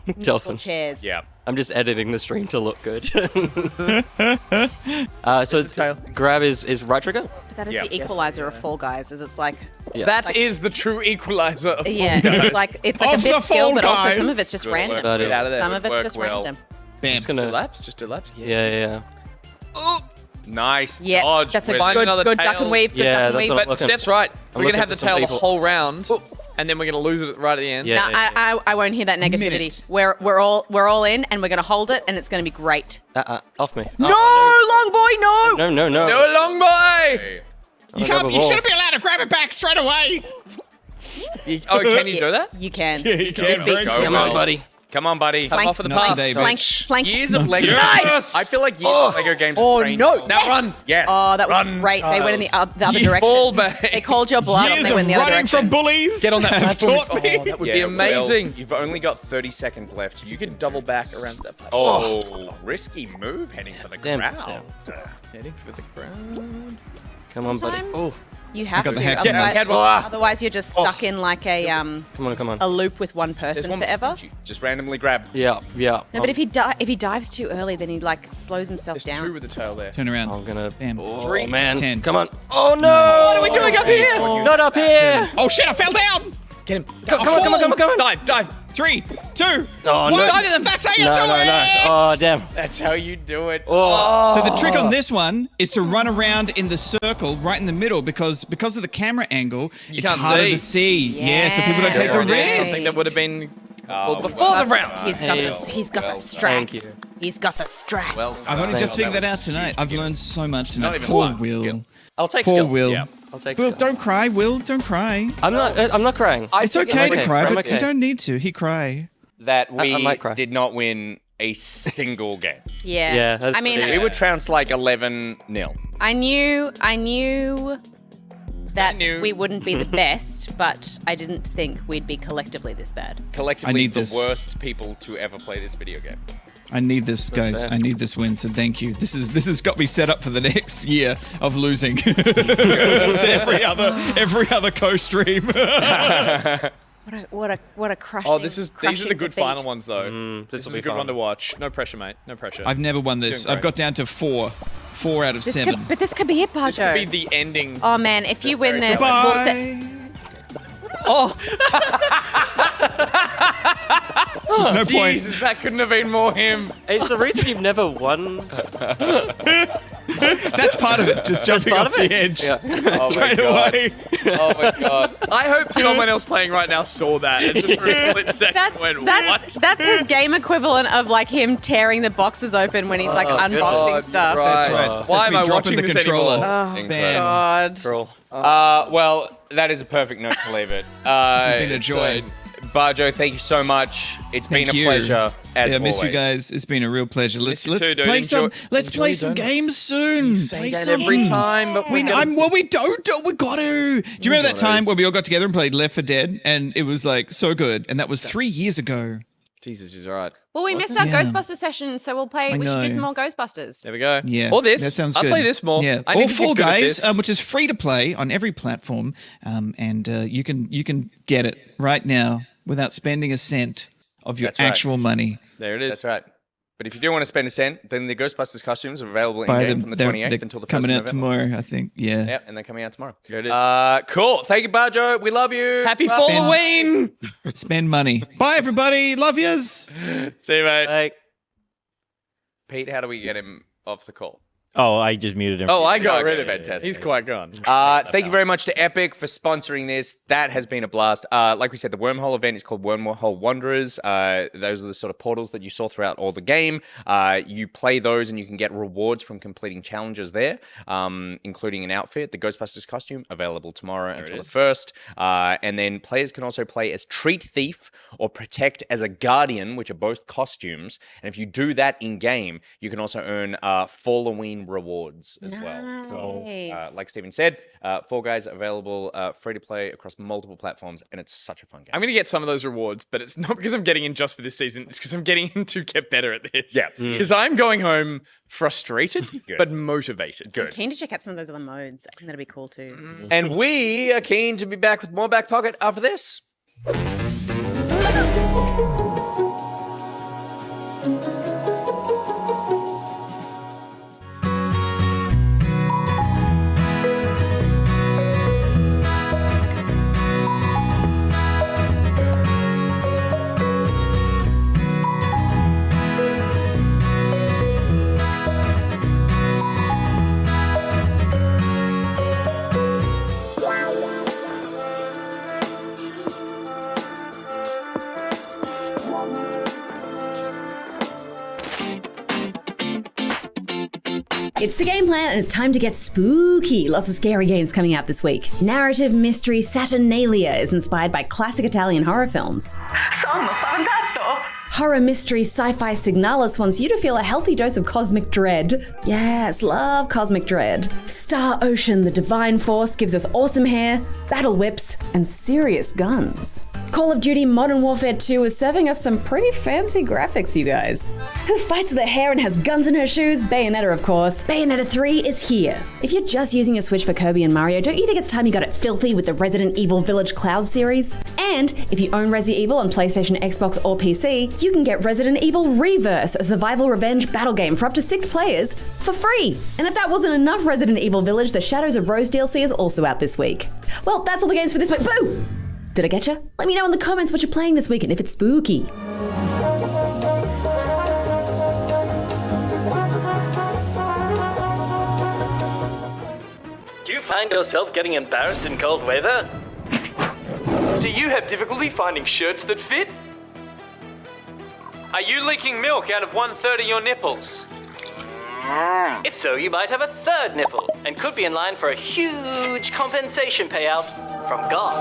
musical Dolphin. chairs. Yeah. I'm just editing the stream to look good. So tail. grab is right trigger. But that is Yeah. the equalizer of Fall Guys. Is it's like That is the true equalizer. Of yeah, it's like Of a bit the skill, Fall but also some Guys. of it's just Good random. work. Got it. Get out of there. Some of it's Work just well. random. Bam. Just gonna. Just do laps. Yeah. Nice Yeah, dodge. that's a with- Find another good duck tail. and weave. Good Yeah, duck and that's weave. what I'm But looking- Steph's right. We're looking gonna have for the some tail the people. whole round, and then we're gonna lose it right at the end. Yeah. No, I won't hear that negativity. Minute. We're all in, and we're gonna hold it, and it's gonna be great. Off me. No, long boy, no. No. No, long boy. You shouldn't be allowed to grab it back straight away. Can you do that? You can. Yeah, you can can. just be- Very Go, Come on, buddy. Come on, buddy. Come off for the Not pass. today, Flank, bitch. flank. Years of Lego. Nice! I feel like years of Lego games. Oh, have trained no. me. Now run. Yes. Oh, that was Run, great. They went in the other Fall direction. back. They called your bluff. Years They of went the other running direction. from bullies. Get on that have platform. taught me. Oh, that would Yeah, be amazing. Well, you've only got 30 seconds left. You can double back around that platform. Oh, risky move heading for the Damn. crowd. Heading for the ground. Come on, buddy. Sometimes Oh, you have got to. the hex on Otherwise, this. otherwise you're just stuck in like a come on. a loop with one person one- forever. Just randomly grab. Yeah. No, but if he dives too early, then he like slows himself There's two down. with the tail there. Turn around. I'm gonna. Bam. Oh man. 10. Come on. Oh no! What are we doing up here? Not up here. Oh shit! I fell down. Get him. Come on. Dive. 3, 2, Oh, 1. no. That's how you do No. it. Oh damn. That's how you do it. Oh. So the trick on this one is to run around in the circle right in the middle because of the camera angle, it's can't harder see. to see. Yeah, so people don't take the There it is. risk. Something that would have been Oh, before the round. He's got Hey. he's got the strats. Thank you. He's got the strats. Well, I've only just figured that out was tonight. I've learned so much Not tonight. even Poor one Will. skill. I'll take Poor skill. Will. Yeah. I'll take Will, skill. don't cry, Will. Don't cry. I'm not crying. It's okay to cry, I'm but okay. you don't need to. He cry. that I we might cry. did not win a single game. Yeah. Yeah, that's I mean, pretty- We were trounced like 11-0. I knew that knew. we wouldn't be the best, but I didn't think we'd be collectively this bad. Collectively, I need the this. worst people to ever play this video game. I need this, guys. fair. I need this win. So thank you. This has got me set up for the next year of losing to every other co-stream. What a crushing. Oh, these are the crushing good defeat. final ones though. this This will is be a good fun. one to watch. No pressure, mate. No pressure. I've never won this. Doing I've got down to 4 out of 7. But this could be it, This could be Bajo. the ending. Oh man, if you win this, we'll Bye. There's no point. Jesus, that couldn't have been more him. It's the reason you've never won. That's part of it. Just jumping part off of it. the edge Yeah. Oh my straight God. away. Oh my god. I hope someone else playing right now saw that and just for a split second went, what? that's his game equivalent of like him tearing the boxes open when he's like unboxing God, stuff. That's right. Why That's am me I dropping watching the this controller. anymore? Oh Bam. God. Troll. Well, that is a perfect note to leave it. This has been a joy. Bajo, thank you so much. It's been Thank a you. pleasure. as I miss you always. guys. It's been a real pleasure. Let's you too, dude. play Enjoy- let's play some donuts. games soon. Say Play that every something. time, but We don't do. We got to. Do you remember that time where we all got together and played Left 4 Dead, and it was like so good, and that was 3 years ago. Jesus, she's all right. Well, we missed our Yeah. Ghostbuster session, so we'll play. I We should do know. some more Ghostbusters. There we go. Yeah, Or this. That sounds I'll good. play this more. Yeah, I or need to get Fall good at Guys, this. which is free to play on every platform, and you can get it right now without spending a cent of your That's right. actual money. There it is. That's right. But if you do want to spend a cent, then the Ghostbusters costumes are available in By game from the 28th they're until the 1st coming of out November. tomorrow, I think. Yeah. Yep, and they're coming out tomorrow. There it is. Cool. Thank you, Bajo. We love you. Happy Bye. Falloween. Spend money. Bye, everybody. Love yous. See you, mate. Like, Pete, how do we get him off the call? oh, I just muted him. Oh, I got Okay, rid of it. fantastic. He's quite gone. Thank you very much to Epic for sponsoring this. That has been a blast. Like we said, the Wormhole event is called Wormhole Wanderers. Those are the sort of portals that you saw throughout all the game. You play those and you can get rewards from completing challenges there, including an outfit, the Ghostbusters costume, available tomorrow until the 1st. And then players can also play as Treat Thief or Protect as a Guardian, which are both costumes. And if you do that in-game, you can also earn Falloween rewards as well. So, Nice. like Steven said, Fall Guys available free to play across multiple platforms, and it's such a fun game. I'm going to get some of those rewards, but it's not because I'm getting in just for this season. It's because I'm getting in to get better at this. Yeah. Because I'm going home frustrated, but motivated. I'm keen to check out some of those other modes. I think that'd be cool too. And we are keen to be back with more Back Pocket after this. It's the game plan and it's time to get spooky. Lots of scary games coming out this week. Narrative mystery Saturnalia is inspired by classic Italian horror films. Sono spaventato! Horror mystery sci-fi Signalis wants you to feel a healthy dose of cosmic dread. Yes, love cosmic dread. Star Ocean, the divine force, gives us awesome hair, battle whips, and serious guns. Call of Duty Modern Warfare 2 is serving us some pretty fancy graphics, you guys. Who fights with her hair and has guns in her shoes? Bayonetta, of course. Bayonetta 3 is here. If you're just using your Switch for Kirby and Mario, don't you think it's time you got it filthy with the Resident Evil Village Cloud series? And if you own Resi Evil on PlayStation, Xbox, or PC, you can get Resident Evil Reverse, a survival revenge battle game for up to 6 players, for free. And if that wasn't enough Resident Evil Village, the Shadows of Rose DLC is also out this week. Well, that's all the games for this week. Boo! Did I get you? Let me know in the comments what you're playing this week and if it's spooky. Do you find yourself getting embarrassed in cold weather? Do you have difficulty finding shirts that fit? Are you leaking milk out of 1/3 of your nipples? If so, you might have a third nipple and could be in line for a huge compensation payout from God.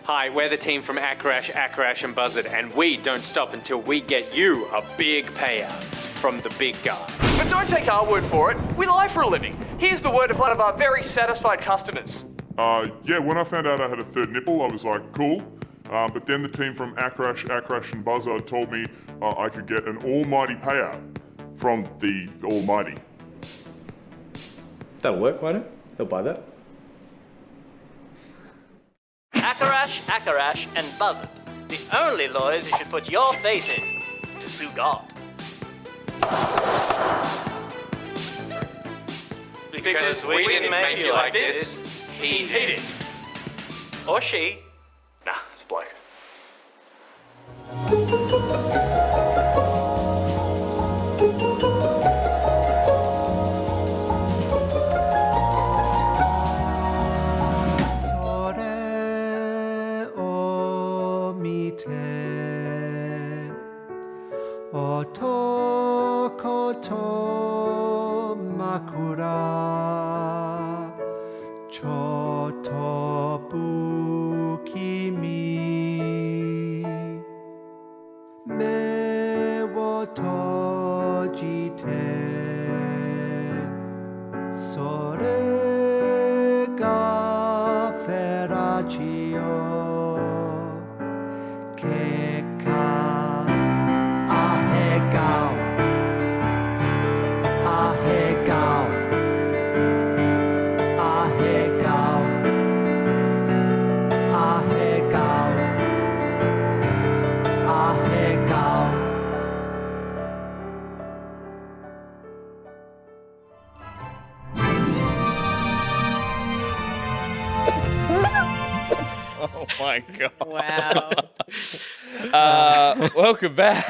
Hi, we're the team from Akrash, and Buzzard, and we don't stop until we get you a big payout from the big guy. But don't take our word for it. We lie for a living. Here's the word of one of our very satisfied customers. Yeah, when I found out I had a third nipple, I was like, cool. But then the team from Akrash and Buzzard told me I could get an almighty payout from the Almighty. That'll work, won't it? He'll buy that. Akarash, and Buzzard. The only lawyers you should put your faith in to sue God. Because we didn't make you like this, he did. Or she. Nah, it's a bloke. Oh my god! Wow. Welcome back.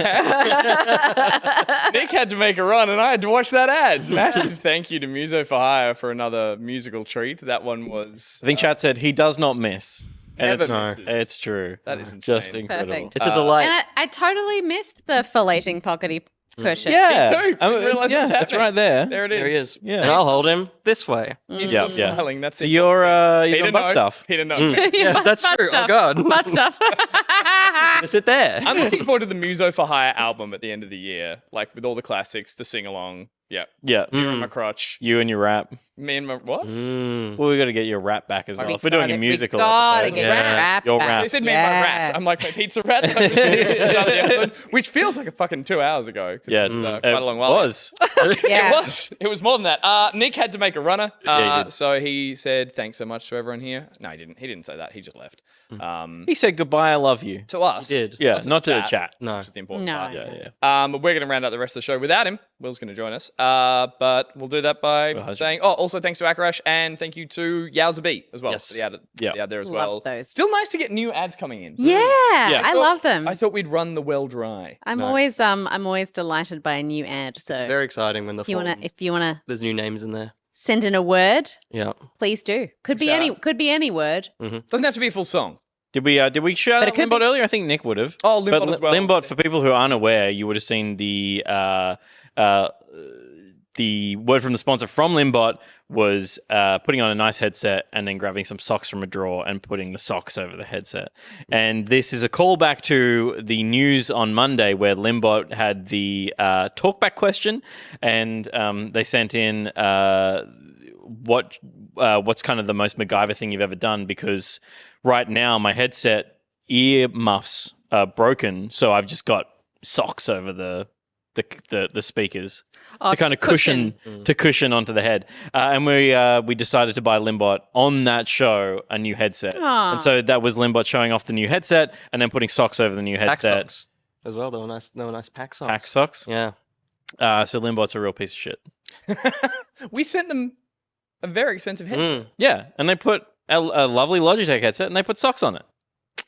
Nick had to make a run, and I had to watch that ad. Massive thank you to Muso for Hire for another musical treat. That one was. I think chat said he does not miss. And Never misses. it's true. That is just insane. incredible. Perfect. It's a delight. And I totally missed the filleting pockety cushion. Yeah, Me too. I realised yeah, it's it's happening. right there. There it is. There he is. Yeah. And I'll hold him this way. He's Yeah, still yeah. smiling. That's So it. you're Peter on butt no. stuff. Peter no. Yeah, that's Butt true. stuff. Oh, God. Butt stuff. Sit there. I'm looking forward to the Muso for Hire album at the end of the year, like with all the classics, the sing along. Yeah. Yeah. You and my crotch. You and your rap. Me and my what? Well, we got to get your rap back as well. We If we're doing gotta- a we musical gotta episode, get your rap your back. rap. They said me and my rat. I'm like my pizza rat. That was the start of the episode, which feels like a fucking 2 hours ago. 'Cause Yeah, it was, quite a long while. was. Yeah. It was more than that. Nick had to make a runner. Yeah, he did. So he said thanks so much to everyone here. No, he didn't. He didn't say that. He just left. He said goodbye. I love you. To us. He did. Yeah, not to the chat. No. Which is the important No. part. Yeah. We're going to round out the rest of the show without him. Will's going to join us. But we'll do that by saying, also thanks to Akarash and thank you to YowzaB as well. Yes. For the ad, Yeah. the ad there as Love well. those. Still nice to get new ads coming in. Yeah, I love them. I thought we'd run the well dry. I'm always delighted by a new ad. So It's very exciting when the if you wanna there's new names in there. send in a word, Yeah. please do. Could be Shout any word. Doesn't have to be a full song. Did we shout But out it could Limbot be- earlier? I think Nick would have. Oh, Limbot But as well. Limbot, for people who aren't aware, you would have seen the word from the sponsor from Limbot was putting on a nice headset and then grabbing some socks from a drawer and putting the socks over the headset. And this is a callback to the news on Monday where Limbot had the talkback question, and they sent in what's kind of the most MacGyver thing you've ever done, because right now my headset ear muffs are broken, so I've just got socks over the speakers to kind of cushion onto the head, and we decided to buy Limbot on that show a new headset. Aw. And so that was Limbot showing off the new headset and then putting socks over the new Pack headset. socks as well. They were nice pack socks. Pack socks. Yeah. So Limbot's a real piece of shit. We sent them a very expensive headset, Yeah, and they put a lovely Logitech headset and they put socks on it.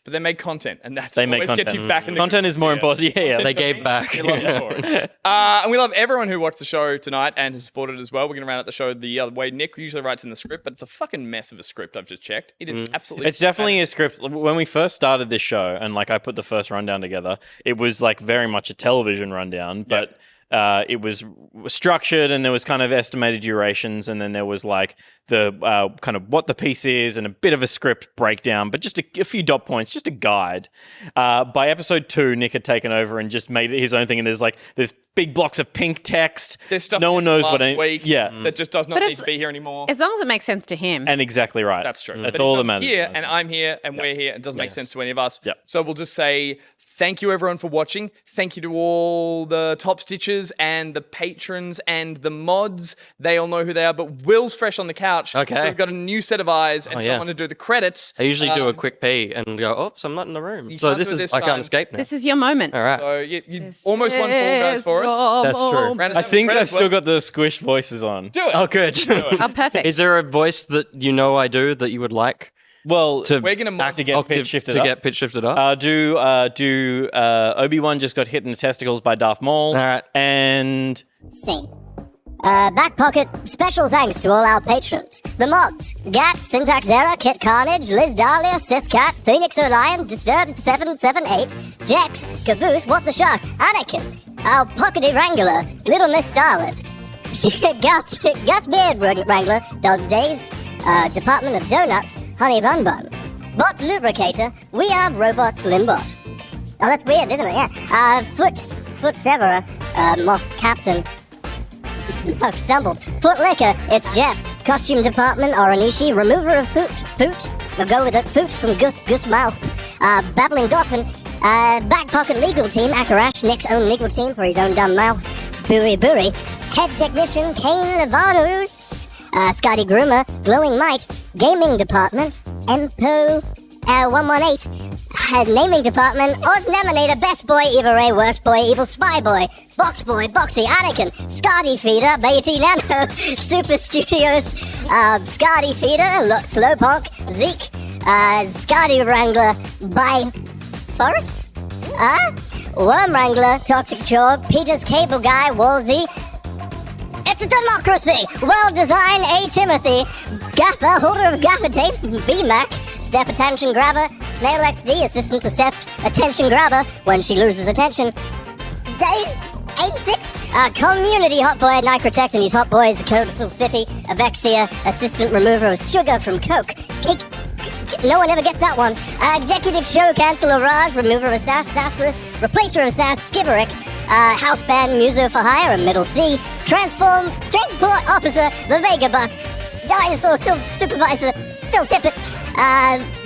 but they made content, and that They make always content. gets you back in the Content is more important. Yeah, They gave back. We love you for it. And we love everyone who watched the show tonight and has supported as well. We're going to round out the show the other way. Nick usually writes in the script, but it's a fucking mess of a script. I've just checked. It is absolutely. It's definitely a script. When we first started this show, and like I put the first rundown together, it was like very much a television rundown, but it was structured, and there was kind of estimated durations, and then there was like the kind of what the piece is, and a bit of a script breakdown, but just a few dot points, just a guide. By episode 2, Nick had taken over and just made it his own thing, and there's big blocks of pink text. There's stuff no one knows what last week yeah. that just does not But need to be here anymore. As long as it makes sense to him. And exactly right. That's true. That's But all he's that not matters. Here, and I'm here, and we're here. It doesn't make Yes. sense to any of us. Yep. So we'll just say thank you, everyone, for watching. Thank you to all the top stitchers and the patrons and the mods. They all know who they are, but Will's fresh on the couch. Okay. So we've got a new set of eyes and Oh, yeah. someone to do the credits. I usually do a quick pee and go, oops, I'm not in the room. You So can't this do it is, this I time. can't escape now. This is your moment. All right. So you almost won Fall Guys for us. That's true. Round us I down think with I've credits, still Will. got the squished voices on. Do it. Oh, good. Oh, perfect. Is there a voice that you know I do that you would like? Well, to we're gonna mod- to get pitch shifted to up. get pitch shifted up. Do Obi-Wan just got hit in the testicles by Darth Maul. All right. And Scene. Back pocket, special thanks to all our patrons. The mods, Gat, Syntax Error, Kit Carnage, Liz Dahlia, Sith Cat, Phoenix Orion, Disturbed 778, Jex, Caboose, What the Shark, Anakin, our Pockety Wrangler, Little Miss Starlet, Gus Beard Wrangler, Dog Days, Department of Donuts, Honey Bun Bun, Bot Lubricator, We Are Robots Limbot. Oh, that's weird, isn't it? Yeah. Foot Severer, Moth Captain, I've stumbled. Foot Liquor, it's Jepp. Costume Department, Oranishi. Remover of Poot. I'll go with it. Poot from Gus Mouth. Babbling Gotham. Back Pocket Legal Team, Akarash. Nick's own legal team for his own dumb mouth. BuriBuri. Head Technician, Kane Levanus. Scotty Groomer. Glowing Might. Gaming Department. Empo 118. Naming Department, Osneminator, Best Boy, Evil Ray, Worst Boy, Evil Spy Boy, Box Boy, Boxy, Anakin, Scotty Feeder, Beatty Nano, Super Studios, Scotty Feeder, Slowpunk, Zeke, Scardy Wrangler by Force? Worm Wrangler, Toxic Chorg, Peter's Cable Guy, Wolsey. It's a democracy! Well-designed A. Timothy, Gaffer, holder of Gaffer tape, B-Mac, Step Attention Grabber, Snail XD, Assistant to Step Attention Grabber when she loses attention. Days 86, Community Hot Boy at Nicrotex and his Hot Boys, Coastal City, Avexia, Assistant Remover of Sugar from Coke. No one ever gets that one. Executive Show Cancel Raj, Remover of Sass, Sassless, Replacer of Sass, Skibberick, House Band, Muso for Hire, and Middle C, Transport Officer, the Vega Bus, Dinosaur Supervisor, Phil Tippett,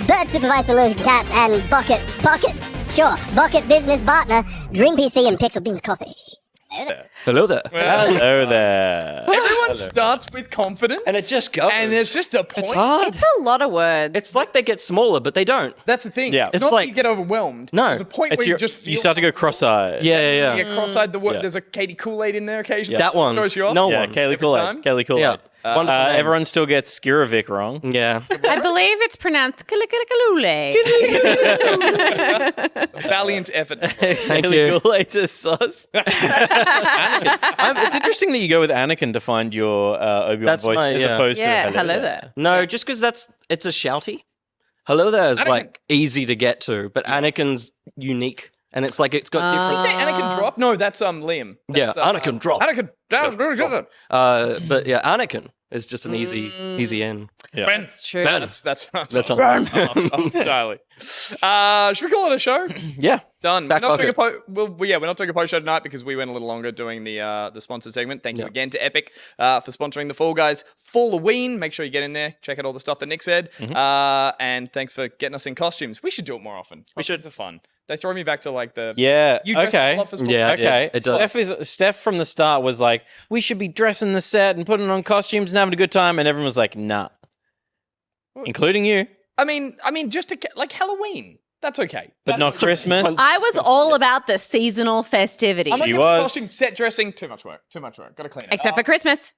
Bird Supervisor, Lily Cat, and Bucket, Bucket Business Partner, Dream PC, and Pixel Beans Coffee. Hello there. Hello there. Everyone starts with confidence. And it just goes. And there's just a point. It's hard. It's a lot of words. It's like they get smaller, but they don't. That's the thing. Yeah. It's not like you get overwhelmed. No. There's a point where you just feel... You start to go cross-eyed. Yeah. You get cross-eyed. There's a Katie Kool-Aid in there occasionally. That one. Throws you off. No Yeah, one. Kaylee Kool-Aid. Kaylee Kool-Aid. Yeah. Everyone still gets Skirovic wrong. Yeah. I believe it's pronounced Kalikalule. Valiant effort. Kaylee Kool-Aid is sus. It's interesting that you go with Anakin to find your Obi-Wan voice as opposed to hello there. No, just because it's a shouty. Hello there is like easy to get to, but Anakin's unique. And it's like it's got different. Did you say Anakin drop? No, that's Liam. Yeah, Anakin drop. Anakin down. But yeah, Anakin is just an easy in. Yeah. That's true. That's on. Entirely. Should we call it a show? Yeah. Done. Back we're not pocket. we're not doing a post show tonight because we went a little longer doing the sponsor segment. Thank you again to Epic for sponsoring the Fall Guys Falloween. Make sure you get in there, check out all the stuff that Nick said, and thanks for getting us in costumes. We should do it more often. We should. It's fun. They throw me back to like the You dressed up a lot for sport. Okay. It does. Steph from the start was like, we should be dressing the set and putting on costumes and having a good time, and everyone was like, nah, including you. I mean, just like Halloween. That's okay. But not Christmas. I was all about the seasonal festivities. I'm like, costume, set dressing, too much work. Gotta clean it. Except for Christmas.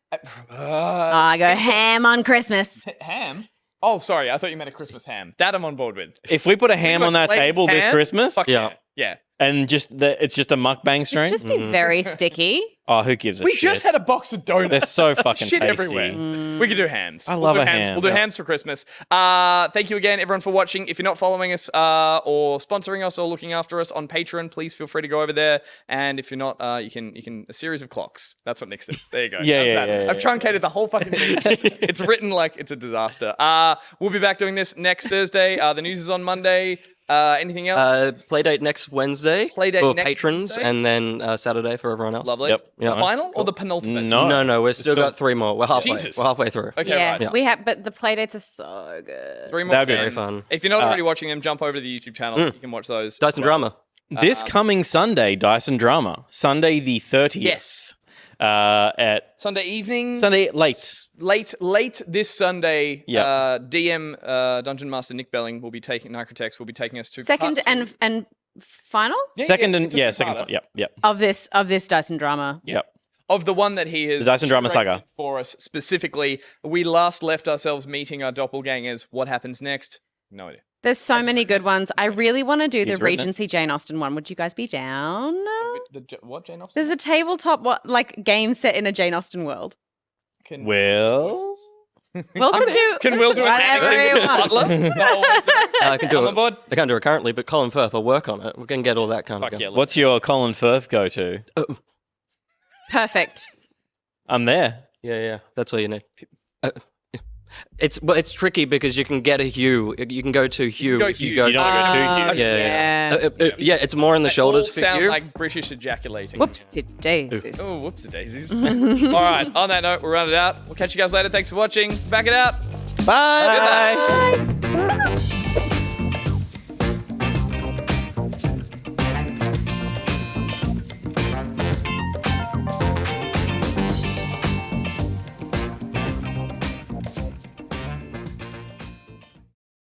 I go ham on Christmas. Ham? Oh, sorry. I thought you meant a Christmas ham. That I'm on board with. If we put a ham on that table this Christmas, yeah. And it's just a mukbang stream. Just be very sticky. Oh, who gives a shit? We just had a box of donuts. They're so fucking shit tasty. everywhere. We could do hams. I love do a hams. ham. We'll do hams for Christmas. Thank you again, everyone, for watching. If you're not following us or sponsoring us or looking after us on Patreon, please feel free to go over there. And if you're not, you can a series of clocks. That's what Nick said. There you go. Yeah. I've truncated the whole fucking thing. It's written like it's a disaster. We'll be back doing this next Thursday. The news is on Monday. Anything else? Playdate next Wednesday Playdate for next patrons, Wednesday? and then Saturday for everyone else. Lovely. Yep. The final or the penultimate? No, we've still got 3 more. We're halfway. Jesus. We're halfway through. Okay, right. We have, but the playdates are so good. 3 more. That'd be very fun. If you're not already watching them, jump over to the YouTube channel. You can watch those. Dyson Drama. This coming Sunday, Dyson Drama. Sunday the 30th. Yes. At Sunday evening. Sunday late this Sunday. Yep. DM Dungeon Master Nick Belling will be taking Nicrotex. Will be taking us to Second part 2. and final second it's a two-parter. Yep. of this Dyson Drama. Yep. Of the one that he has The Dyson Drama Saga. for us specifically. We last left ourselves meeting our doppelgangers. What happens next? No idea. There's so many good ones. I really want to do the He's written it. Regency Jane Austen one. Would you guys be down? What Jane Austen? There's a tabletop game set in a Jane Austen world. Will? Will Can Will do whatever anything you with want. Butler? I can do I'm it. on board. I can't do it currently, but Colin Firth will work on it. We can get all that kind of Fuck yeah, stuff. What's your Colin Firth go-to? Perfect. I'm there. Yeah. That's all you need. It's tricky because you can get a hue. You can go to hue. If you go You don't go to Hugh. Yeah. It's more in the shoulders all for sound you. like British ejaculating. Whoopsie daisies. Oh, whoopsie daisies. All right, on that note, we'll round it out. We'll catch you guys later. Thanks for watching. Back it out. Bye. Goodbye.